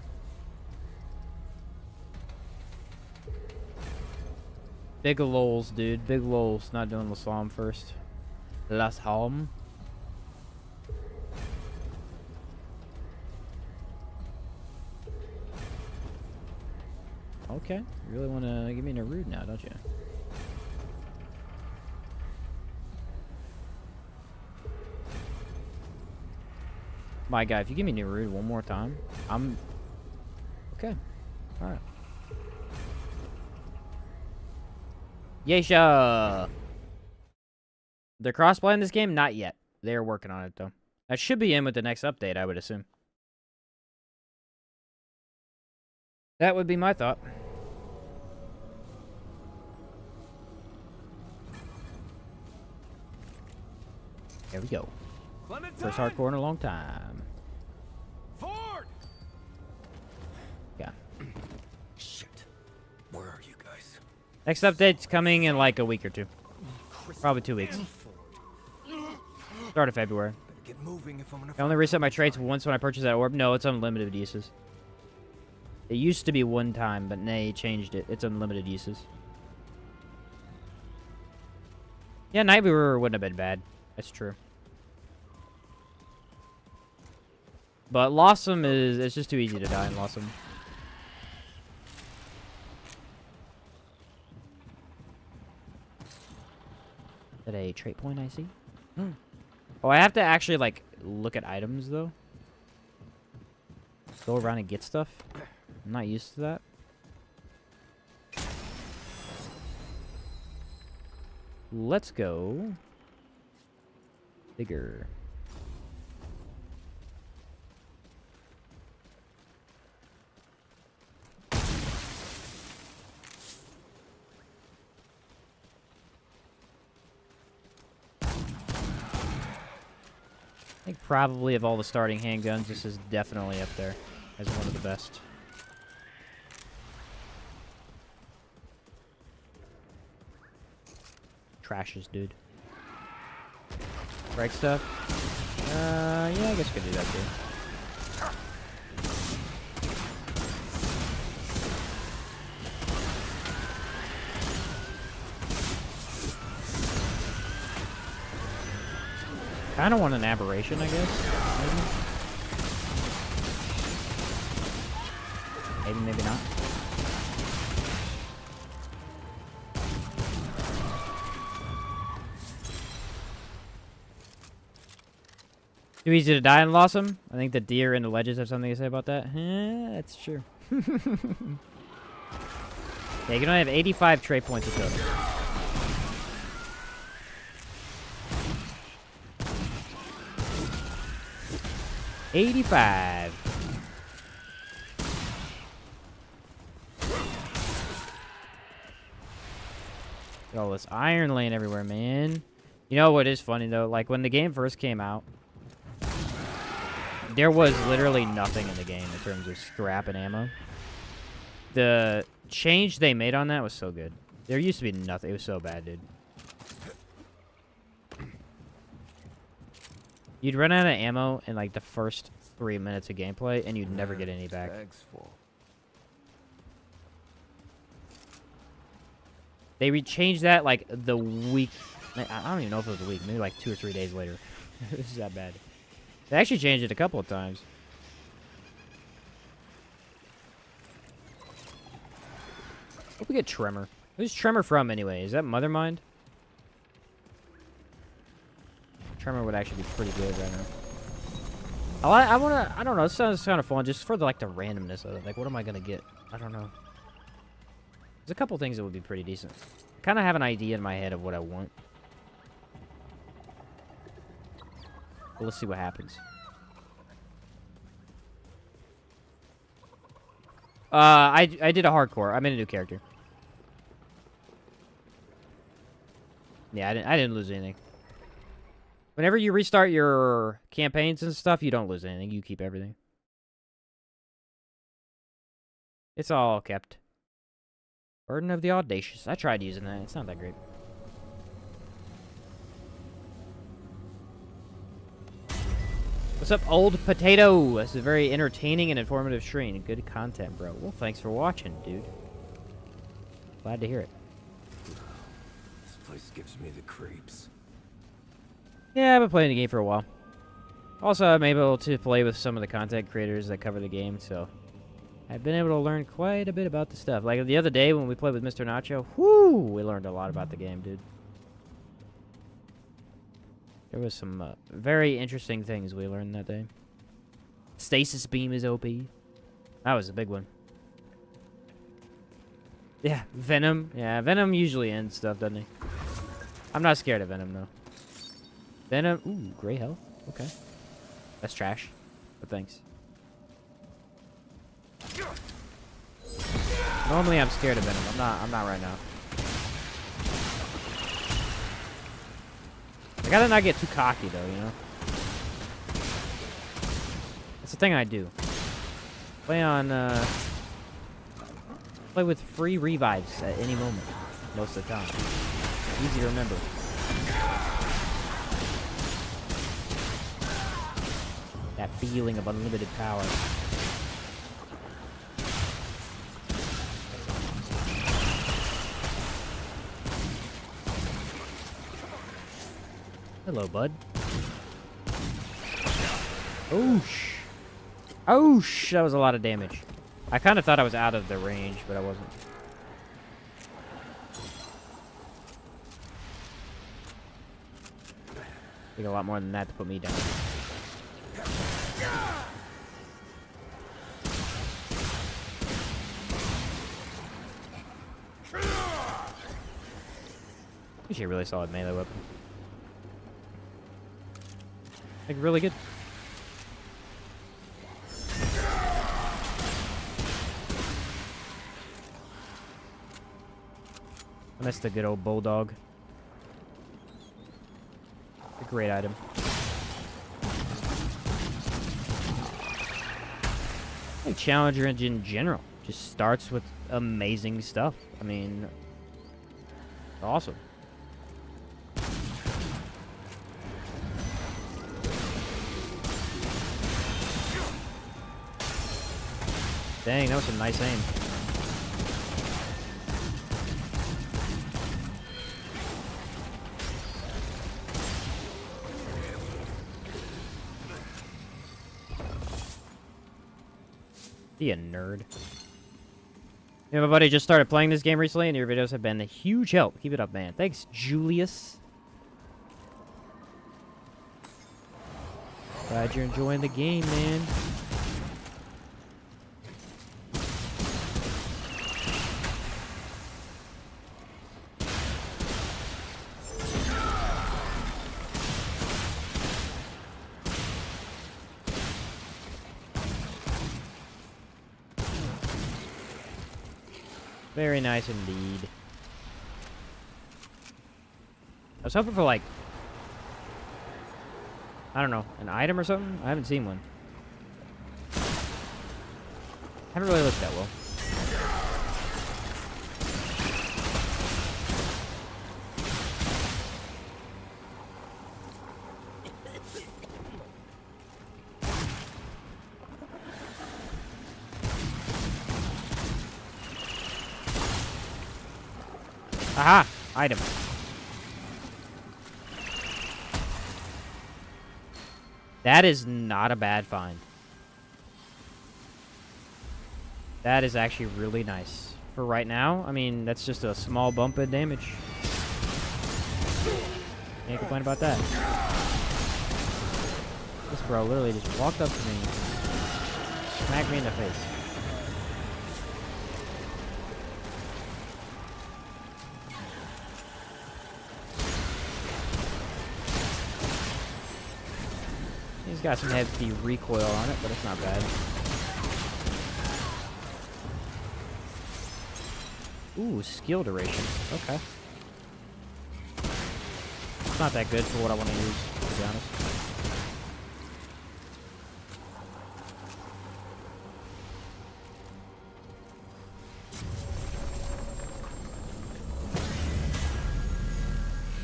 Big lols, dude. Big lols. Not doing Losomn first. Losomn. Okay. You really want to give me a rude now, don't you? My guy, if you give me Nerude one more time, I'm... Okay. Alright. Yaesha! They're crossplay in this game? Not yet. They're working on it, though. That should be in with the next update, I would assume. That would be my thought. There we go. First hardcore in a long time.
Ford!
Yeah.
Shit. Where are you guys?
Next update's coming in like a week or two. Probably 2 weeks. Start of February.
Better get moving if I'm gonna.
I only reset my traits once when I purchase that orb. No, it's unlimited uses. It used to be one time, but they changed it. It's unlimited uses. Yeah, Night Weaver wouldn't have been bad. That's true. But Losomn it's just too easy to die in Losomn. Is that a trait point I see? Oh, I have to actually, like, look at items, though. Go around and get stuff. I'm not used to that. Let's go. Bigger. I think probably of all the starting handguns, this is definitely up there as one of the best. Trashes, dude. Break stuff? Yeah, I guess I could do that too. Kind of want an aberration, I guess. Maybe, maybe not.
Too easy to die in Losomn? I think the deer and the ledges have something to say about that. That's true. Yeah, you can only have 85 trait points of total. $85. All this iron laying everywhere, man. You know what is funny though? Like when the game first came out, there was literally nothing in the game in terms of scrap and ammo. The change they made on that was so good. There used to be nothing. It was so bad, dude. You'd run out of ammo in like the first 3 minutes of gameplay, and you'd never get any back.
Bag's full.
They changed that like the week. I don't even know if it was a week. Maybe like 2 or 3 days later. This is that bad. They actually changed it a couple of times. Hope we get Tremor. Who's Tremor from anyway? Is that Mothermind? Tremor would actually be pretty good right now. I don't know. It sounds kind of fun just for the like the randomness of it. Like, what am I gonna get? I don't know. There's a couple things that would be pretty decent. I kind of have an idea in my head of what I want. But let's see what happens. I did a hardcore. I made a new character. Yeah, I didn't lose anything. Whenever you restart your campaigns and stuff, you don't lose anything. You keep everything. It's all kept. Burden of the Audacious. I tried using that. It's not that great. What's up, Old Potato? This is a very entertaining and informative stream. Good content, bro. Well, thanks for watching, dude. Glad to hear it.
This place gives me the creeps.
Yeah, I've been playing the game for a while. Also, I'm able to play with some of the content creators that cover the game, so I've been able to learn quite a bit about the stuff. Like the other day when we played with Mr. Nacho, whoo, we learned a lot about the game, dude. There was some very interesting things we learned that day. Stasis beam is OP. That was a big one. Yeah, Venom. Yeah, Venom usually ends stuff, doesn't he? I'm not scared of Venom, though. Venom. Ooh, gray health. Okay. That's trash. But thanks. Normally I'm scared of Venom. I'm not right now. I gotta not get too cocky though, you know? That's the thing I do. Play with free revives at any moment. Most of the time. Easy to remember. That feeling of unlimited power. Hello, bud. Oosh. Oosh! That was a lot of damage. I kind of thought I was out of the range, but I wasn't. Take a lot more than that to put me down. Actually, a really solid melee weapon. Like, really good. I miss the good old bulldog. A great item. I think Challenger Engine in general just starts with amazing stuff. I mean, awesome. Dang, that was some nice aim. Be a nerd. Everybody just started playing this game recently, and your videos have been a huge help. Keep it up, man. Thanks, Julius. Glad you're enjoying the game, man. Very nice indeed. I was hoping for, like, I don't know, an item or something? I haven't seen one. Haven't really looked that well. Aha! Item. That is not a bad find. That is actually really nice. For right now, I mean, that's just a small bump in damage. Can't complain about that. This bro literally just walked up to me, smacked me in the face. He's got some heavy recoil on it, but it's not bad. Ooh, skill duration. Okay. It's not that good for what I want to use, to be honest.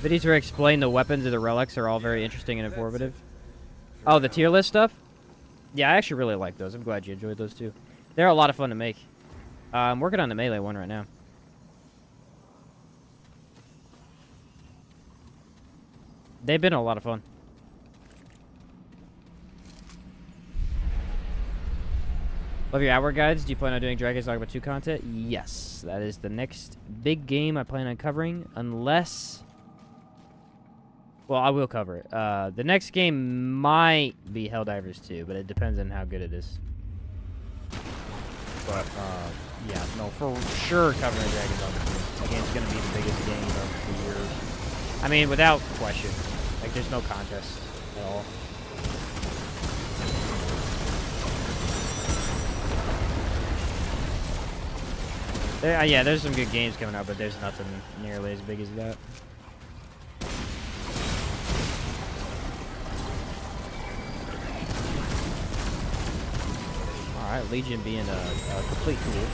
Videos where I explain the weapons of the relics are all very interesting and informative. Oh, the tier list stuff? Yeah, I actually really like those. I'm glad you enjoyed those too. They're a lot of fun to make. I'm working on the melee one right now. They've been a lot of fun. Love your hour guides. Do you plan on doing Dragon's Dogma 2 content? Yes. That is the next big game I plan on covering. Unless... well, I will cover it. The next game might be Helldivers 2, but it depends on how good it is. But, yeah, no, for sure covering Dragon's Dogma 2. That game's going to be the biggest game of the year. I mean, without question. Like, there's no contest at all. Yeah, there's some good games coming out, but there's nothing nearly as big as that. Alright, Legion being a complete tool.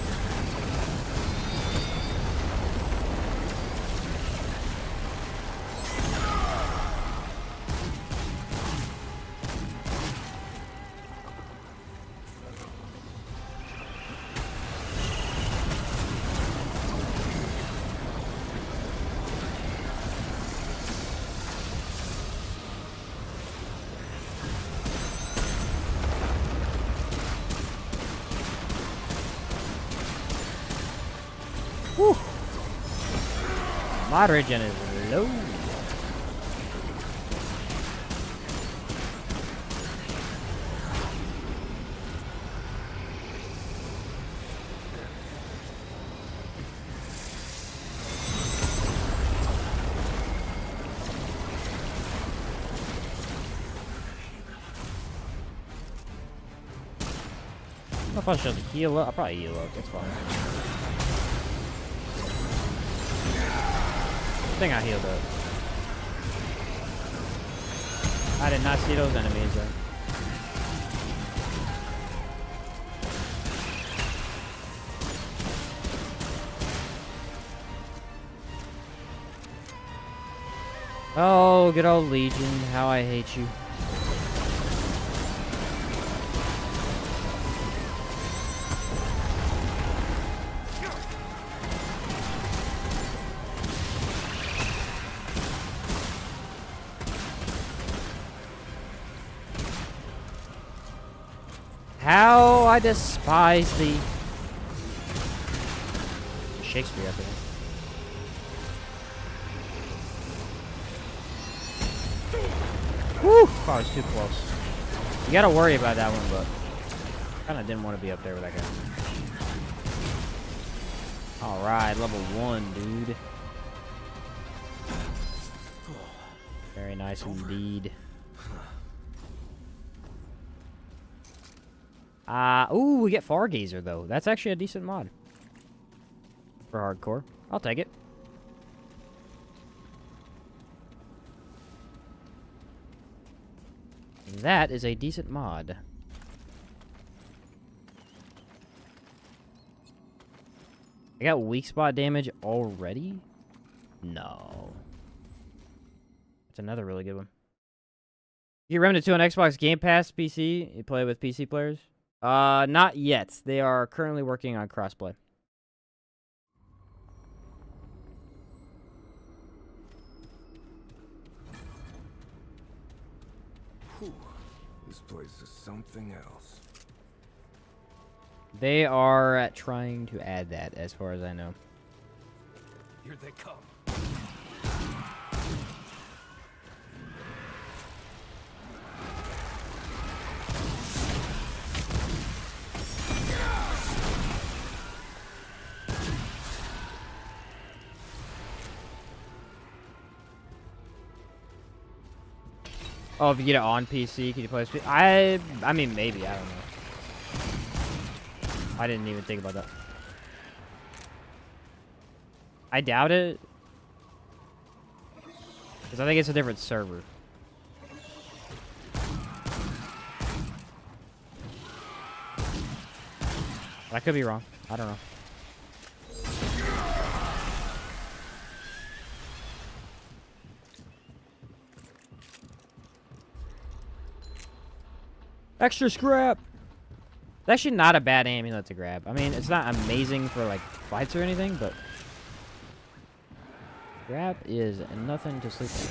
Whew. Mod regen is low. I don't know if I should heal up. I'll probably heal up. That's fine. I think I healed up. I did not see those enemies though. Oh, good old Legion. How I hate you. How I despise the Shakespeare up there. Whew! Oh, I was too close. You gotta worry about that one, but kind of didn't want to be up there with that guy. All right, level 1, dude. Very nice indeed. Ooh, we get Fargazer though. That's actually a decent mod for hardcore. I'll take it. That is a decent mod. I got weak spot damage already? No. That's another really good one. You get Remnant 2 on Xbox Game Pass PC? You play with PC players? Not yet. They are currently working on crossplay.
Whew. This place is something else.
They are trying to add that, as far as I know.
Here they come.
Oh, if you get it on PC, can you play it? I mean, maybe. I don't know. I didn't even think about that. I doubt it. Because I think it's a different server. I could be wrong. I don't know. Extra scrap! It's actually not a bad amulet to grab. I mean, it's not amazing for, like, fights or anything, but... Grab is nothing to sleep on.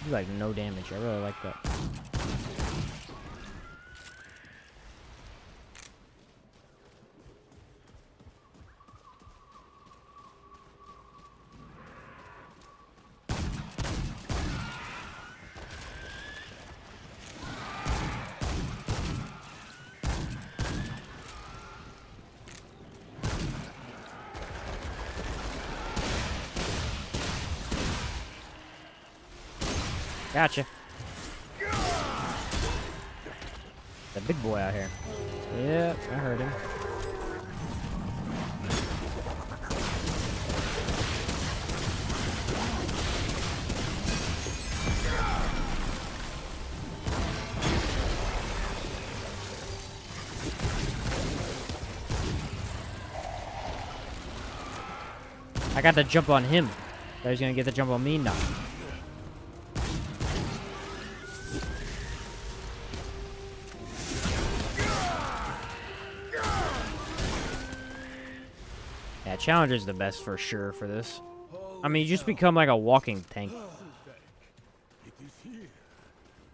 Do, like, no damage. I really like that. Gotcha. The big boy out here. Yep, I heard him. I got the jump on him. Thought he was gonna get the jump on me now. Yeah, Challenger's the best for sure for this. I mean, you just become like a walking tank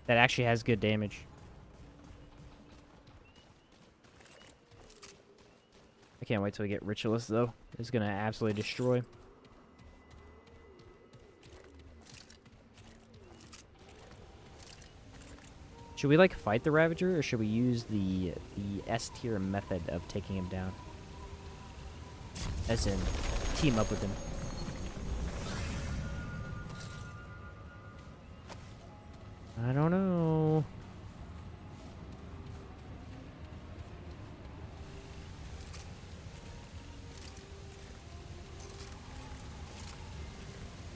that actually has good damage. I can't wait till we get Ritualist, though. It's gonna absolutely destroy. Should we, like, fight the Ravager, or should we use the S-tier method of taking him down? As in, team up with him. I don't know.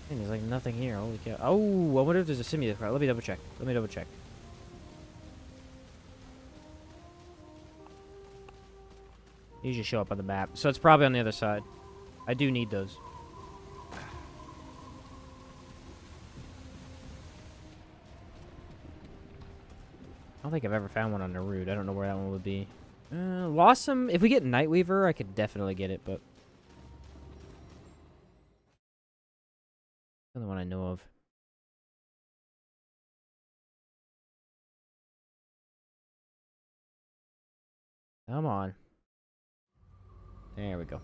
Man, there's like nothing here. Holy cow. Oh, I wonder if there's a simulator. Let me double check. Let me double check. These just show up on the map. So it's probably on the other side. I do need those. I don't think I've ever found one on Naruto. I don't know where that one would be. Losomn. If we get Nightweaver, I could definitely get it, but... the one I know of. Come on. There we go.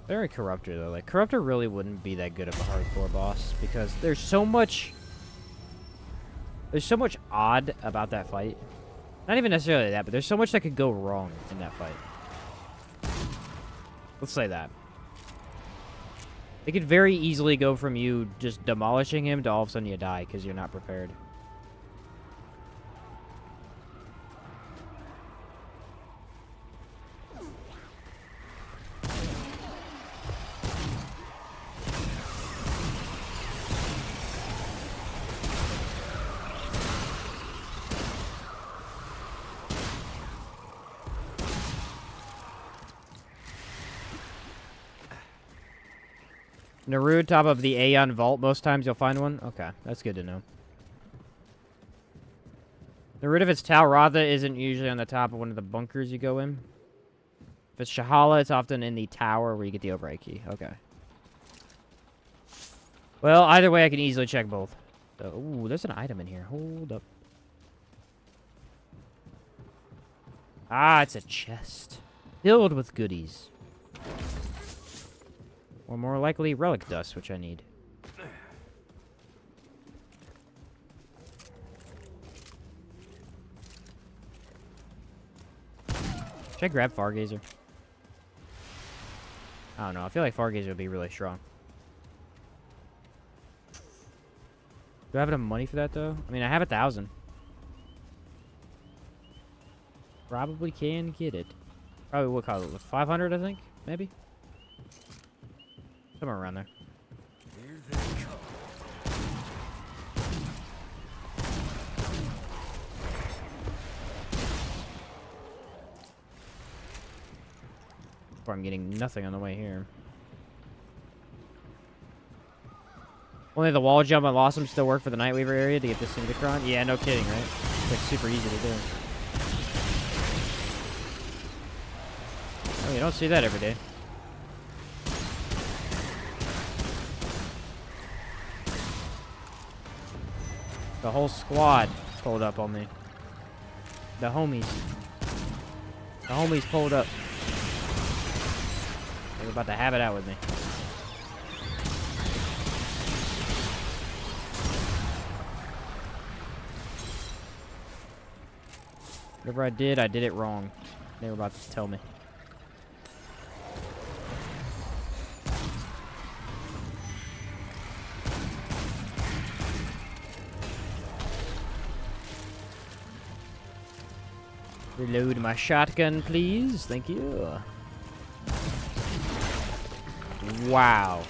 Very Corruptor, though. Like, Corruptor really wouldn't be that good of a hardcore boss, because there's so much odd about that fight. Not even necessarily that, but there's so much that could go wrong in that fight. Let's say that. It could very easily go from you just demolishing him to all of a sudden you die because you're not prepared. Naru, top of the Aeon Vault. Most times you'll find one. Okay, that's good to know. The root of its Tal Ratha isn't usually on the top of one of the bunkers you go in. If it's Shahala, it's often in the tower where you get the override key. Okay. Well, either way, I can easily check both. So, ooh, there's an item in here. Hold up. Ah, it's a chest. Filled with goodies. Or more likely, relic dust, which I need. Should I grab Fargazer? I don't know. I feel like Fargazer would be really strong. Do I have enough money for that, though? I mean, I have 1,000. Probably can get it. Probably what cost it? 500, I think? Maybe? Somewhere around there.
Here they come.
Or I'm getting nothing on the way here. Only the wall jump on Losomn still work for the Nightweaver area to get this Synchron? Yeah, no kidding, right? It's like super easy to do. Oh, you don't see that every day. The whole squad pulled up on me. The homies. The homies pulled up. They were about to have it out with me. Whatever I did it wrong. They were about to tell me. Reload my shotgun, please. Thank you. Wow.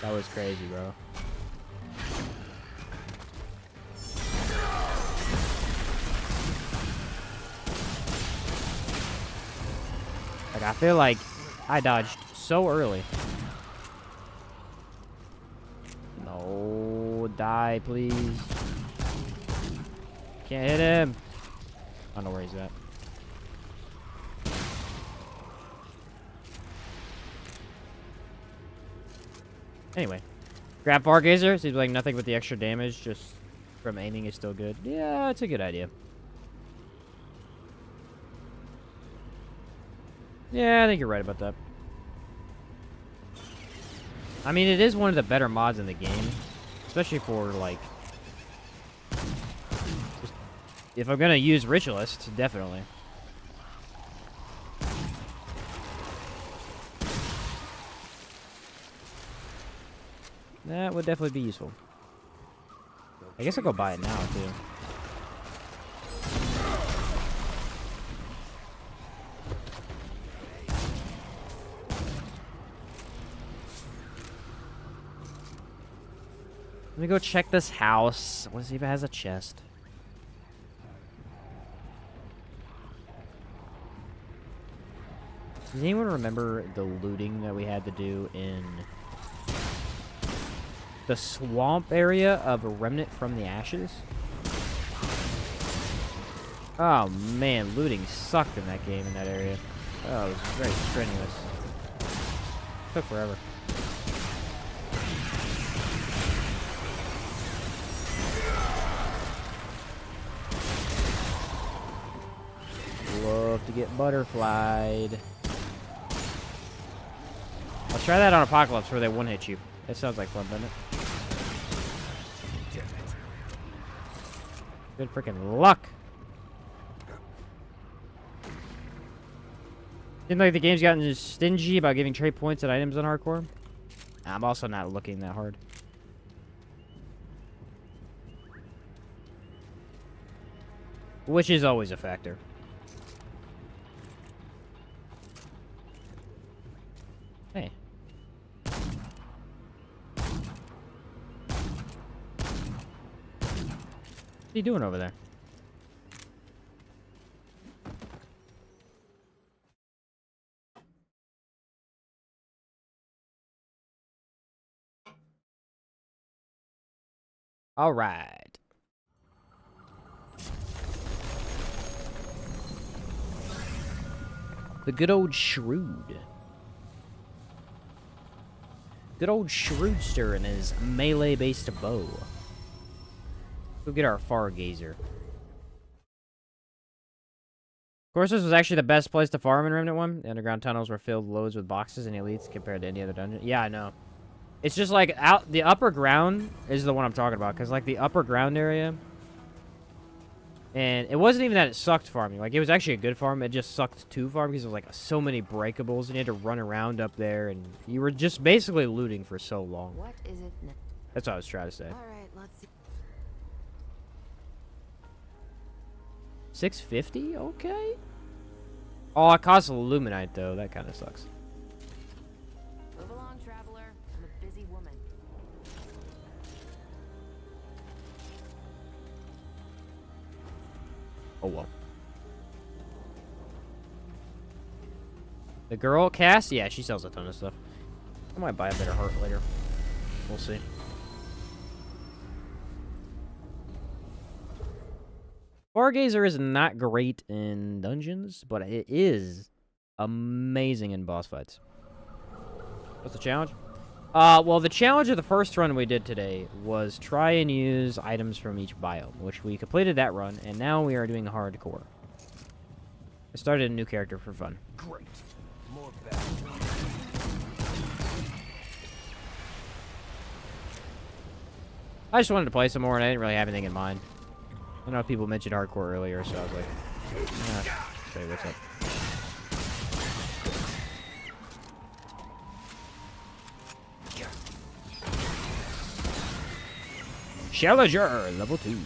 That was crazy, bro. Like, I feel like I dodged so early. No, die, please. Can't hit him. I don't know where he's at. Anyway, grab Fargazer. Seems like nothing but the extra damage just from aiming is still good. Yeah, it's a good idea. Yeah, I think you're right about that. I mean, it is one of the better mods in the game. Especially for, like... just, if I'm gonna use Ritualist, definitely. That would definitely be useful. I guess I'll go buy it now, too. Let me go check this house. I want to see if it has a chest. Does anyone remember the looting that we had to do in the swamp area of Remnant from the Ashes? Oh man, looting sucked in that game in that area. Oh, it was very strenuous. Took forever. Love to get butterflied.
Let's try that on Apocalypse where they one-hit you. That sounds like fun, doesn't it? Good freaking luck. Seems like the game's gotten stingy about giving trade points and items on hardcore. I'm also not looking that hard. Which is always a factor. Hey. What are you doing over there? All right. The good old Shrewd. Good old Shrewdster and his melee-based bow. Go get our Fargazer. Of course, this was actually the best place to farm in Remnant 1. The underground tunnels were filled loads with boxes and elites compared to any other dungeon. Yeah, I know. It's just like out the upper ground is the one I'm talking about, because like the upper ground area, and it wasn't even that it sucked farming. Like it was actually a good farm. It just sucked to farm because there was like so many breakables, and you had to run around up there, and you were just basically looting for so long.
What is it now?
That's what I was trying to say.
All right, let's see.
650? Okay. Oh, it costs Illuminite though. That kind of sucks.
Move along, traveler. I'm a busy woman.
Oh well. The girl, Cass? Yeah, she sells a ton of stuff. I might buy a better heart later. We'll see. Fargazer is not great in dungeons, but it is amazing in boss fights. What's the challenge? Well, the challenge of the first run we did today was try and use items from each biome, which we completed that run, and now we are doing hardcore. I started a new character for fun.
Great. More bad.
I just wanted to play some more, and I didn't really have anything in mind. I know people mentioned hardcore earlier, so I was like, say what's up. Challenger, level 2.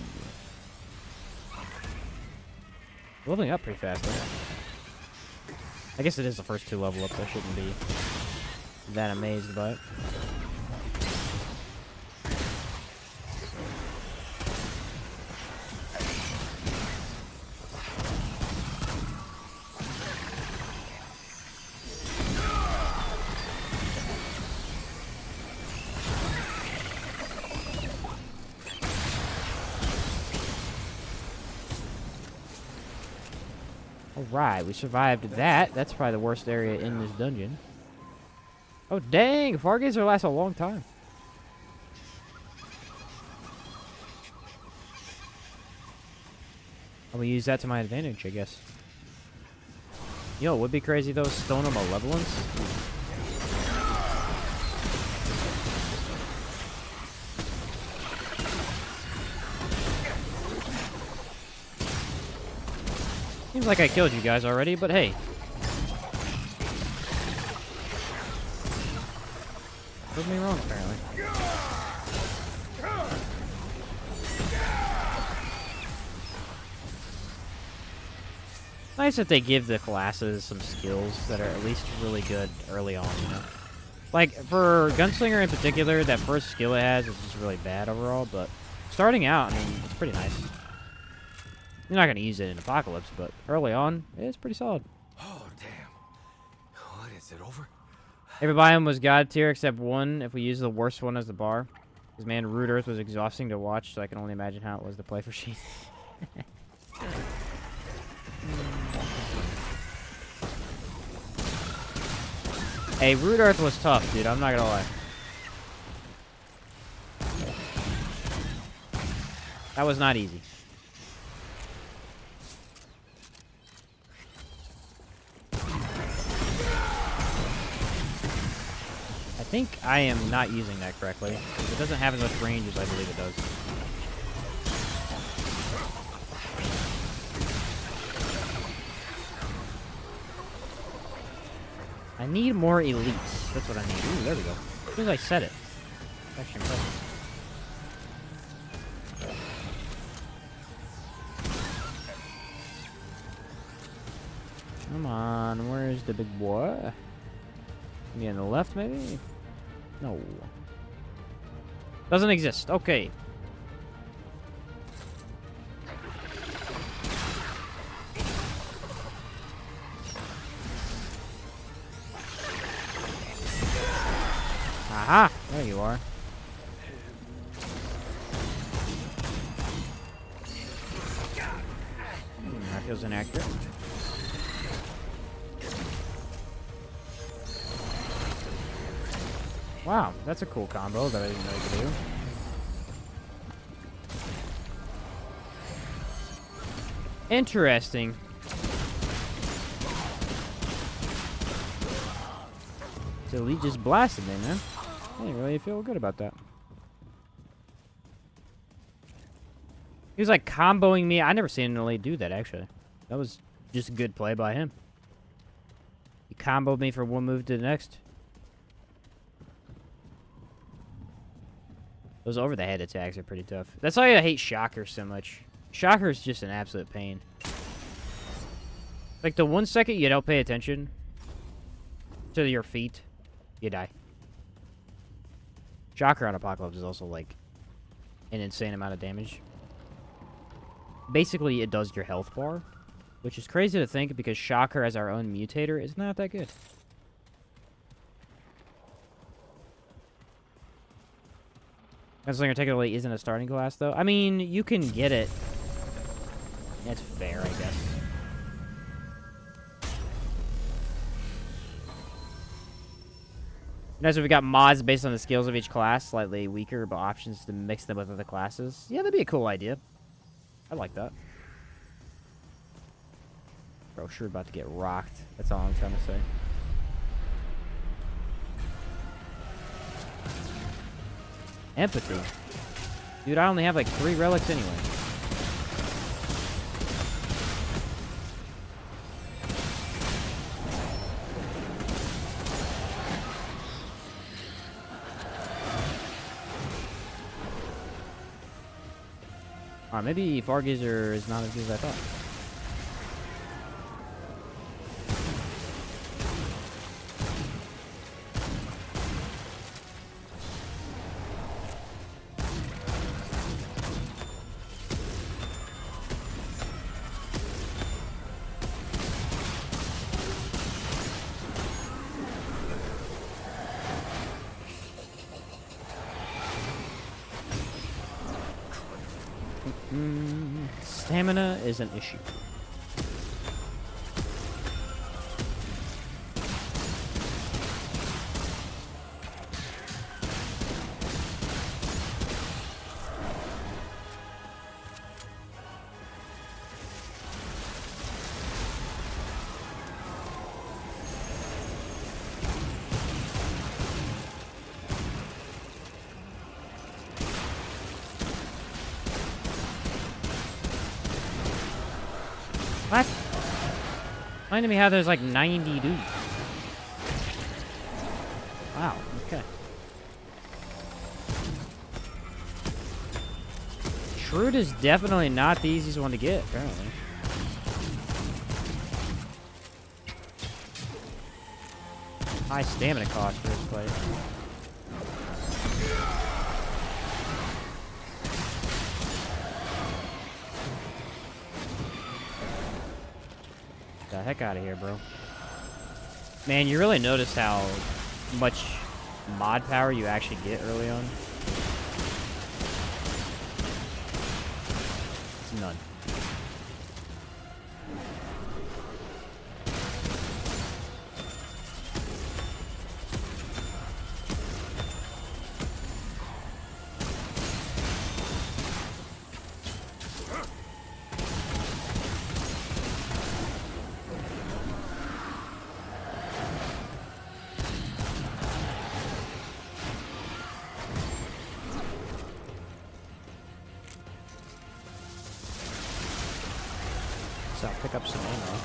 Leveling up pretty fast, though. I guess it is the first 2 level ups. I shouldn't be that amazed by it. Alright, we survived that. That's probably the worst area in this dungeon. Oh, dang! Fargazer lasts a long time. I'm gonna use that to my advantage, I guess. You know, it would be crazy, though. Stone of Malevolence. Seems like I killed you guys already, but hey. Proved me wrong, apparently. Nice that they give the classes some skills that are at least really good early on, you know? Like, for Gunslinger in particular, that first skill it has is just really bad overall, but starting out, I mean, it's pretty nice. You're not going to use it in Apocalypse, but early on, it's pretty solid.
Oh, damn. What, is it over?
Every biome was God tier except one if we use the worst one as the bar. Because, man, Root Earth was exhausting to watch, so I can only imagine how it was to play for Sheath. Hey, Root Earth was tough, dude. I'm not going to lie. That was not easy.
think I am not using that correctly. It doesn't have as much range as I believe it does. I need more elites. That's what I need. Ooh, there we go. As soon as I said it. Actually impressive. Come on, where's the big boy? Maybe on the left, maybe? No. Doesn't exist. Okay. Aha! There you are. That feels inaccurate. Wow, that's a cool combo that I didn't know you could do. Interesting. So Elite just blasted me, man. I didn't really feel good about that. He was like comboing me. I never seen an Elite do that, actually. That was just good play by him. He comboed me from one move to the next. Those over-the-head attacks are pretty tough. That's why I hate Shocker so much. Shocker is just an absolute pain. Like, the 1 second you don't pay attention to your feet, you die. Shocker on Apocalypse is also, like, an insane amount of damage. Basically, it does your health bar, which is crazy to think because Shocker as our own mutator is not that good. Gunslinger technically isn't a starting class, though. I mean, you can get it. That's fair, I guess. Notice if we got mods based on the skills of each class, slightly weaker, but options to mix them with other classes. Yeah, that'd be a cool idea. I like that. Bro, sure about to get rocked. That's all I'm trying to say. Empathy. Dude, I only have like 3 relics anyway. Alright, maybe Fargazer is not as good as I thought. Stamina is an issue. What? Reminded me how there's like 90 dudes. Wow, okay. Shrewd is definitely not the easiest one to get, apparently. High stamina cost for this place. The heck out of here, bro. Man, you really notice how much mod power you actually get early on. It's none. pick up some ammo.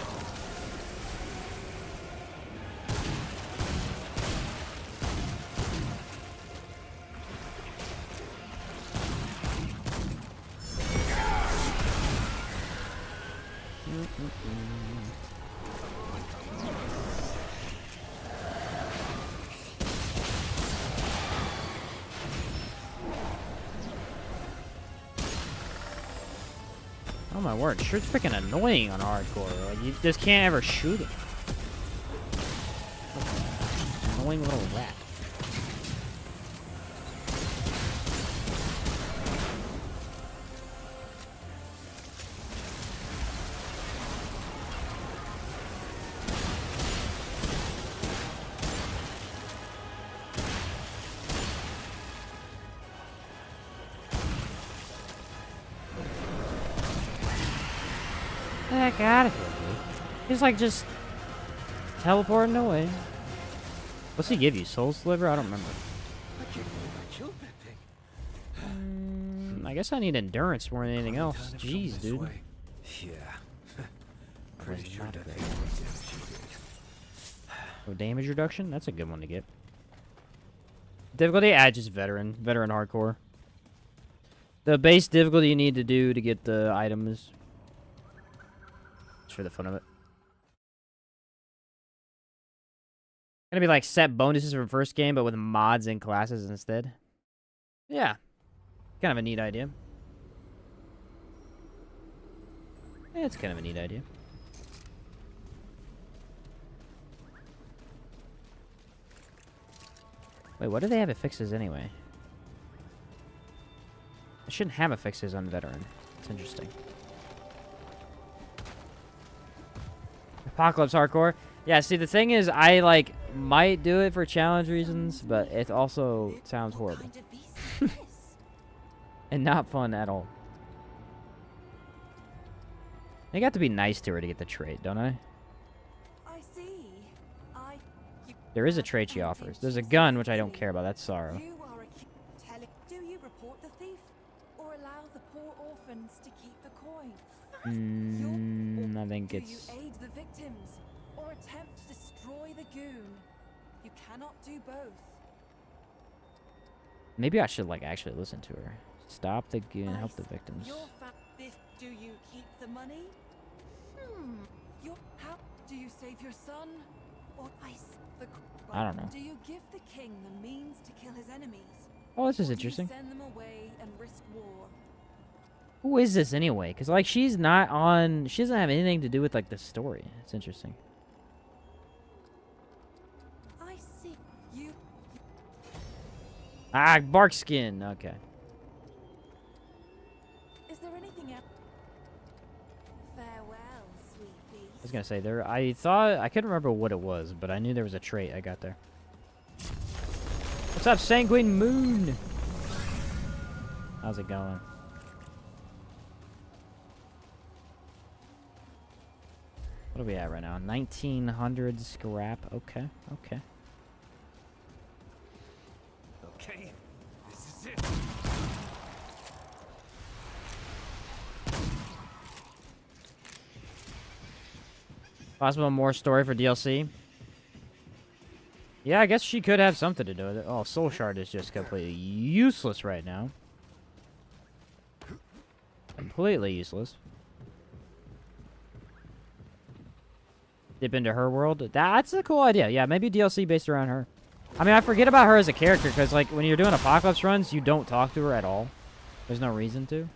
Oh my word, sure it's freaking annoying on hardcore. Like, you just can't ever shoot him. Annoying little rat. Heck out of here, dude. He's like just teleporting away. What's he give you? Soul Sliver? I don't remember.
I can't believe I killed that thing.
I guess I need endurance more than anything else.
Down it from
Jeez,
this
dude.
way. Yeah. Pretty
was
sure
not
that
great.
thing was damage you did.
Oh, damage reduction? That's a good one to get. Difficulty? Just veteran. Veteran hardcore. The base difficulty you need to do to get the items. Just for the fun of it. Gonna be like set bonuses from first game, but with mods and classes instead. Yeah. Kind of a neat idea. Yeah, it's kind of a neat idea. Wait, what do they have affixes anyway? I shouldn't have affixes on veteran. It's interesting. Apocalypse hardcore. Yeah, see, the thing is, I, like, might do it for challenge reasons, but it also sounds horrible.
What kind of beast is this?
And not fun at all. I got to be nice to her to get the trait, don't I?
I see.
There is a trait she offers. There's a gun, which I don't care about. That's sorrow.
You are do you report the thief or allow the poor orphans to keep the coin?
I think
Do
it's...
you aid the victims or attempt to destroy the goon? You cannot do both.
Maybe I should, like, actually listen to her. Stop the goon, help the victims.
Do you keep the money? How do you save your son? Or
I don't know.
Do you give the king the means to kill his enemies?
Oh, this is
Or
interesting.
Do you send them away and risk war?
Who is this anyway? Because, like, she's not on... She doesn't have anything to do with, like, the story. It's interesting.
I see. You
Ah, bark skin. Okay.
Is there anything else? Farewell, sweet beast.
I was gonna say there. I thought I couldn't remember what it was, but I knew there was a trait I got there. What's up, Sanguine Moon? How's it going? What are we at right now? 1900 scrap. Okay, okay.
Okay, this is it.
Possible more story for DLC. Yeah, I guess she could have something to do with it. Oh, Soul Shard is just completely useless right now. Completely useless. Dip into her world. That's a cool idea. Yeah, maybe DLC based around her. I mean, I forget about her as a character because, like, when you're doing Apocalypse runs, you don't talk to her at all. There's no reason to.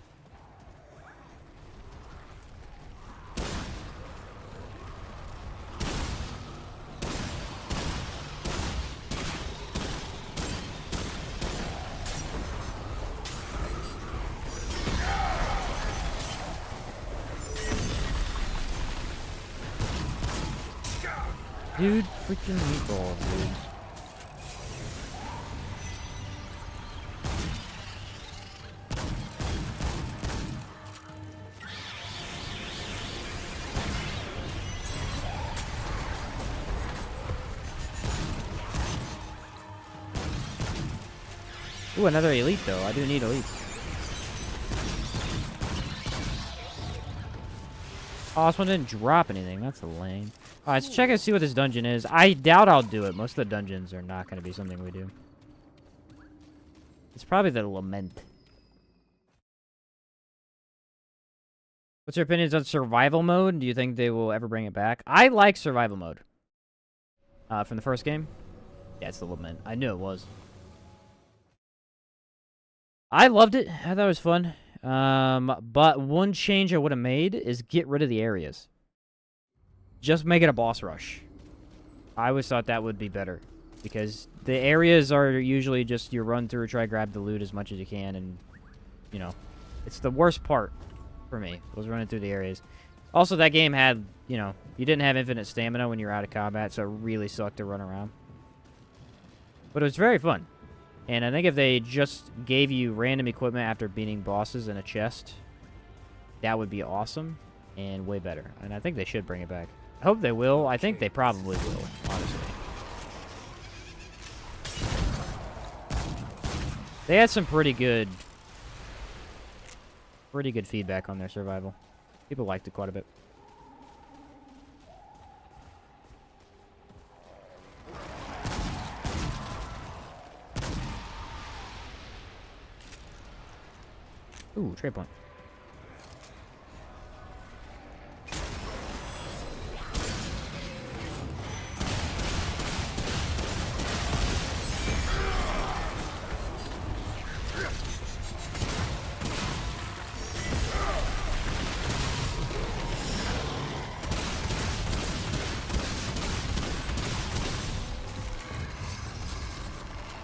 Dude, freaking meatball, dude. Ooh, another elite though. I do need elites. Oh, this one didn't drop anything. That's lame. Alright, let's check and see what this dungeon is. I doubt I'll do it. Most of the dungeons are not going to be something we do. It's probably the Lament. What's your opinions on survival mode? Do you think they will ever bring it back? I like survival mode. From the first game? Yeah, it's the Lament. I knew it was. I loved it. I thought it was fun. But one change I would have made is get rid of the areas. Just make it a boss rush. I always thought that would be better. Because the areas are usually just you run through, try to grab the loot as much as you can, and, you know, it's the worst part for me, was running through the areas. Also, that game had, you know, you didn't have infinite stamina when you're out of combat, so it really sucked to run around. But it was very fun. And I think if they just gave you random equipment after beating bosses in a chest, that would be awesome and way better. And I think they should bring it back. I hope they will. I think they probably will, honestly. They had some pretty good feedback on their survival. People liked it quite a bit. Ooh, trade point.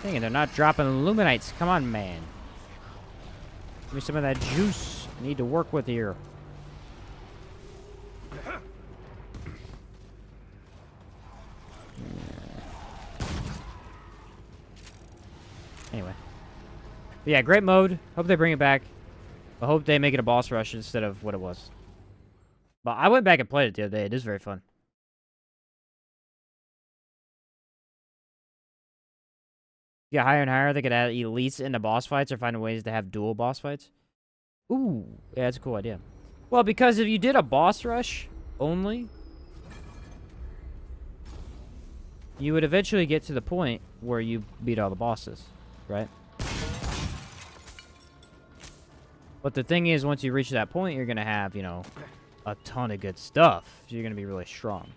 Dang it, they're not dropping Luminites. Come on, man. Give me some of that juice. I need to work with here. Anyway. But yeah, great mode. Hope they bring it back. I hope they make it a boss rush instead of what it was. But I went back and played it the other day. It is very fun. Yeah, higher and higher, they could add elites into boss fights or find ways to have dual boss fights. Ooh, yeah, that's a cool idea. Well, because if you did a boss rush only, you would eventually get to the point where you beat all the bosses, right? But the thing is, once you reach that point, you're going to have, you know, a ton of good stuff. So you're going to be really strong.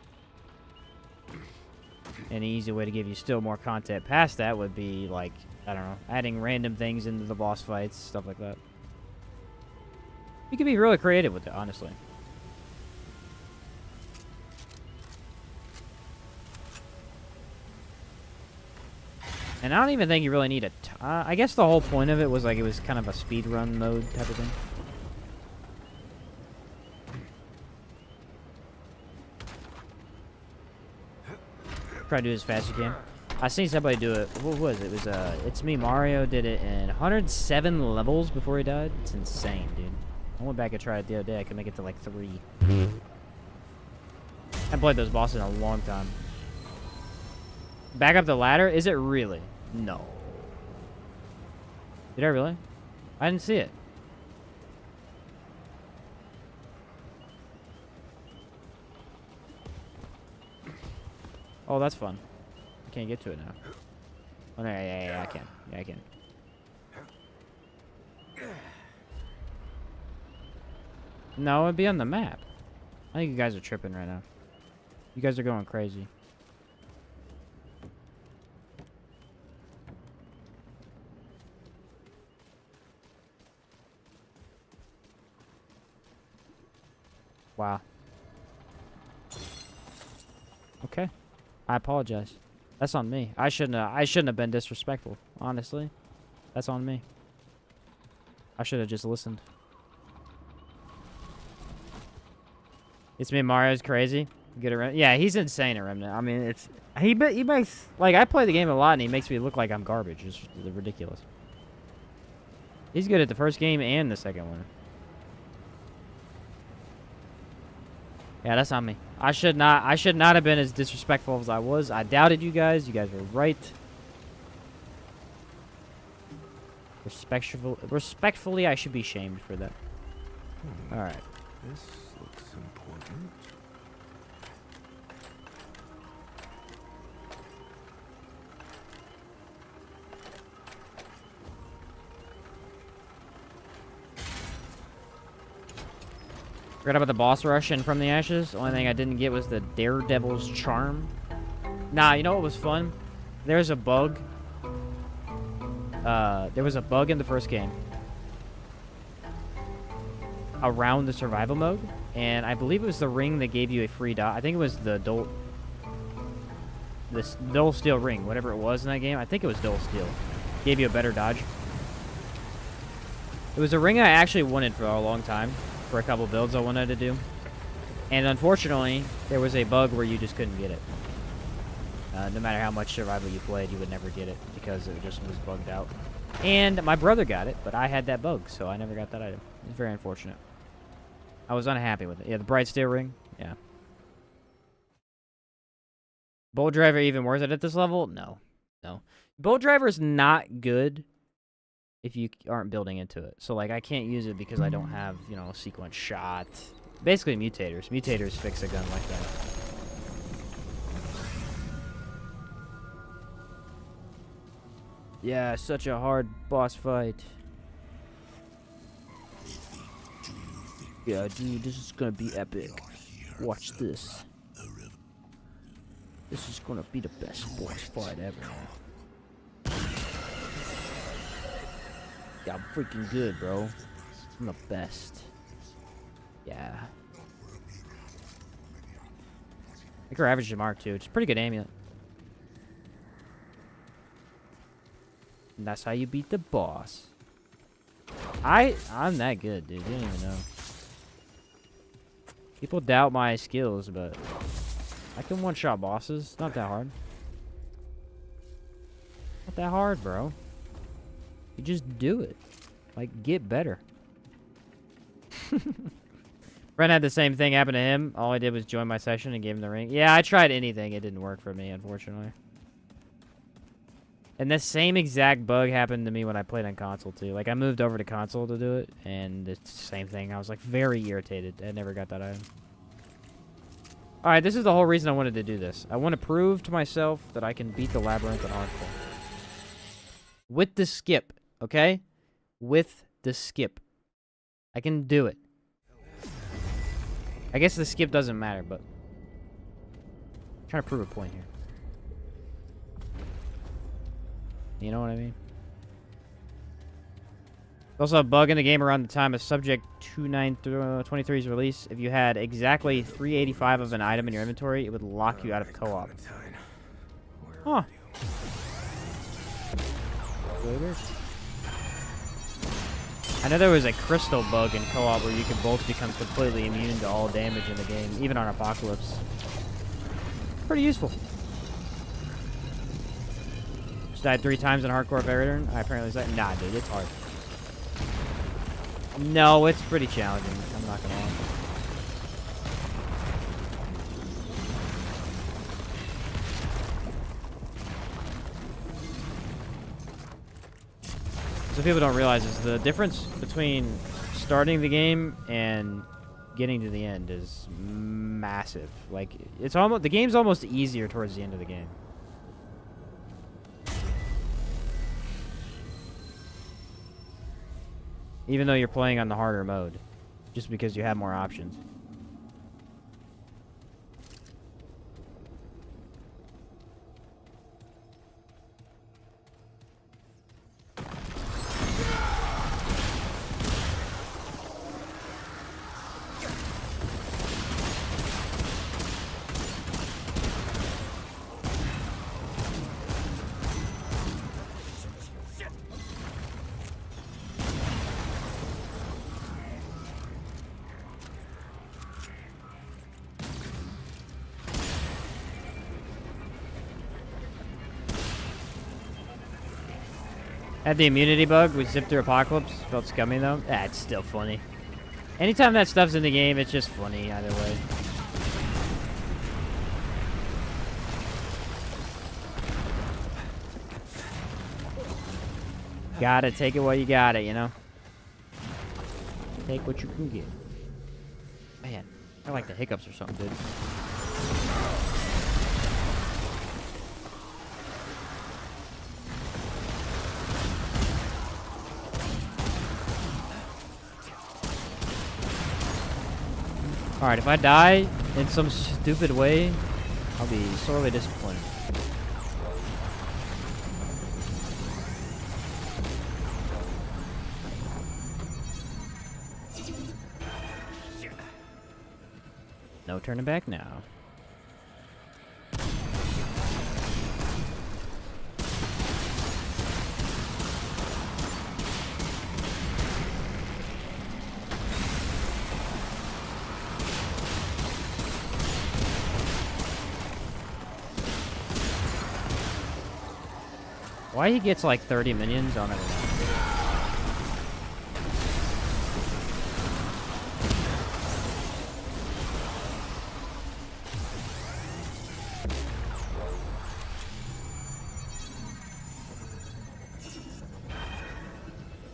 An easy way to give you still more content past that would be, like, I don't know, adding random things into the boss fights, stuff like that. You can be really creative with it, honestly. And I don't even think you really need a I guess the whole point of it was, like, it was kind of a speedrun mode type of thing. Try to do it as fast as you can. I seen somebody do it. What was it? It was It's Me Mario did it in 107 levels before he died. It's insane, dude. I went back and tried it the other day. I could make it to like 3. I haven't played those bosses in a long time. Back up the ladder? Is it really? No. Did I really? I didn't see it. Oh, that's fun. I can't get to it now. Oh, no, yeah, I can. Yeah, I can. No, it'd be on the map. I think you guys are tripping right now. You guys are going crazy. Wow. Okay. I apologize. That's on me. I shouldn't have been disrespectful, honestly. That's on me. I should have just listened. It's Me Mario's crazy. Good at yeah, he's insane at Remnant. I mean, it's he makes, like, I play the game a lot and he makes me look like I'm garbage. It's ridiculous. He's good at the first game and the second one. Yeah, that's on me. I should not have been as disrespectful as I was. I doubted you guys. You guys were right. Respectfully, I should be shamed for that. All right.
This looks important.
Forgot about the boss rush and from the ashes. The only thing I didn't get was the Daredevil's charm. Nah, you know what was fun? There's a bug. There was a bug in the first game around the survival mode, and I believe it was the ring that gave you a free dot. I think it was the Dull Steel ring, whatever it was in that game. I think it was Dull Steel. Gave you a better dodge. It was a ring I actually wanted for a long time, for a couple builds I wanted to do. And unfortunately, there was a bug where you just couldn't get it. No matter how much survival you played, you would never get it because it just was bugged out. And my brother got it, but I had that bug, so I never got that item. It's very unfortunate. I was unhappy with it. Yeah, the Bright Steel ring. Yeah. Bolt Driver even worth it at this level? No. No. Bolt Driver is not good if you aren't building into it. So, like, I can't use it because I don't have, you know, a sequence shot. Basically, mutators. Mutators fix a gun like that. Yeah, such a hard boss fight. Yeah, dude, this is gonna be epic. Watch this. This is gonna be the best boss fight ever. Yeah, I'm freaking good, bro. I'm the best. Yeah. I think we're average to Mark too, which is pretty good amulet. And that's how you beat the boss. I'm that good, dude. You don't even know. People doubt my skills, but I can one-shot bosses. It's not that hard. Not that hard, bro. You just do it. Like, get better. Friend had the same thing happen to him. All I did was join my session and gave him the ring. Yeah, I tried anything. It didn't work for me, unfortunately. And the same exact bug happened to me when I played on console, too. Like, I moved over to console to do it, and it's the same thing. I was, like, very irritated. I never got that item. Alright, this is the whole reason I wanted to do this. I want to prove to myself that I can beat the Labyrinth in hardcore. With the skip, okay? With the skip. I can do it. I guess the skip doesn't matter, but I'm trying to prove a point here. You know what I mean? There's also a bug in the game around the time of Subject 2923's release. If you had exactly 385 of an item in your inventory, it would lock you out of co-op. Huh. Really weird. I know there was a crystal bug in co-op where you could both become completely immune to all damage in the game, even on Apocalypse. Pretty useful. Just died 3 times in hardcore veteran. I apparently said, nah, dude, it's hard. No, it's pretty challenging. I'm not gonna lie. So people don't realize is the difference between starting the game and getting to the end is massive. Like, it's almost, the game's almost easier towards the end of the game. Even though you're playing on the harder mode, just because you have more options. Had the immunity bug with Zip Through Apocalypse. Felt scummy though. Ah, it's still funny. Anytime that stuff's in the game, it's just funny either way. Gotta take it while you got it, you know? Take what you can get. Man, I like the hiccups or something, dude. Alright, if I die in some stupid way, I'll be sorely disappointed. No turning back now. Why he gets like 30 minions, I'll never know.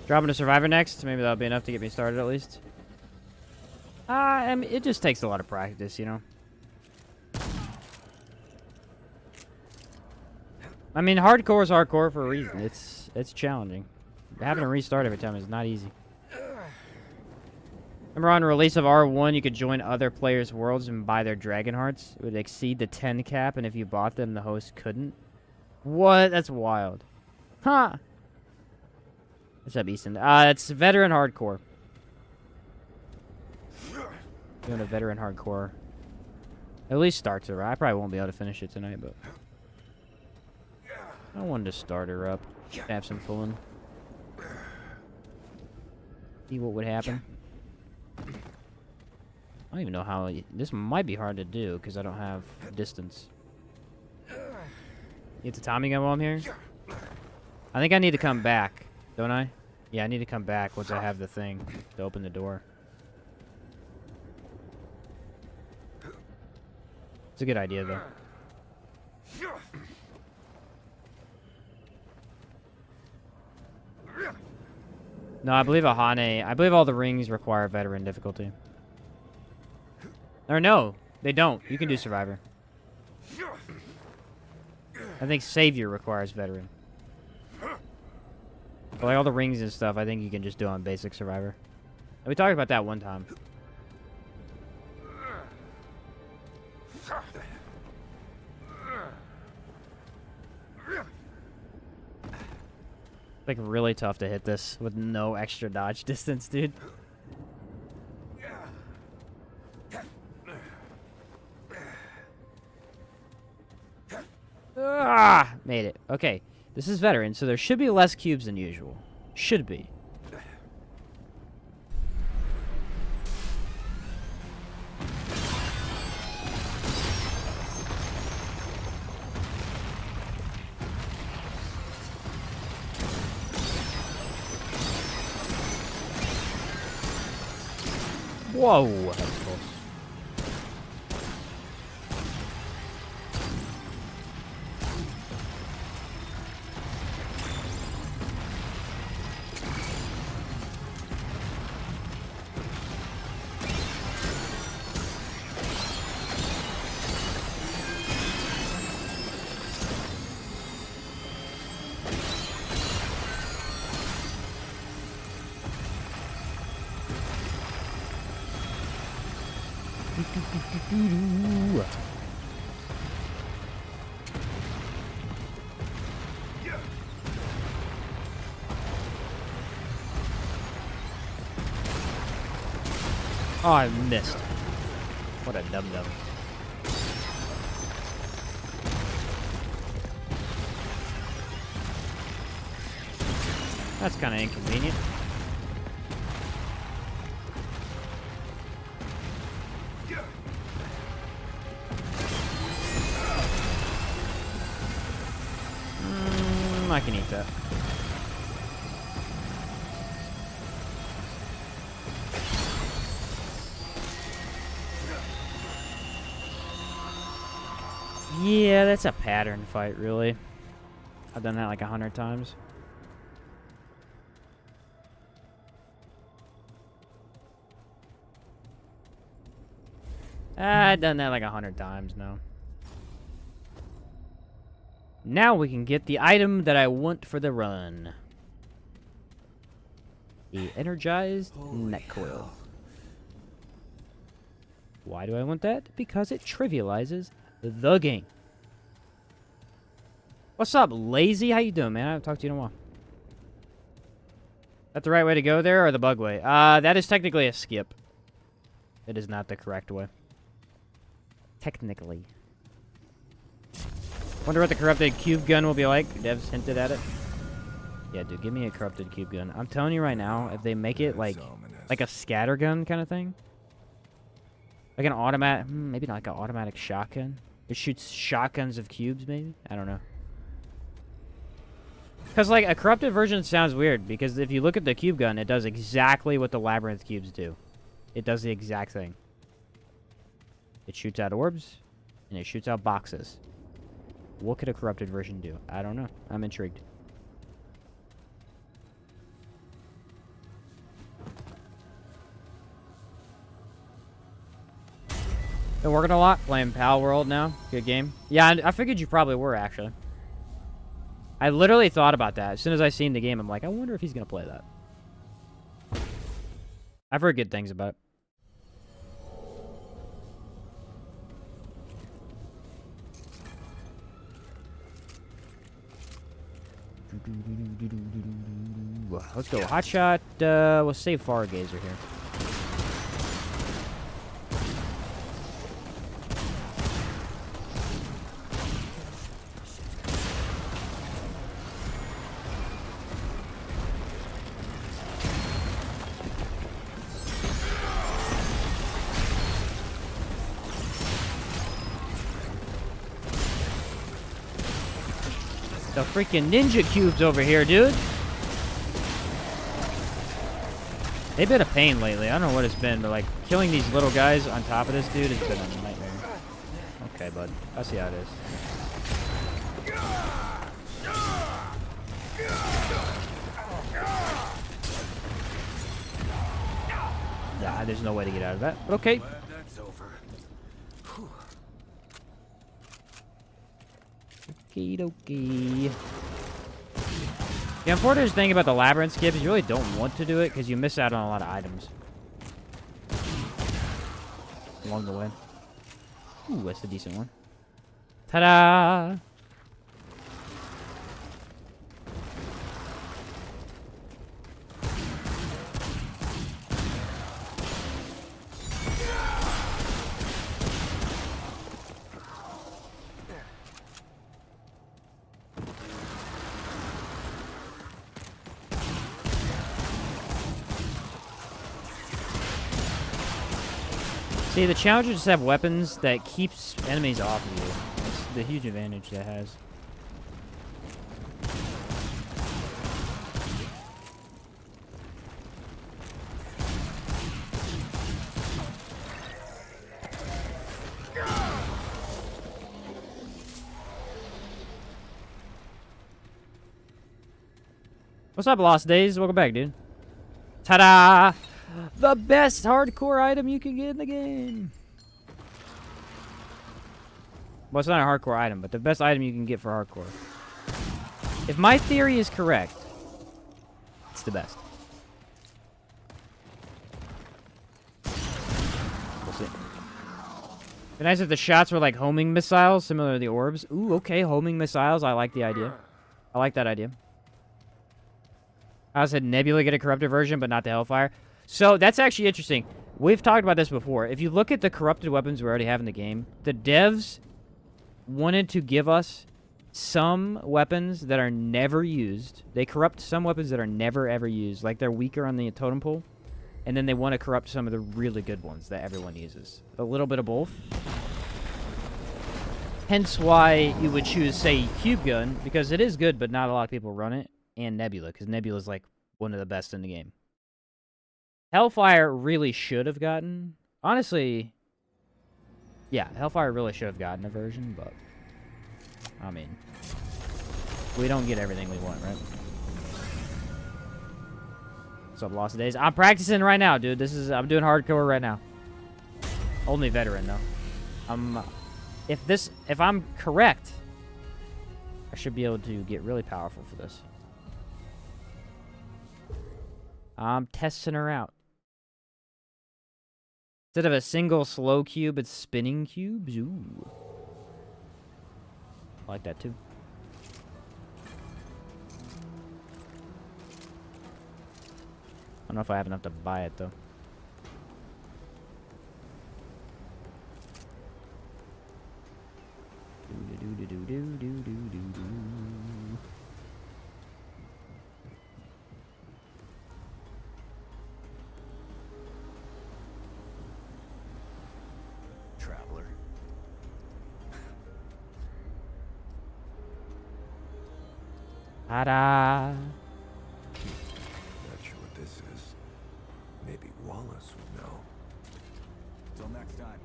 Dropping a survivor next. Maybe that'll be enough to get me started at least. I mean, it just takes a lot of practice, you know. I mean, hardcore is hardcore for a reason. It's challenging. Having to restart every time is not easy. Remember on release of R1, you could join other players' worlds and buy their dragon hearts. It would exceed the 10 cap, and if you bought them, the host couldn't. What? That's wild. Huh. What's up, Easton? It's veteran hardcore. Doing a veteran hardcore. At least starts it right. I probably won't be able to finish it tonight, but I wanted to start her up. Have some fun. See what would happen. I don't even know how... This might be hard to do, because I don't have distance. You get the Tommy gun while I'm here? I think I need to come back. Don't I? Yeah, I need to come back once I have the thing to open the door. It's a good idea, though. No, I believe I believe all the rings require veteran difficulty. Or no, they don't. You can do survivor. I think savior requires veteran. But like all the rings and stuff, I think you can just do on basic survivor. And we talked about that one time. Like really tough to hit this with no extra dodge distance, dude. Ah, made it. Okay, this is veteran, so there should be less cubes than usual. Should be. Whoa, that was close. Oh, I missed. What a dum-dum. That's kind of inconvenient. I can eat that. Yeah, that's a pattern fight, really. I've done that like 100 times.
I've done that like 100 times now. Now we can get the item that I want for the run. The energized neck coil. Why do I want that? Because it trivializes the game. What's up, Lazy? How you doing, man? I haven't talked to you in a while. That the right way to go there, or the bug way? That is technically a skip. It is not the correct way. Technically. Wonder what the corrupted cube gun will be like. Devs hinted at it. Yeah, dude, give me a corrupted cube gun. I'm telling you right now, if they make it like a scatter gun kind of thing, like an automatic, maybe not like an automatic shotgun. It shoots shotguns of cubes, maybe. I don't know. Because like a corrupted version sounds weird because if you look at the cube gun, it does exactly what the Labyrinth cubes do. It does the exact thing. It shoots out orbs and it shoots out boxes. What could a corrupted version do? I don't know. I'm intrigued. Been working a lot, playing Pal World now. Good game. Yeah, I figured you probably were, actually. I literally thought about that. As soon as I seen the game, I'm like, I wonder if he's going to play that. I've heard good things about it. Let's go. Hotshot. We'll save Fargazer here. The freaking ninja cubes over here, dude. They've been a pain lately. I don't know what it's been, but like killing these little guys on top of this dude has been a nightmare. Okay, bud. I see how it is. Yeah, there's no way to get out of that. But okay. Okie dokie. The unfortunate thing about the Labyrinth skip is you really don't want to do it because you miss out on a lot of items along the way. Ooh, that's a decent one. Ta-da! See, the Challenger just have weapons that keeps enemies off of you. That's the huge advantage that has. What's up, Lost Days? Welcome back, dude. Ta-da! The best hardcore item you can get in the game. Well, it's not a hardcore item, but the best item you can get for hardcore. If my theory is correct, it's the best. We'll see. It'd be nice if the shots were like homing missiles, similar to the orbs. Ooh, okay, homing missiles. I like the idea. I like that idea. I said Nebula get a corrupted version, but not the Hellfire. So, that's actually interesting. We've talked about this before. If you look at the corrupted weapons we already have in the game, the devs wanted to give us some weapons that are never used. They corrupt some weapons that are never, ever used. Like, they're weaker on the totem pole. And then they want to corrupt some of the really good ones that everyone uses. A little bit of both. Hence why you would choose, say, Cube Gun, because it is good, but not a lot of people run it. And Nebula, because Nebula is, like, one of the best in the game. Hellfire really should have gotten... Honestly... Yeah, Hellfire really should have gotten a version, but... I mean... We don't get everything we want, right? What's up, Lost Days? I'm practicing right now, dude. I'm doing hardcore right now. Only veteran though. If I'm correct, I should be able to get really powerful for this. I'm testing her out. Instead of a single slow cube, it's spinning cubes. Ooh. I like that too. I don't know if I have enough to buy it though.
Traveler.
Ta-da!
Not sure what this is. Maybe Wallace would know.
Till next time.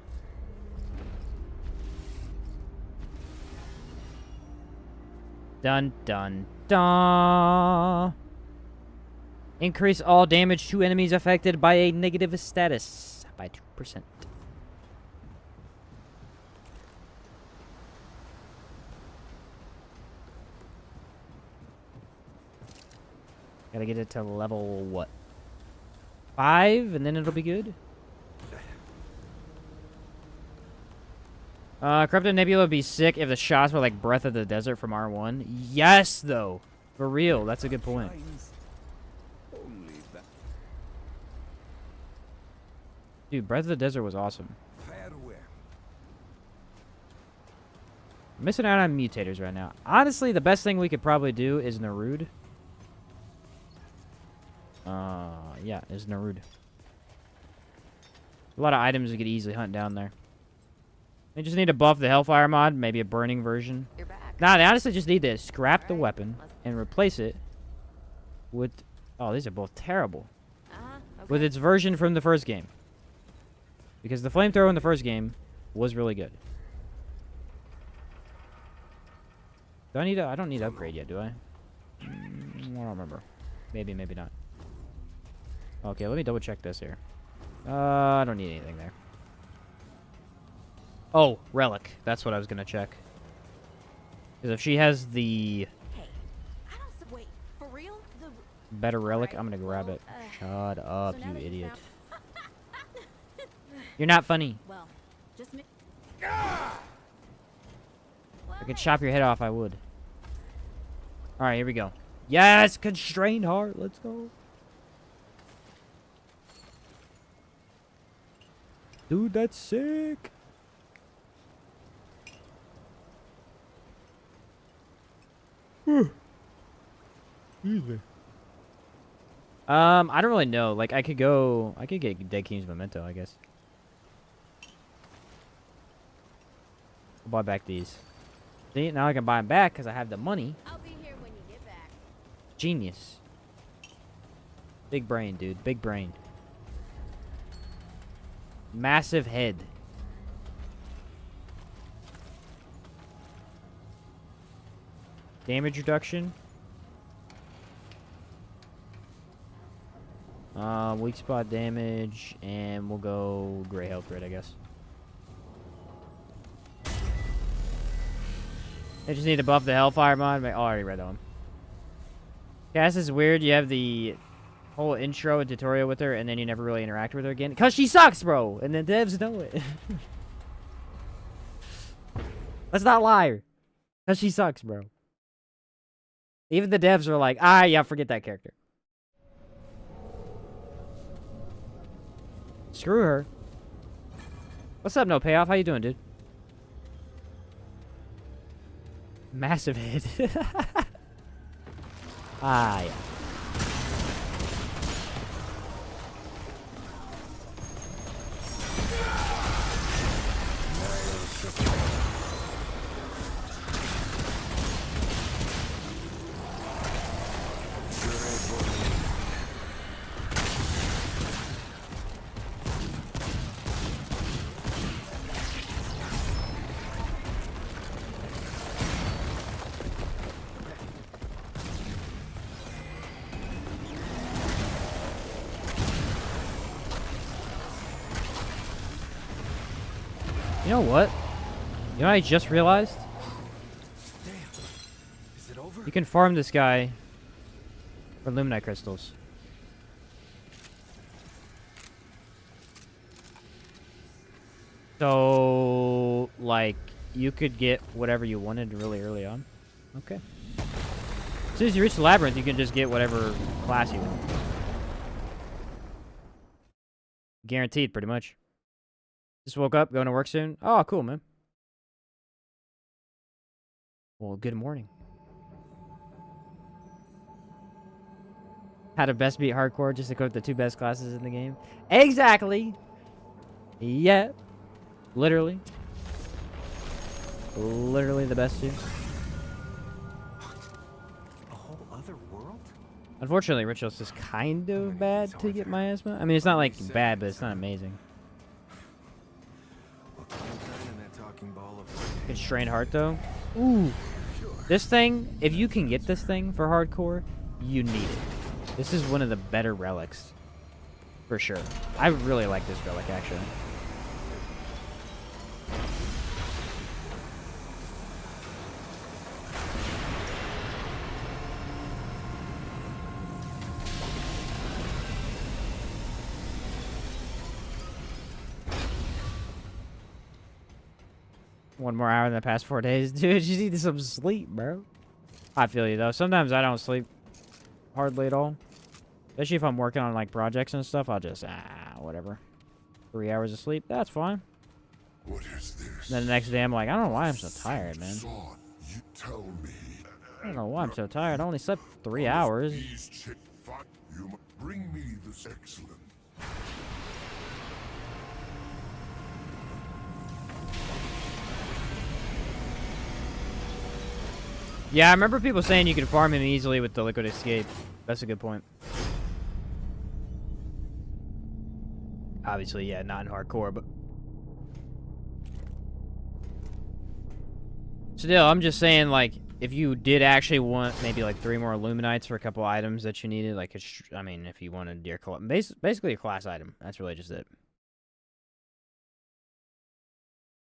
Dun dun dun. Increase all damage to enemies affected by a negative status by 2%. Gotta get it to level what? 5 and then it'll be good. Corrupted Nebula would be sick if the shots were like Breath of the Desert from R1. Yes, though. For real, that's a good point.
Only that.
Dude, Breath of the Desert was awesome.
Farewell.
I'm missing out on mutators right now. Honestly, the best thing we could probably do is Narud. Yeah, is Narud. A lot of items we could easily hunt down there. They just need to buff the Hellfire mod, maybe a burning version.
You're back.
Nah, they honestly just need to scrap the
Alright,
weapon
let's-
and replace it with... Oh, these are both terrible.
Okay.
With its version from the first game. Because the flamethrower in the first game was really good. Do I need I don't need to upgrade yet, do I? I don't remember. Maybe, maybe not. Okay, let me double check this here. I don't need anything there. Oh, relic. That's what I was gonna check. Because if she has the
Hey, I don't wait for real. The
better relic,
Alright,
I'm gonna grab
well,
it. Shut up,
so now
you
that you
idiot.
found-
You're not funny.
Well, just me.
If I could chop your head off, I would. Alright, here we go. Yes! Constrained heart. Let's go. Dude, that's sick. Easy. I don't really know. Like, I could get Dead King's Memento, I guess. I'll buy back these. See, now I can buy them back because I have the money.
I'll be here when you get back.
Genius. Big brain, dude. Big brain. Massive head. Damage reduction. Weak spot damage, and we'll go gray health rate, I guess. I just need to buff the Hellfire mod. Oh, I already read that one. Yeah, this is weird. You have the whole intro and tutorial with her, and then you never really interact with her again. Because she sucks, bro! And the devs know it. Let's not lie. Because she sucks, bro. Even the devs are like, ah, yeah, forget that character. Screw her. What's up, No Payoff? How you doing, dude? Massive hit. Ah, yeah. You know what? You know what I just realized?
Damn. Is it over?
You can farm this guy for Luminite crystals. So, like, you could get whatever you wanted really early on. Okay. As soon as you reach the Labyrinth, you can just get whatever class you want. Guaranteed, pretty much. Just woke up, going to work soon. Oh, cool, man. Well, good morning. How to best beat hardcore just to equip the 2 best classes in the game. Exactly. Yeah. Literally. Literally the best 2.
A whole other world?
Unfortunately, Rituals is kind of bad to get miasma. I mean, it's not like bad, but it's not amazing.
What kind of time in that talking ball of
Constrained heart, though. Ooh. This thing, if you can get this thing for hardcore, you need it. This is one of the better relics. For sure. I really like this relic, actually. One more hour in the past 4 days. Dude, you need some sleep, bro. I feel you, though. Sometimes I don't sleep hardly at all. Especially if I'm working on, like, projects and stuff. I'll just, whatever. 3 hours of sleep. That's fine.
What is this?
Then the next day, I'm like, I don't know why I'm so tired, man.
Son, you tell me.
I don't know why I'm so tired. I only slept 3 hours.
You bring me this excellent.
Yeah, I remember people saying you could farm him easily with the Liquid Escape. That's a good point. Obviously, yeah, not in hardcore, but... Still, I'm just saying, like, if you did actually want maybe, like, 3 more Illuminates for a couple items that you needed, like, I mean, if you wanted your... Basically a class item. That's really just it.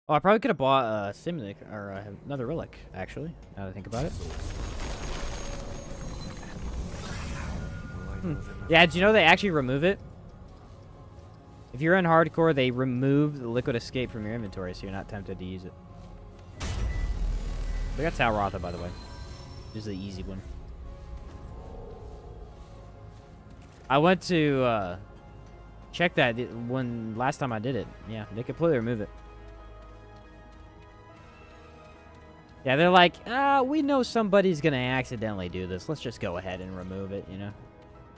Oh, I probably could have bought a Simic, or another relic, actually, now that I think about it. Yeah, do you know they actually remove it? If you're in hardcore, they remove the Liquid Escape from your inventory, so you're not tempted to use it. We got Talrotha, by the way. This is the easy one. I went to check that when last time I did it. Yeah, they completely remove it. Yeah, they're like, we know somebody's going to accidentally do this. Let's just go ahead and remove it, you know?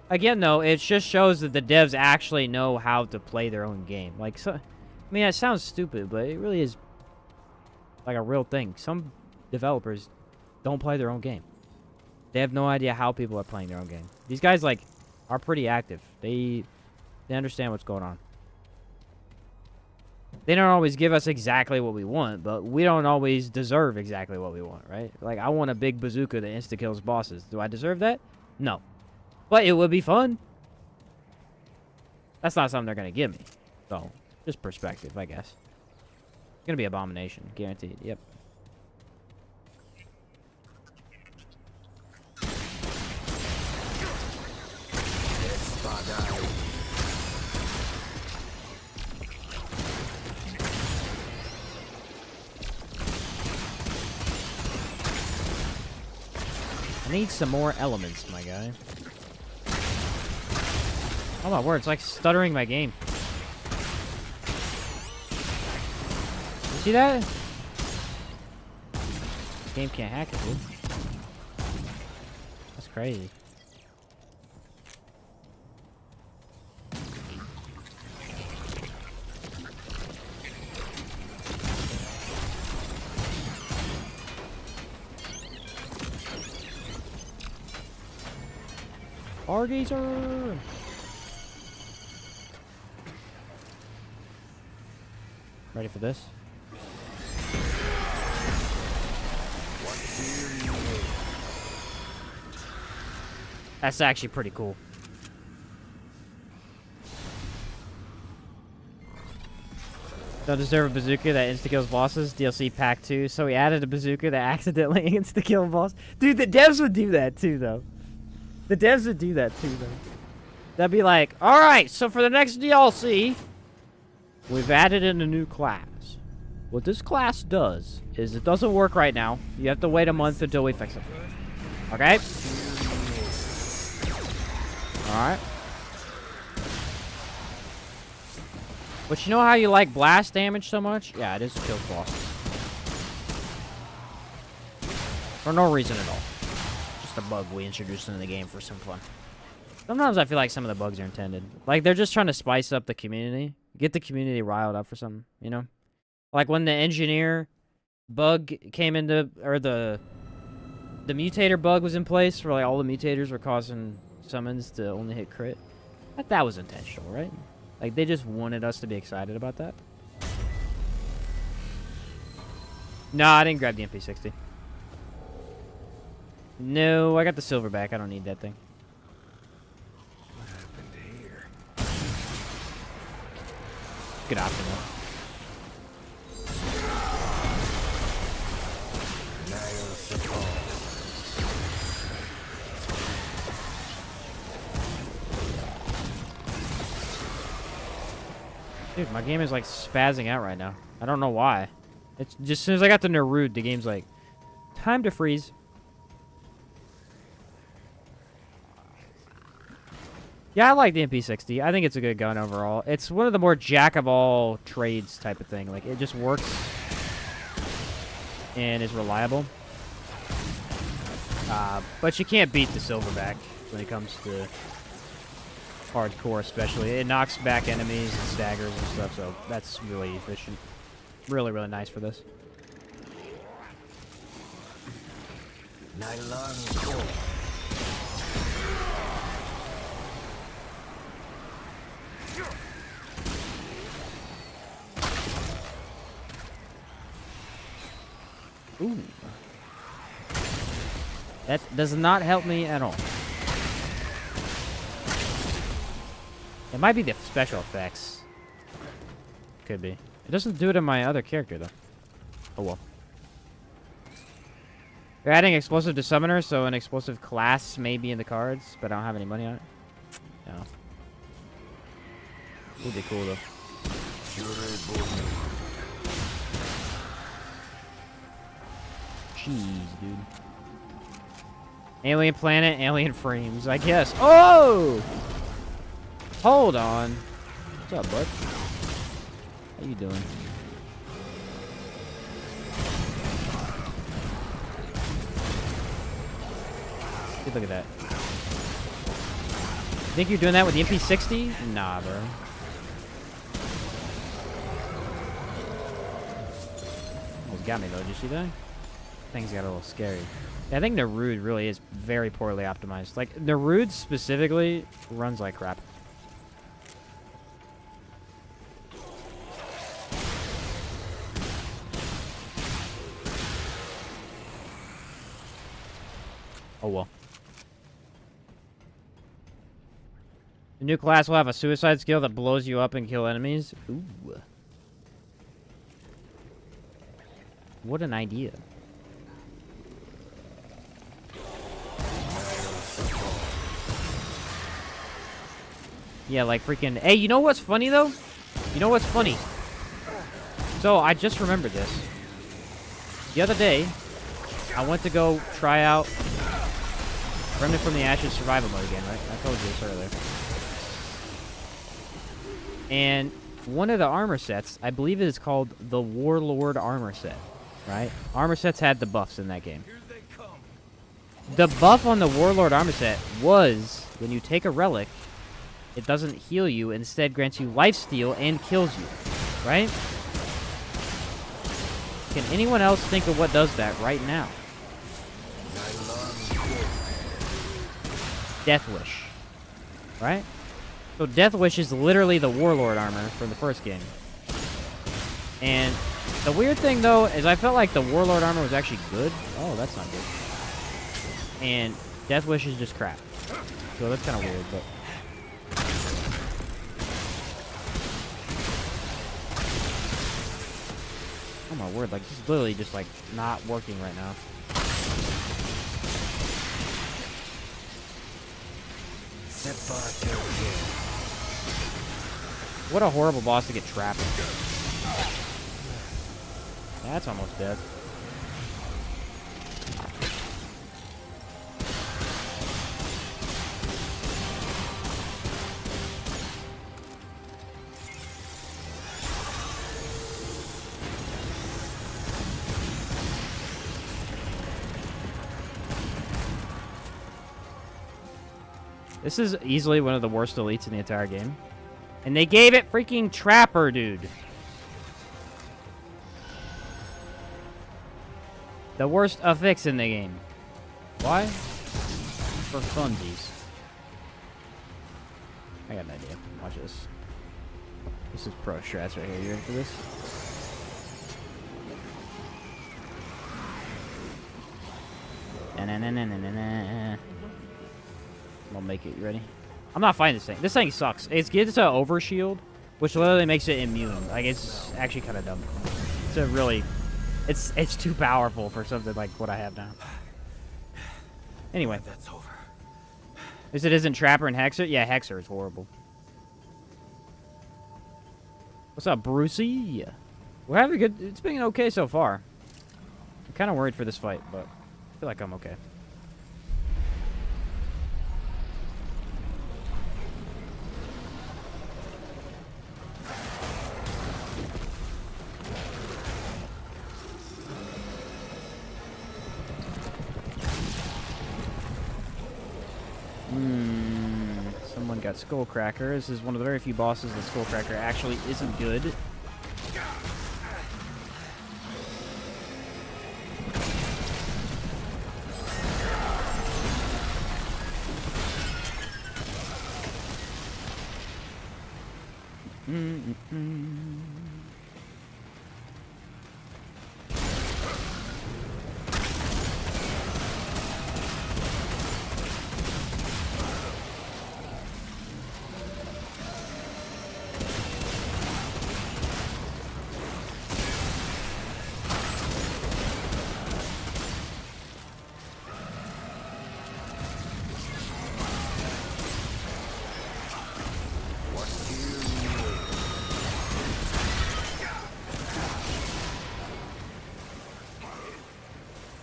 Again, though, it just shows that the devs actually know how to play their own game. Like, so, I mean, it sounds stupid, but it really is, like, a real thing. Some developers don't play their own game. They have no idea how people are playing their own game. These guys, like, are pretty active. They understand what's going on. They don't always give us exactly what we want, but we don't always deserve exactly what we want, right? Like, I want a big bazooka that insta-kills bosses. Do I deserve that? No. But it would be fun. That's not something they're going to give me. So, just perspective, I guess. It's going to be Abomination. Guaranteed. Yep. I need some more elements, my guy. Oh my word, it's like stuttering my game. You see that? This game can't hack it, dude. That's crazy. Stargazer! Ready for this? That's actually pretty cool. Don't deserve a bazooka that insta-kills bosses. DLC Pack 2. So we added a bazooka that accidentally insta-killed boss. Dude, the devs would do that too, though. The devs would do that too, though. That'd be like, alright, so for the next DLC, we've added in a new class. What this class does is it doesn't work right now. You have to wait a month until we fix it. Okay? Alright. But you know how you like blast damage so much? Yeah, it is kills bosses. For no reason at all. Just a bug we introduced into the game for some fun. Sometimes I feel like some of the bugs are intended. Like, they're just trying to spice up the community. Get the community riled up for something, you know? Like, when the engineer bug came into... Or the mutator bug was in place, where, like, all the mutators were causing summons to only hit crit. That was intentional, right? Like, they just wanted us to be excited about that. Nah, I didn't grab the MP60. No, I got the silverback. I don't need that thing.
What happened here?
Good option, though. Dude, my game is like spazzing out right now. I don't know why. It's just as soon as I got to Nerud, the game's like, time to freeze. Yeah, I like the MP60. I think it's a good gun overall. It's one of the more jack of all trades type of thing. Like, it just works and is reliable. But you can't beat the silverback when it comes to hardcore, especially. It knocks back enemies and staggers and stuff, so that's really efficient. Really, really nice for this.
Night alarm cool.
Ooh. That does not help me at all. It might be the special effects. Could be. It doesn't do it in my other character, though. Oh, well. They're adding explosive to summoner, so an explosive class may be in the cards, but I don't have any money on it. No. Would be cool, though. Jeez, dude. Alien planet, alien frames, I guess. Oh! Hold on. What's up, bud? How you doing? Dude, look at that. Think you're doing that with the MP60? Nah, bro. Almost got me, though. Did you see that? Things got a little scary. Yeah, I think Nerud really is very poorly optimized. Like, Nerud specifically runs like crap. Oh, well. The new class will have a suicide skill that blows you up and kill enemies. Ooh. What an idea. Yeah, like freaking... Hey, you know what's funny, though? You know what's funny? So, I just remembered this. The other day, I went to go try out Remnant from the Ashes survival mode again, right? I told you this earlier. And one of the armor sets, I believe it is called the Warlord armor set, right? Armor sets had the buffs in that game. The buff on the Warlord armor set was, when you take a relic, it doesn't heal you, instead grants you lifesteal and kills you, right? Can anyone else think of what does that right now? Death Wish, right? So Death Wish is literally the Warlord armor from the first game. And the weird thing, though, is I felt like the Warlord armor was actually good. Oh, that's not good. And Death Wish is just crap. So that's kind of weird, but... Oh my word, like, this is literally just, like, not working right now. What a horrible boss to get trapped in. That's almost dead. This is easily one of the worst elites in the entire game. And they gave it freaking Trapper, dude. The worst affix in the game. Why? For funsies. I got an idea. Watch this. This is pro strats right here. You ready for this? Na-na-na-na-na-na-na. I'll make it. You ready? I'm not fighting this thing. This thing sucks. It gets to overshield, which literally makes it immune. Like, it's actually kind of dumb. It's a really... It's too powerful for something like what I have now. Anyway.
That's over.
Is it isn't Trapper and Hexer? Yeah, Hexer is horrible. What's up, Brucey? We're having a good... It's been okay so far. I'm kind of worried for this fight, but I feel like I'm okay. Someone got Skullcracker. This is one of the very few bosses that Skullcracker actually isn't good.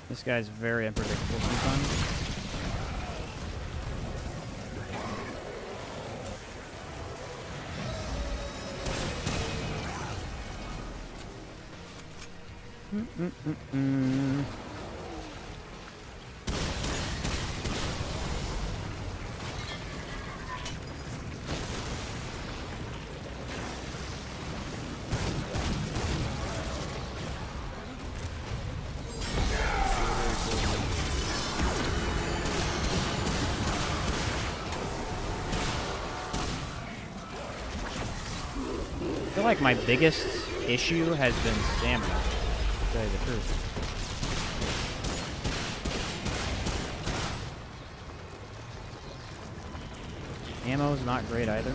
This guy's very unpredictable sometimes. I feel like my biggest issue has been stamina, to tell you the truth. Ammo's not great either.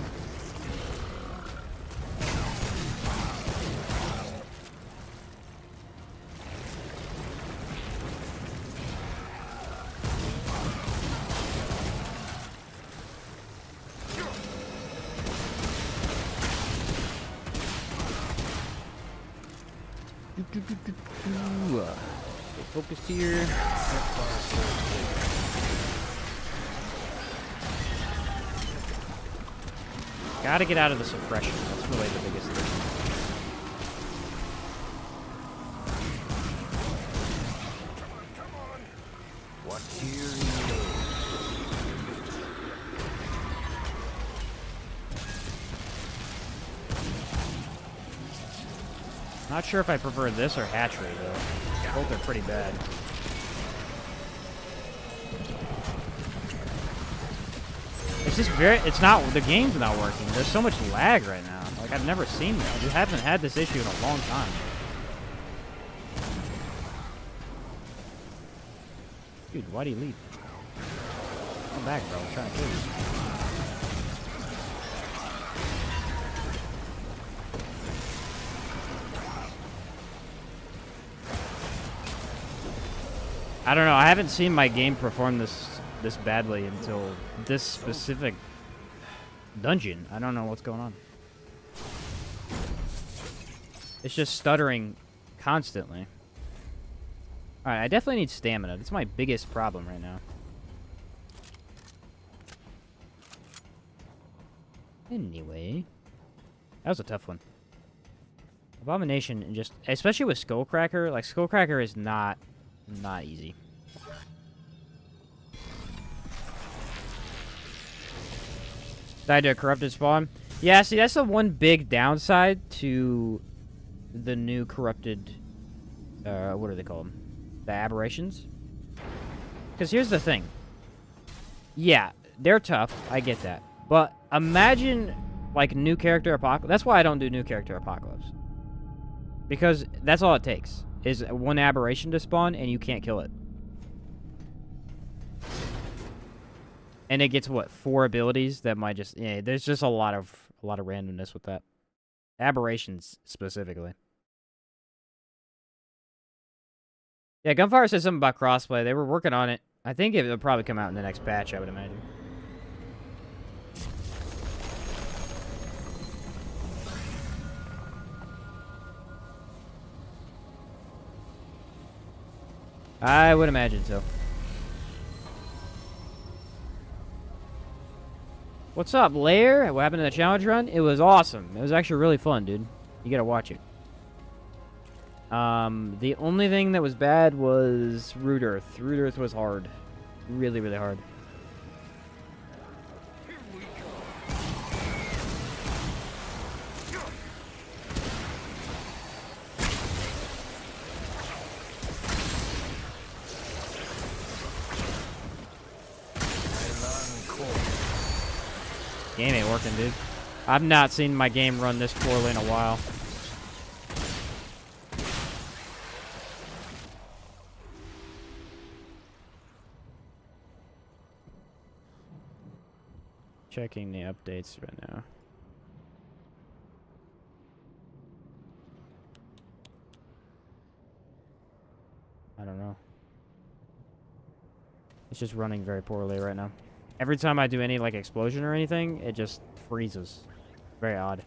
Stay focused here. Gotta get out of the suppression. That's really the biggest thing.
What here?
Not sure if I prefer this or Hatchery, though. Both are pretty bad. It's just it's not, the game's not working. There's so much lag right now. Like, I've never seen that. I haven't had this issue in a long time. Dude, why do you leave? Come back, bro. I'm trying to kill you. I don't know. I haven't seen my game perform this badly until this specific dungeon. I don't know what's going on. It's just stuttering constantly. Alright, I definitely need stamina. That's my biggest problem right now. Anyway. That was a tough one. Abomination, and just... Especially with Skullcracker. Like, Skullcracker is not easy. Did I do a corrupted spawn? Yeah, see, that's the one big downside to the new corrupted... what are they called? The aberrations? Because here's the thing. Yeah, they're tough. I get that. But imagine, like, new character apocalypse. That's why I don't do new character apocalypse. Because that's all it takes. Is one aberration to spawn, and you can't kill it. And it gets, what, 4 abilities that might just... Yeah, there's just a lot of randomness with that. Aberrations, specifically. Yeah, Gunfire said something about crossplay. They were working on it. I think it'll probably come out in the next patch, I would imagine. I would imagine so. What's up, Lair? What happened to the challenge run? It was awesome. It was actually really fun, dude. You gotta watch it. The only thing that was bad was Root Earth. Root Earth was hard. Really, really hard. Game ain't working, dude. I've not seen my game run this poorly in a while. Checking the updates right now. I don't know. It's just running very poorly right now. Every time I do any, like, explosion or anything, it just freezes. Very odd.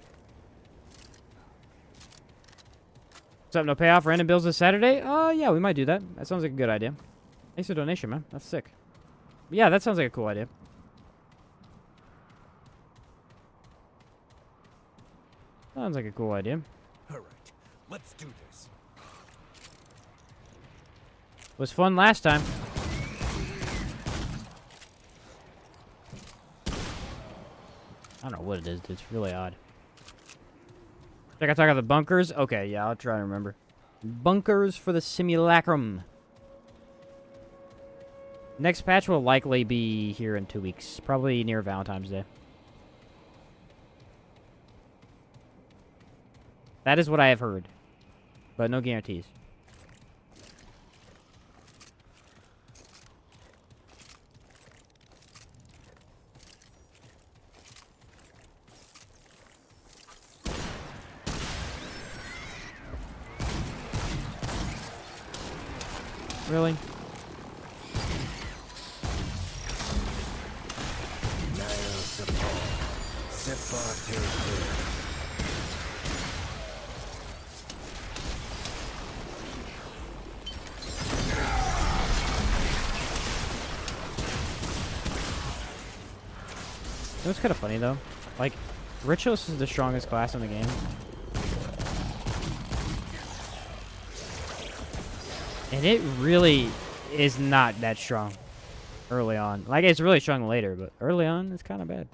What's up, no payoff? Random bills this Saturday? Yeah, we might do that. That sounds like a good idea. Thanks for the donation, man. That's sick. Yeah, that sounds like a cool idea. Sounds like a cool idea.
All right, let's do this.
Was fun last time. I don't know what it is, dude. It's really odd. Check out talk about the bunkers. Okay, yeah, I'll try to remember. Bunkers for the simulacrum. Next patch will likely be here in 2 weeks. Probably near Valentine's Day. That is what I have heard. But no guarantees. Really? It was kind of funny though. Like, Ritualist is the strongest class in the game. And it really is not that strong early on. Like, it's really strong later, but early on, it's kind of bad.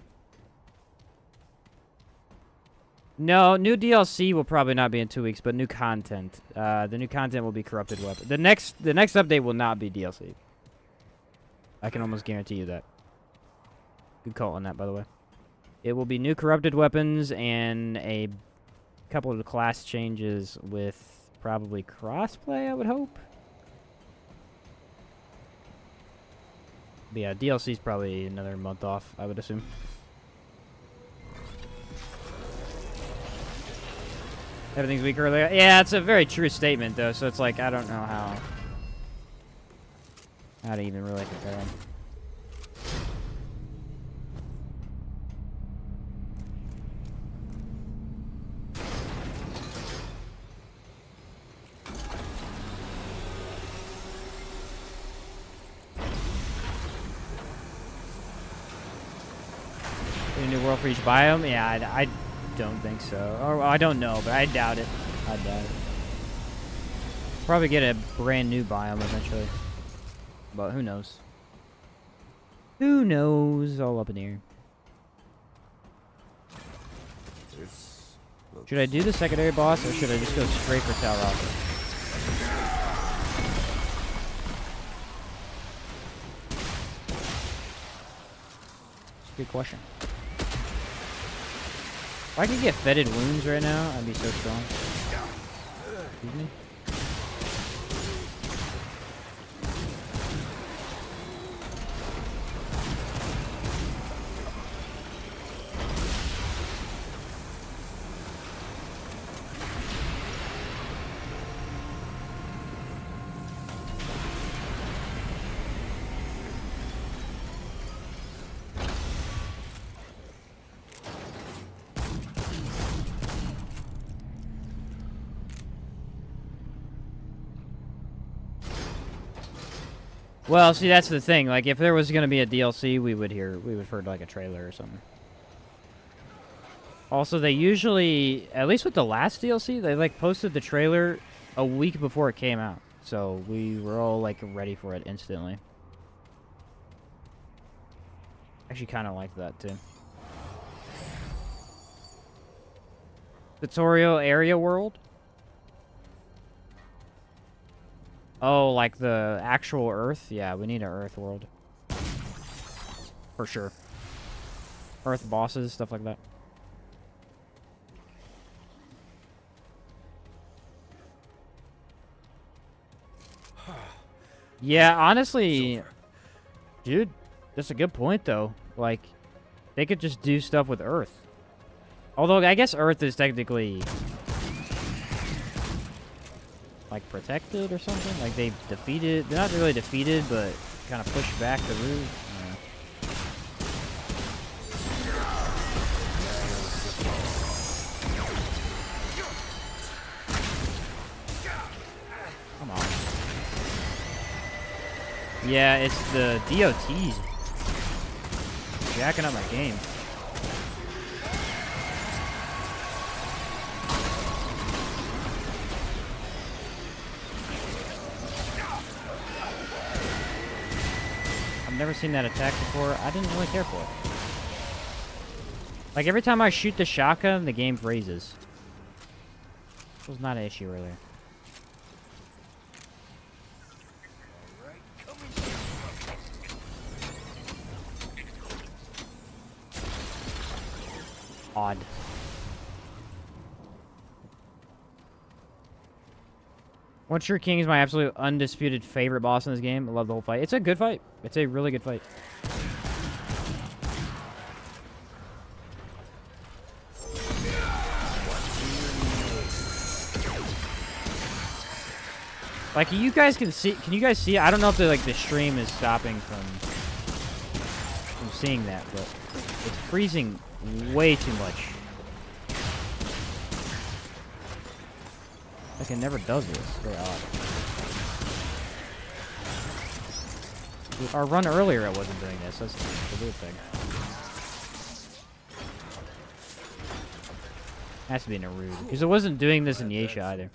No, new DLC will probably not be in 2 weeks, but new content. The new content will be Corrupted Weapon. The next update will not be DLC. I can almost guarantee you that. Good call on that, by the way. It will be new Corrupted Weapons and a couple of the class changes with probably crossplay, I would hope. But yeah, DLC's probably another month off, I would assume. Everything's weak earlier. Yeah, it's a very true statement, though, so it's like, I don't know how. How to even really compare them. A new world for each biome? Yeah, I don't think so. Or I don't know, but I doubt it. I doubt it. Probably get a brand new biome eventually. But who knows? Who knows? All up in the air.
This looks
Should I do the secondary boss or should I just go straight for Talrock? It's a good question. If I could get fetid wounds right now, I'd be so strong. Excuse me? Well, see, that's the thing. Like, if there was gonna be a DLC, we would heard like a trailer or something. Also, they usually, at least with the last DLC, they like posted the trailer a week before it came out, so we were all like ready for it instantly. Actually, kind of like that too. Tutorial area world. Oh, like the actual Earth? Yeah, we need an Earth world. For sure. Earth bosses, stuff like that. Yeah, honestly, dude, that's a good point, though. Like, they could just do stuff with Earth. Although, I guess Earth is technically like protected or something. Like they defeated, they're not really defeated, but kind of pushed back the root. Come on. Yeah, it's the DOTs jacking up my game. I've never seen that attack before. I didn't really care for it. Like, every time I shoot the shotgun, the game freezes. This was not an issue earlier. Odd. One True King is my absolute undisputed favorite boss in this game. I love the whole fight. It's a good fight. It's a really good fight. Like, you guys can see. Can you guys see? I don't know if the stream is stopping from seeing that, but it's freezing way too much. Like, it never does this. It's very odd. Our run earlier, it wasn't doing this. That's the weird thing. Has to be Naruto. Because it wasn't doing this in Yaesha either.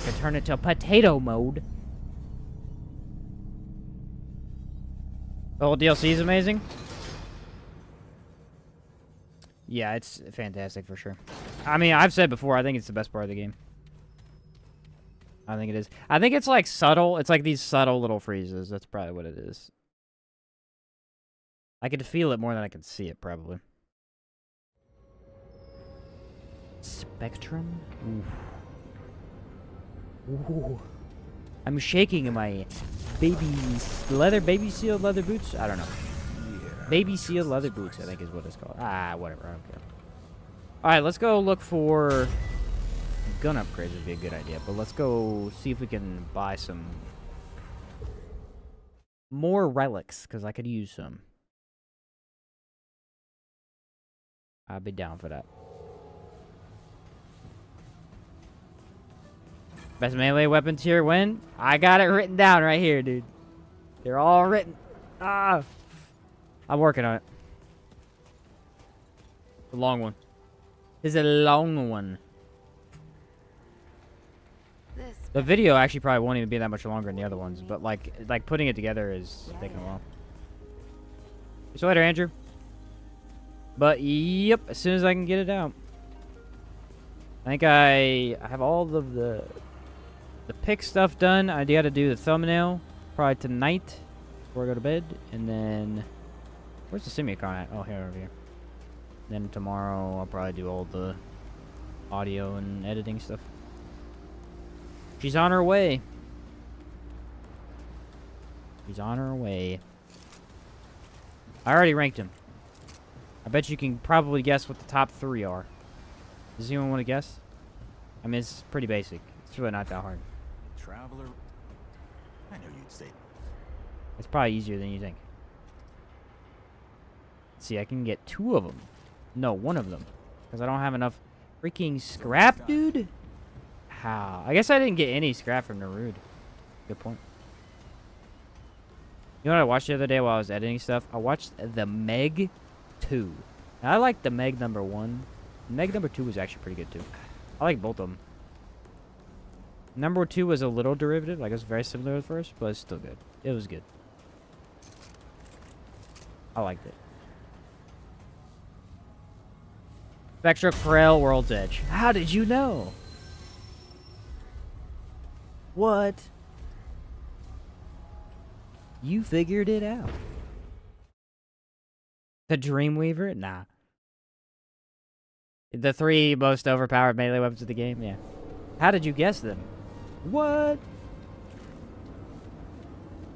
I turn it to potato mode. The whole DLC is amazing. Yeah, it's fantastic for sure. I mean, I've said before, I think it's the best part of the game. I think it is. I think it's like subtle. It's like these subtle little freezes. That's probably what it is. I could feel it more than I could see it, probably. Spectrum? Ooh. Ooh. I'm shaking in my baby sealed leather boots. I don't know. Baby sealed leather boots, I think is what it's called. Ah, whatever. I don't care. All right, let's go look for gun upgrades would be a good idea, but let's go see if we can buy some more relics, because I could use some. I'd be down for that. Best melee weapon tier win? I got it written down right here, dude. They're all written. Ah! I'm working on it. The long one. This is a long one.
This.
The video actually probably won't even be that much longer than the other ones, but like putting it together is taking a while. See you later, Andrew. But yep, as soon as I can get it out. I think I have all of the pick stuff done. I got to do the thumbnail probably tonight before I go to bed, and then where's the Simicon at? Oh, here, over here. Then tomorrow I'll probably do all the audio and editing stuff. She's on her way. She's on her way. I already ranked him. I bet you can probably guess what the top 3 are. Does anyone want to guess? I mean, it's pretty basic. It's really not that hard.
Traveler. I knew you'd say.
It's probably easier than you think. Let's see, I can get 2 of them. No, 1 of them. Because I don't have enough freaking scrap, dude. How? I guess I didn't get any scrap from Narud. Good point. You know what I watched the other day while I was editing stuff? I watched the Meg 2. Now, I like the Meg number 1. Meg number 2 was actually pretty good, too. I like both of them. Number 2 was a little derivative. Like, it was very similar to the first, but it's still good. It was good. I liked it. Spectra Corel World's Edge. How did you know? What? You figured it out. The Dreamweaver? Nah. The 3 most overpowered melee weapons of the game? Yeah. How did you guess them? What?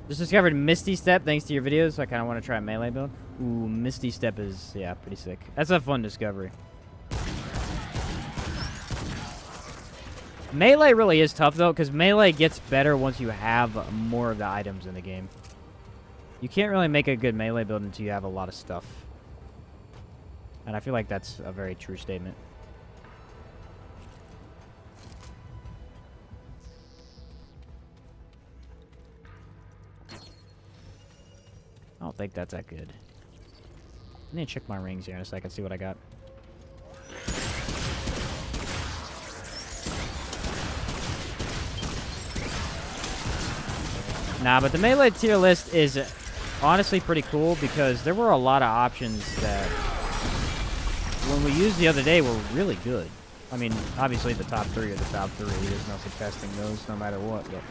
Just discovered Misty Step thanks to your videos, so I kind of want to try a melee build. Ooh, Misty Step is, yeah, pretty sick. That's a fun discovery. Melee really is tough, though, because melee gets better once you have more of the items in the game. You can't really make a good melee build until you have a lot of stuff. And I feel like that's a very true statement. I don't think that's that good. I need to check my rings here in a second, see what I got. Nah, but the melee tier list is honestly pretty cool because there were a lot of options that, when we used the other day, were really good. I mean, obviously the top 3 are the top 3. There's no contesting those no matter what, but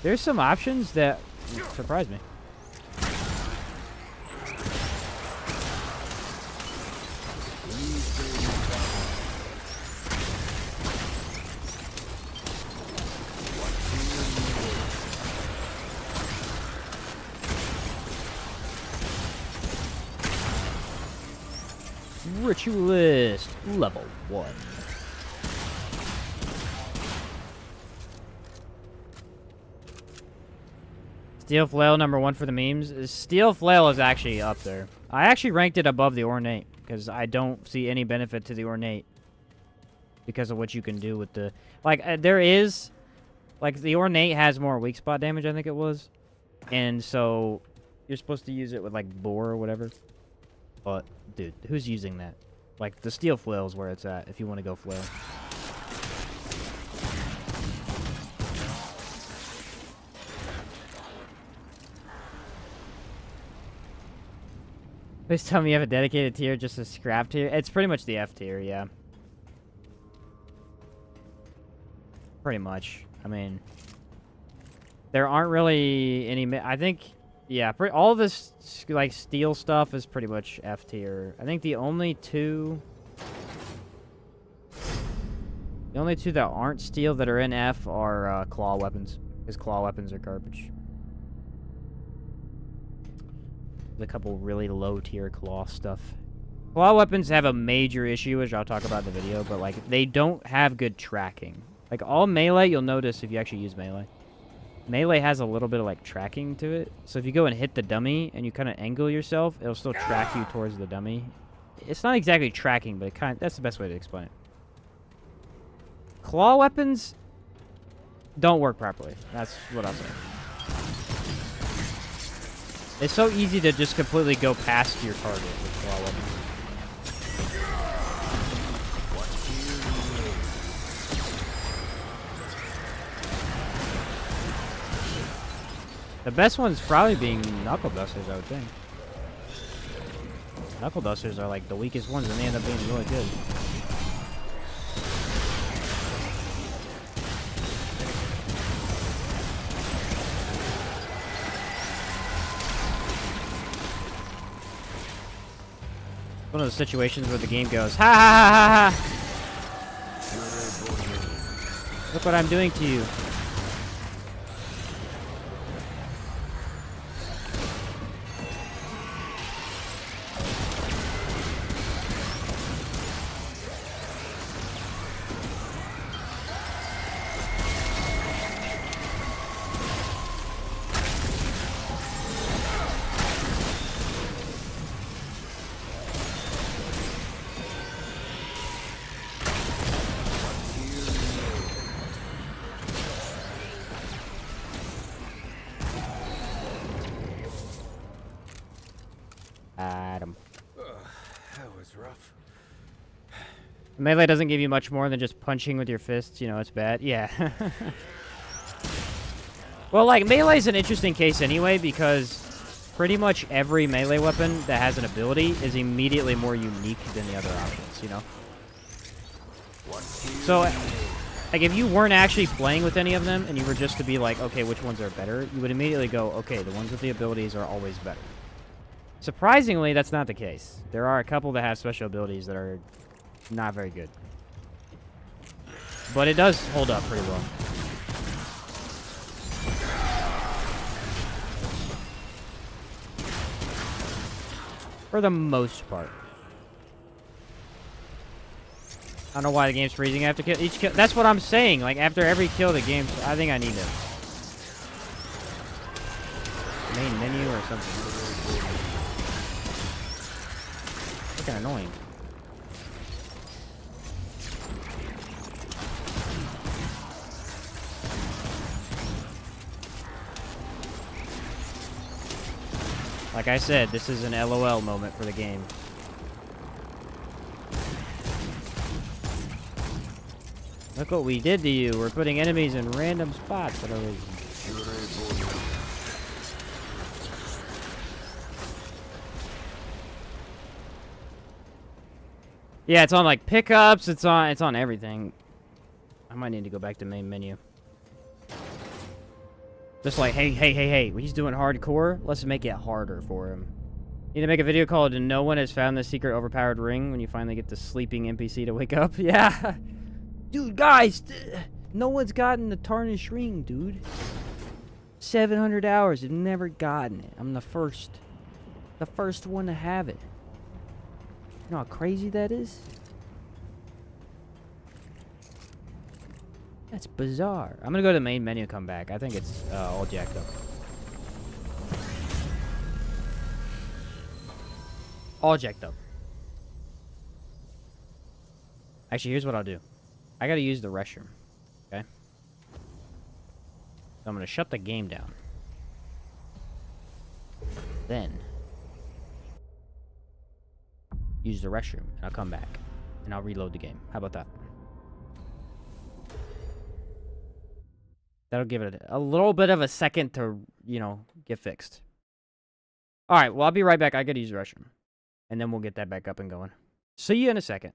there's some options that surprised me. Ritualist, level 1. Steel Flail, number 1 for the memes. Steel Flail is actually up there. I actually ranked it above the Ornate, because I don't see any benefit to the Ornate. Because of what you can do with the... Like, there is... Like, the Ornate has more weak spot damage, I think it was. And so, you're supposed to use it with, like, Boar or whatever. But, dude, who's using that? Like, the Steel Flail is where it's at, if you want to go Flail. Please tell me you have a dedicated tier, just a scrap tier. It's pretty much the F tier, yeah. Pretty much. I mean, there aren't really any... I think... Yeah, all this, like, steel stuff is pretty much F tier. I think the only two... The only two that aren't steel that are in F are claw weapons. Because claw weapons are garbage. There's a couple really low tier claw stuff. Claw weapons have a major issue, which I'll talk about in the video, but, like, they don't have good tracking. Like, all melee, you'll notice if you actually use melee. Melee has a little bit of, like, tracking to it. So if you go and hit the dummy and you kind of angle yourself, it'll still track you towards the dummy. It's not exactly tracking, but that's the best way to explain it. Claw weapons don't work properly. That's what I'll say. It's so easy to just completely go past your target with claw weapons. The best one's probably being knuckle dusters, I would think. Knuckle dusters are like the weakest ones, and they end up being really good. One of those situations where the game goes, ha ha ha ha ha! Look what I'm doing to you. Adam.
That was rough.
Melee doesn't give you much more than just punching with your fists. You know, it's bad. Yeah. Well, like, melee's an interesting case anyway, because pretty much every melee weapon that has an ability is immediately more unique than the other options, you know? So, like, if you weren't actually playing with any of them, and you were just to be like, okay, which ones are better, you would immediately go, okay, the ones with the abilities are always better. Surprisingly, that's not the case. There are a couple that have special abilities that are not very good. But it does hold up pretty well. For the most part. I don't know why the game's freezing after kill. Each kill. That's what I'm saying. Like, after every kill, the game's... I think I need it. Main menu or something. Freaking annoying. Like I said, this is an LOL moment for the game. Look what we did to you. We're putting enemies in random spots for no reason. Yeah, it's on like pickups, it's on everything. I might need to go back to main menu. Just like, hey, he's doing hardcore. Let's make it harder for him. Need to make a video called "No One Has Found the Secret Overpowered Ring" when you finally get the sleeping NPC to wake up. Yeah. Dude, guys, no one's gotten the tarnished ring, dude. 700 hours, I've never gotten it. I'm the first one to have it. You know how crazy that is? That's bizarre. I'm gonna go to the main menu and come back. I think it's all jacked up. All jacked up. Actually, here's what I'll do. I gotta use the restroom. Okay? So I'm gonna shut the game down. Then use the restroom, and I'll come back. And I'll reload the game. How about that? That'll give it a little bit of a second to, you know, get fixed. Alright, well, I'll be right back. I gotta use the restroom. And then we'll get that back up and going. See you in a second.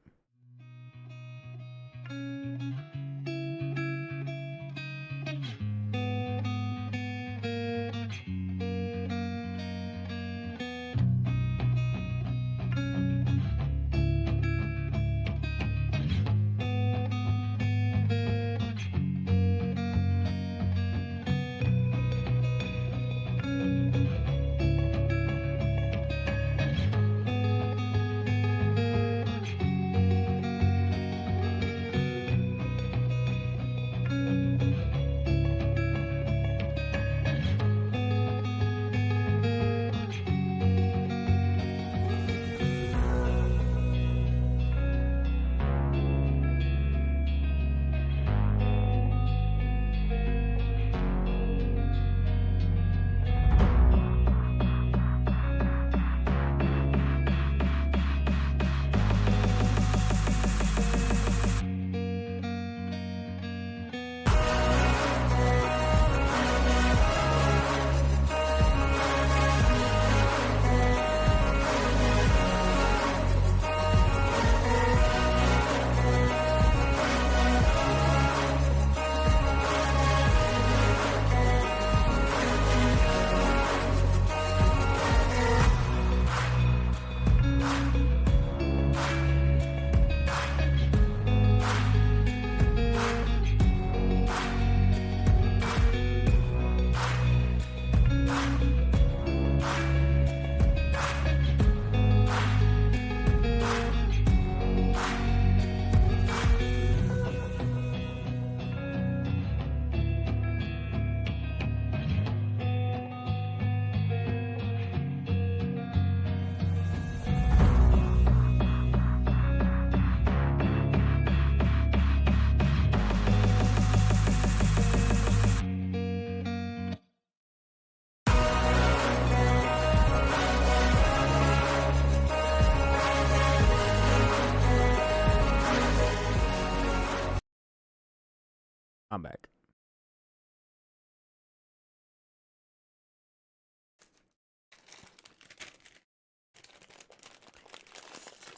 I'm back.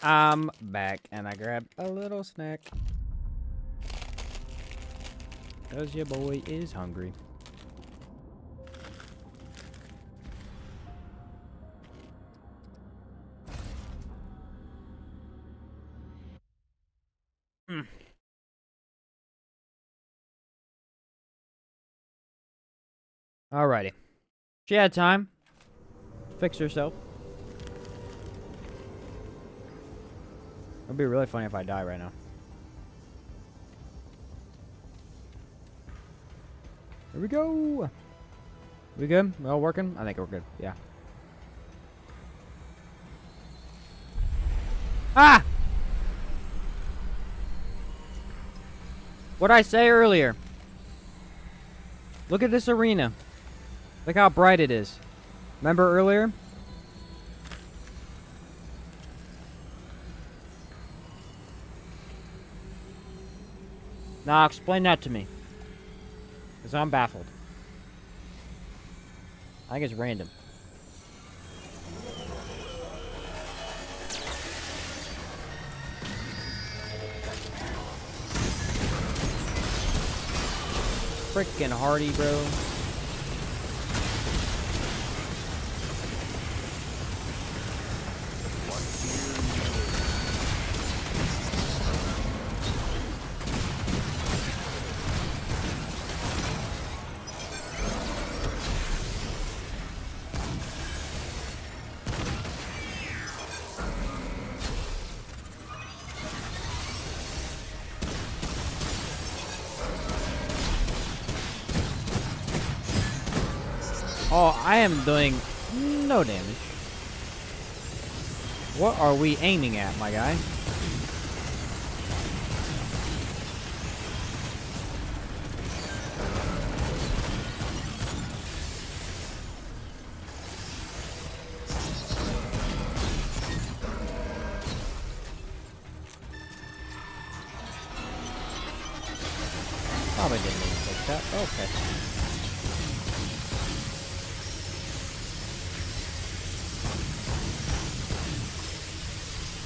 I'm back, and I grabbed a little snack. Because your boy is hungry. Alrighty. She had time. Fix herself. It'd be really funny if I die right now. Here we go. We good? We all working? I think we're good. Yeah. Ah! What'd I say earlier? Look at this arena. Look how bright it is. Remember earlier? Nah, explain that to me. Because I'm baffled. I think it's random. Frickin' hardy, bro. Oh, I am doing no damage. What are we aiming at, my guy? Probably didn't need to take that. Okay.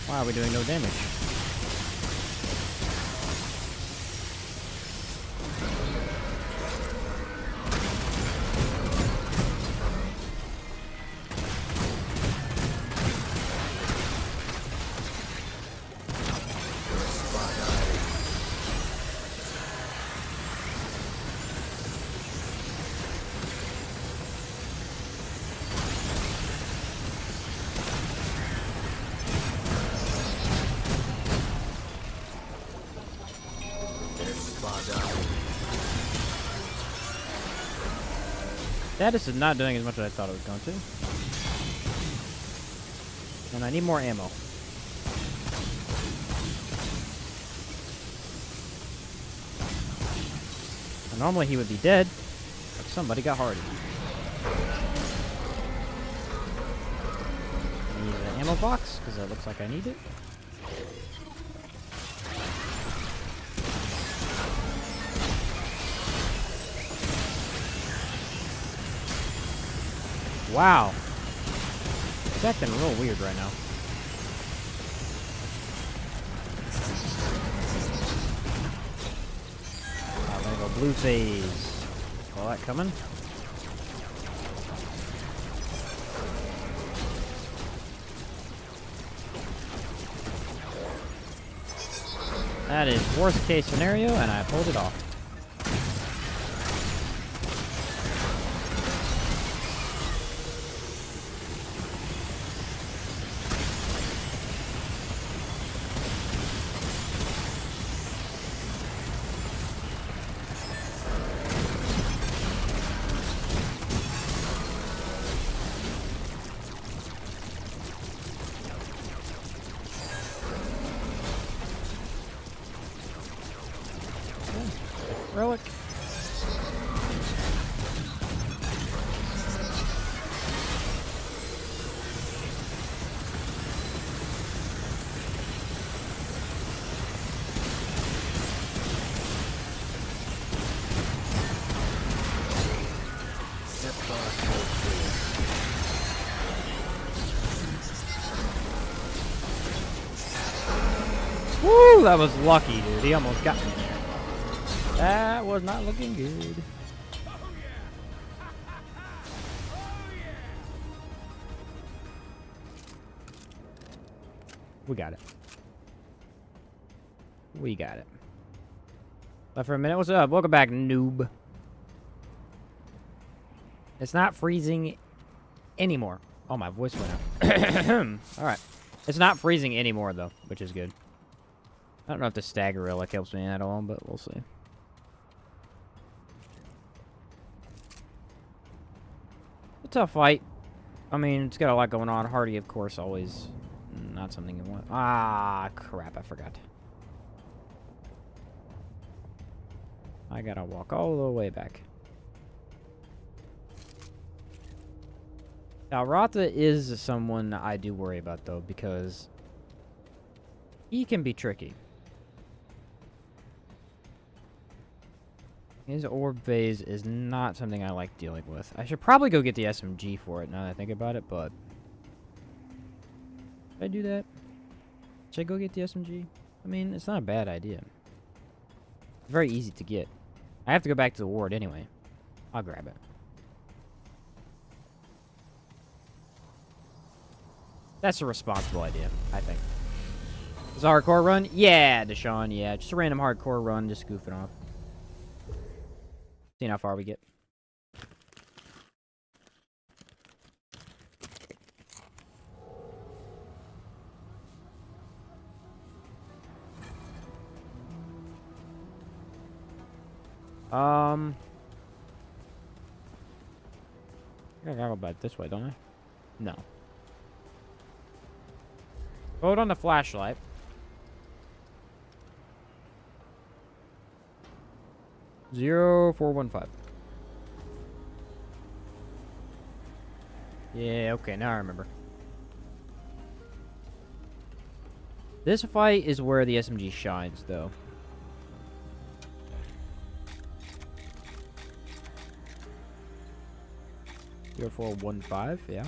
Why are we doing no damage? Status is not doing as much as I thought it was going to. And I need more ammo. And normally he would be dead, but somebody got hardy. I need an ammo box, because it looks like I need it. Wow. It's acting real weird right now. I'm gonna go blue phase. All that coming. That is worst case scenario, and I pulled it off. Relic.
Woo, that was lucky, dude. He almost got me there. That was not looking good. We got it. We got it. Left for a minute. What's up? Welcome back, noob. It's not freezing anymore. Oh, my voice went out. Alright. It's not freezing anymore, though, which is good. I don't know if the stagger relic helps me at all, but we'll see. A tough fight. I mean, it's got a lot going on. Hardy, of course, always not something you want. Ah, crap, I forgot. I gotta walk all the way back. Now, Ratha is someone I do worry about, though, because he can be tricky. His orb phase is not something I like dealing with. I should probably go get the SMG for it now that I think about it, but... Should I do that? Should I go get the SMG? I mean, it's not a bad idea. It's very easy to get. I have to go back to the ward anyway. I'll grab it. That's a responsible idea, I think. Is a hardcore run? Yeah, Deshaun, yeah. Just a random hardcore run, just goofing off. Seeing how far we get. I gotta go back this way, don't I? No. Hold on the flashlight. 0415. Yeah, okay, now I remember. This fight is where the SMG shines, though. Zero 0415, yeah.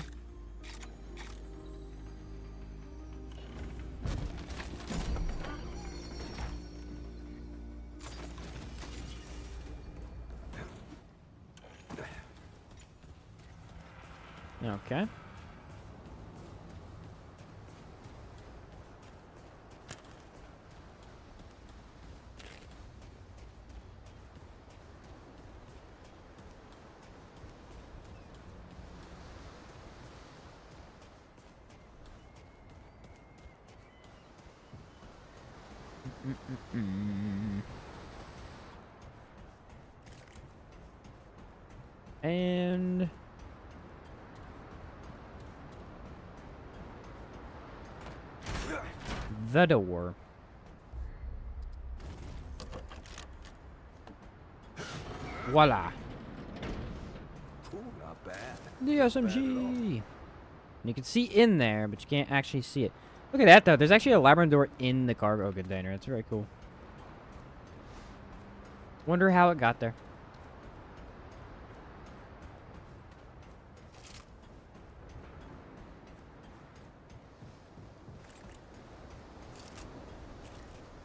Okay. And the door. Voila.
Ooh, not bad.
The SMG. You can see in there, but you can't actually see it. Look at that, though. There's actually a labyrinth door in the cargo container. It's very cool. Wonder how it got there.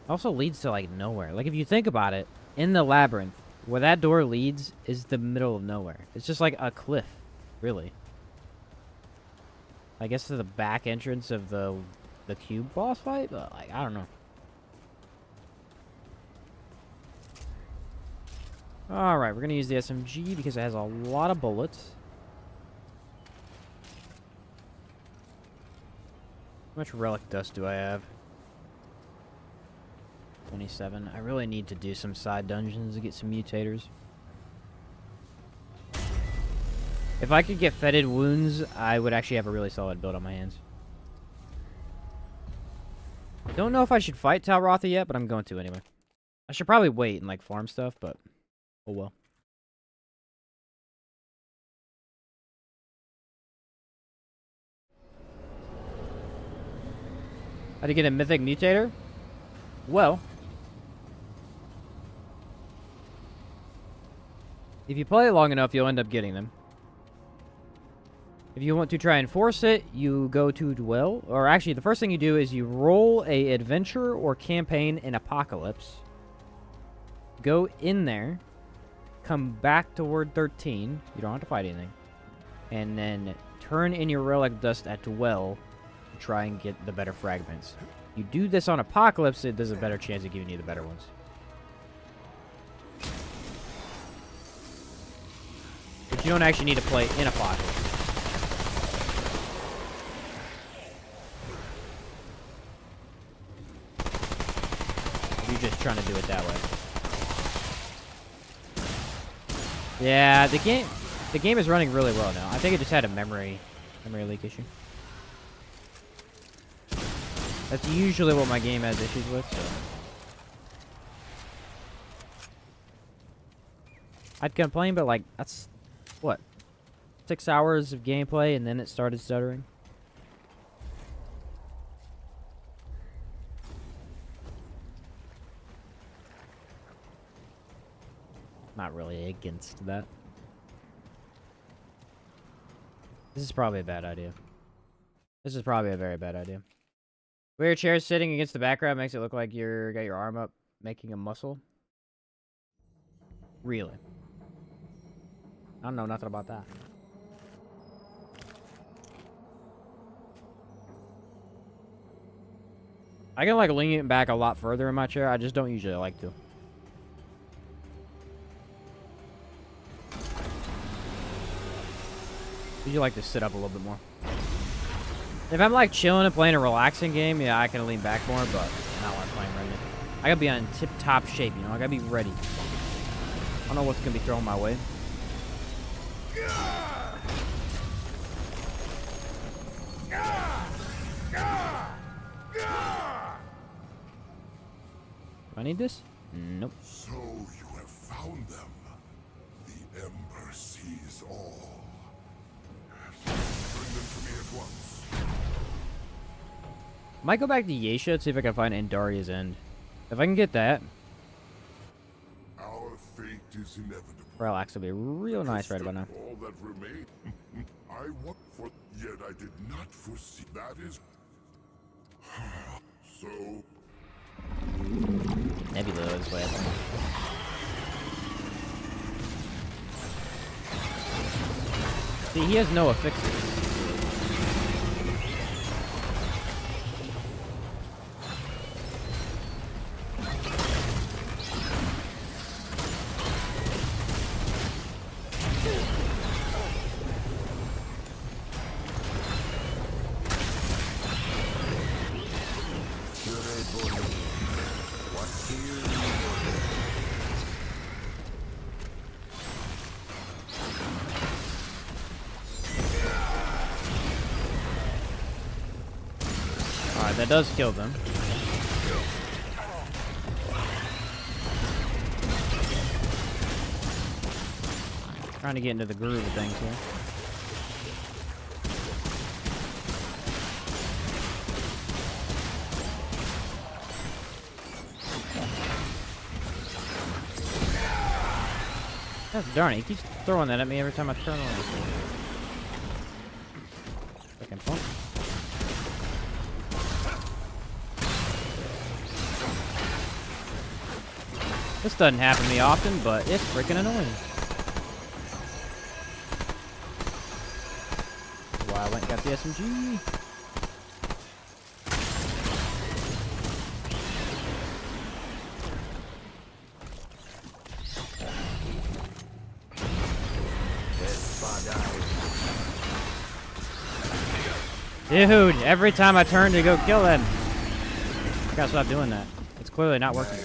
Also leads to, like, nowhere. Like, if you think about it, in the labyrinth, where that door leads is the middle of nowhere. It's just like a cliff, really. I guess to the back entrance of the cube boss fight, but, like, I don't know. Alright, we're gonna use the SMG because it has a lot of bullets. How much relic dust do I have? 27. I really need to do some side dungeons to get some mutators. If I could get fetid wounds, I would actually have a really solid build on my hands. I don't know if I should fight Talrotha yet, but I'm going to anyway. I should probably wait and, like, farm stuff, but oh well. How to get a mythic mutator? Well, if you play it long enough, you'll end up getting them.
If you want to try and force it, you go to Dwell. Or actually, the first thing you do is you roll a adventure or campaign in Apocalypse. Go in there. Come back to Word 13. You don't have to fight anything. And then turn in your Relic Dust at Dwell to try and get the better fragments. You do this on Apocalypse, there's a better chance of giving you the better ones. But you don't actually need to play in Apocalypse. You're just trying to do it that way. Yeah, the game is running really well now. I think it just had a memory leak issue. That's usually what my game has issues with, so. I'd complain, but like, that's, what, 6 hours of gameplay and then it started stuttering? Not really against that. This is probably a bad idea. This is probably a very bad idea. Weird chair sitting against the background makes it look like you're got your arm up, making a muscle. Really? I don't know nothing about that. I can like lean it back a lot further in my chair. I just don't usually like to. You like to sit up a little bit more. If I'm like chilling and playing a relaxing game, yeah, I can lean back more, but not when I'm playing Remnant. I gotta be on tip-top shape, you know? I gotta be ready. I don't know what's gonna be thrown my way. Do I need this? Nope.
So you have found them. The Ember sees all. Bring them to me at once.
Might go back to Yaesha, see if I can find Andaria's End. If I can get that,
Our fate is inevitable.
Relax will be real nice right about now.
All that remain. I worked for, yet I did not foresee. That is. So.
Nebula this way, I think. See, he has no affixes. Alright, that does kill them. Trying to get into the groove of things here. God darn it, he keeps throwing that at me every time I turn around. Fucking punk. This doesn't happen to me often, but it's freaking annoying. That's why I went and got the SMG. Dude, every time I turn to go kill them. I gotta stop doing that. It's clearly not working.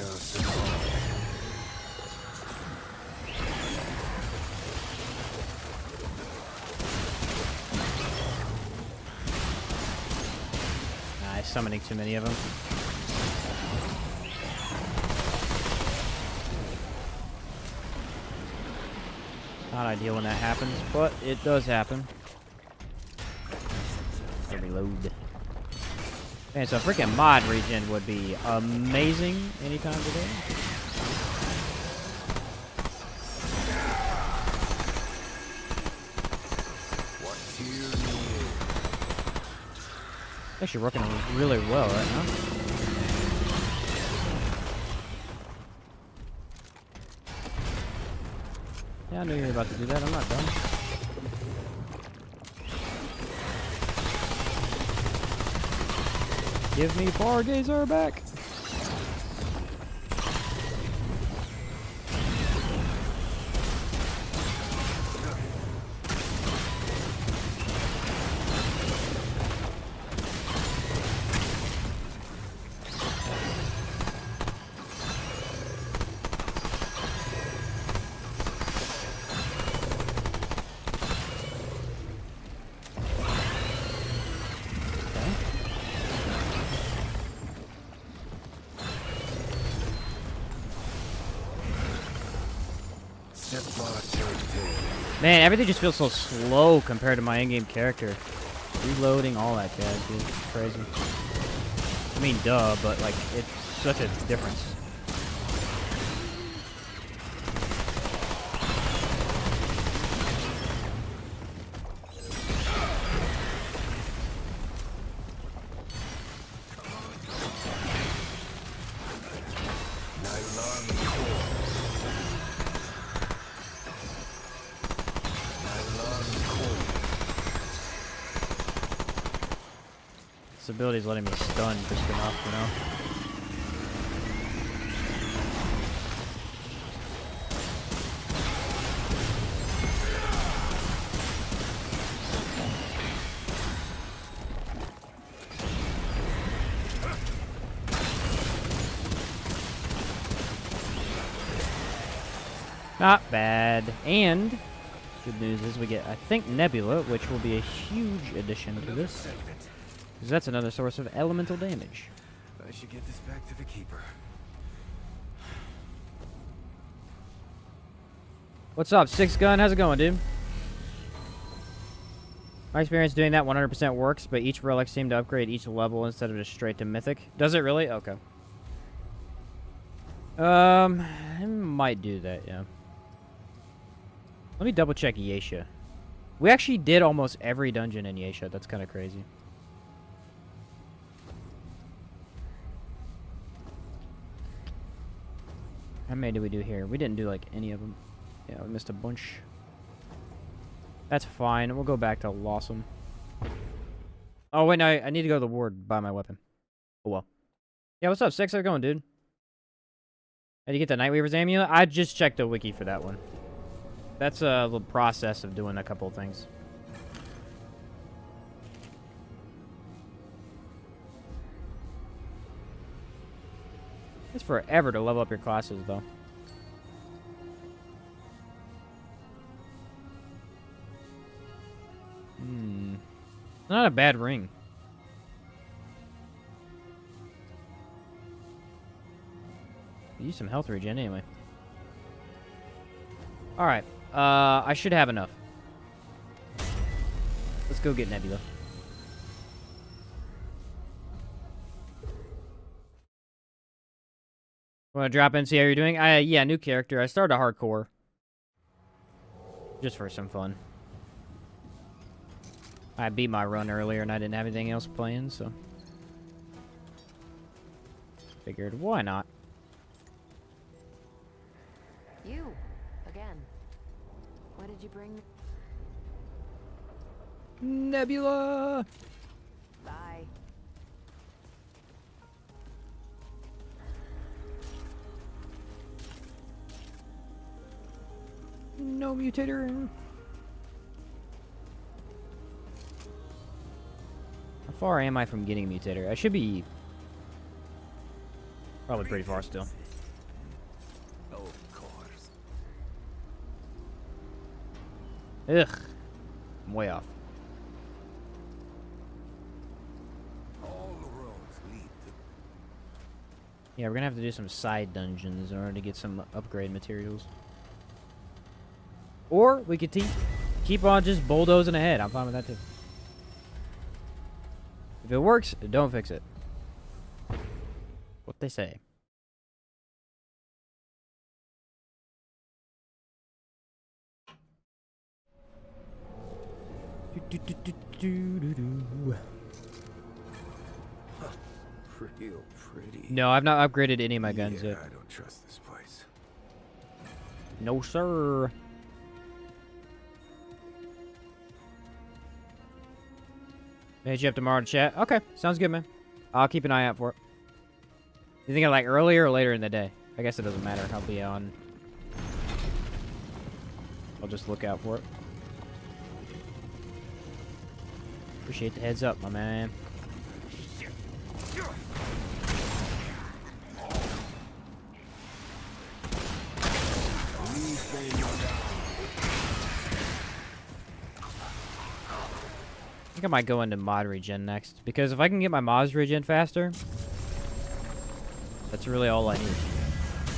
Nice, summoning too many of them. Not ideal when that happens, but it does happen. Reload. Man, so freaking mod regen would be amazing anytime today.
What tears
Actually working really well right now. Yeah, I knew you were about to do that. I'm not done. Give me Fargazer back. Man, everything just feels so slow compared to my in-game character. Reloading, all that jazz, dude. It's crazy. I mean, duh, but like, it's such a difference. This ability's letting me stun just enough, you know? Not bad. And good news is we get, I think, Nebula, which will be a huge addition to this. Because that's another source of elemental damage.
I should get this back to the keeper.
What's up, Six Gun? How's it going, dude? My experience doing that 100% works, but each relic seemed to upgrade each level instead of just straight to mythic. Does it really? Okay. I might do that, yeah. Let me double check Yaesha. We actually did almost every dungeon in Yaesha. That's kind of crazy. How many did we do here? We didn't do like any of them. Yeah, we missed a bunch. That's fine. We'll go back to Losomn. Oh, wait, no, I need to go to the ward, buy my weapon. Oh, well. Yeah, what's up, Six? How's it going, dude? How do you get the Nightweaver's amulet? I just checked the wiki for that one. That's a little process of doing a couple of things. It's forever to level up your classes, though. Not a bad ring. Use some health regen anyway. Alright. I should have enough. Let's go get Nebula. Want to drop in, see how you're doing? Yeah, new character. I started a hardcore. Just for some fun. I beat my run earlier and I didn't have anything else playing, so... Figured, why not?
You, again. What did you bring me?
Nebula!
Bye.
No mutator. How far am I from getting a mutator? I should be probably pretty far still.
Of course.
Ugh. I'm way off.
All the roads lead to...
Yeah, we're gonna have to do some side dungeons in order to get some upgrade materials. Or we could keep on just bulldozing ahead. I'm fine with that too. If it works, don't fix it. What they say.
real pretty.
No, I've not upgraded any of my guns
yeah,
yet.
I don't trust this place.
No, sir. Hit you up tomorrow to chat. Okay, sounds good, man. I'll keep an eye out for it. You think of like earlier or later in the day? I guess it doesn't matter. I'll be on. I'll just look out for it. Appreciate the heads up, my man. I think I might go into mod regen next, because if I can get my mods regen faster, that's really all I need.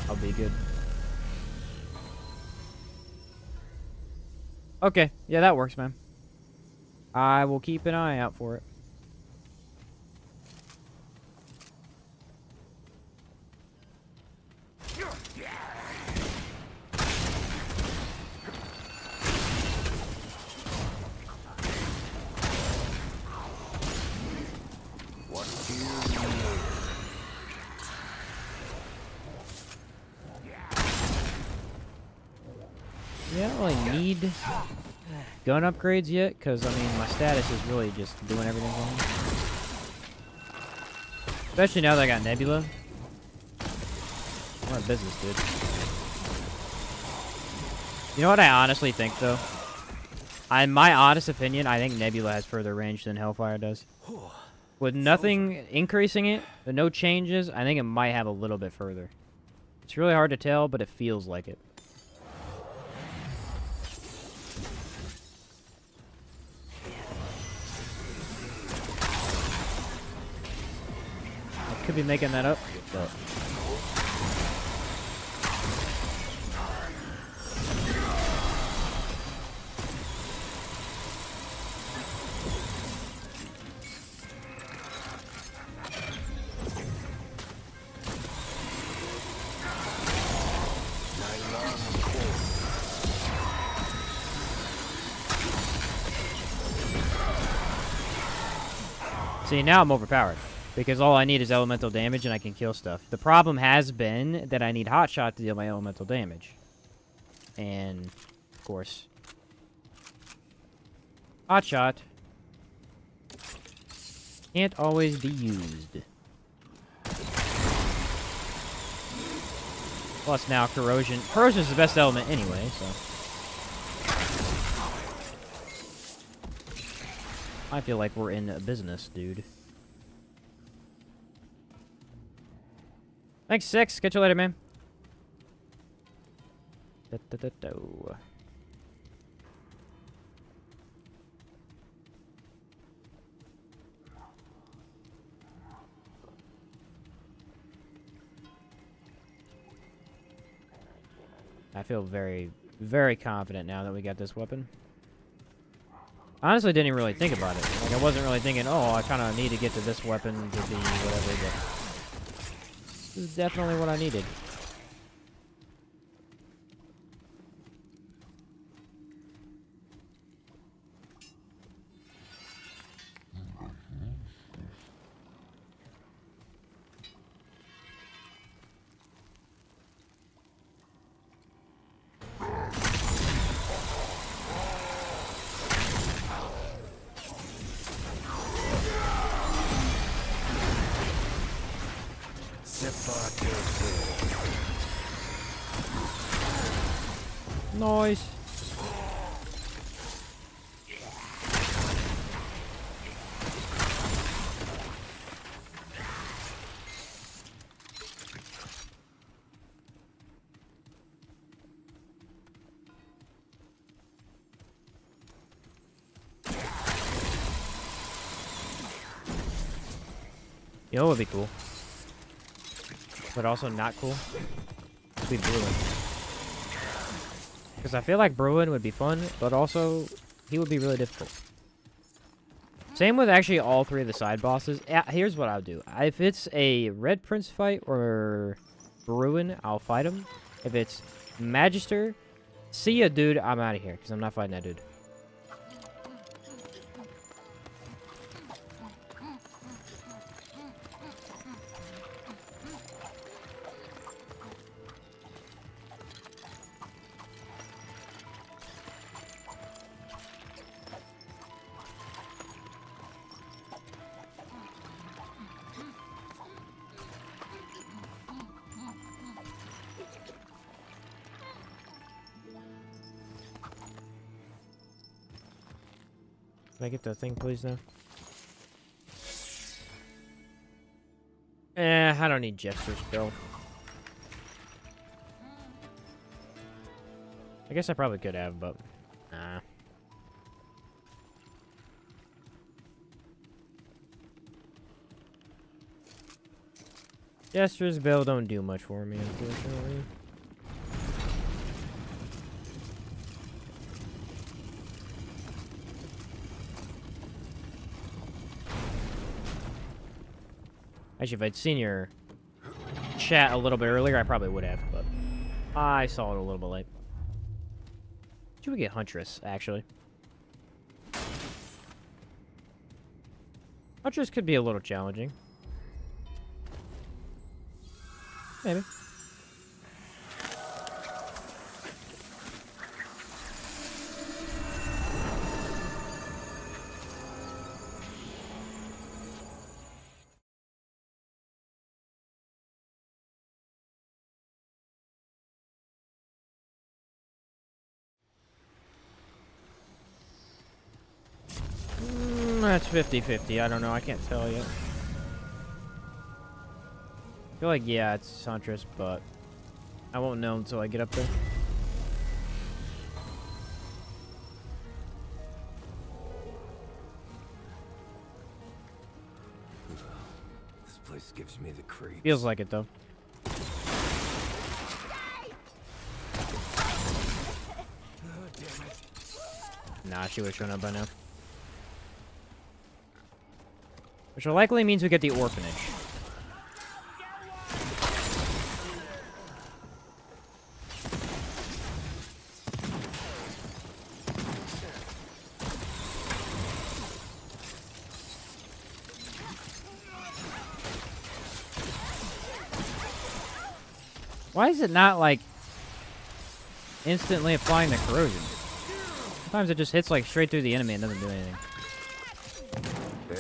I'll be good. Okay, yeah, that works, man. I will keep an eye out for it. Yeah, I don't really need gun upgrades yet, because, I mean, my status is really just doing everything wrong. Especially now that I got Nebula. We're in business, dude. You know what I honestly think, though? In my honest opinion, I think Nebula has further range than Hellfire does. With nothing increasing it, with no changes, I think it might have a little bit further. It's really hard to tell, but it feels like it. I could be making that up, but... See, now I'm overpowered, because all I need is elemental damage and I can kill stuff. The problem has been that I need hotshot to deal my elemental damage. And, of course, hotshot can't always be used. Plus now corrosion. Corrosion is the best element anyway, so... I feel like we're in business, dude. Thanks, Six. Catch you later, man. Da-da-da-do. I feel very, very confident now that we got this weapon. Honestly, didn't even really think about it. Like, I wasn't really thinking, oh, I kind of need to get to this weapon to be whatever, but this is definitely what I needed. Nice. You know what would be cool? But also not cool? It'd be Bruin. Because I feel like Bruin would be fun, but also he would be really difficult. Same with actually all three of the side bosses. Yeah, here's what I'll do. If it's a Red Prince fight or Bruin, I'll fight him. If it's Magister, see ya, dude. I'm out of here because I'm not fighting that dude. Can I get the thing, please, now? I don't need Jester's build. I guess I probably could have, but nah. Jester's build don't do much for me, unfortunately. Actually, if I'd seen your chat a little bit earlier, I probably would have, but I saw it a little bit late. Should we get Huntress, actually? Huntress could be a little challenging. Maybe. That's 50-50. I don't know. I can't tell yet. I feel like, yeah, it's Huntress, but I won't know until I get up there.
This place gives me the creeps.
Feels like it, though.
Oh, damn it.
Nah, she would have shown up by now. Which likely means we get the orphanage. Why is it not, like, instantly applying the corrosion? Sometimes it just hits, like, straight through the enemy and doesn't do anything. I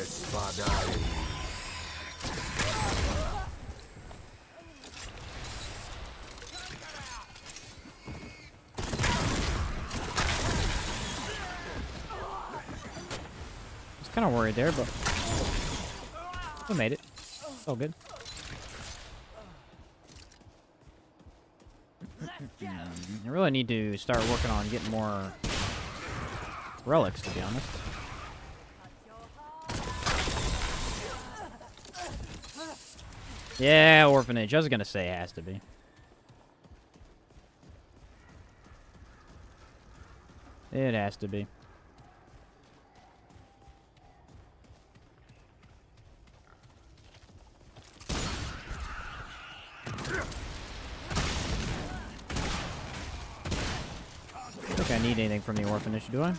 was kind of worried there, but we made it. Oh, good. I really need to start working on getting more relics, to be honest. Yeah, orphanage. I was gonna say it has to be. It has to be. I don't think I need anything from the orphanage, do I?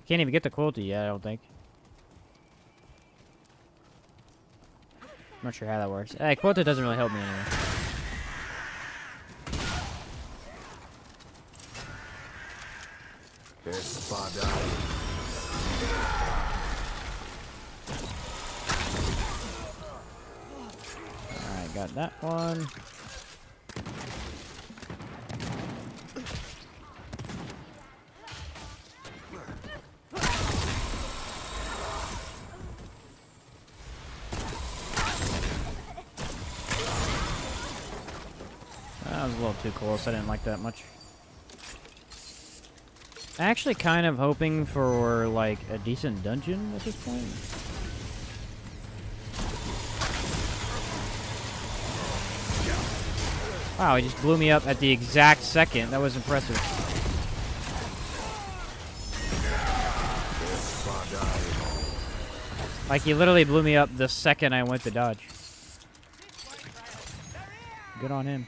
Can't even get the quilty yet, I don't think. I'm not sure how that works. Hey, quilta doesn't really help me anyway. Alright, got that one. That was a little too close. I didn't like that much. Actually kind of hoping for, like, a decent dungeon at this point. Wow, he just blew me up at the exact second. That was impressive. Like, he literally blew me up the second I went to dodge. Good on him.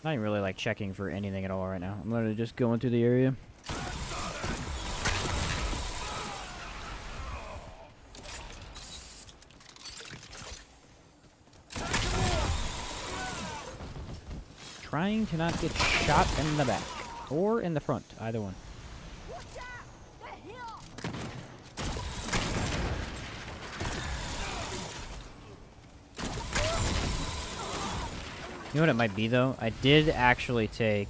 Not even really, like, checking for anything at all right now. I'm literally just going through the area. Trying to not get shot in the back. Or in the front. Either one. know what it might be, though? I did actually take...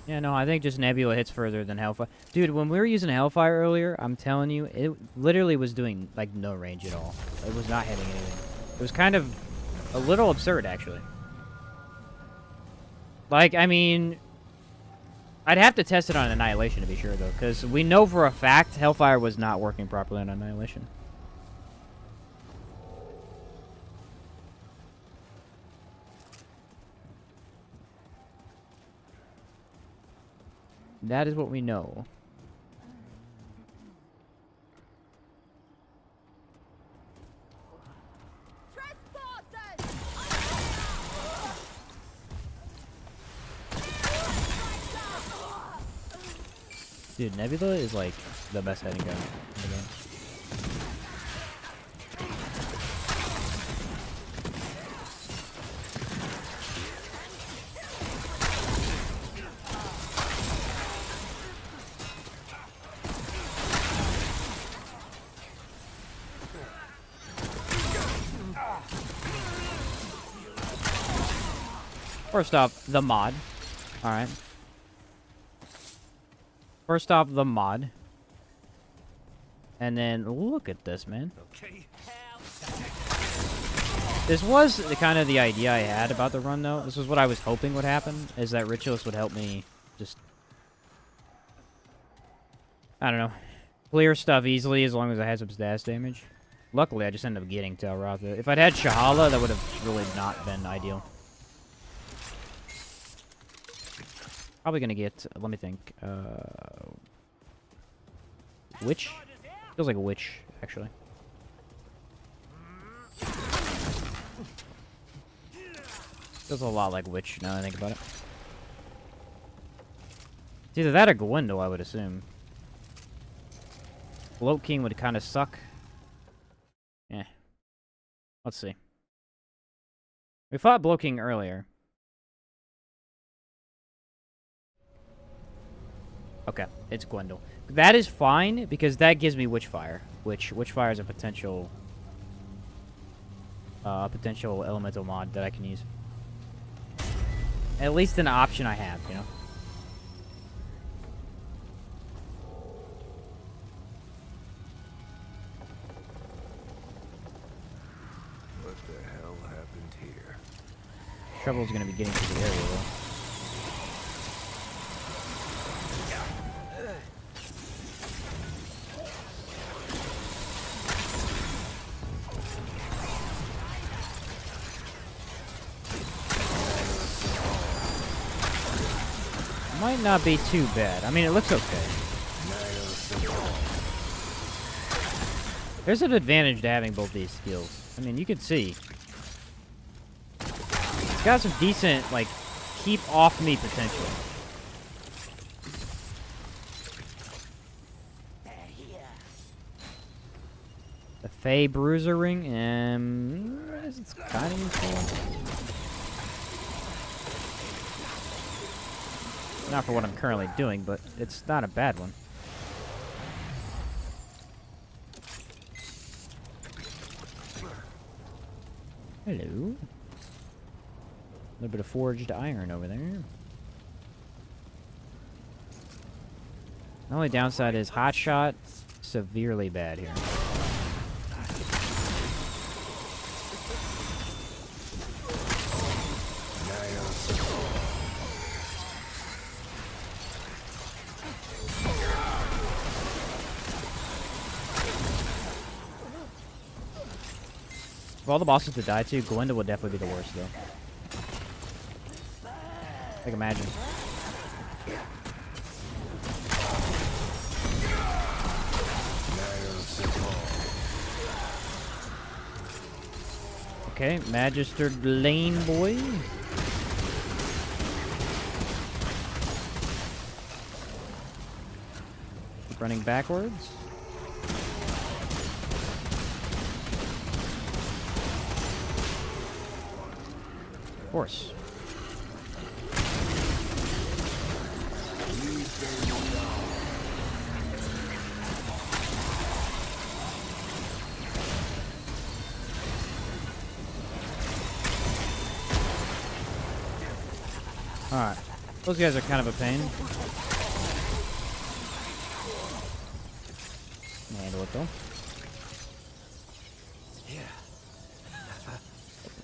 Yeah, no, I think just Nebula hits further than Hellfire. Dude, when we were using Hellfire earlier, I'm telling you, it literally was doing, like, no range at all. It was not hitting anything. It was kind of a little absurd, actually. Like, I mean... I'd have to test it on Annihilation to be sure, though, because we know for a fact Hellfire was not working properly on Annihilation. That is what we know. Dude, Nebula is like the best heading gun in the game. First off, the mod. Alright. First off, the mod. And then, look at this, man.
Okay.
This was kind of the idea I had about the run, though. This was what I was hoping would happen, is that Ritualist would help me just... I don't know. Clear stuff easily as long as I had some status damage. Luckily, I just ended up getting Talratha. If I'd had Shahala, that would have really not been ideal. Probably gonna get, let me think, Witch? Feels like a Witch, actually. Feels a lot like Witch, now that I think about it. It's either that or Gwendol, I would assume. Bloat King would kind of suck. Yeah. Let's see. We fought Bloat King earlier. Okay, it's Gwendol. That is fine, because that gives me Witchfire. Witchfire is a potential elemental mod that I can use. At least an option I have, you know?
What the hell happened here?
Trouble's gonna be getting to the area, though. Might not be too bad. I mean, it looks okay. There's an advantage to having both these skills. I mean, you can see. It's got some decent, like, keep off me potential. The Fey Bruiser Ring, it's kind of useful. Not for what I'm currently doing, but it's not a bad one. Hello. A little bit of forged iron over there. The only downside is Hotshot severely bad here. Of all the bosses to die to, Gwendol would definitely be the worst, though. Like, imagine. Okay, Magister Lane Boy. Keep running backwards. Of course. Alright. Those guys are kind of a pain. Handle it though.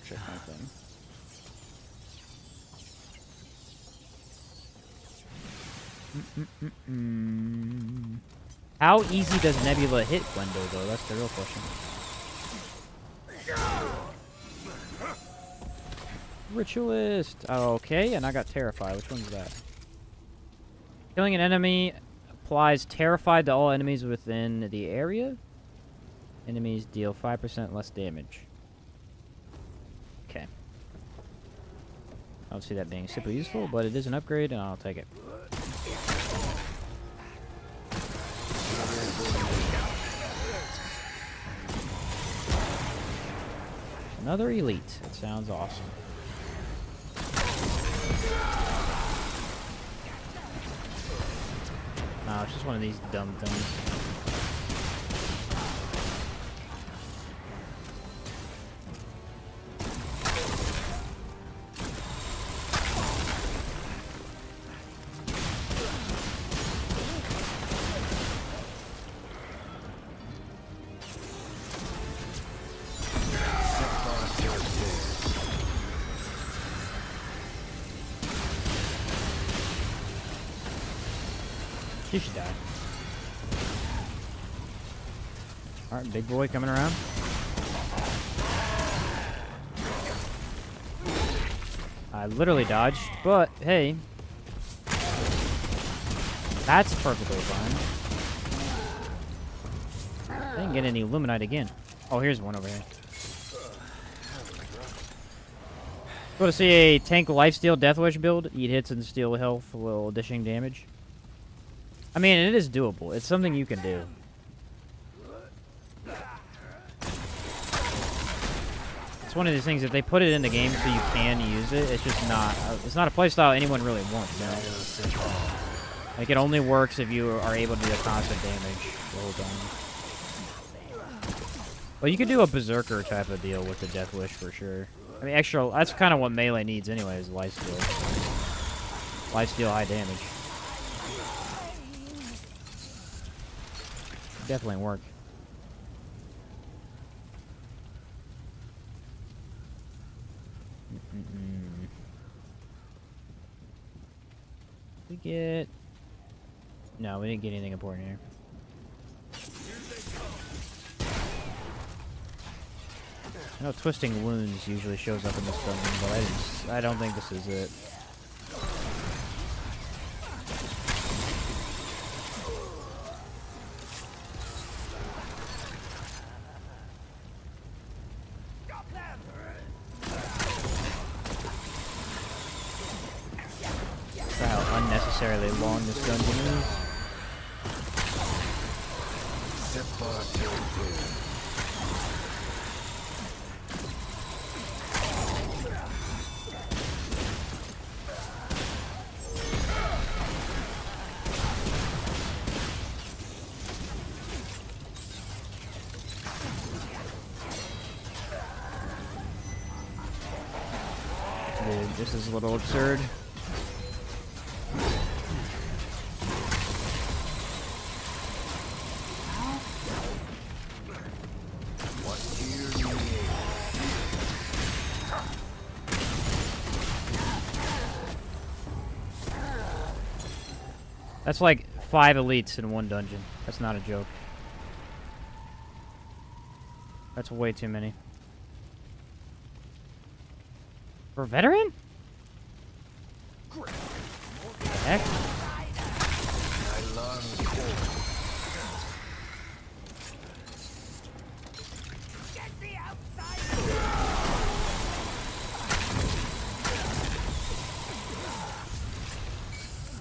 Check my thing. How easy does Nebula hit Gwendo, though? That's the real question. Ritualist. Oh, okay, and I got Terrified. Which one's that? Killing an enemy applies Terrified to all enemies within the area. Enemies deal 5% less damage. Okay. I don't see that being super useful, but it is an upgrade, and I'll take it. Another elite. It sounds awesome. No, it's just one of these dumb things. She should die. Alright, big boy coming around. I literally dodged, but hey. That's perfectly fine. I didn't get any Illuminite again. Oh, here's one over here. Go to see a tank lifesteal Death Wish build. Eat hits and steal health while dishing damage. I mean, it is doable. It's something you can do. It's one of these things, if they put it in the game so you can use it, it's just not, it's not a playstyle anyone really wants, you know? Like, it only works if you are able to do constant damage the whole time. Well, you could do a Berserker type of deal with the Death Wish for sure. I mean, extra, that's kind of what melee needs anyway, is lifesteal. Lifesteal high damage. Definitely work. We get... No, we didn't get anything important here. I know Twisting Wounds usually shows up in this dungeon, but I don't think this is it. How unnecessarily long this dungeon is. Dude, this is a little absurd. That's like 5 elites in one dungeon. That's not a joke. That's way too many. For veteran? What the heck?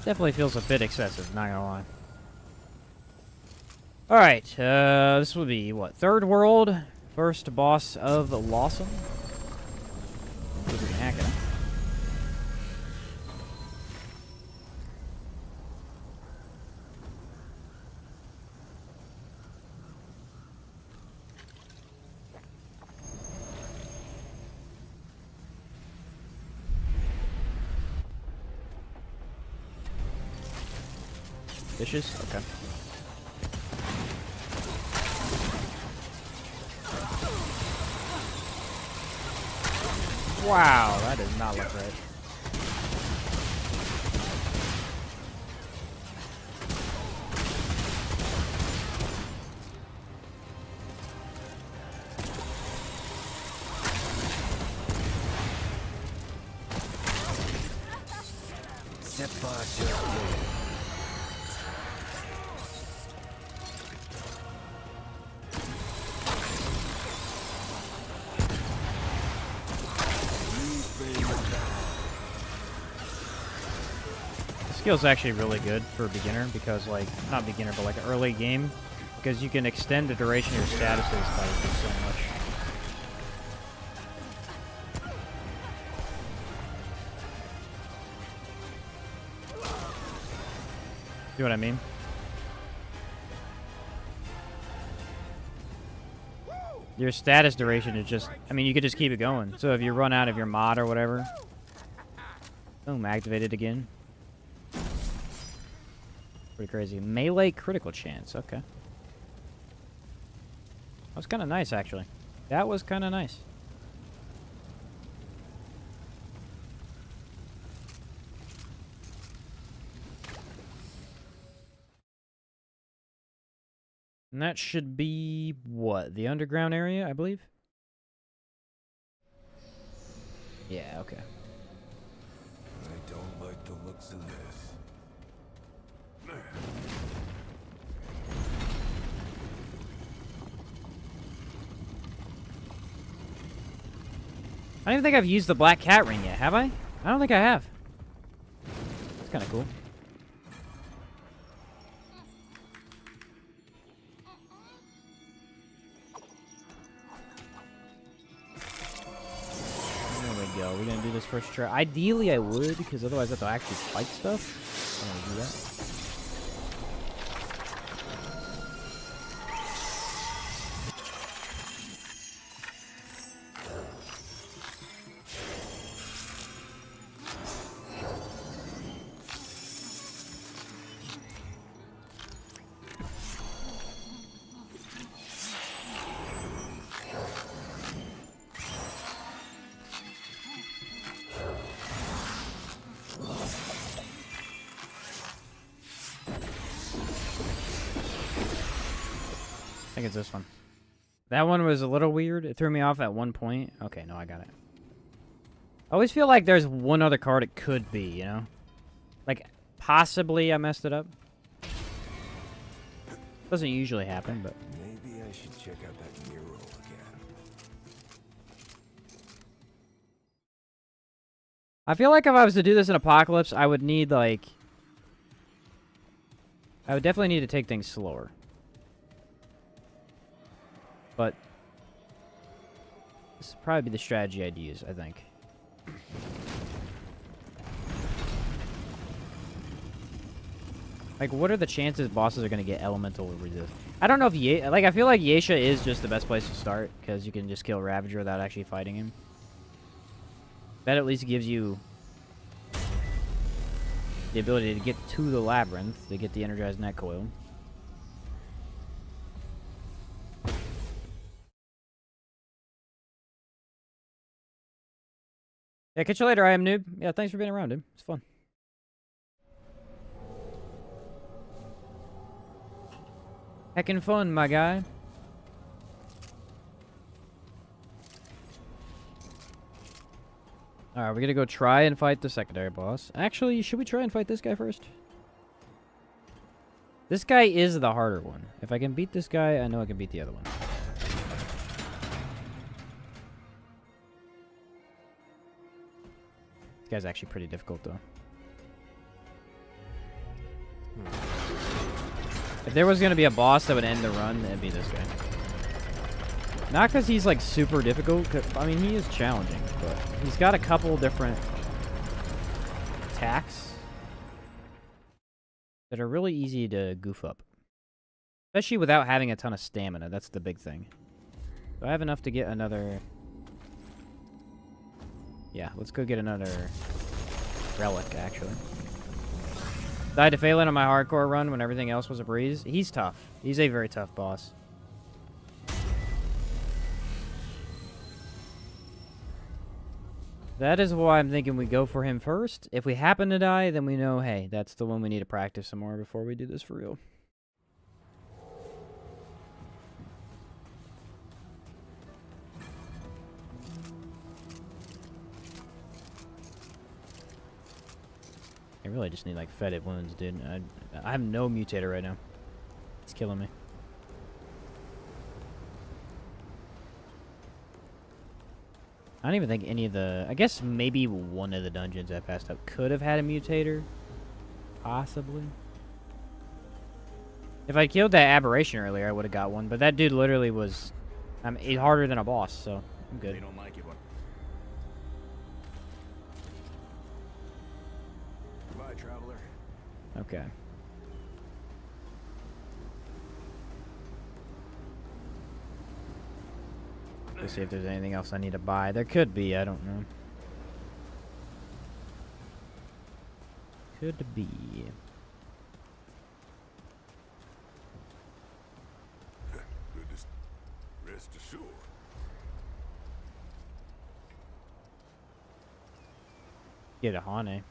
Definitely feels a bit excessive, not gonna lie. Alright, this would be, what, 3rd world? First boss of Losomn? We can hack it. Dishes? Okay. Wow, that does not look right. Skill's actually really good for a beginner because, like, not beginner, but like an early game, because you can extend the duration of your statuses by just so much. See what I mean? Your status duration is just, I mean, you could just keep it going. So if you run out of your mod or whatever, boom, activate it again. Pretty crazy. Melee critical chance. Okay. That was kind of nice, actually. That was kind of nice. And that should be, what, the underground area, I believe? Yeah, okay.
I don't like the looks of this.
I don't even think I've used the black cat ring yet, have I? I don't think I have. That's kind of cool. There we go. We're gonna do this first try. Ideally, I would, because otherwise I have to actually fight stuff. I'm gonna do that. I think it's this one. That one was a little weird. It threw me off at one point. Okay, no, I got it. I always feel like there's one other card it could be, you know? Like, possibly I messed it up. Doesn't usually happen, but...
Maybe I should check out that mural again.
I feel like if I was to do this in Apocalypse, I would need, like... I would definitely need to take things slower. But... this would probably be the strategy I'd use, I think. Like, what are the chances bosses are going to get elemental resist? I don't know if I feel like Yaesha is just the best place to start, because you can just kill Ravager without actually fighting him. That at least gives you the ability to get to the Labyrinth, to get the energized net coil. Yeah, catch you later, I am noob. Yeah, thanks for being around, dude. It's fun. Heckin' fun, my guy. Alright, we're gonna go try and fight the secondary boss. Actually, should we try and fight this guy first? This guy is the harder one. If I can beat this guy, I know I can beat the other one. This guy's actually pretty difficult, though. If there was going to be a boss that would end the run, it'd be this guy. Not because he's, like, super difficult. I mean, he is challenging, but he's got a couple different attacks that are really easy to goof up. Especially without having a ton of stamina. That's the big thing. Do I have enough to get another... yeah, let's go get another relic, actually. Died to Phelan on my hardcore run when everything else was a breeze. He's tough. He's a very tough boss. That is why I'm thinking we go for him first. If we happen to die, then we know, hey, that's the one we need to practice some more before we do this for real. I really just need, like, fetid wounds, dude. I have no mutator right now. It's killing me. I don't even think any of the... I guess maybe one of the dungeons I passed up could have had a mutator. Possibly. If I killed that aberration earlier, I would have got one. But that dude literally was... harder than a boss, so I'm good.
They don't like it. Goodbye, traveler.
Okay. Let's see if there's anything else I need to buy. There could be, I don't know. Could be.
Goodness. Rest assured.
Get a Hane.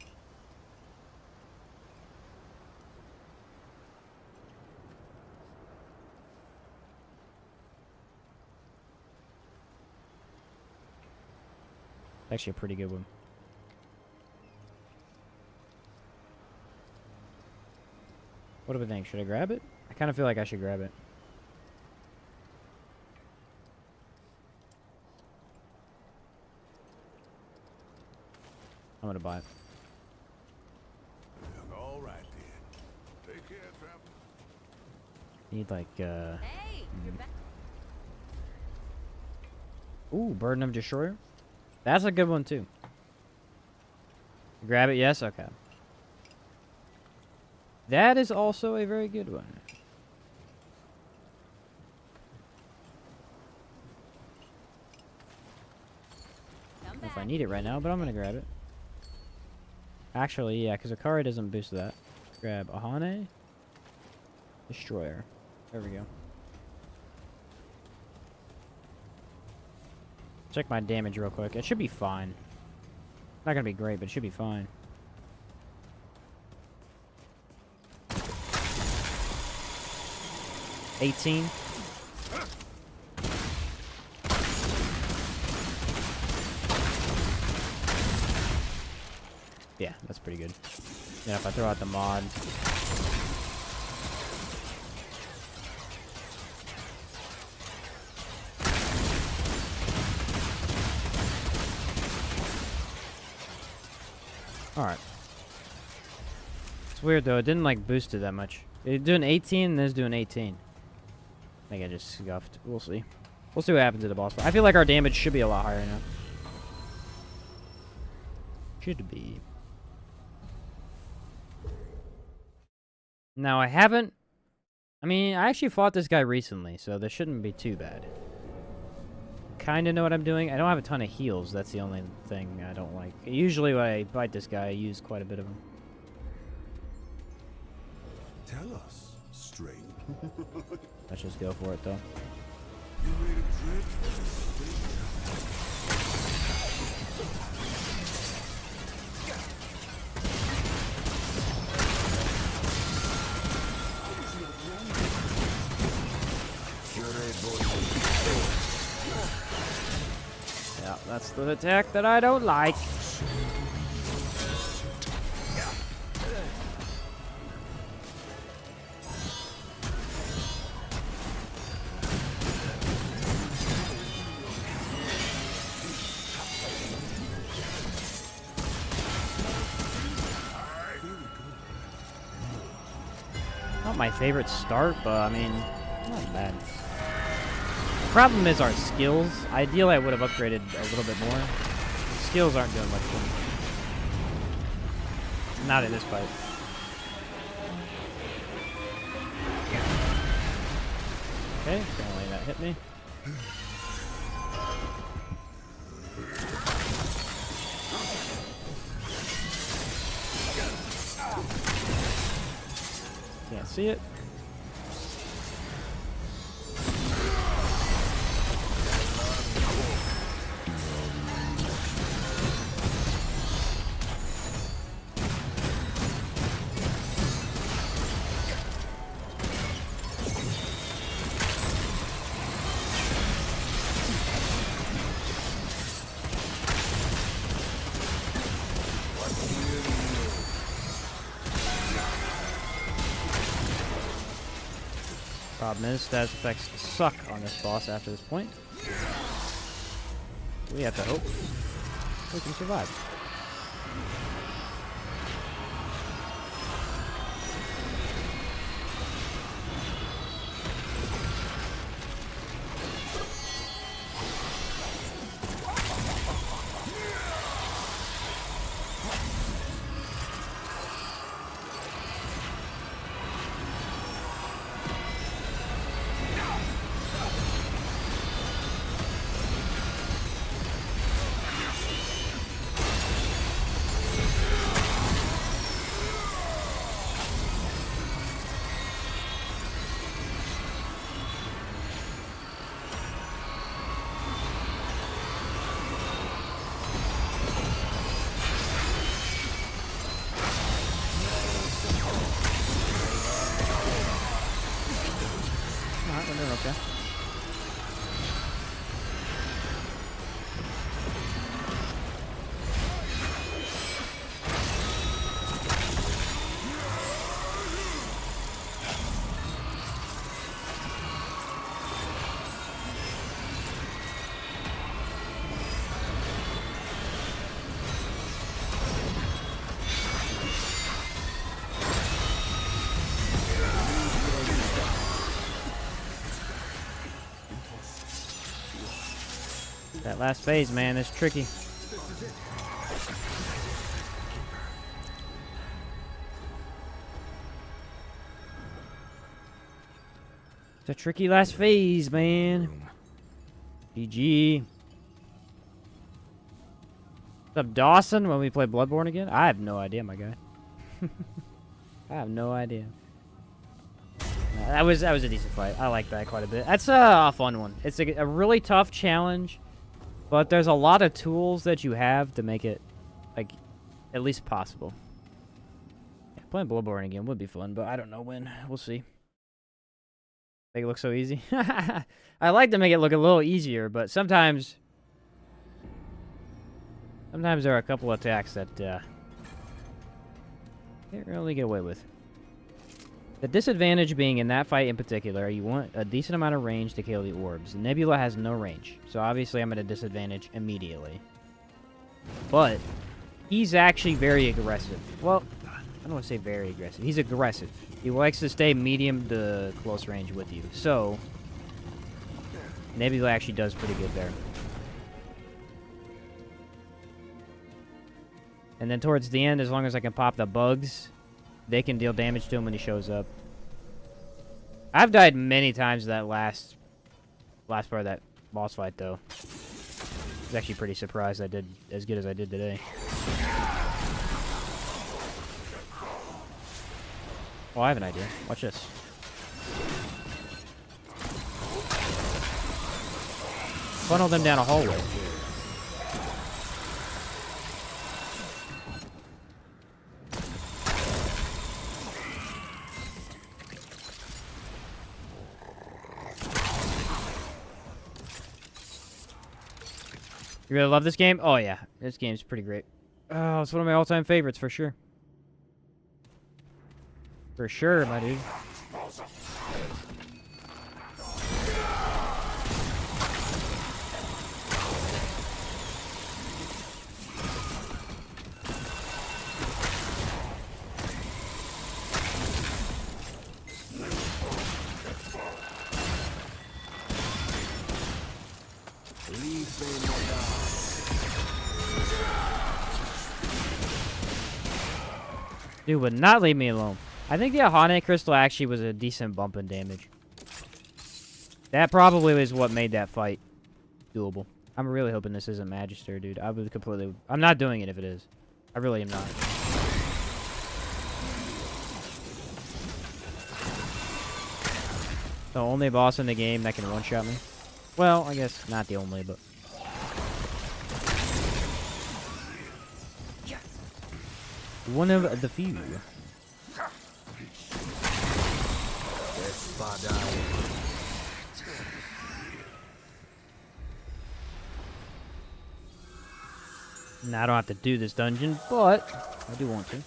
Actually a pretty good one. What do we think? Should I grab it? I kind of feel like I should grab it. I'm gonna buy it.
All right then. Take care, traveler.
Need like
Hey, you're back.
ooh, Burden of Destroyer. That's a good one too. Grab it, yes? Okay. That is also a very good one. I don't know if I need it right now, but I'm gonna grab it. Actually, yeah, because Akari doesn't boost that. Grab Ahane. Destroyer. There we go. Check my damage real quick. It should be fine. Not gonna be great, but it should be fine. $18. Yeah, that's pretty good. Yeah, if I throw out the mod. Alright. It's weird though, it didn't like boost it that much. It's doing 18 and this is doing 18. I think I just scuffed. We'll see. We'll see what happens to the boss fight. I feel like our damage should be a lot higher now. Should be. Now I haven't... I mean, I actually fought this guy recently, so this shouldn't be too bad. Kinda know what I'm doing. I don't have a ton of heals. That's the only thing I don't like. Usually when I fight this guy, I use quite a bit of them.
Tell us, stranger.
Let's just go for it, though.
You made a dreadful mistake.
Yeah, that's the attack that I don't like. Not my favorite start, but I mean, not bad. The problem is our skills. Ideally, I would have upgraded a little bit more. Skills aren't doing much for me. Not in this fight. Okay, apparently that hit me. Can't see it. Problem is, status effects suck on this boss after this point. We have to hope we can survive. Alright, we're doing okay. That last phase, man, is tricky. It's a tricky last phase, man. GG. What's up, Dawson? When we play Bloodborne again? I have no idea, my guy. I have no idea. That was a decent fight. I like that quite a bit. That's a fun one. It's a really tough challenge, but there's a lot of tools that you have to make it, like, at least possible. Yeah, playing Bloodborne again would be fun, but I don't know when. We'll see. Make it look so easy. I like to make it look a little easier, but sometimes there are a couple attacks that can't really get away with. The disadvantage being in that fight in particular, you want a decent amount of range to kill the orbs. Nebula has no range, so obviously I'm at a disadvantage immediately. But he's actually very aggressive. Well, I don't want to say very aggressive. He's aggressive. He likes to stay medium to close range with you. So Nebula actually does pretty good there. And then towards the end, as long as I can pop the bugs, they can deal damage to him when he shows up. I've died many times to that last part of that boss fight, though. I was actually pretty surprised I did as good as I did today. Oh, I have an idea. Watch this. Funnel them down a hallway. You really love this game? Oh, yeah. This game's pretty great. Oh, it's one of my all-time favorites, for sure. For sure, my dude. Dude would not leave me alone. I think the Ahane Crystal actually was a decent bump in damage. That probably was what made that fight doable. I'm really hoping this isn't Magister, dude. I'm not doing it if it is. I really am not. The only boss in the game that can one-shot me. Well, I guess not the only, but... one of the few. Now I don't have to do this dungeon, but I do want to.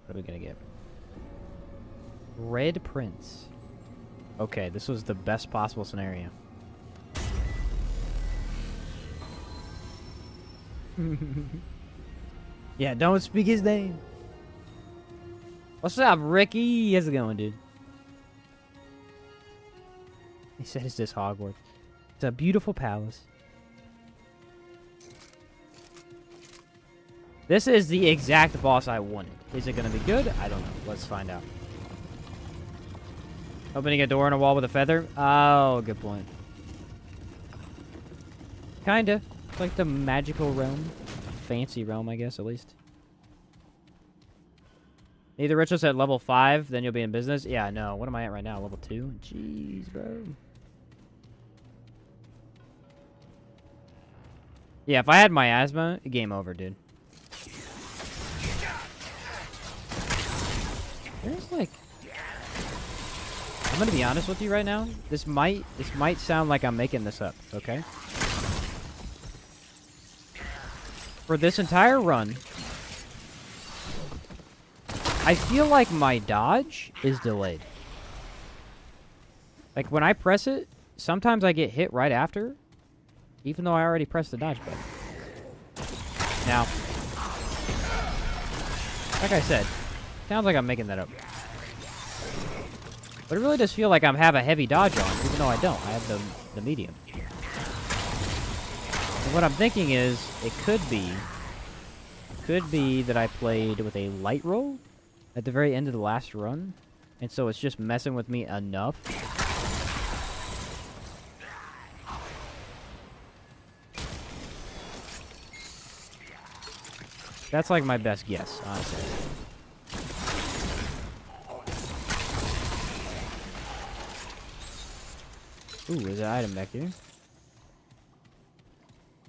What are we gonna get? Red Prince. Okay, this was the best possible scenario. Yeah, don't speak his name. What's up, Ricky? How's it going, dude? He said, "Is this Hogwarts?" It's a beautiful palace. This is the exact boss I wanted. Is it gonna be good? I don't know. Let's find out. Opening a door in a wall with a feather? Oh, good point. Kinda. It's like the magical realm. Fancy realm, I guess, at least. Need the rituals at level 5, then you'll be in business? Yeah, no. What am I at right now? Level 2? Jeez, bro. Yeah, if I had miasma, game over, dude. There's like... I'm gonna be honest with you right now. This might sound like I'm making this up, okay? For this entire run, I feel like my dodge is delayed. Like, when I press it, sometimes I get hit right after, even though I already pressed the dodge button. Now, like I said, sounds like I'm making that up. But it really does feel like I have a heavy dodge on, even though I don't. I have the medium. And what I'm thinking is, it could be that I played with a light roll at the very end of the last run, and so it's just messing with me enough. That's like my best guess, honestly. Ooh, there's an item back here.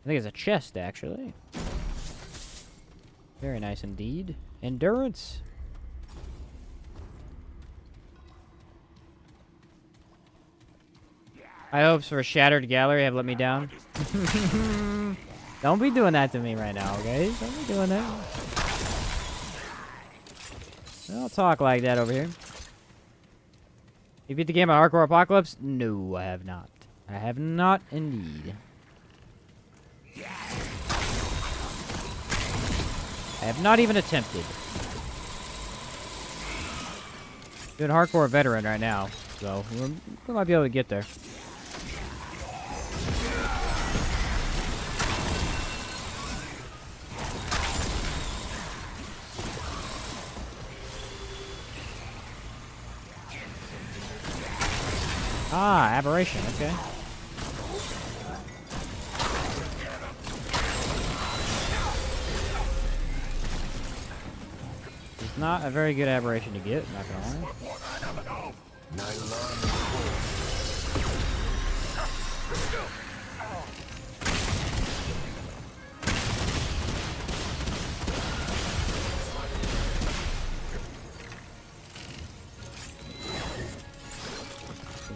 I think it's a chest, actually. Very nice indeed. Endurance. High hopes for a shattered gallery have let me down. Don't be doing that to me right now, okay? Don't be doing that. Don't talk like that over here. You beat the game on Hardcore Apocalypse? No, I have not. I have not indeed. I have not even attempted. Doing Hardcore Veteran right now, so we might be able to get there. Ah, aberration, okay. It's not a very good aberration to get, not gonna lie.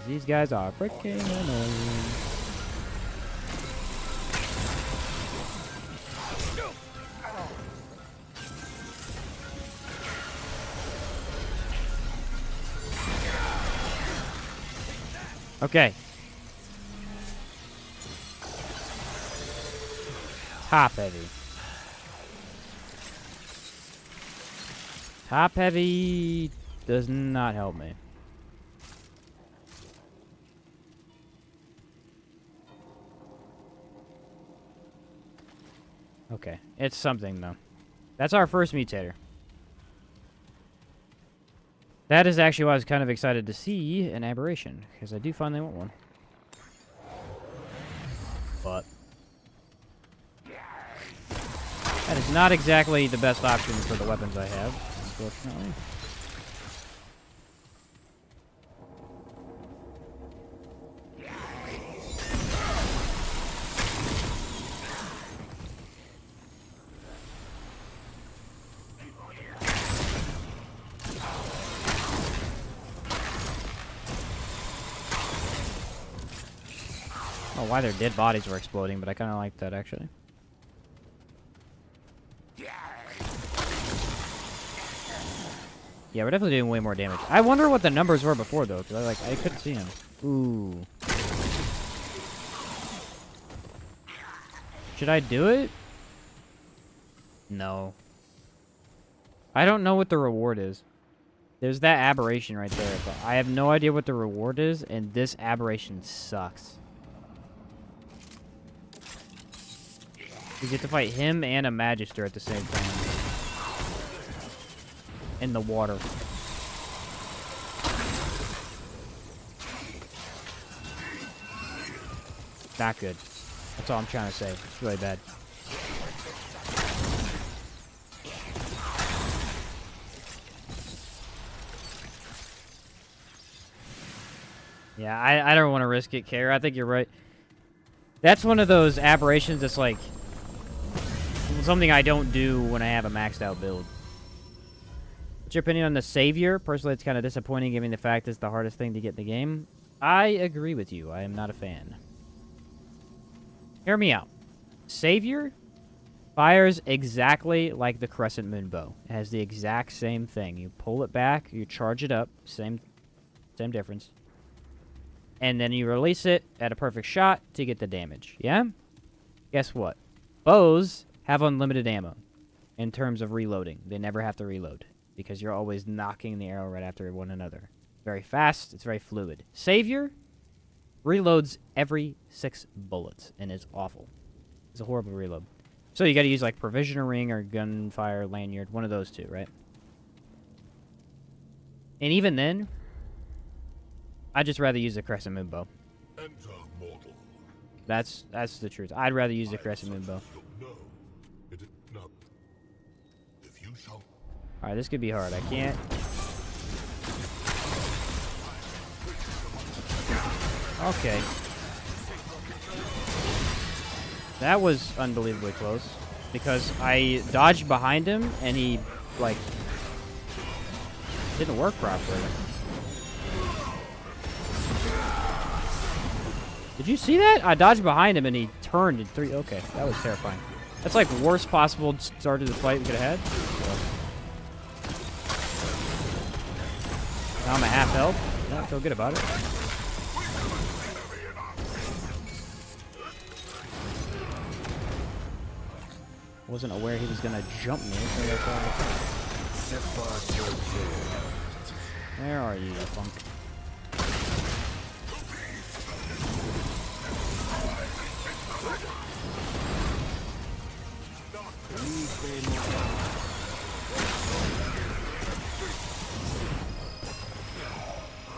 These guys are freaking annoying. Okay. Top heavy. Top heavy does not help me. Okay, it's something though. That's our first mutator. That is actually why I was kind of excited to see an aberration, because I do finally want one. But that is not exactly the best option for the weapons I have, unfortunately. I don't know why their dead bodies were exploding, but I kind of like that, actually. Yeah, we're definitely doing way more damage. I wonder what the numbers were before, though, because I couldn't see them. Ooh. Should I do it? No. I don't know what the reward is. There's that aberration right there, but I have no idea what the reward is, and this aberration sucks. You get to fight him and a Magister at the same time. In the water. Not good. That's all I'm trying to say. It's really bad. Yeah, I don't want to risk it, Kara. I think you're right. That's one of those aberrations that's like something I don't do when I have a maxed out build. What's your opinion on the Savior? Personally, it's kind of disappointing given the fact it's the hardest thing to get in the game. I agree with you. I am not a fan. Hear me out. Savior fires exactly like the Crescent Moon Bow. It has the exact same thing. You pull it back, you charge it up, same difference. And then you release it at a perfect shot to get the damage. Yeah? Guess what? Bows have unlimited ammo in terms of reloading. They never have to reload because you're always knocking the arrow right after one another. Very fast. It's very fluid. Savior reloads every 6 bullets and is awful. It's a horrible reload. So you got to use like Provisioner Ring or Gunfire Lanyard. One of those two, right? And even then, I'd just rather use the Crescent Moon Bow.
Enter mortal.
That's the truth. I'd rather use the Crescent Moon Bow.
No, it is not. If you shall.
Alright, this could be hard. I can't. Okay. That was unbelievably close. Because I dodged behind him and he, like, didn't work properly. Did you see that? I dodged behind him and he turned in 3. Okay, that was terrifying. That's like worst possible start to the fight we could have had. So. Now I'm at half health. Yeah, I feel good about it. Wasn't aware he was gonna jump me. So where are you, punk?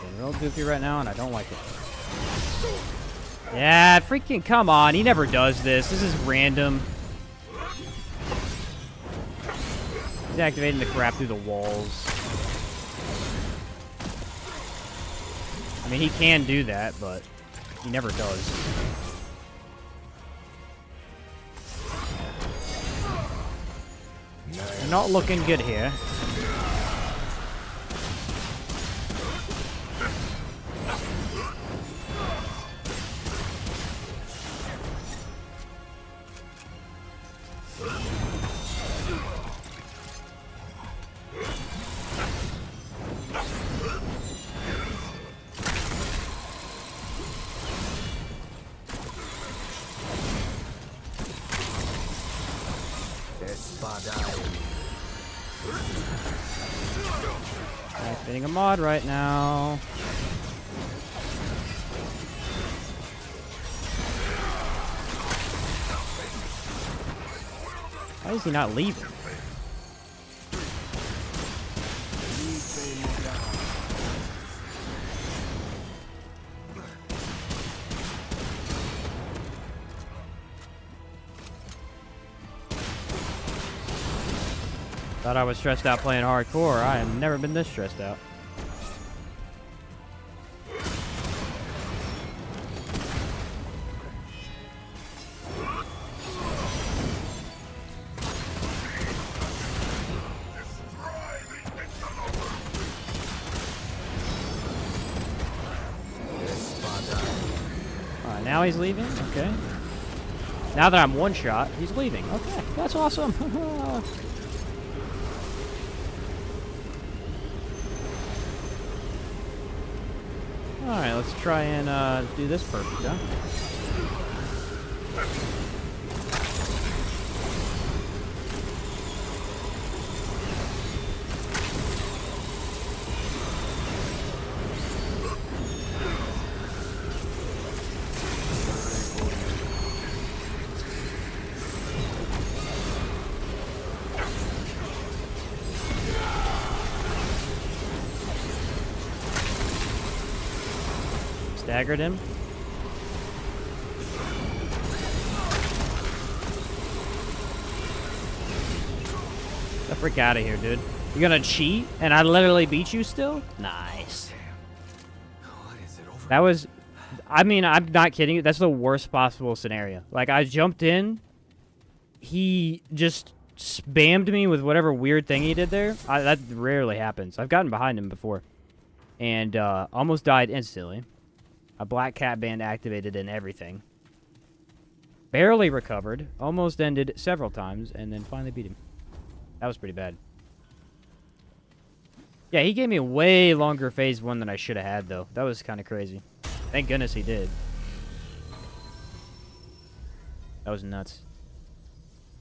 Getting real goofy right now, and I don't like it. Yeah, freaking come on. He never does this. This is random. He's activating the crap through the walls. I mean, he can do that, but he never does. We're not looking good here. Activating a mod right now. Why is he not leaving? Thought I was stressed out playing hardcore. I have never been this stressed out. Alright, now he's leaving? Okay. Now that I'm one shot, he's leaving. Okay, that's awesome. Alright, let's try and do this perfect, huh? Staggered him. Get the frick out of here, dude. You gonna cheat and I literally beat you still? Nice.
What is it over?
That was... I mean, I'm not kidding you. That's the worst possible scenario. Like, I jumped in. He just spammed me with whatever weird thing he did there. That rarely happens. I've gotten behind him before. And almost died instantly. A black cat band activated and everything. Barely recovered. Almost ended several times. And then finally beat him. That was pretty bad. Yeah, he gave me a way longer phase 1 than I should have had, though. That was kind of crazy. Thank goodness he did. That was nuts.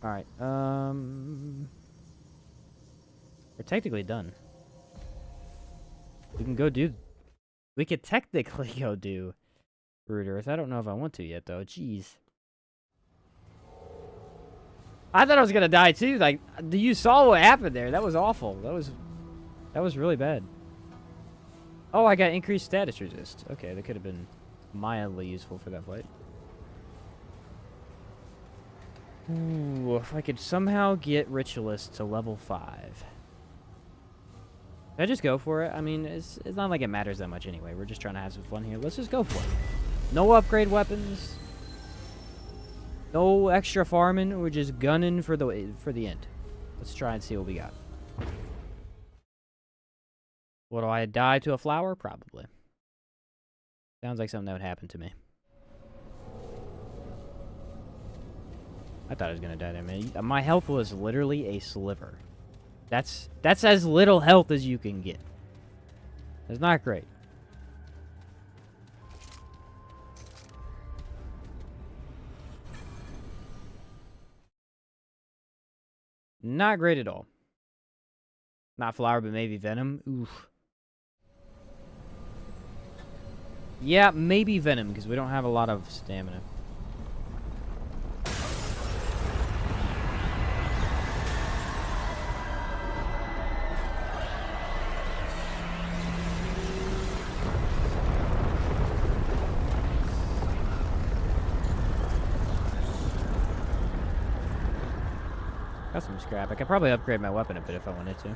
Alright, we're technically done. We can go do... We could technically go do Brood Earth. I don't know if I want to yet, though. Jeez. I thought I was gonna die, too. Like, you saw what happened there. That was awful. That was really bad. Oh, I got increased status resist. Okay, that could have been mildly useful for that fight. Ooh, if I could somehow get Ritualist to level 5. Should I just go for it? I mean, it's not like it matters that much anyway. We're just trying to have some fun here. Let's just go for it. No upgrade weapons. No extra farming. We're just gunning for the end. Let's try and see what we got. What do I die to a flower? Probably. Sounds like something that would happen to me. I thought I was gonna die there, man. My health was literally a sliver. That's as little health as you can get. It's not great. Not great at all. Not flower, but maybe venom. Oof. Yeah, maybe venom, because we don't have a lot of stamina. Got some scrap. I could probably upgrade my weapon a bit if I wanted to.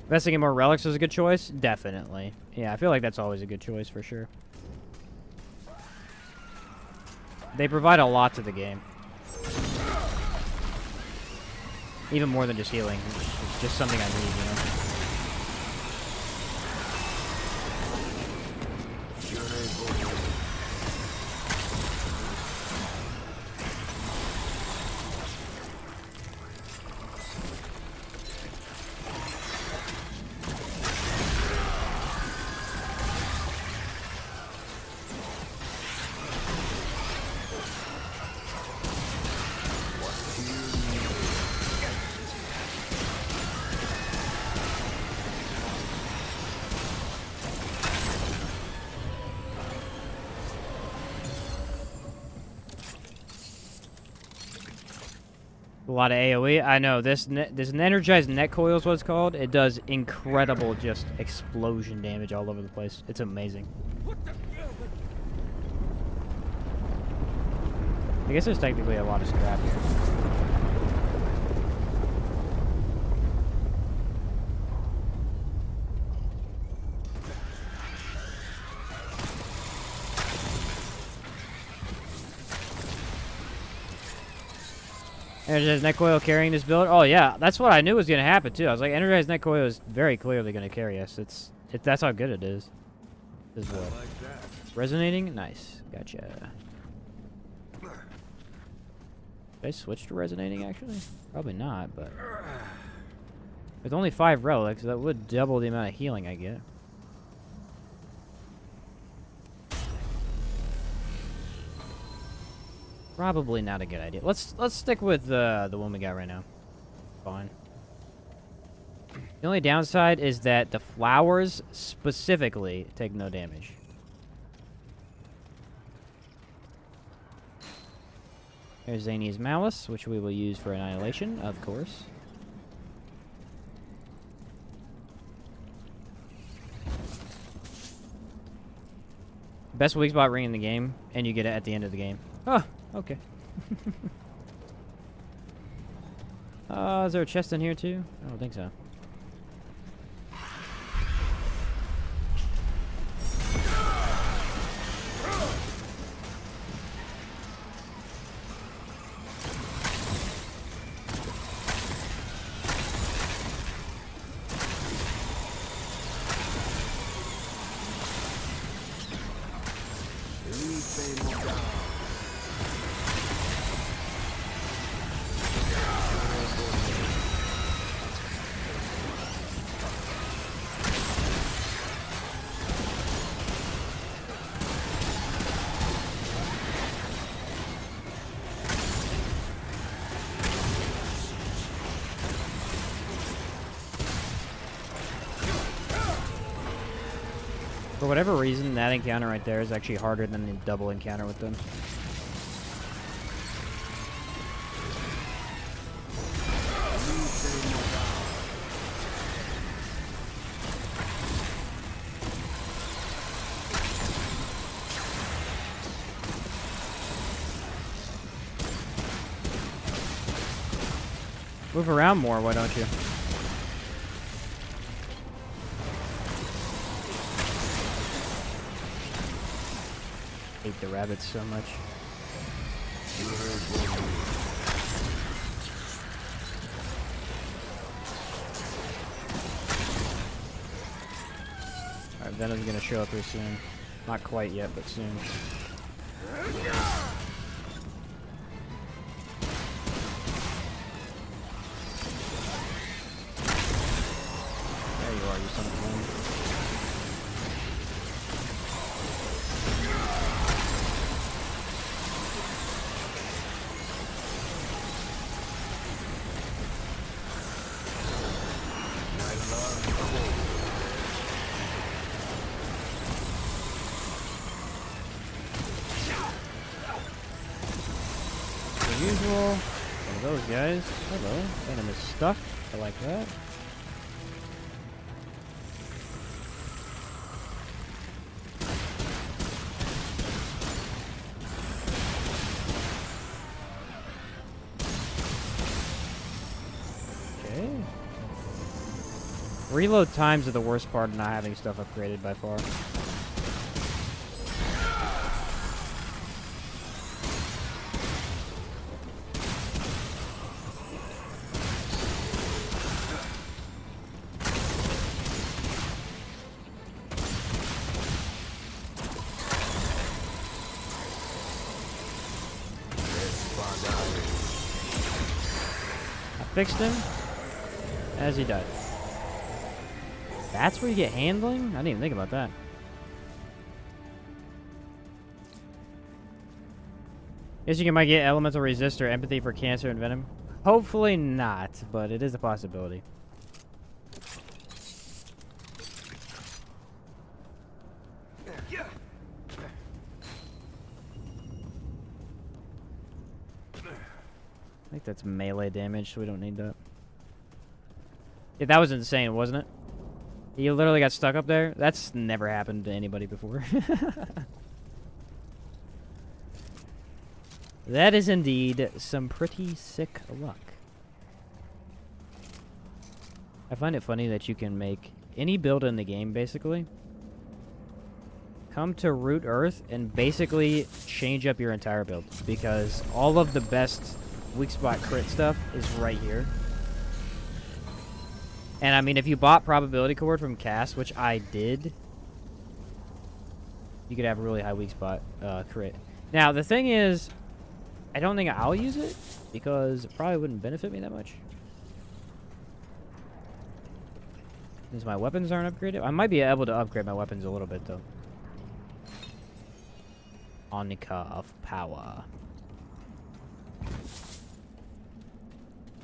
Investing in more relics was a good choice? Definitely. Yeah, I feel like that's always a good choice for sure. They provide a lot to the game. Even more than just healing. It's just something I need, you know? A lot of AoE. I know this an energized net coil is what it's called. It does incredible just explosion damage all over the place. It's amazing. I guess there's technically a lot of scrap here. Energized net coil carrying this build. Oh yeah, that's what I knew was gonna happen too. I was like, energized net coil is very clearly gonna carry us. That's how good it is. This is what.
Like that.
Resonating? Nice. Gotcha. Did I switch to resonating actually? Probably not, but with only 5 relics, that would double the amount of healing I get. Probably not a good idea. Let's stick with the one we got right now. Fine. The only downside is that the flowers specifically take no damage. There's Zany's Malice, which we will use for Annihilation, of course. Best weak spot ring in the game, and you get it at the end of the game. Oh, okay. Is there a chest in here too? I don't think so. For whatever reason, that encounter right there is actually harder than the double encounter with them. Move around more, why don't you? Hate the rabbits so much. Alright, Venom's gonna show up here soon. Not quite yet, but soon. There you are, you son of a gun. Usual. One of those guys. Hello. Venom is stuck. I like that. Okay. Reload times are the worst part of not having stuff upgraded by far. Fixed him as he died. That's where you get handling? I didn't even think about that. Guess you might get elemental resist or empathy for cancer and venom. Hopefully not, but it is a possibility. think that's melee damage, so we don't need that. Yeah, that was insane, wasn't it? You literally got stuck up there? That's never happened to anybody before. That is indeed some pretty sick luck. I find it funny that you can make any build in the game, basically, come to Root Earth and basically change up your entire build, because all of the best weak spot crit stuff is right here. And I mean, if you bought Probability Cord from Cass, which I did, you could have a really high weak spot crit. Now, the thing is, I don't think I'll use it, because it probably wouldn't benefit me that much. Since my weapons aren't upgraded. I might be able to upgrade my weapons a little bit, though. Onica of Power.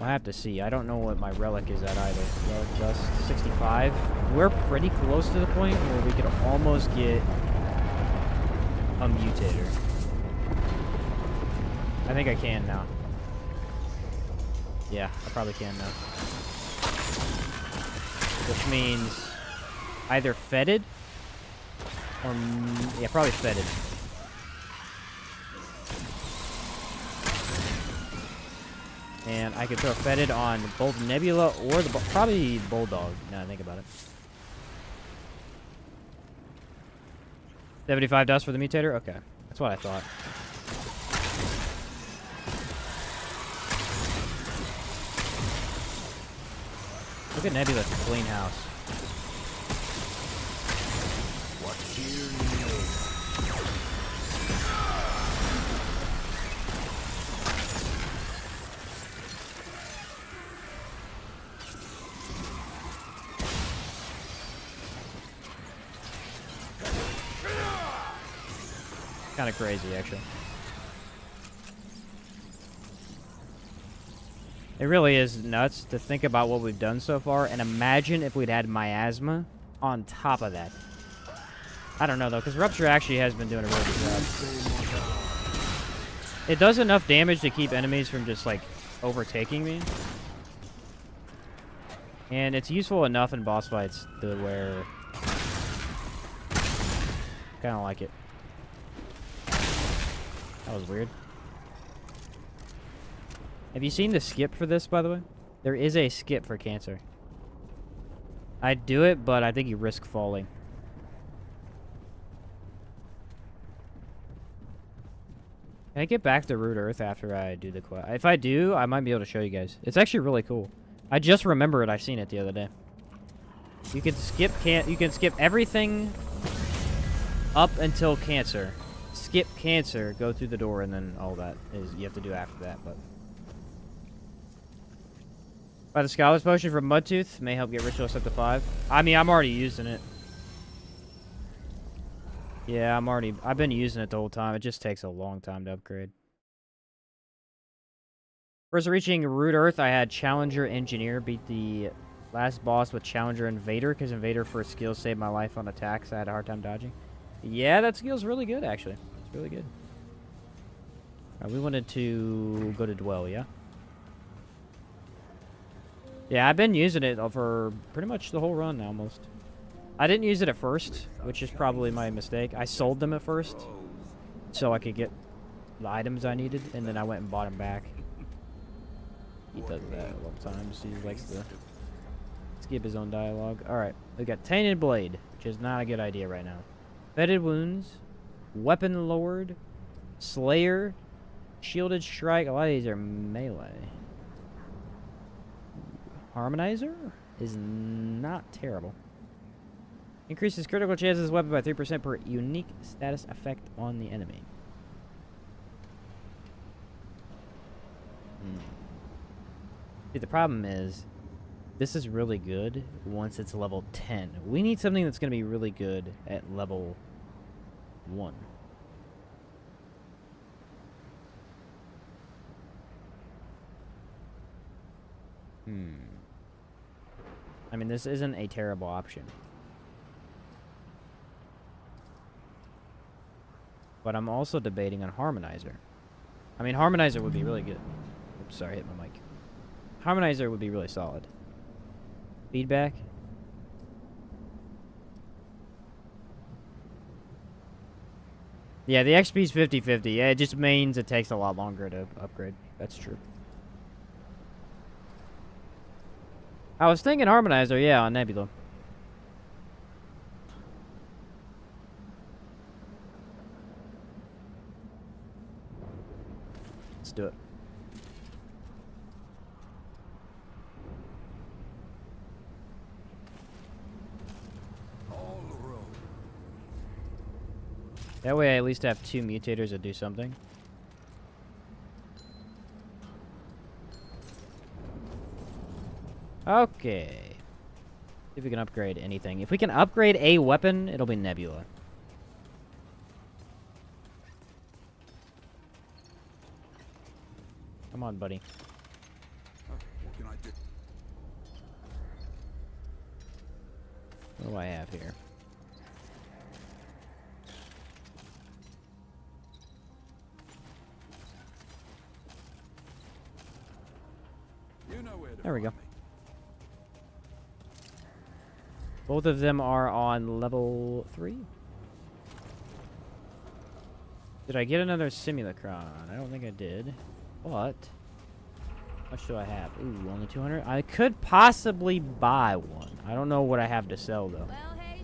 I'll have to see. I don't know what my relic is at either. Relic dust, 65. We're pretty close to the point where we could almost get a mutator. I think I can now. Yeah, I probably can now. Which means either fetid or... yeah, probably fetid. And I could throw fetid on both Nebula or the... probably Bulldog, now I think about it. 75 dust for the mutator? Okay. That's what I thought. Look at Nebula's clean house.
What's here?
Kind of crazy, actually. It really is nuts to think about what we've done so far, and imagine if we'd had miasma on top of that. I don't know, though, because Rupture actually has been doing a really good job. It does enough damage to keep enemies from just, like, overtaking me. And it's useful enough in boss fights to where... kind of like it. That was weird. Have you seen the skip for this, by the way? There is a skip for cancer. I'd do it, but I think you risk falling. Can I get back to Root Earth after I do the quest? If I do, I might be able to show you guys. It's actually really cool. I just remembered I seen it the other day. You can skip everything up until cancer. Skip cancer, go through the door, and then all that is you have to do after that, but... Buy the Scholar's Potion from Mudtooth. May help get Ritualist up to 5. I mean, I'm already using it. Yeah, I've been using it the whole time. It just takes a long time to upgrade. First reaching Root Earth, I had Challenger Engineer beat the last boss with Challenger Invader, because Invader first skill saved my life on attacks. I had a hard time dodging. Yeah, that skill's really good, actually. It's really good. We wanted to go to Dwell, yeah? Yeah, I've been using it for pretty much the whole run, almost. I didn't use it at first, which is probably my mistake. I sold them at first, so I could get the items I needed, and then I went and bought them back. He does that a lot of times. He likes to skip his own dialogue. Alright, we got Tainted Blade, which is not a good idea right now. Fetid Wounds, Weapon Lord, Slayer, Shielded Strike. A lot of these are melee. Harmonizer is not terrible. Increases critical chances weapon by 3% per unique status effect on the enemy. See, the problem is, this is really good once it's level 10. We need something that's going to be really good at level 1. I mean, this isn't a terrible option. But I'm also debating on Harmonizer. I mean, Harmonizer would be really good. Oops, sorry, hit my mic. Harmonizer would be really solid. Feedback. Yeah, the XP's 50-50. Yeah, it just means it takes a lot longer to upgrade. That's true. I was thinking Harmonizer, yeah, on Nebula. Let's do it.
All road.
That way I at least have 2 mutators that do something. Okay. See if we can upgrade anything. If we can upgrade a weapon, it'll be Nebula. Come on, buddy.
What can I do?
What do I have here?
You know where to
There we go.
find me.
Both of them are on level 3. Did I get another Simulacron? I don't think I did. What? How much do I have? Ooh, only 200? I could possibly buy one. I don't know what I have to sell, though.
Well, hey,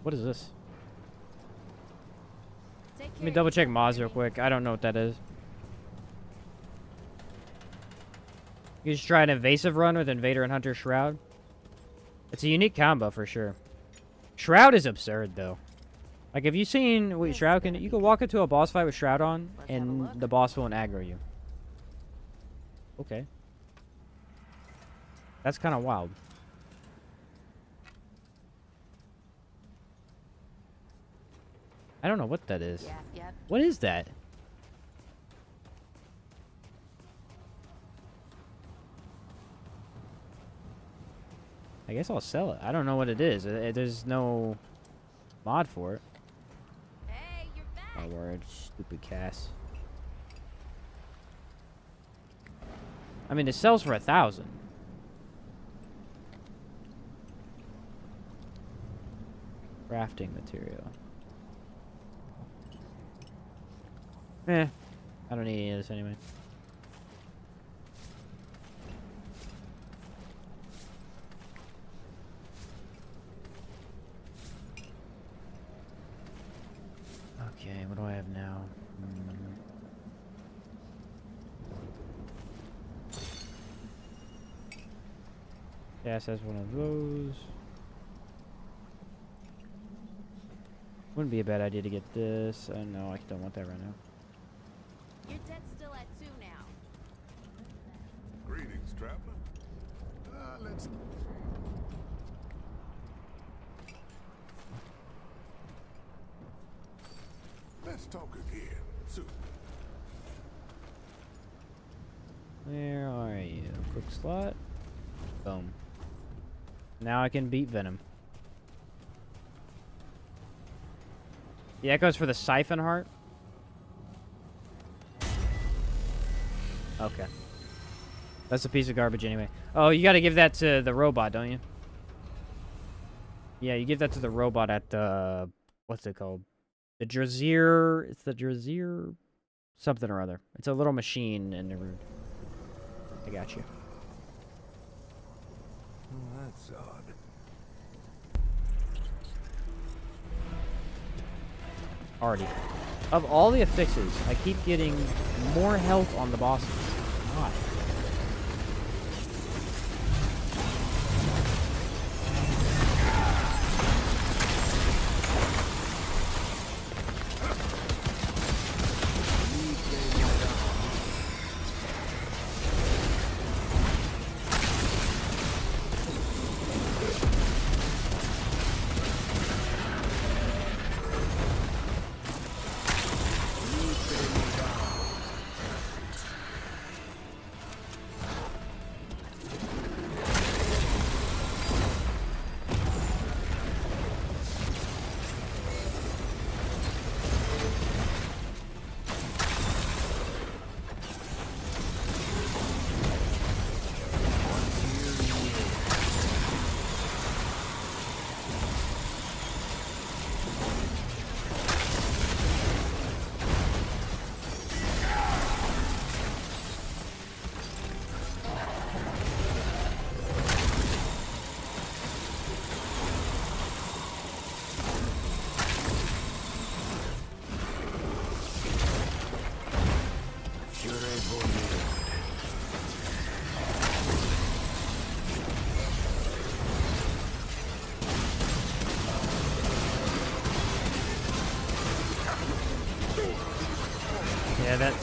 What is this?
take
Let me
care
double
of
check
yourself,
Moz real
Jimmy.
quick. I don't know what that is. You just try an invasive run with Invader and Hunter Shroud. It's a unique combo for sure. Shroud is absurd though. Like, have you seen what Shroud can? You can walk into a boss fight with Shroud on,
Let's have a
and
look.
the boss won't aggro you. Okay. That's kind of wild. I don't know what that is.
Yeah, yep.
What is that? I guess I'll sell it. I don't know what it is. There's no mod for it.
Hey, you're back.
My word, stupid Cass. I mean, it sells for 1,000. Crafting material. Eh, I don't need any of this anyway. Okay, what do I have now? Cass has one of those. Wouldn't be a bad idea to get this. No, I don't want that right now.
Your debt's still at 2 now.
Greetings, traveler. Let's talk again soon.
Where are you? Quick slot. Boom. Now I can beat Venom. The echoes for the Siphon Heart. Okay. That's a piece of garbage anyway. Oh, you gotta give that to the robot, don't you? Yeah, you give that to the robot at the... What's it called? The Drazier... It's the Drazier... Something or other. It's a little machine in the room. I got you.
Oh, that's odd.
Already. Of all the affixes, I keep getting more health on the bosses. Why?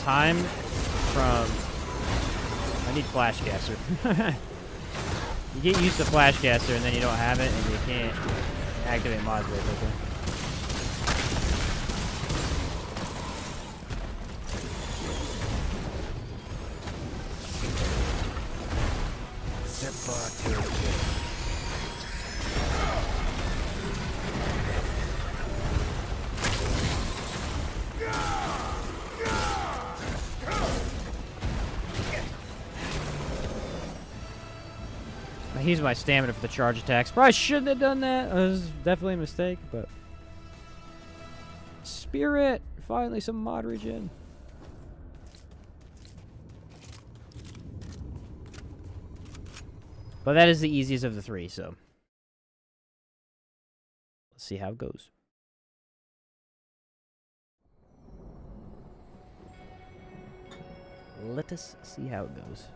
time from... I need Flashcaster. You get used to Flashcaster and then you don't have it and you can't activate mods very quickly.
Step far to it.
I use my stamina for the charge attacks. Probably shouldn't have done that. It was definitely a mistake, but... Spirit! Finally some mod regen. But that is the easiest of the three, so... Let's see how it goes. Let us see how it goes.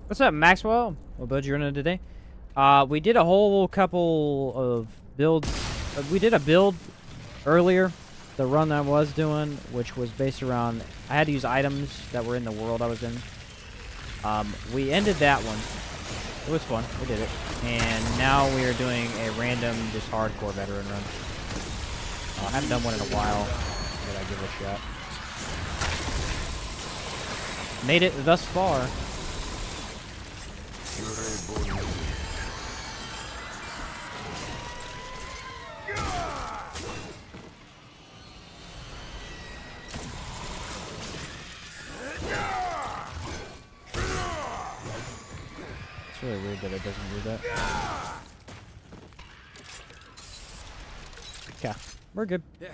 What's up, Maxwell? What build you running today? We did a whole couple of builds. We did a build earlier, the run that I was doing, which was based around... I had to use items that were in the world I was in. We ended that one. It was fun. We did it. And now we are doing a random, just hardcore veteran run. I haven't done one in a while, but I give it a shot. Made it thus far. It's really weird that it doesn't do that. Okay, we're good.
Yeah.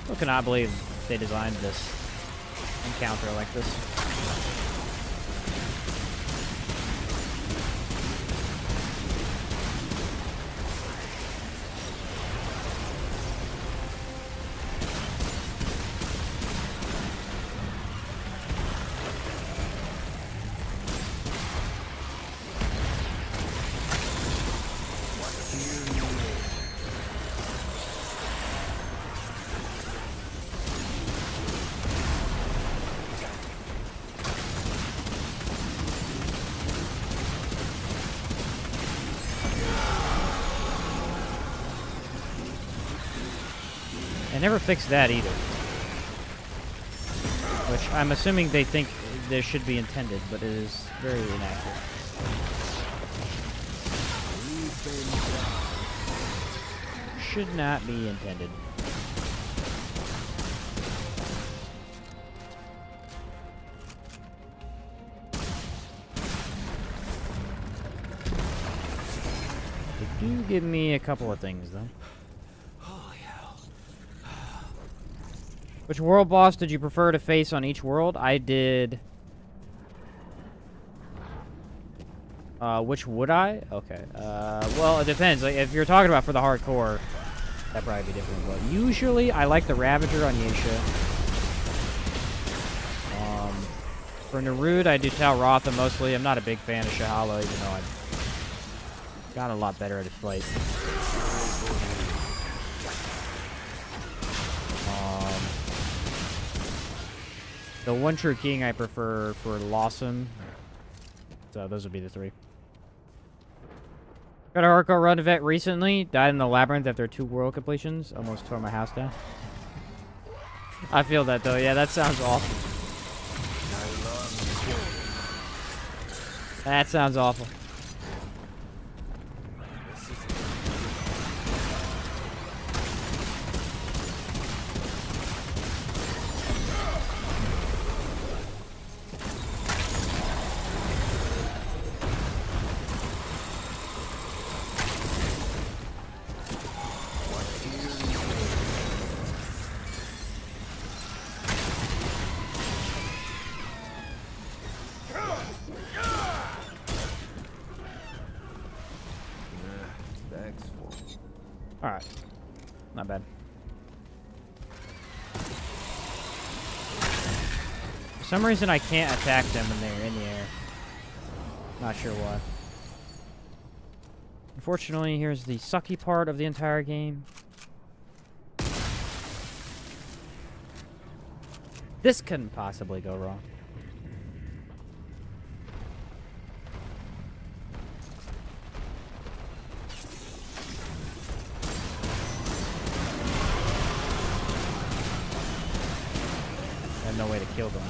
I cannot believe they designed this encounter like this. They never fixed that either. Which I'm assuming they think there should be intended, but it is very inaccurate. Should not be intended. They do give me a couple of things, though. Which world boss did you prefer to face on each world? I did... which would I? Okay. Well, it depends. Like, if you're talking about for the hardcore, that'd probably be different. But usually, I like the Ravager on Yaesha. For Narud, I do Tal Rotha mostly. I'm not a big fan of Shahala, even though I've gotten a lot better at his fight. The one true king I prefer for Losomn. So those would be the three. Got a hardcore run event recently. Died in the Labyrinth after 2 world completions. Almost tore my house down. I feel that though. Yeah, that sounds awful. That sounds awful.
Bag's full.
Alright. Not bad. For some reason I can't attack them when they're in the air. Not sure why. Unfortunately, here's the sucky part of the entire game. This couldn't possibly go wrong. I have no way to kill them.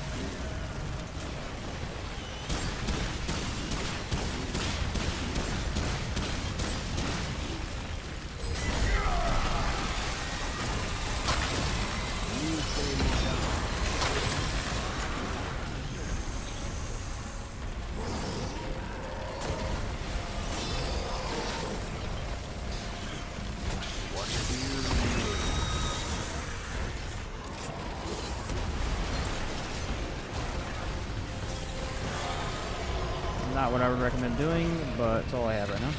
Not what I would recommend doing, but it's all I have right now.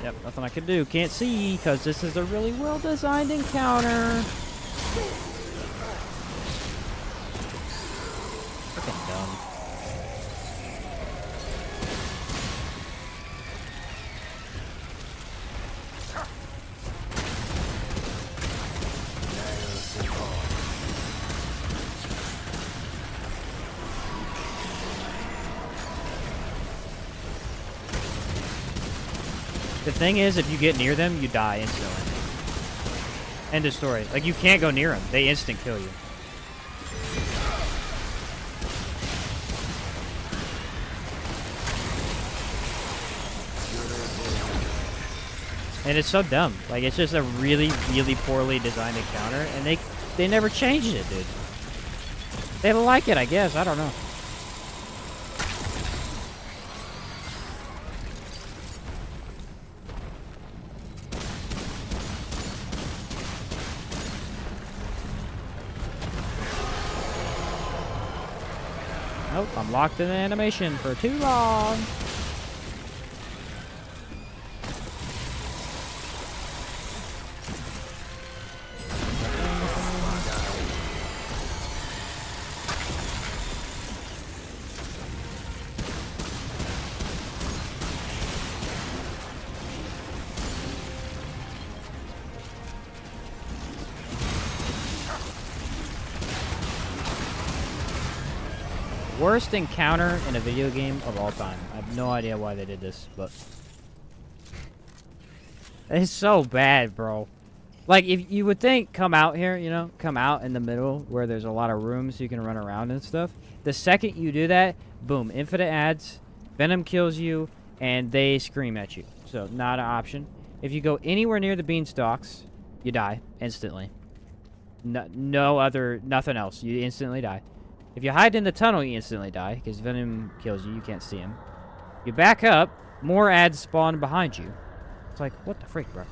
Yep, nothing I can do. Can't see, because this is a really well-designed encounter. Freaking dumb. The thing is, if you get near them, you die instantly. End of story. Like, you can't go near them. They instant kill you. And it's so dumb. Like, it's just a really, really poorly designed encounter, and they never changed it, dude. They like it, I guess. I don't know. Nope, I'm locked in the animation for too long. Worst encounter in a video game of all time. I have no idea why they did this, but it's so bad, bro. Like, if you would think, come out here, you know, come out in the middle where there's a lot of room so you can run around and stuff. The second you do that, boom, infinite ads, Venom kills you, and they scream at you. So, not an option. If you go anywhere near the beanstalks, you die instantly. Nothing else. You instantly die. If you hide in the tunnel, you instantly die, because Venom kills you. You can't see him. You back up, more ads spawn behind you. It's like, what the freak, bro?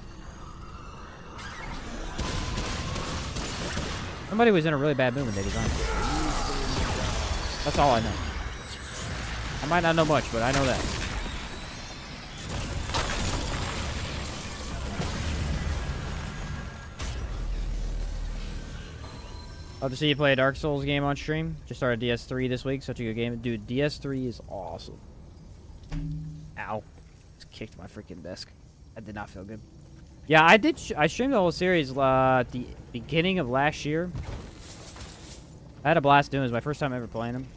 Somebody was in a really bad mood when they designed it. That's all I know. I might not know much, but I know that. Love to see you play a Dark Souls game on stream. Just started DS3 this week. Such a good game. Dude, DS3 is awesome. Ow. Just kicked my freaking desk. That did not feel good. Yeah, I streamed the whole series at the beginning of last year. I had a blast doing it. It was my first time ever playing them.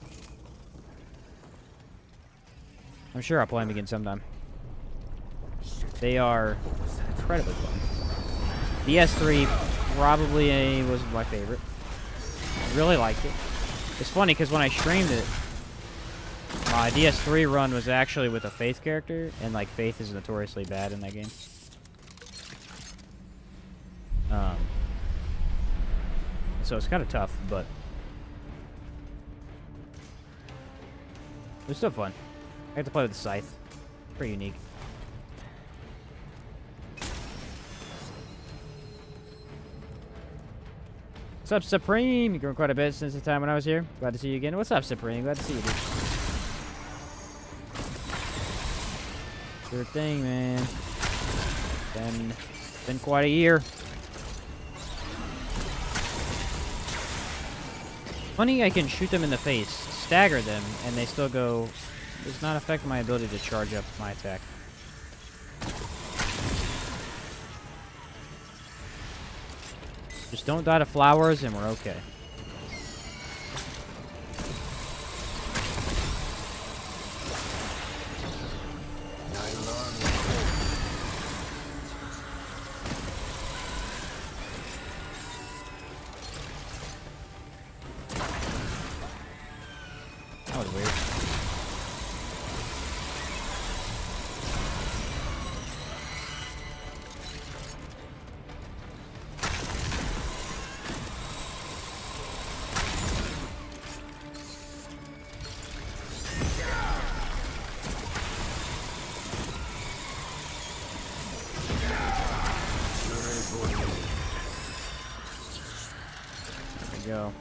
I'm sure I'll play them again sometime. They are incredibly fun. DS3 probably was my favorite. I really liked it. It's funny because when I streamed it, my DS3 run was actually with a Faith character, and like Faith is notoriously bad in that game. So it's kind of tough, but it was still fun. I had to play with the Scythe. Pretty unique. What's up, Supreme? You've grown quite a bit since the time when I was here. Glad to see you again. What's up, Supreme? Glad to see you, dude. Sure thing, man. Been quite a year. Funny, I can shoot them in the face, stagger them, and they still go. Does not affect my ability to charge up my attack. Just don't die to flowers, and we're okay. That was weird. There we go.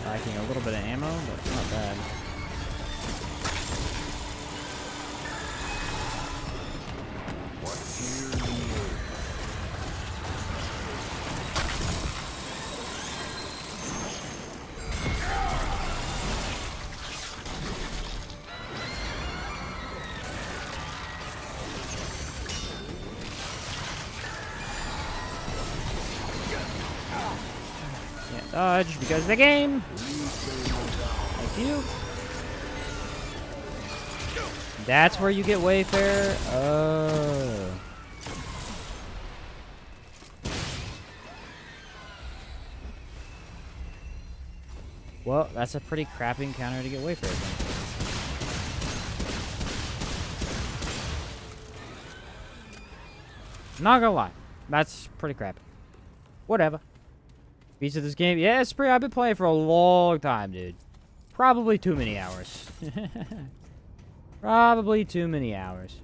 Lacking a little bit of ammo, but it's not bad. Can't dodge because of the game. Thank you. That's where you get Wayfarer. Oh. Well, that's a pretty crappy encounter to get Wayfarer then. Not gonna lie. That's pretty crappy. Whatever. Beats of this game? Yeah, it's pretty. I've been playing for a long time, dude. Probably too many hours. Probably too many hours.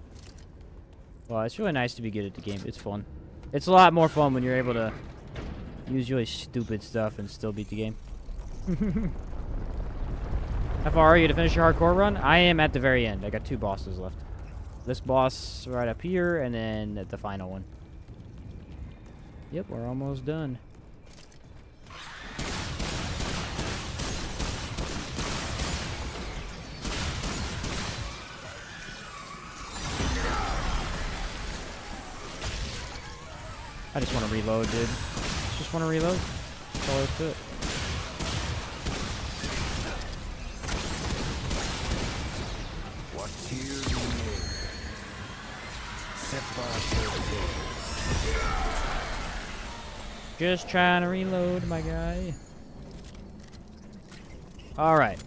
Well, it's really nice to be good at the game. It's fun. It's a lot more fun when you're able to use really stupid stuff and still beat the game. How far are you to finish your hardcore run? I am at the very end. I got 2 bosses left. This boss right up here, and then the final one. Yep, we're almost done. I just want to reload, dude. Just want to reload. That's all there is to it.
What's here in there? Set by
Just trying to reload, my guy. Alright.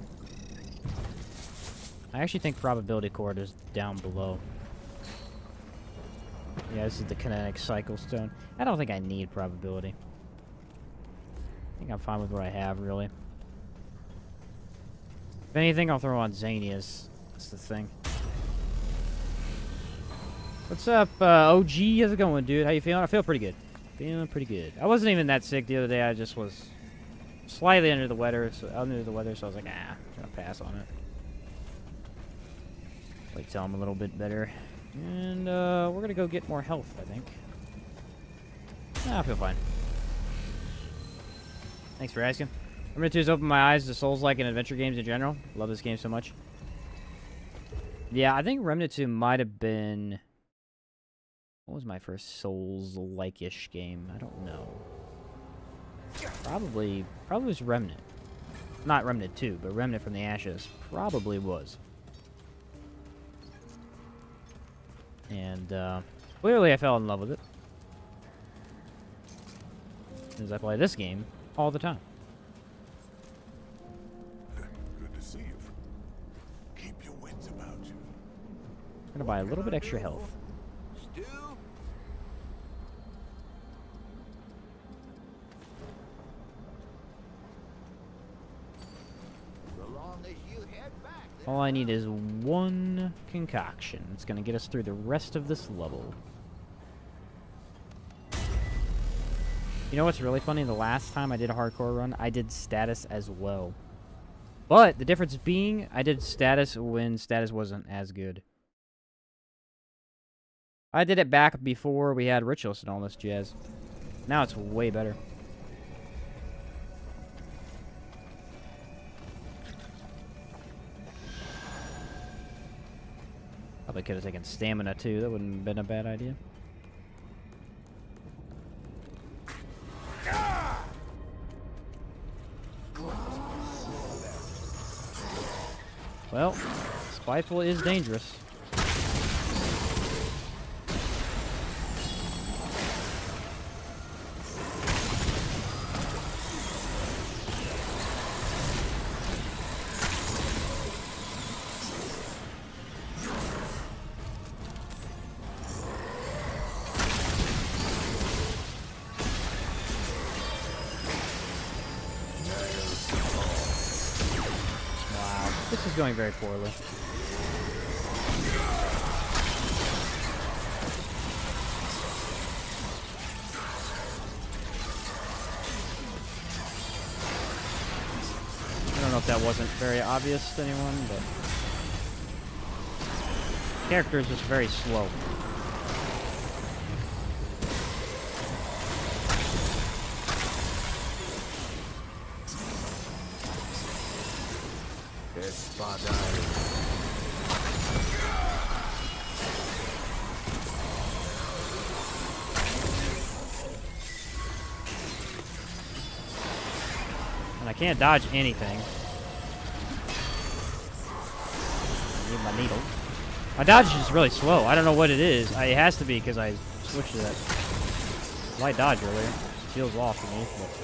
I actually think probability cord is down below. Yeah, this is the kinetic cycle stone. I don't think I need probability. I think I'm fine with what I have, really. If anything, I'll throw on Xanias. That's the thing. What's up, OG? How's it going, dude? How you feeling? I feel pretty good. Feeling pretty good. I wasn't even that sick the other day. I just was slightly under the weather. So I was like, I'm gonna pass on it. Wait till I'm a little bit better. And we're gonna go get more health, I think. I feel fine. Thanks for asking. Remnant 2 has opened my eyes to Souls-like and adventure games in general. Love this game so much. Yeah, I think Remnant 2 might have been... What was my first Souls-like-ish game? I don't know. Probably was Remnant. Not Remnant 2, but Remnant from the Ashes. Probably was. And, clearly I fell in love with it. As I play this game all the time.
Good to see you. Keep your wits about you.
I'm gonna buy a little bit extra health.
Stew? So long as you head back there.
All I need is one concoction. It's gonna get us through the rest of this level. You know what's really funny? The last time I did a hardcore run, I did status as well. But the difference being, I did status when status wasn't as good. I did it back before we had rituals and all this jazz. Now it's way better. Probably could have taken stamina too. That wouldn't have been a bad idea. Well, spiteful is dangerous. This is going very poorly. I don't know if that wasn't very obvious to anyone, but... the character is just very slow. And I can't dodge anything. I need my needle. My dodge is just really slow. I don't know what it is. It has to be because I switched to that light dodge earlier. It feels off to me. But...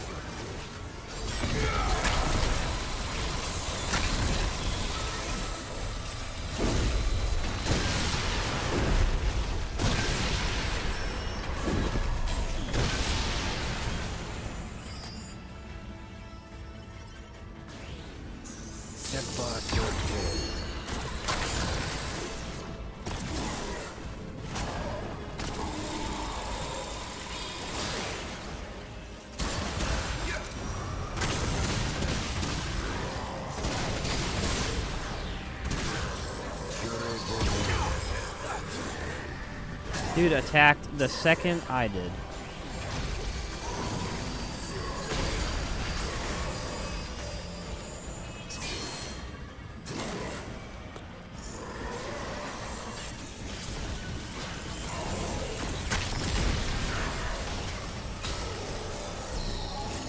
Dude attacked the second I did.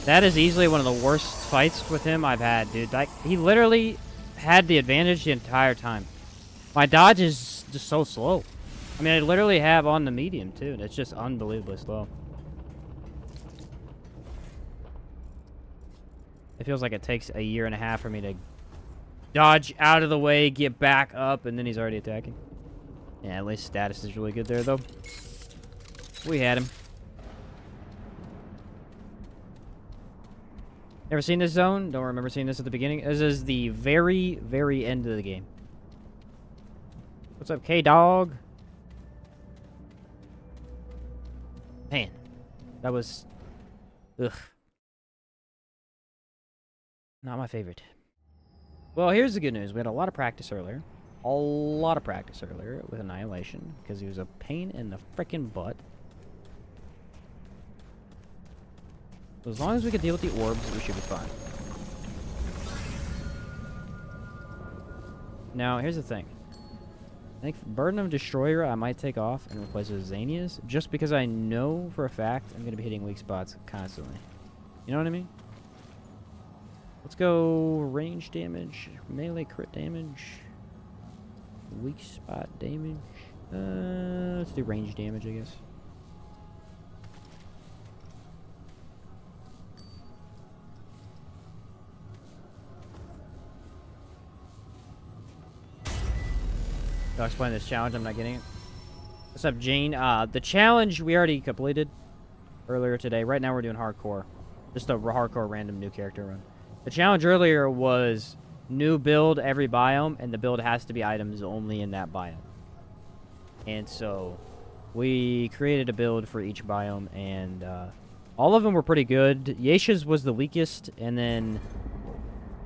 That is easily one of the worst fights with him I've had, dude. Like, he literally had the advantage the entire time. My dodge is just so slow. I mean, I literally have on the medium, too, and it's just unbelievably slow. It feels like it takes a year and a half for me to dodge out of the way, get back up, and then he's already attacking. Yeah, at least status is really good there, though. We had him. Never seen this zone. Don't remember seeing this at the beginning. This is the very, very end of the game. What's up, K-Dog? Man, that was... Ugh. Not my favorite. Well, here's the good news. We had a lot of practice earlier. A lot of practice earlier with Annihilation, because he was a pain in the frickin' butt. So as long as we can deal with the orbs, we should be fine. Now, here's the thing. I think Burden of Destroyer I might take off and replace it with Xania's, just because I know for a fact I'm going to be hitting weak spots constantly. You know what I mean? Let's go range damage, melee crit damage, weak spot damage. Let's do range damage, I guess. I'll explain this challenge. I'm not getting it. What's up, Gene? The challenge we already completed earlier today. Right now we're doing hardcore. Just a hardcore random new character run. The challenge earlier was new build every biome, and the build has to be items only in that biome. And so we created a build for each biome, and all of them were pretty good. Yaesha's was the weakest, and then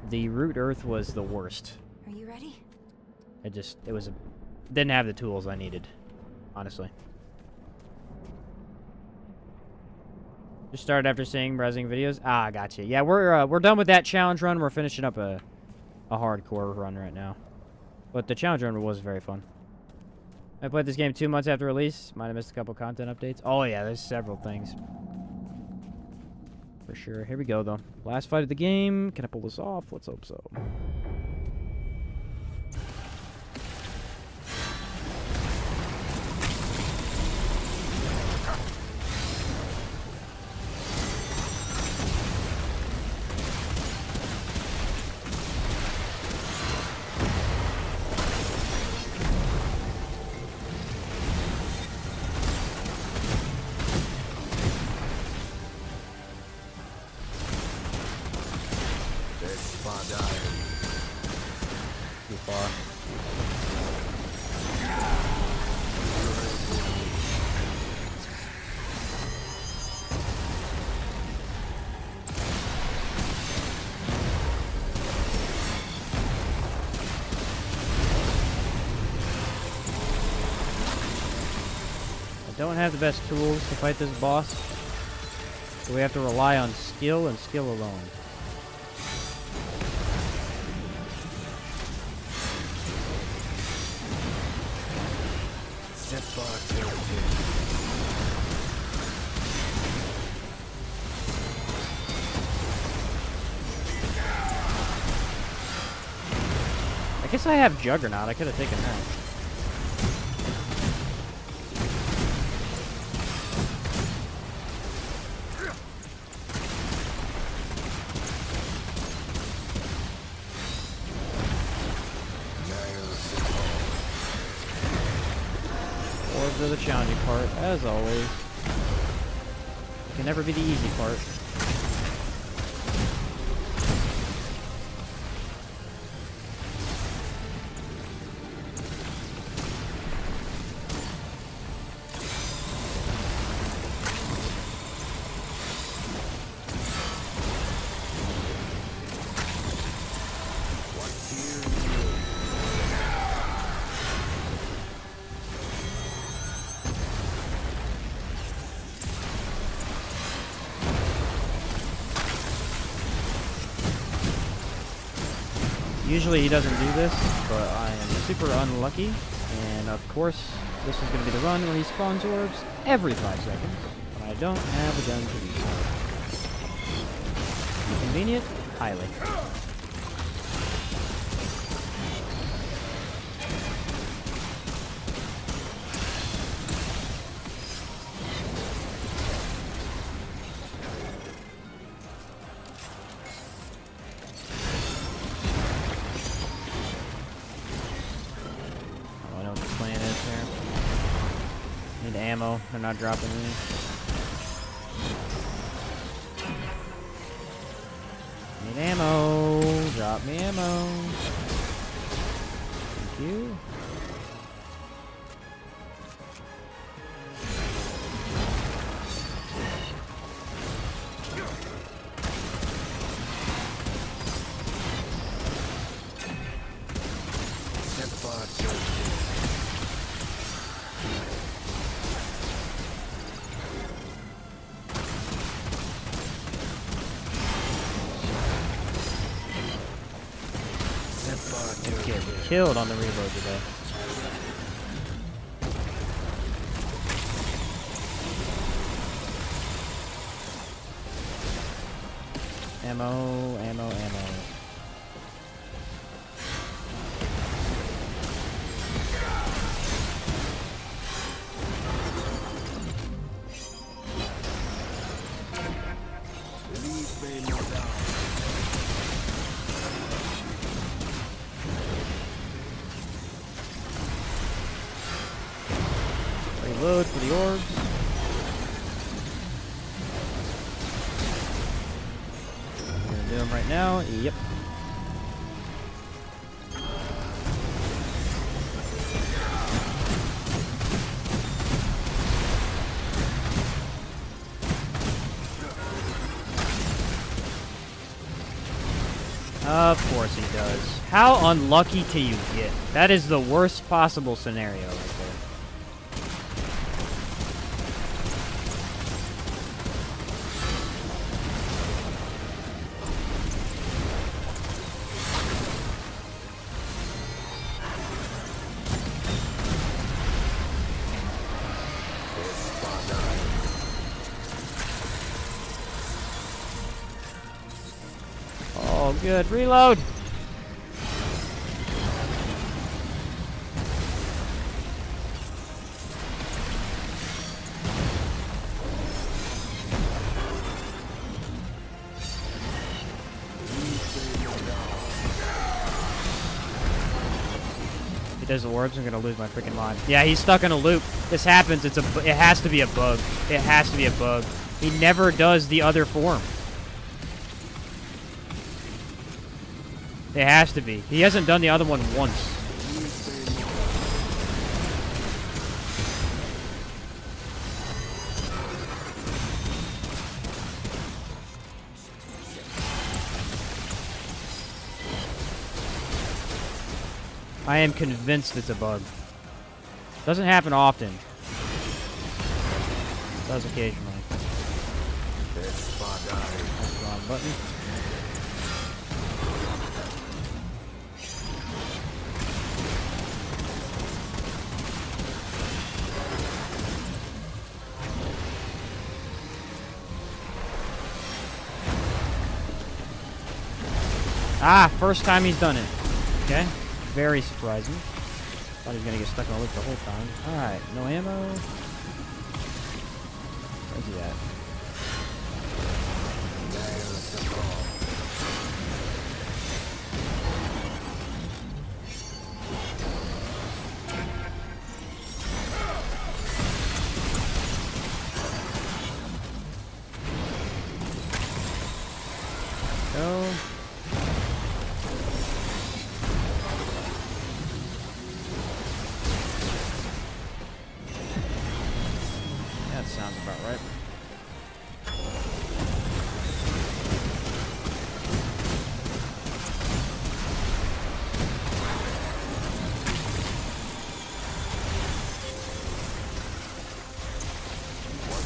the Root Earth was the worst.
Are you ready?
Didn't have the tools I needed, honestly. Just started after seeing browsing videos. Ah, gotcha. Yeah, we're done with that challenge run. We're finishing up a hardcore run right now. But the challenge run was very fun. I played this game 2 months after release. Might have missed a couple content updates. Oh yeah, there's several things. For sure. Here we go though. Last fight of the game. Can I pull this off? Let's hope so. Too far. I don't have the best tools to fight this boss, so we have to rely on skill and skill alone. I guess I have Juggernaut. I could have taken that. Orbs are the challenging part, as always. It can never be the easy part. Usually he doesn't do this, but I am super unlucky, and of course, this is going to be the run where he spawns orbs every 5 seconds, but I don't have a gun to do so. Inconvenient? Highly. Ammo, they're not dropping any. ammo. Drop me ammo. Thank you. Get killed on the reload today. Ammo, ammo, ammo. Reload for the orbs. I'm gonna do them right now. Yep. Of course he does. How unlucky can you get? That is the worst possible scenario right there. Oh, good. Reload! If he does the orbs, I'm gonna lose my freaking mind. Yeah, he's stuck in a loop. This happens. It has to be a bug. It has to be a bug. He never does the other form. It has to be. He hasn't done the other one once. I am convinced it's a bug. Doesn't happen often. Does occasionally. That's the wrong button. Ah, first time he's done it. Okay. Very surprising. Thought he was gonna get stuck in a loop the whole time. Alright, no ammo. Where's he at? Go. Sounds about right.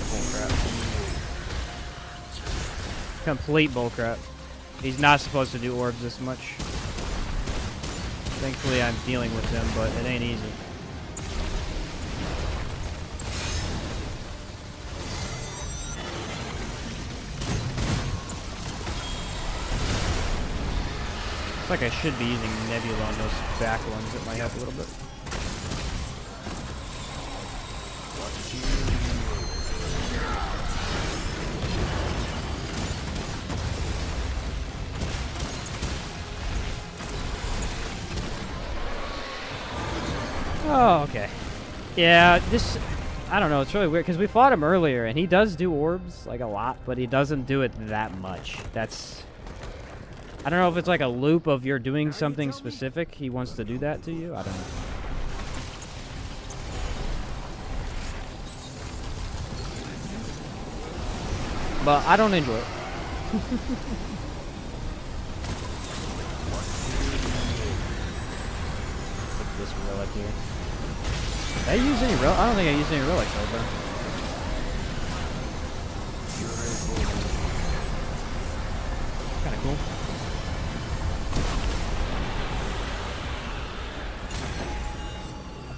Bullcrap. Complete bullcrap. He's not supposed to do orbs this much. Thankfully, I'm dealing with him, but it ain't easy. Like I should be using Nebula on those back ones. That might help a little bit. Oh, okay. Yeah, this... I don't know, it's really weird, because we fought him earlier, and he does do orbs, like, a lot, but he doesn't do it that much. That's I don't know if it's like a loop of you're doing something specific. He wants to do that to you. I don't know. But I don't enjoy it. Look at this relic here. Did I use any relic? I don't think I used any relics so far. Kind of cool.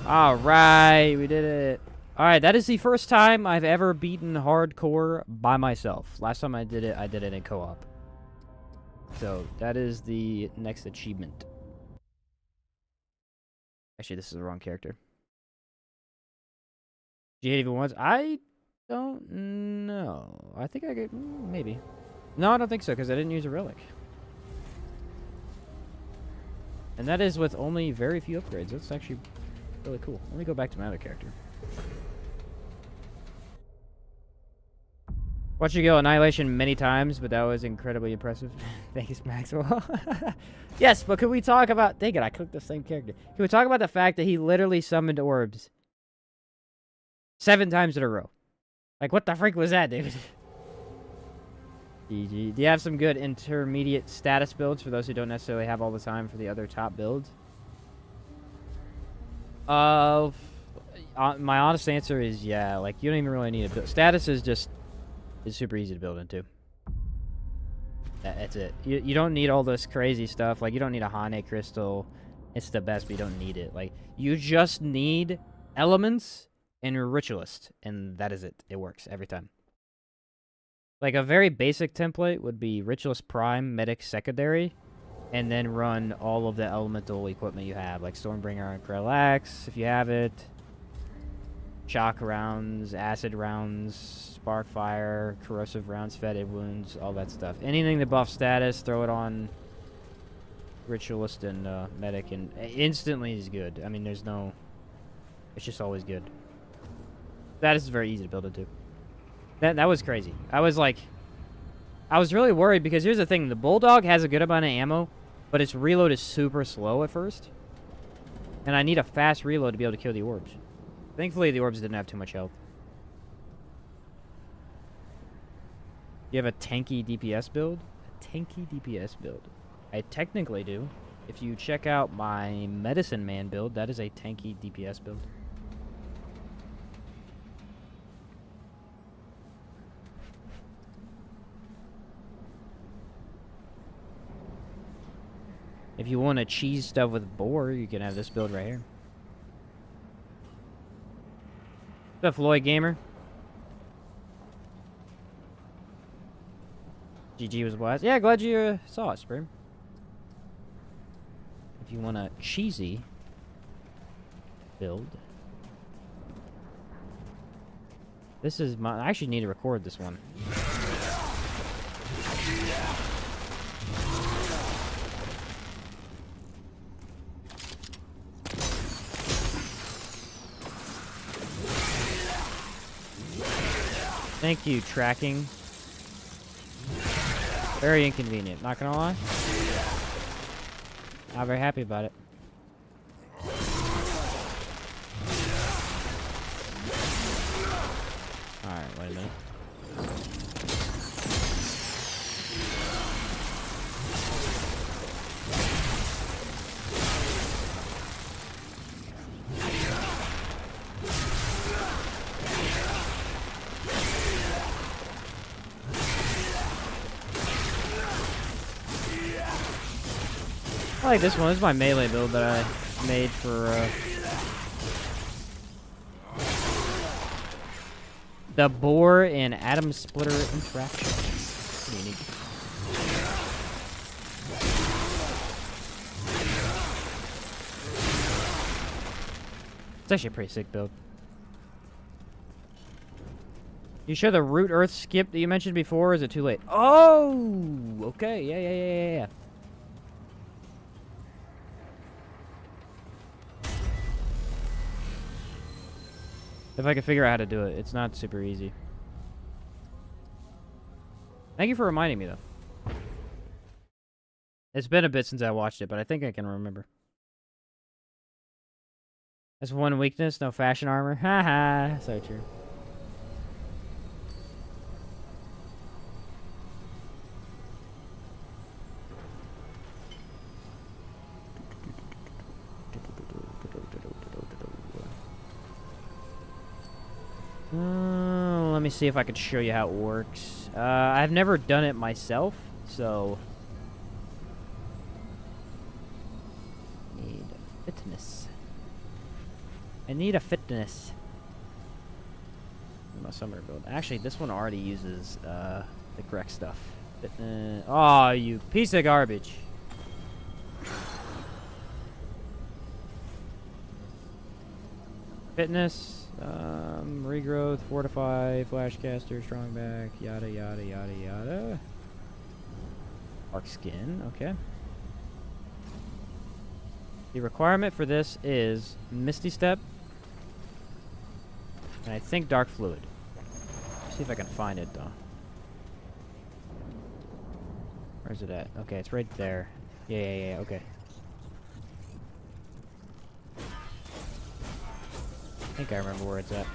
All right, we did it. All right, that is the first time I've ever beaten hardcore by myself. Last time I did it in co-op. So that is the next achievement. Actually, this is the wrong character. Do you hate even once? I don't know. I think I could, maybe. No, I don't think so, because I didn't use a relic. And that is with only very few upgrades. That's actually really cool. Let me go back to my other character. Watched you go Annihilation many times, but that was incredibly impressive. Thanks, Maxwell. Yes, but could we talk about... Dang it, I clicked the same character. Can we talk about the fact that he literally summoned orbs 7 times in a row? Like, what the freak was that, dude? GG. Do you have some good intermediate status builds for those who don't necessarily have all the time for the other top builds? My honest answer is yeah. Like, you don't even really need a build. Status is just... It's super easy to build into. That's it. You don't need all this crazy stuff. Like, you don't need a Hane crystal. It's the best, but you don't need it. Like, you just need elements and ritualist, and that is it. It works every time. Like, a very basic template would be ritualist prime, medic secondary, and then run all of the elemental equipment you have, like Stormbringer and Krell if you have it. Shock rounds, acid rounds, sparkfire, corrosive rounds, fetid wounds, all that stuff. Anything that buffs status, throw it on ritualist and medic, and instantly is good. I mean, there's no... It's just always good. Status is very easy to build into. That was crazy. I was like... I was really worried because here's the thing. The Bulldog has a good amount of ammo, but its reload is super slow at first. And I need a fast reload to be able to kill the orbs. Thankfully, the orbs didn't have too much health. You have a tanky DPS build? A tanky DPS build. I technically do. If you check out my Medicine Man build, that is a tanky DPS build. If you want to cheese stuff with boar, you can have this build right here. What's up, Floyd Gamer? GG was wise. Yeah, glad you saw it, Spring. If you want a cheesy build. This is my... I actually need to record this one. Thank you, tracking. Very inconvenient, not gonna lie. Not very happy about it. Alright, wait a minute. I like this one. This is my melee build that I made for the boar and atom splitter interaction. Pretty neat. It's actually a pretty sick build. You sure the root earth skip that you mentioned before, or is it too late? Oh, okay. Yeah. If I could figure out how to do it. It's not super easy. Thank you for reminding me, though. It's been a bit since I watched it, but I think I can remember. That's one weakness, no fashion armor. Haha, so true. Let me see if I can show you how it works. I've never done it myself, so... Need fitness. I need a fitness. My summer build. Actually, this one already uses the correct stuff. Fitness. Oh, you piece of garbage. Fitness. Regrowth, fortify, flashcaster, strong back, yada yada yada yada. Arc skin, okay. The requirement for this is Misty Step, and I think Dark Fluid. See if I can find it though. Where's it at? Okay, it's right there. Yeah, okay. I think I remember where it's at.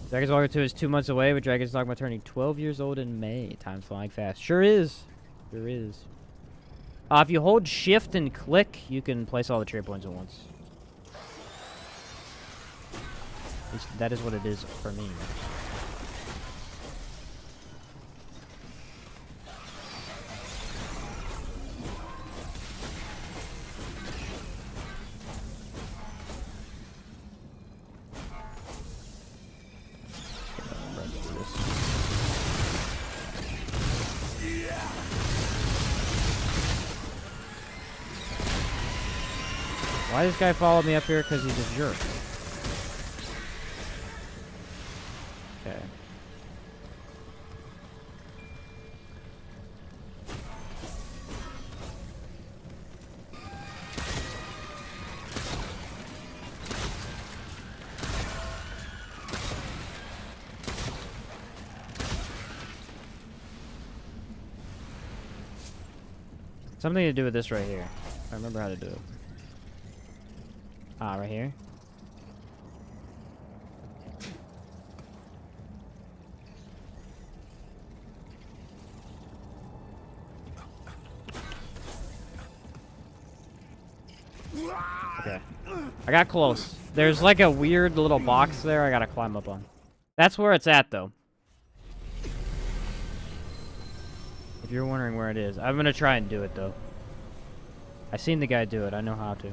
Dragon's Dogma 2 is 2 months away, but Dragon's Dogma turning 12 years old in May. Time's flying fast. Sure is. Sure is. If you hold shift and click, you can place all the trade points at once. At least that is what it is for me. Why does this guy follow me up here? Because he's a jerk. Okay. Something to do with this right here. I remember how to do it. Ah, right here. Okay. I got close. There's like a weird little box there I gotta climb up on. That's where it's at, though. If you're wondering where it is. I'm gonna try and do it, though. I seen the guy do it. I know how to.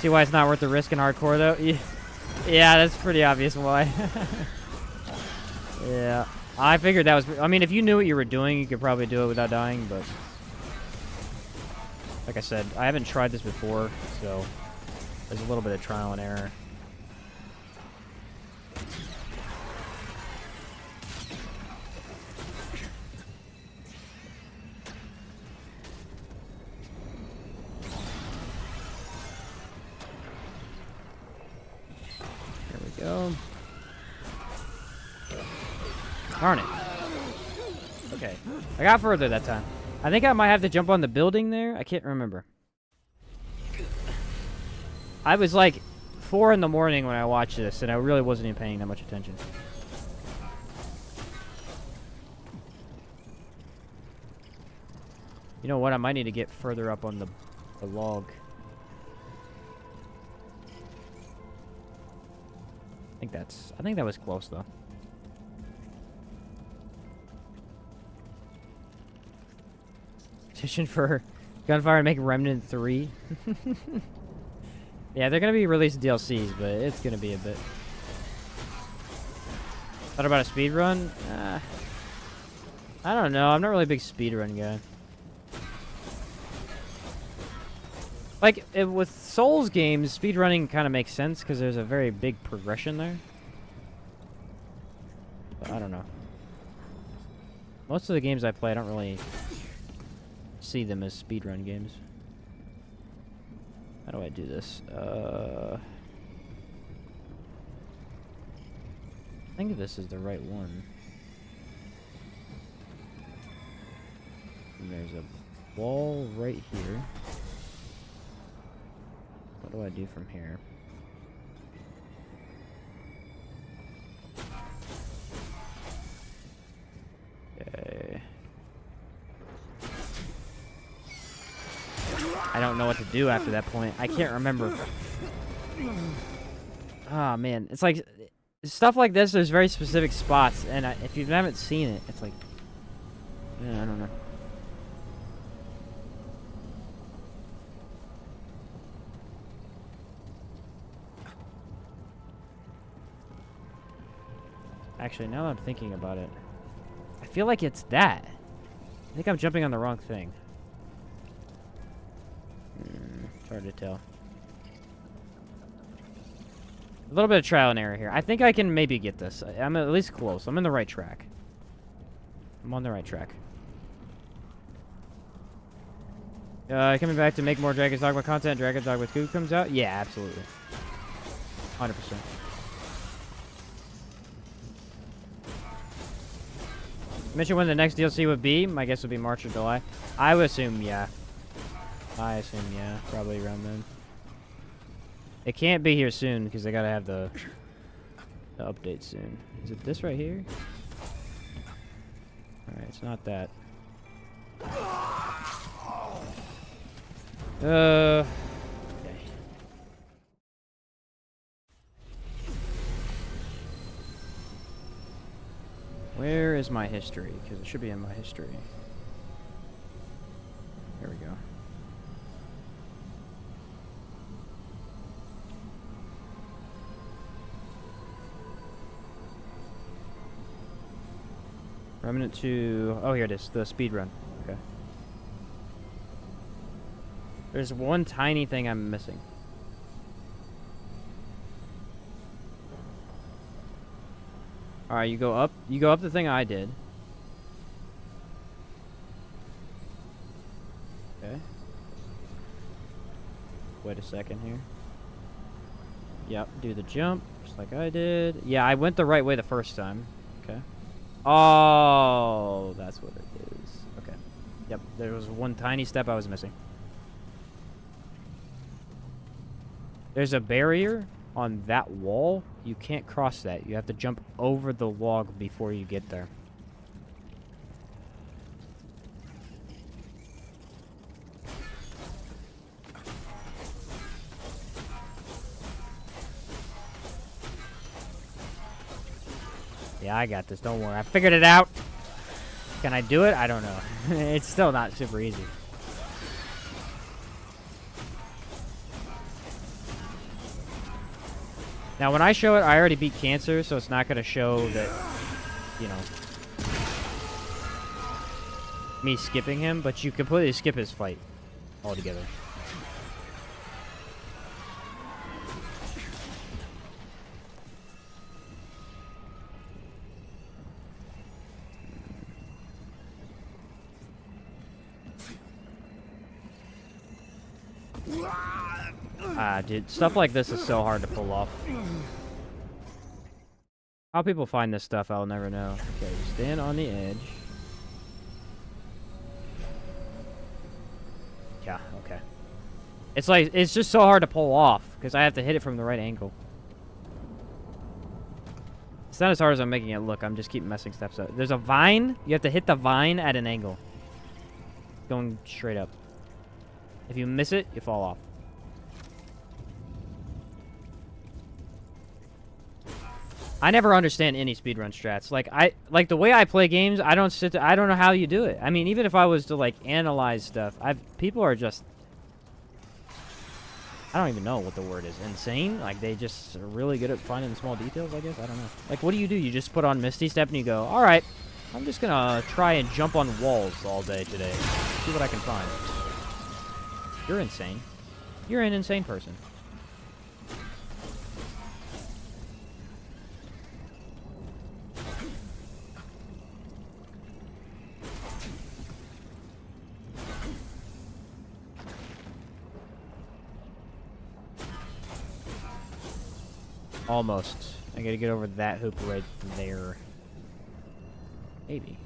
See why it's not worth the risk in hardcore, though? Yeah, that's pretty obvious why. Yeah. I figured that was... I mean, if you knew what you were doing, you could probably do it without dying, but... Like I said, I haven't tried this before, so... There's a little bit of trial and error. Go. Darn it. Okay. I got further that time. I think I might have to jump on the building there. I can't remember. I was like 4 in the morning when I watched this, and I really wasn't even paying that much attention. You know what? I might need to get further up on the log. I think that was close though. Petition for Gunfire and make Remnant 3. Yeah, they're gonna be releasing DLCs, but it's gonna be a bit. Thought about a speedrun? I don't know. I'm not really a big speedrun guy. Like, with Souls games, speedrunning kind of makes sense because there's a very big progression there. But I don't know. Most of the games I play, I don't really see them as speedrun games. How do I do this? I think this is the right one. And there's a wall right here. What do I do from here? Okay. I don't know what to do after that point. I can't remember. Ah, man. It's like, stuff like this, there's very specific spots, and if you haven't seen it, it's like, yeah, I don't know. Actually, now that I'm thinking about it, I feel like it's that. I think I'm jumping on the wrong thing. It's hard to tell. A little bit of trial and error here. I think I can maybe get this. I'm at least close. I'm in the right track. I'm on the right track. Coming back to make more Dragon's Dogma content. Dragon's Dogma 2 comes out? Yeah, absolutely. 100%. Mention when the next DLC would be. My guess would be March or July. I would assume, yeah. Probably around then. It can't be here soon because I gotta have the update soon. Is it this right here? Alright, it's not that. Okay. Where is my history? Because it should be in my history. Here we go. Remnant 2. Oh, here it is. The speed run. Okay. There's one tiny thing I'm missing. Alright, you go up. You go up the thing I did. Okay. Wait a second here. Yep, do the jump, just like I did. Yeah, I went the right way the first time. Okay. Oh, that's what it is. Okay. Yep, there was one tiny step I was missing. There's a barrier on that wall. You can't cross that. You have to jump over the log before you get there. Yeah, I got this. Don't worry. I figured it out. Can I do it? I don't know. It's still not super easy. Now, when I show it, I already beat Cancer, so it's not going to show that, you know, me skipping him, but you completely skip his fight altogether. Ah, dude, stuff like this is so hard to pull off. How people find this stuff, I'll never know. Okay, stand on the edge. Yeah, okay. It's like, it's just so hard to pull off, because I have to hit it from the right angle. It's not as hard as I'm making it look, I'm just keep messing steps up. There's a vine, you have to hit the vine at an angle. Going straight up. If you miss it, you fall off. I never understand any speedrun strats. Like the way I play games, I don't know how you do it. I mean, even if I was to like analyze stuff, people are just, I don't even know what the word is. Insane? Like they just are really good at finding the small details, I guess. I don't know. Like what do? You just put on Misty Step and you go, all right, I'm just gonna try and jump on walls all day today. See what I can find. You're insane. You're an insane person. Almost. I gotta get over that hoop right there. Maybe.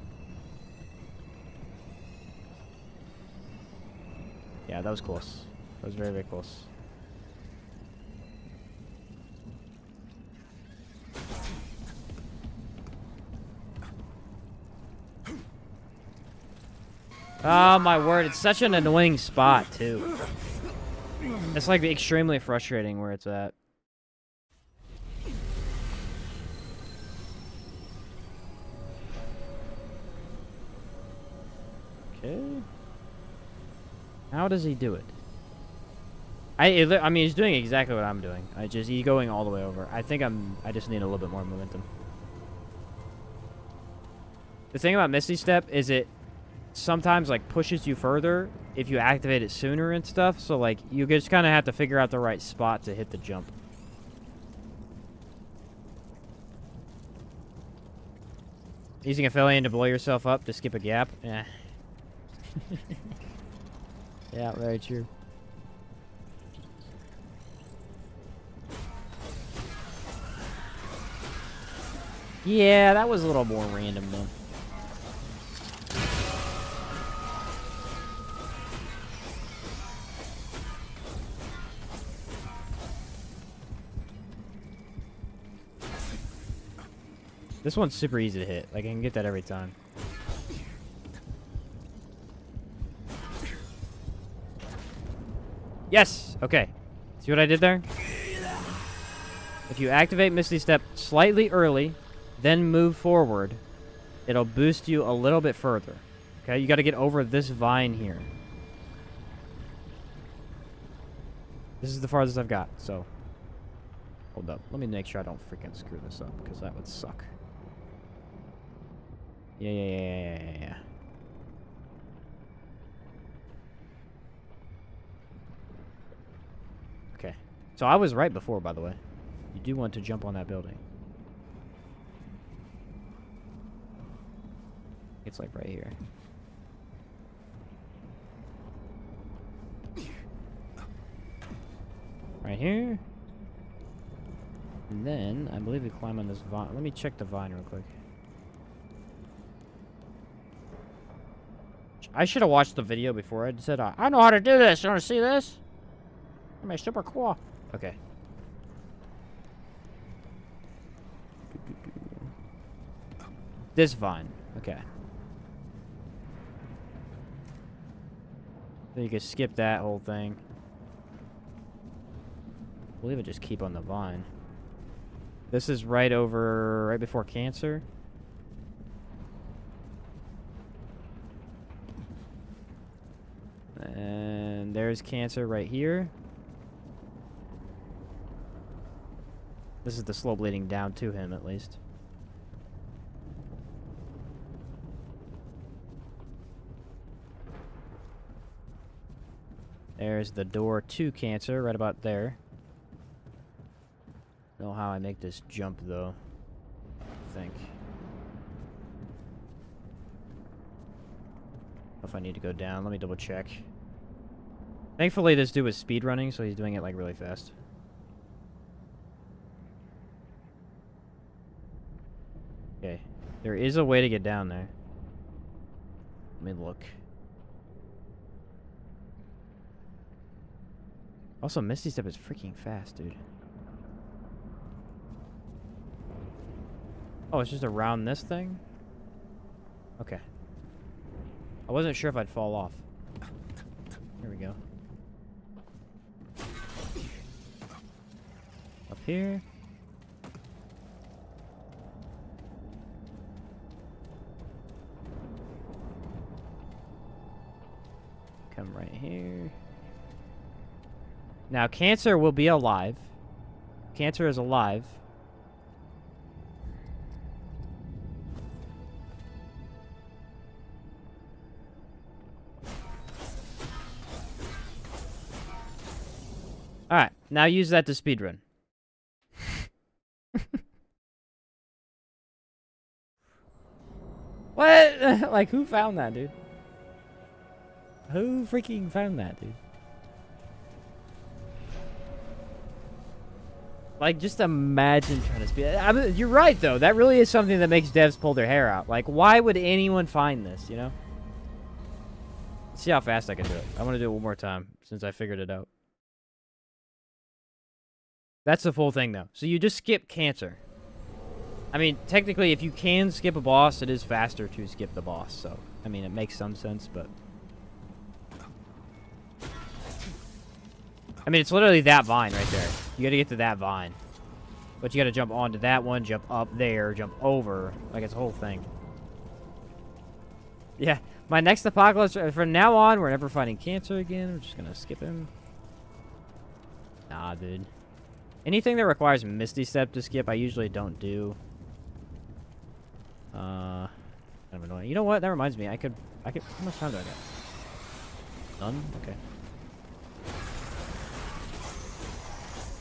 Yeah, that was close. That was very, very close. Oh my word, it's such an annoying spot too. It's like extremely frustrating where it's at. Okay. How does he do it? I mean, he's doing exactly what I'm doing. He's going all the way over. I just need a little bit more momentum. The thing about Misty Step is it sometimes like pushes you further if you activate it sooner and stuff. So like you just kind of have to figure out the right spot to hit the jump. Using Affiliate to blow yourself up to skip a gap. Yeah. Yeah, very true. Yeah, that was a little more random though. This one's super easy to hit. Like, I can get that every time. Yes! Okay. See what I did there? If you activate Misty Step slightly early, then move forward, it'll boost you a little bit further. Okay? You gotta get over this vine here. This is the farthest I've got, so... Hold up. Let me make sure I don't freaking screw this up, because that would suck. Yeah. Okay. So I was right before, by the way. You do want to jump on that building. It's like right here. Right here. And then, I believe we climb on this vine. Let me check the vine real quick. I should have watched the video before I said, I know how to do this. You want to see this? I'm super cool. Okay. This vine. Okay. So you can skip that whole thing. I believe I just keep on the vine. This is right before Cancer. And there's Cancer right here. This is the slow bleeding down to him, at least. There's the door to Cancer, right about there. Don't know how I make this jump, though. I think. If I need to go down, let me double check. Thankfully, this dude was speedrunning, so he's doing it like really fast. Okay, there is a way to get down there. Let me look. Also, Misty Step is freaking fast, dude. Oh, it's just around this thing? Okay. I wasn't sure if I'd fall off. Here we go. Up here. Come right here. Now, Cancer will be alive. Cancer is alive. Alright, now use that to speedrun. What? Like, who found that, dude? Who freaking found that, dude?
Like, just imagine trying to speed. I mean, you're right, though. That really is something that makes devs pull their hair out. Like, why would anyone find this, you know? Let's see how fast I can do it. I want to do it one more time, since I figured it out. That's the full thing, though. So you just skip cancer. I mean, technically, if you can skip a boss, it is faster to skip the boss. So, I mean, it makes some sense, but... I mean, it's literally that vine right there. You gotta get to that vine. But you gotta jump onto that one, jump up there, jump over. Like, it's a whole thing. Yeah, my next apocalypse, from now on, we're never fighting cancer again. We're just gonna skip him. Nah, dude. Anything that requires Misty Step to skip, I usually don't do. Kind of annoying. You know what? That reminds me. I could, how much time do I got? None? Okay.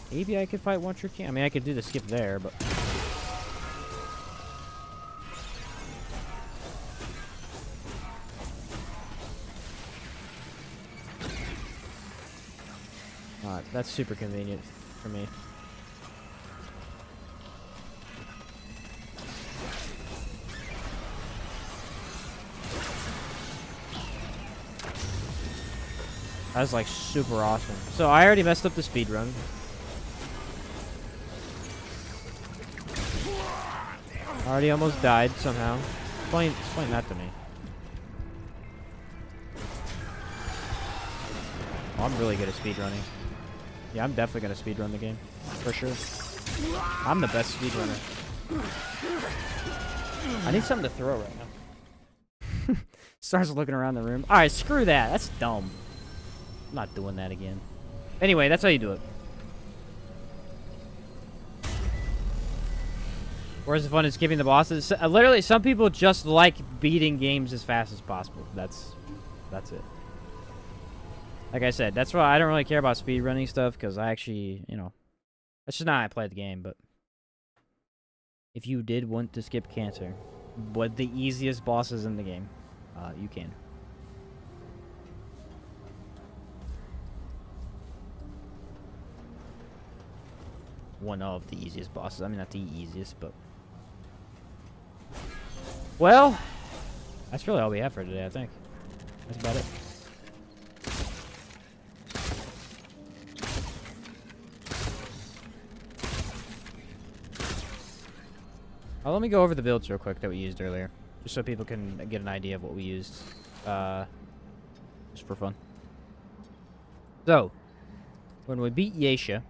Maybe I could fight one trick. I mean, I could do the skip there, but... That's super convenient for me. That was like super awesome. So I already messed up the speed run. Already almost died somehow. Explain that to me. Oh, I'm really good at speedrunning. Yeah, I'm definitely gonna speedrun the game. For sure. I'm the best speedrunner. I need something to throw right now. Starts looking around the room. Alright, screw that. That's dumb. I'm not doing that again. Anyway, that's how you do it. Where's the fun in skipping the bosses? Literally, some people just like beating games as fast as possible. That's it. Like I said, that's why I don't really care about speedrunning stuff, because I actually, you know, that's just not how I play the game, but if you did want to skip cancer, what the easiest bosses in the game, you can. One of the easiest bosses. I mean, not the easiest, but... Well, that's really all we have for today, I think. That's about it. Let me go over the builds real quick that we used earlier, just so people can get an idea of what we used, just for fun. So, when we beat Yaesha,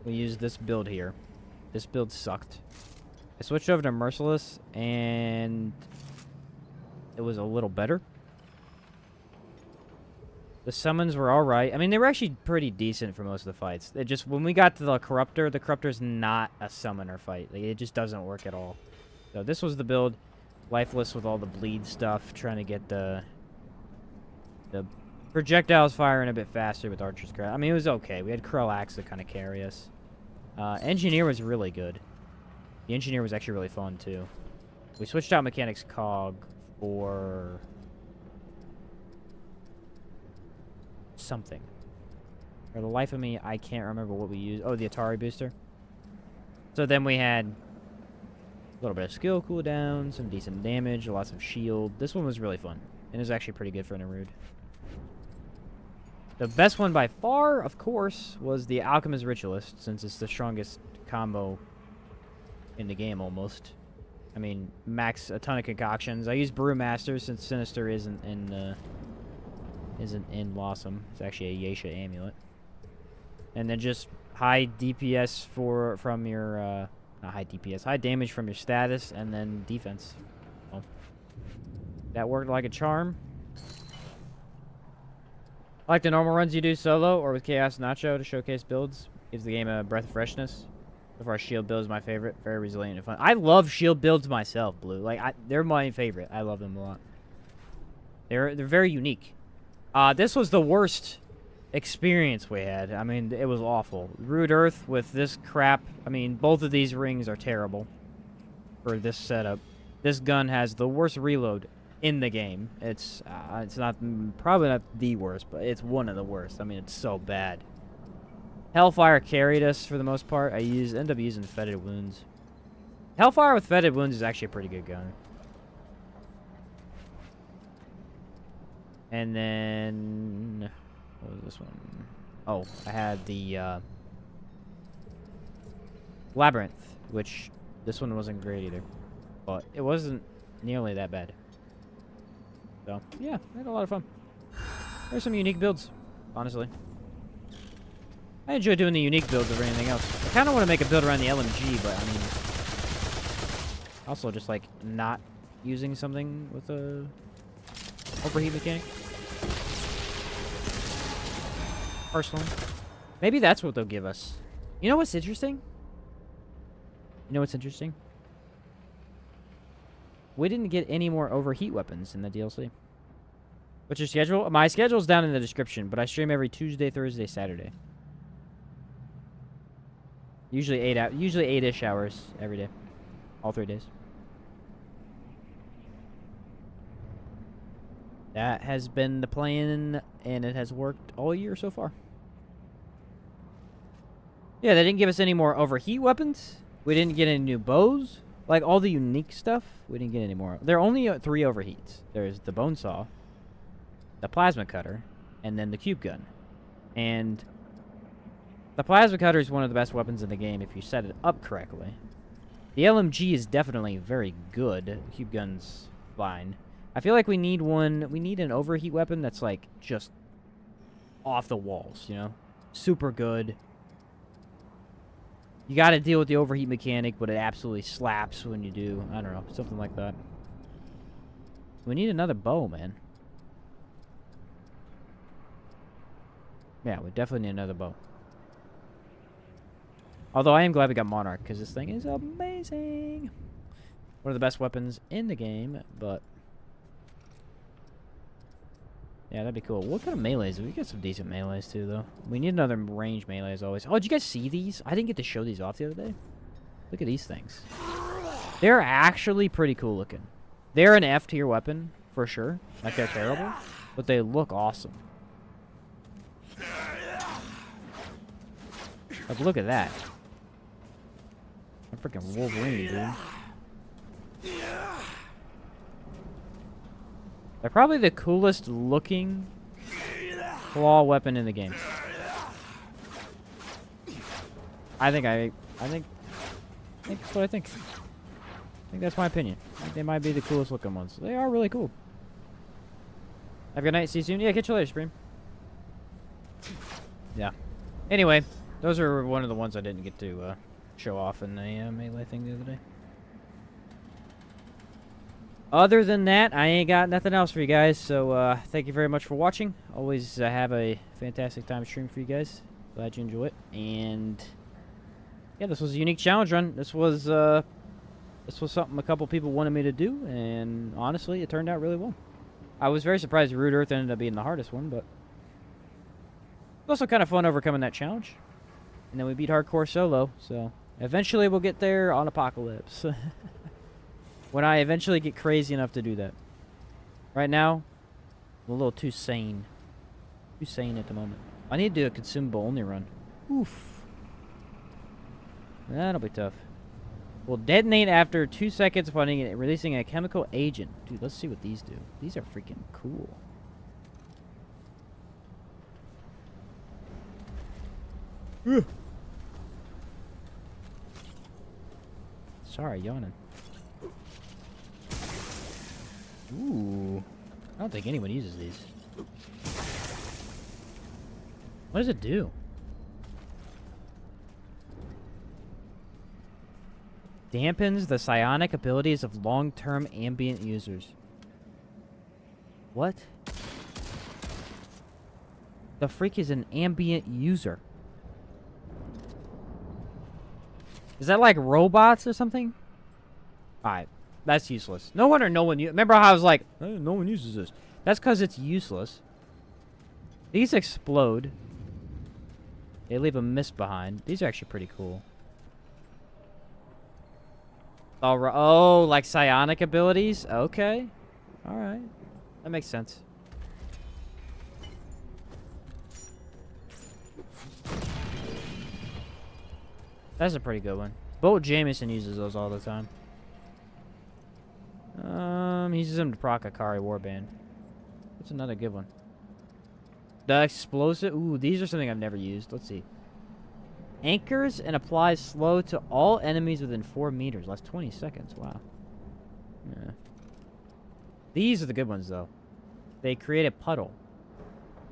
we used this build here. This build sucked. I switched over to Merciless, and it was a little better. The summons were alright. I mean, they were actually pretty decent for most of the fights. It just, when we got to the Corruptor's not a summoner fight. Like, it just doesn't work at all. So this was the build. Lifeless with all the bleed stuff, trying to get the projectiles firing a bit faster with Archer's Crown. I mean, it was okay. We had Krell Axe to kind of carry us. Engineer was really good. The Engineer was actually really fun, too. We switched out Mechanics Cog for... something. For the life of me, I can't remember what we used. Oh, the Atari booster. So then we had a little bit of skill cooldown, some decent damage, lots of shield. This one was really fun. And it was actually pretty good for Narude. The best one by far, of course, was the Alchemist Ritualist, since it's the strongest combo in the game, almost. I mean, max a ton of concoctions. I use Brewmaster since Sinister isn't in Losomn. It's actually a Yaesha amulet. And then just high DPS from your not high DPS, high damage from your status, and then defense. Well, that worked like a charm. I like the normal runs you do solo or with Chaos Nacho to showcase builds. Gives the game a breath of freshness. So far, shield build is my favorite. Very resilient and fun. I love shield builds myself, Blue. Like, they're my favorite. I love them a lot. They're very unique. This was the worst experience we had. I mean, it was awful. Rude Earth with this crap. I mean, both of these rings are terrible for this setup. This gun has the worst reload in the game. It's not probably not the worst, but it's one of the worst. I mean, it's so bad.
Hellfire carried us for the most part. I end up using Fetid Wounds. Hellfire with Fetid Wounds is actually a pretty good gun. And then... what was this one? Oh, I had the Labyrinth, which this one wasn't great either. But it wasn't nearly that bad. So, yeah, I had a lot of fun. There's some unique builds, honestly. I enjoy doing the unique builds over anything else. I kind of want to make a build around the LMG, but I mean... also just, like, not using something with a overheat mechanic. Personally. Maybe that's what they'll give us. You know what's interesting? You know what's interesting? We didn't get any more overheat weapons in the DLC. What's your schedule? My schedule's down in the description, but I stream every Tuesday, Thursday, Saturday. Usually 8-ish hours every day. All 3 days. That has been the plan, and it has worked all year so far. Yeah, they didn't give us any more overheat weapons. We didn't get any new bows. Like, all the unique stuff, we didn't get any more. There are only 3 overheats. There's the bone saw, the plasma cutter, and then the cube gun. And the plasma cutter is one of the best weapons in the game if you set it up correctly. The LMG is definitely very good. The cube gun's fine. I feel like we need one. We need an overheat weapon that's, like, just off the walls, you know? Super good. You gotta deal with the overheat mechanic, but it absolutely slaps when you do. I don't know, something like that. We need another bow, man. Yeah, we definitely need another bow. Although I am glad we got Monarch, because this thing is amazing. One of the best weapons in the game, but... yeah, that'd be cool. What kind of melees? We got some decent melees, too, though. We need another range melee, as always. Oh, did you guys see these? I didn't get to show these off the other day. Look at these things. They're actually pretty cool looking. They're an F-tier weapon, for sure. Like, they're terrible. But they look awesome. Like, look at that. I'm freaking Wolverine, dude. They're probably the coolest looking claw weapon in the game. I think that's what I think. I think that's my opinion. I think they might be the coolest looking ones. They are really cool. Have a good night. See you soon. Yeah, catch you later, Scream. Yeah. Anyway, those are one of the ones I didn't get to show off in the melee thing the other day. Other than that, I ain't got nothing else for you guys, so thank you very much for watching. Always have a fantastic time stream for you guys. Glad you enjoy it. And yeah, this was a unique challenge run. This was something a couple people wanted me to do, and honestly, it turned out really well. I was very surprised Rude Earth ended up being the hardest one, but it's also kind of fun overcoming that challenge. And then we beat Hardcore Solo, so eventually we'll get there on Apocalypse. When I eventually get crazy enough to do that. Right now, I'm a little too sane. Too sane at the moment. I need to do a consumable only run. Oof. That'll be tough. Will detonate after 2 seconds upon releasing a chemical agent. Dude, let's see what these do. These are freaking cool. Sorry, yawning. Ooh. I don't think anyone uses these. What does it do? Dampens the psionic abilities of long-term ambient users. What? The freak is an ambient user. Is that like robots or something? Alright. That's useless. No wonder no one... Remember how I was like, hey, no one uses this. That's because it's useless. These explode. They leave a mist behind. These are actually pretty cool. Oh, like psionic abilities? Okay. Alright. That makes sense. That's a pretty good one. Bolt Jameson uses those all the time. He uses them to proc Akari Warband. That's another good one. The explosive. Ooh, these are something I've never used. Let's see. Anchors and applies slow to all enemies within 4 meters. Lasts 20 seconds. Wow. Yeah. These are the good ones, though. They create a puddle.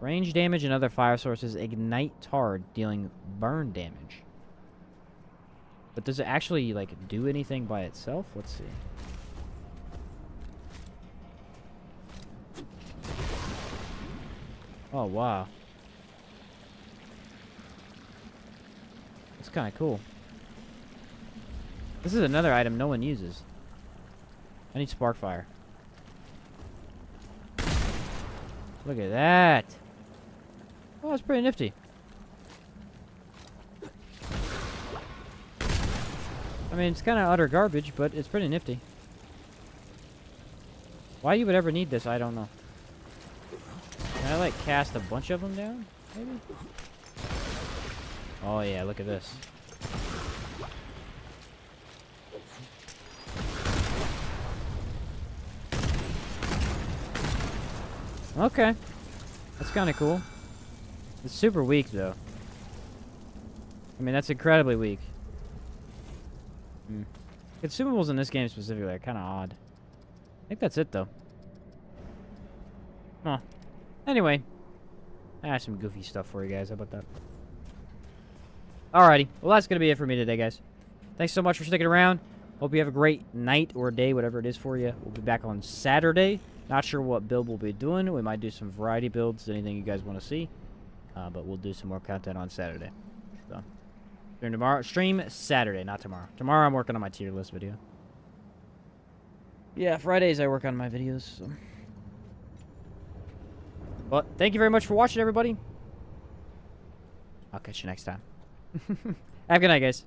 Range damage and other fire sources ignite tar, dealing burn damage. But does it actually, like, do anything by itself? Let's see. Oh, wow. That's kind of cool. This is another item no one uses. I need Sparkfire. Look at that. Oh, that's pretty nifty. I mean, it's kind of utter garbage, but it's pretty nifty. Why you would ever need this, I don't know. Can I, like, cast a bunch of them down? Maybe? Oh, yeah, look at this. Okay. That's kind of cool. It's super weak, though. I mean, that's incredibly weak. Consumables in this game specifically are kind of odd. I think that's it, though. Huh. Anyway. I have some goofy stuff for you guys. How about that? Alrighty. Well, that's going to be it for me today, guys. Thanks so much for sticking around. Hope you have a great night or day, whatever it is for you. We'll be back on Saturday. Not sure what build we'll be doing. We might do some variety builds, anything you guys want to see. But we'll do some more content on Saturday. So, stream Saturday, not tomorrow. Tomorrow I'm working on my tier list video. Yeah, Fridays I work on my videos. So. But thank you very much for watching, everybody. I'll catch you next time. Have a good night, guys.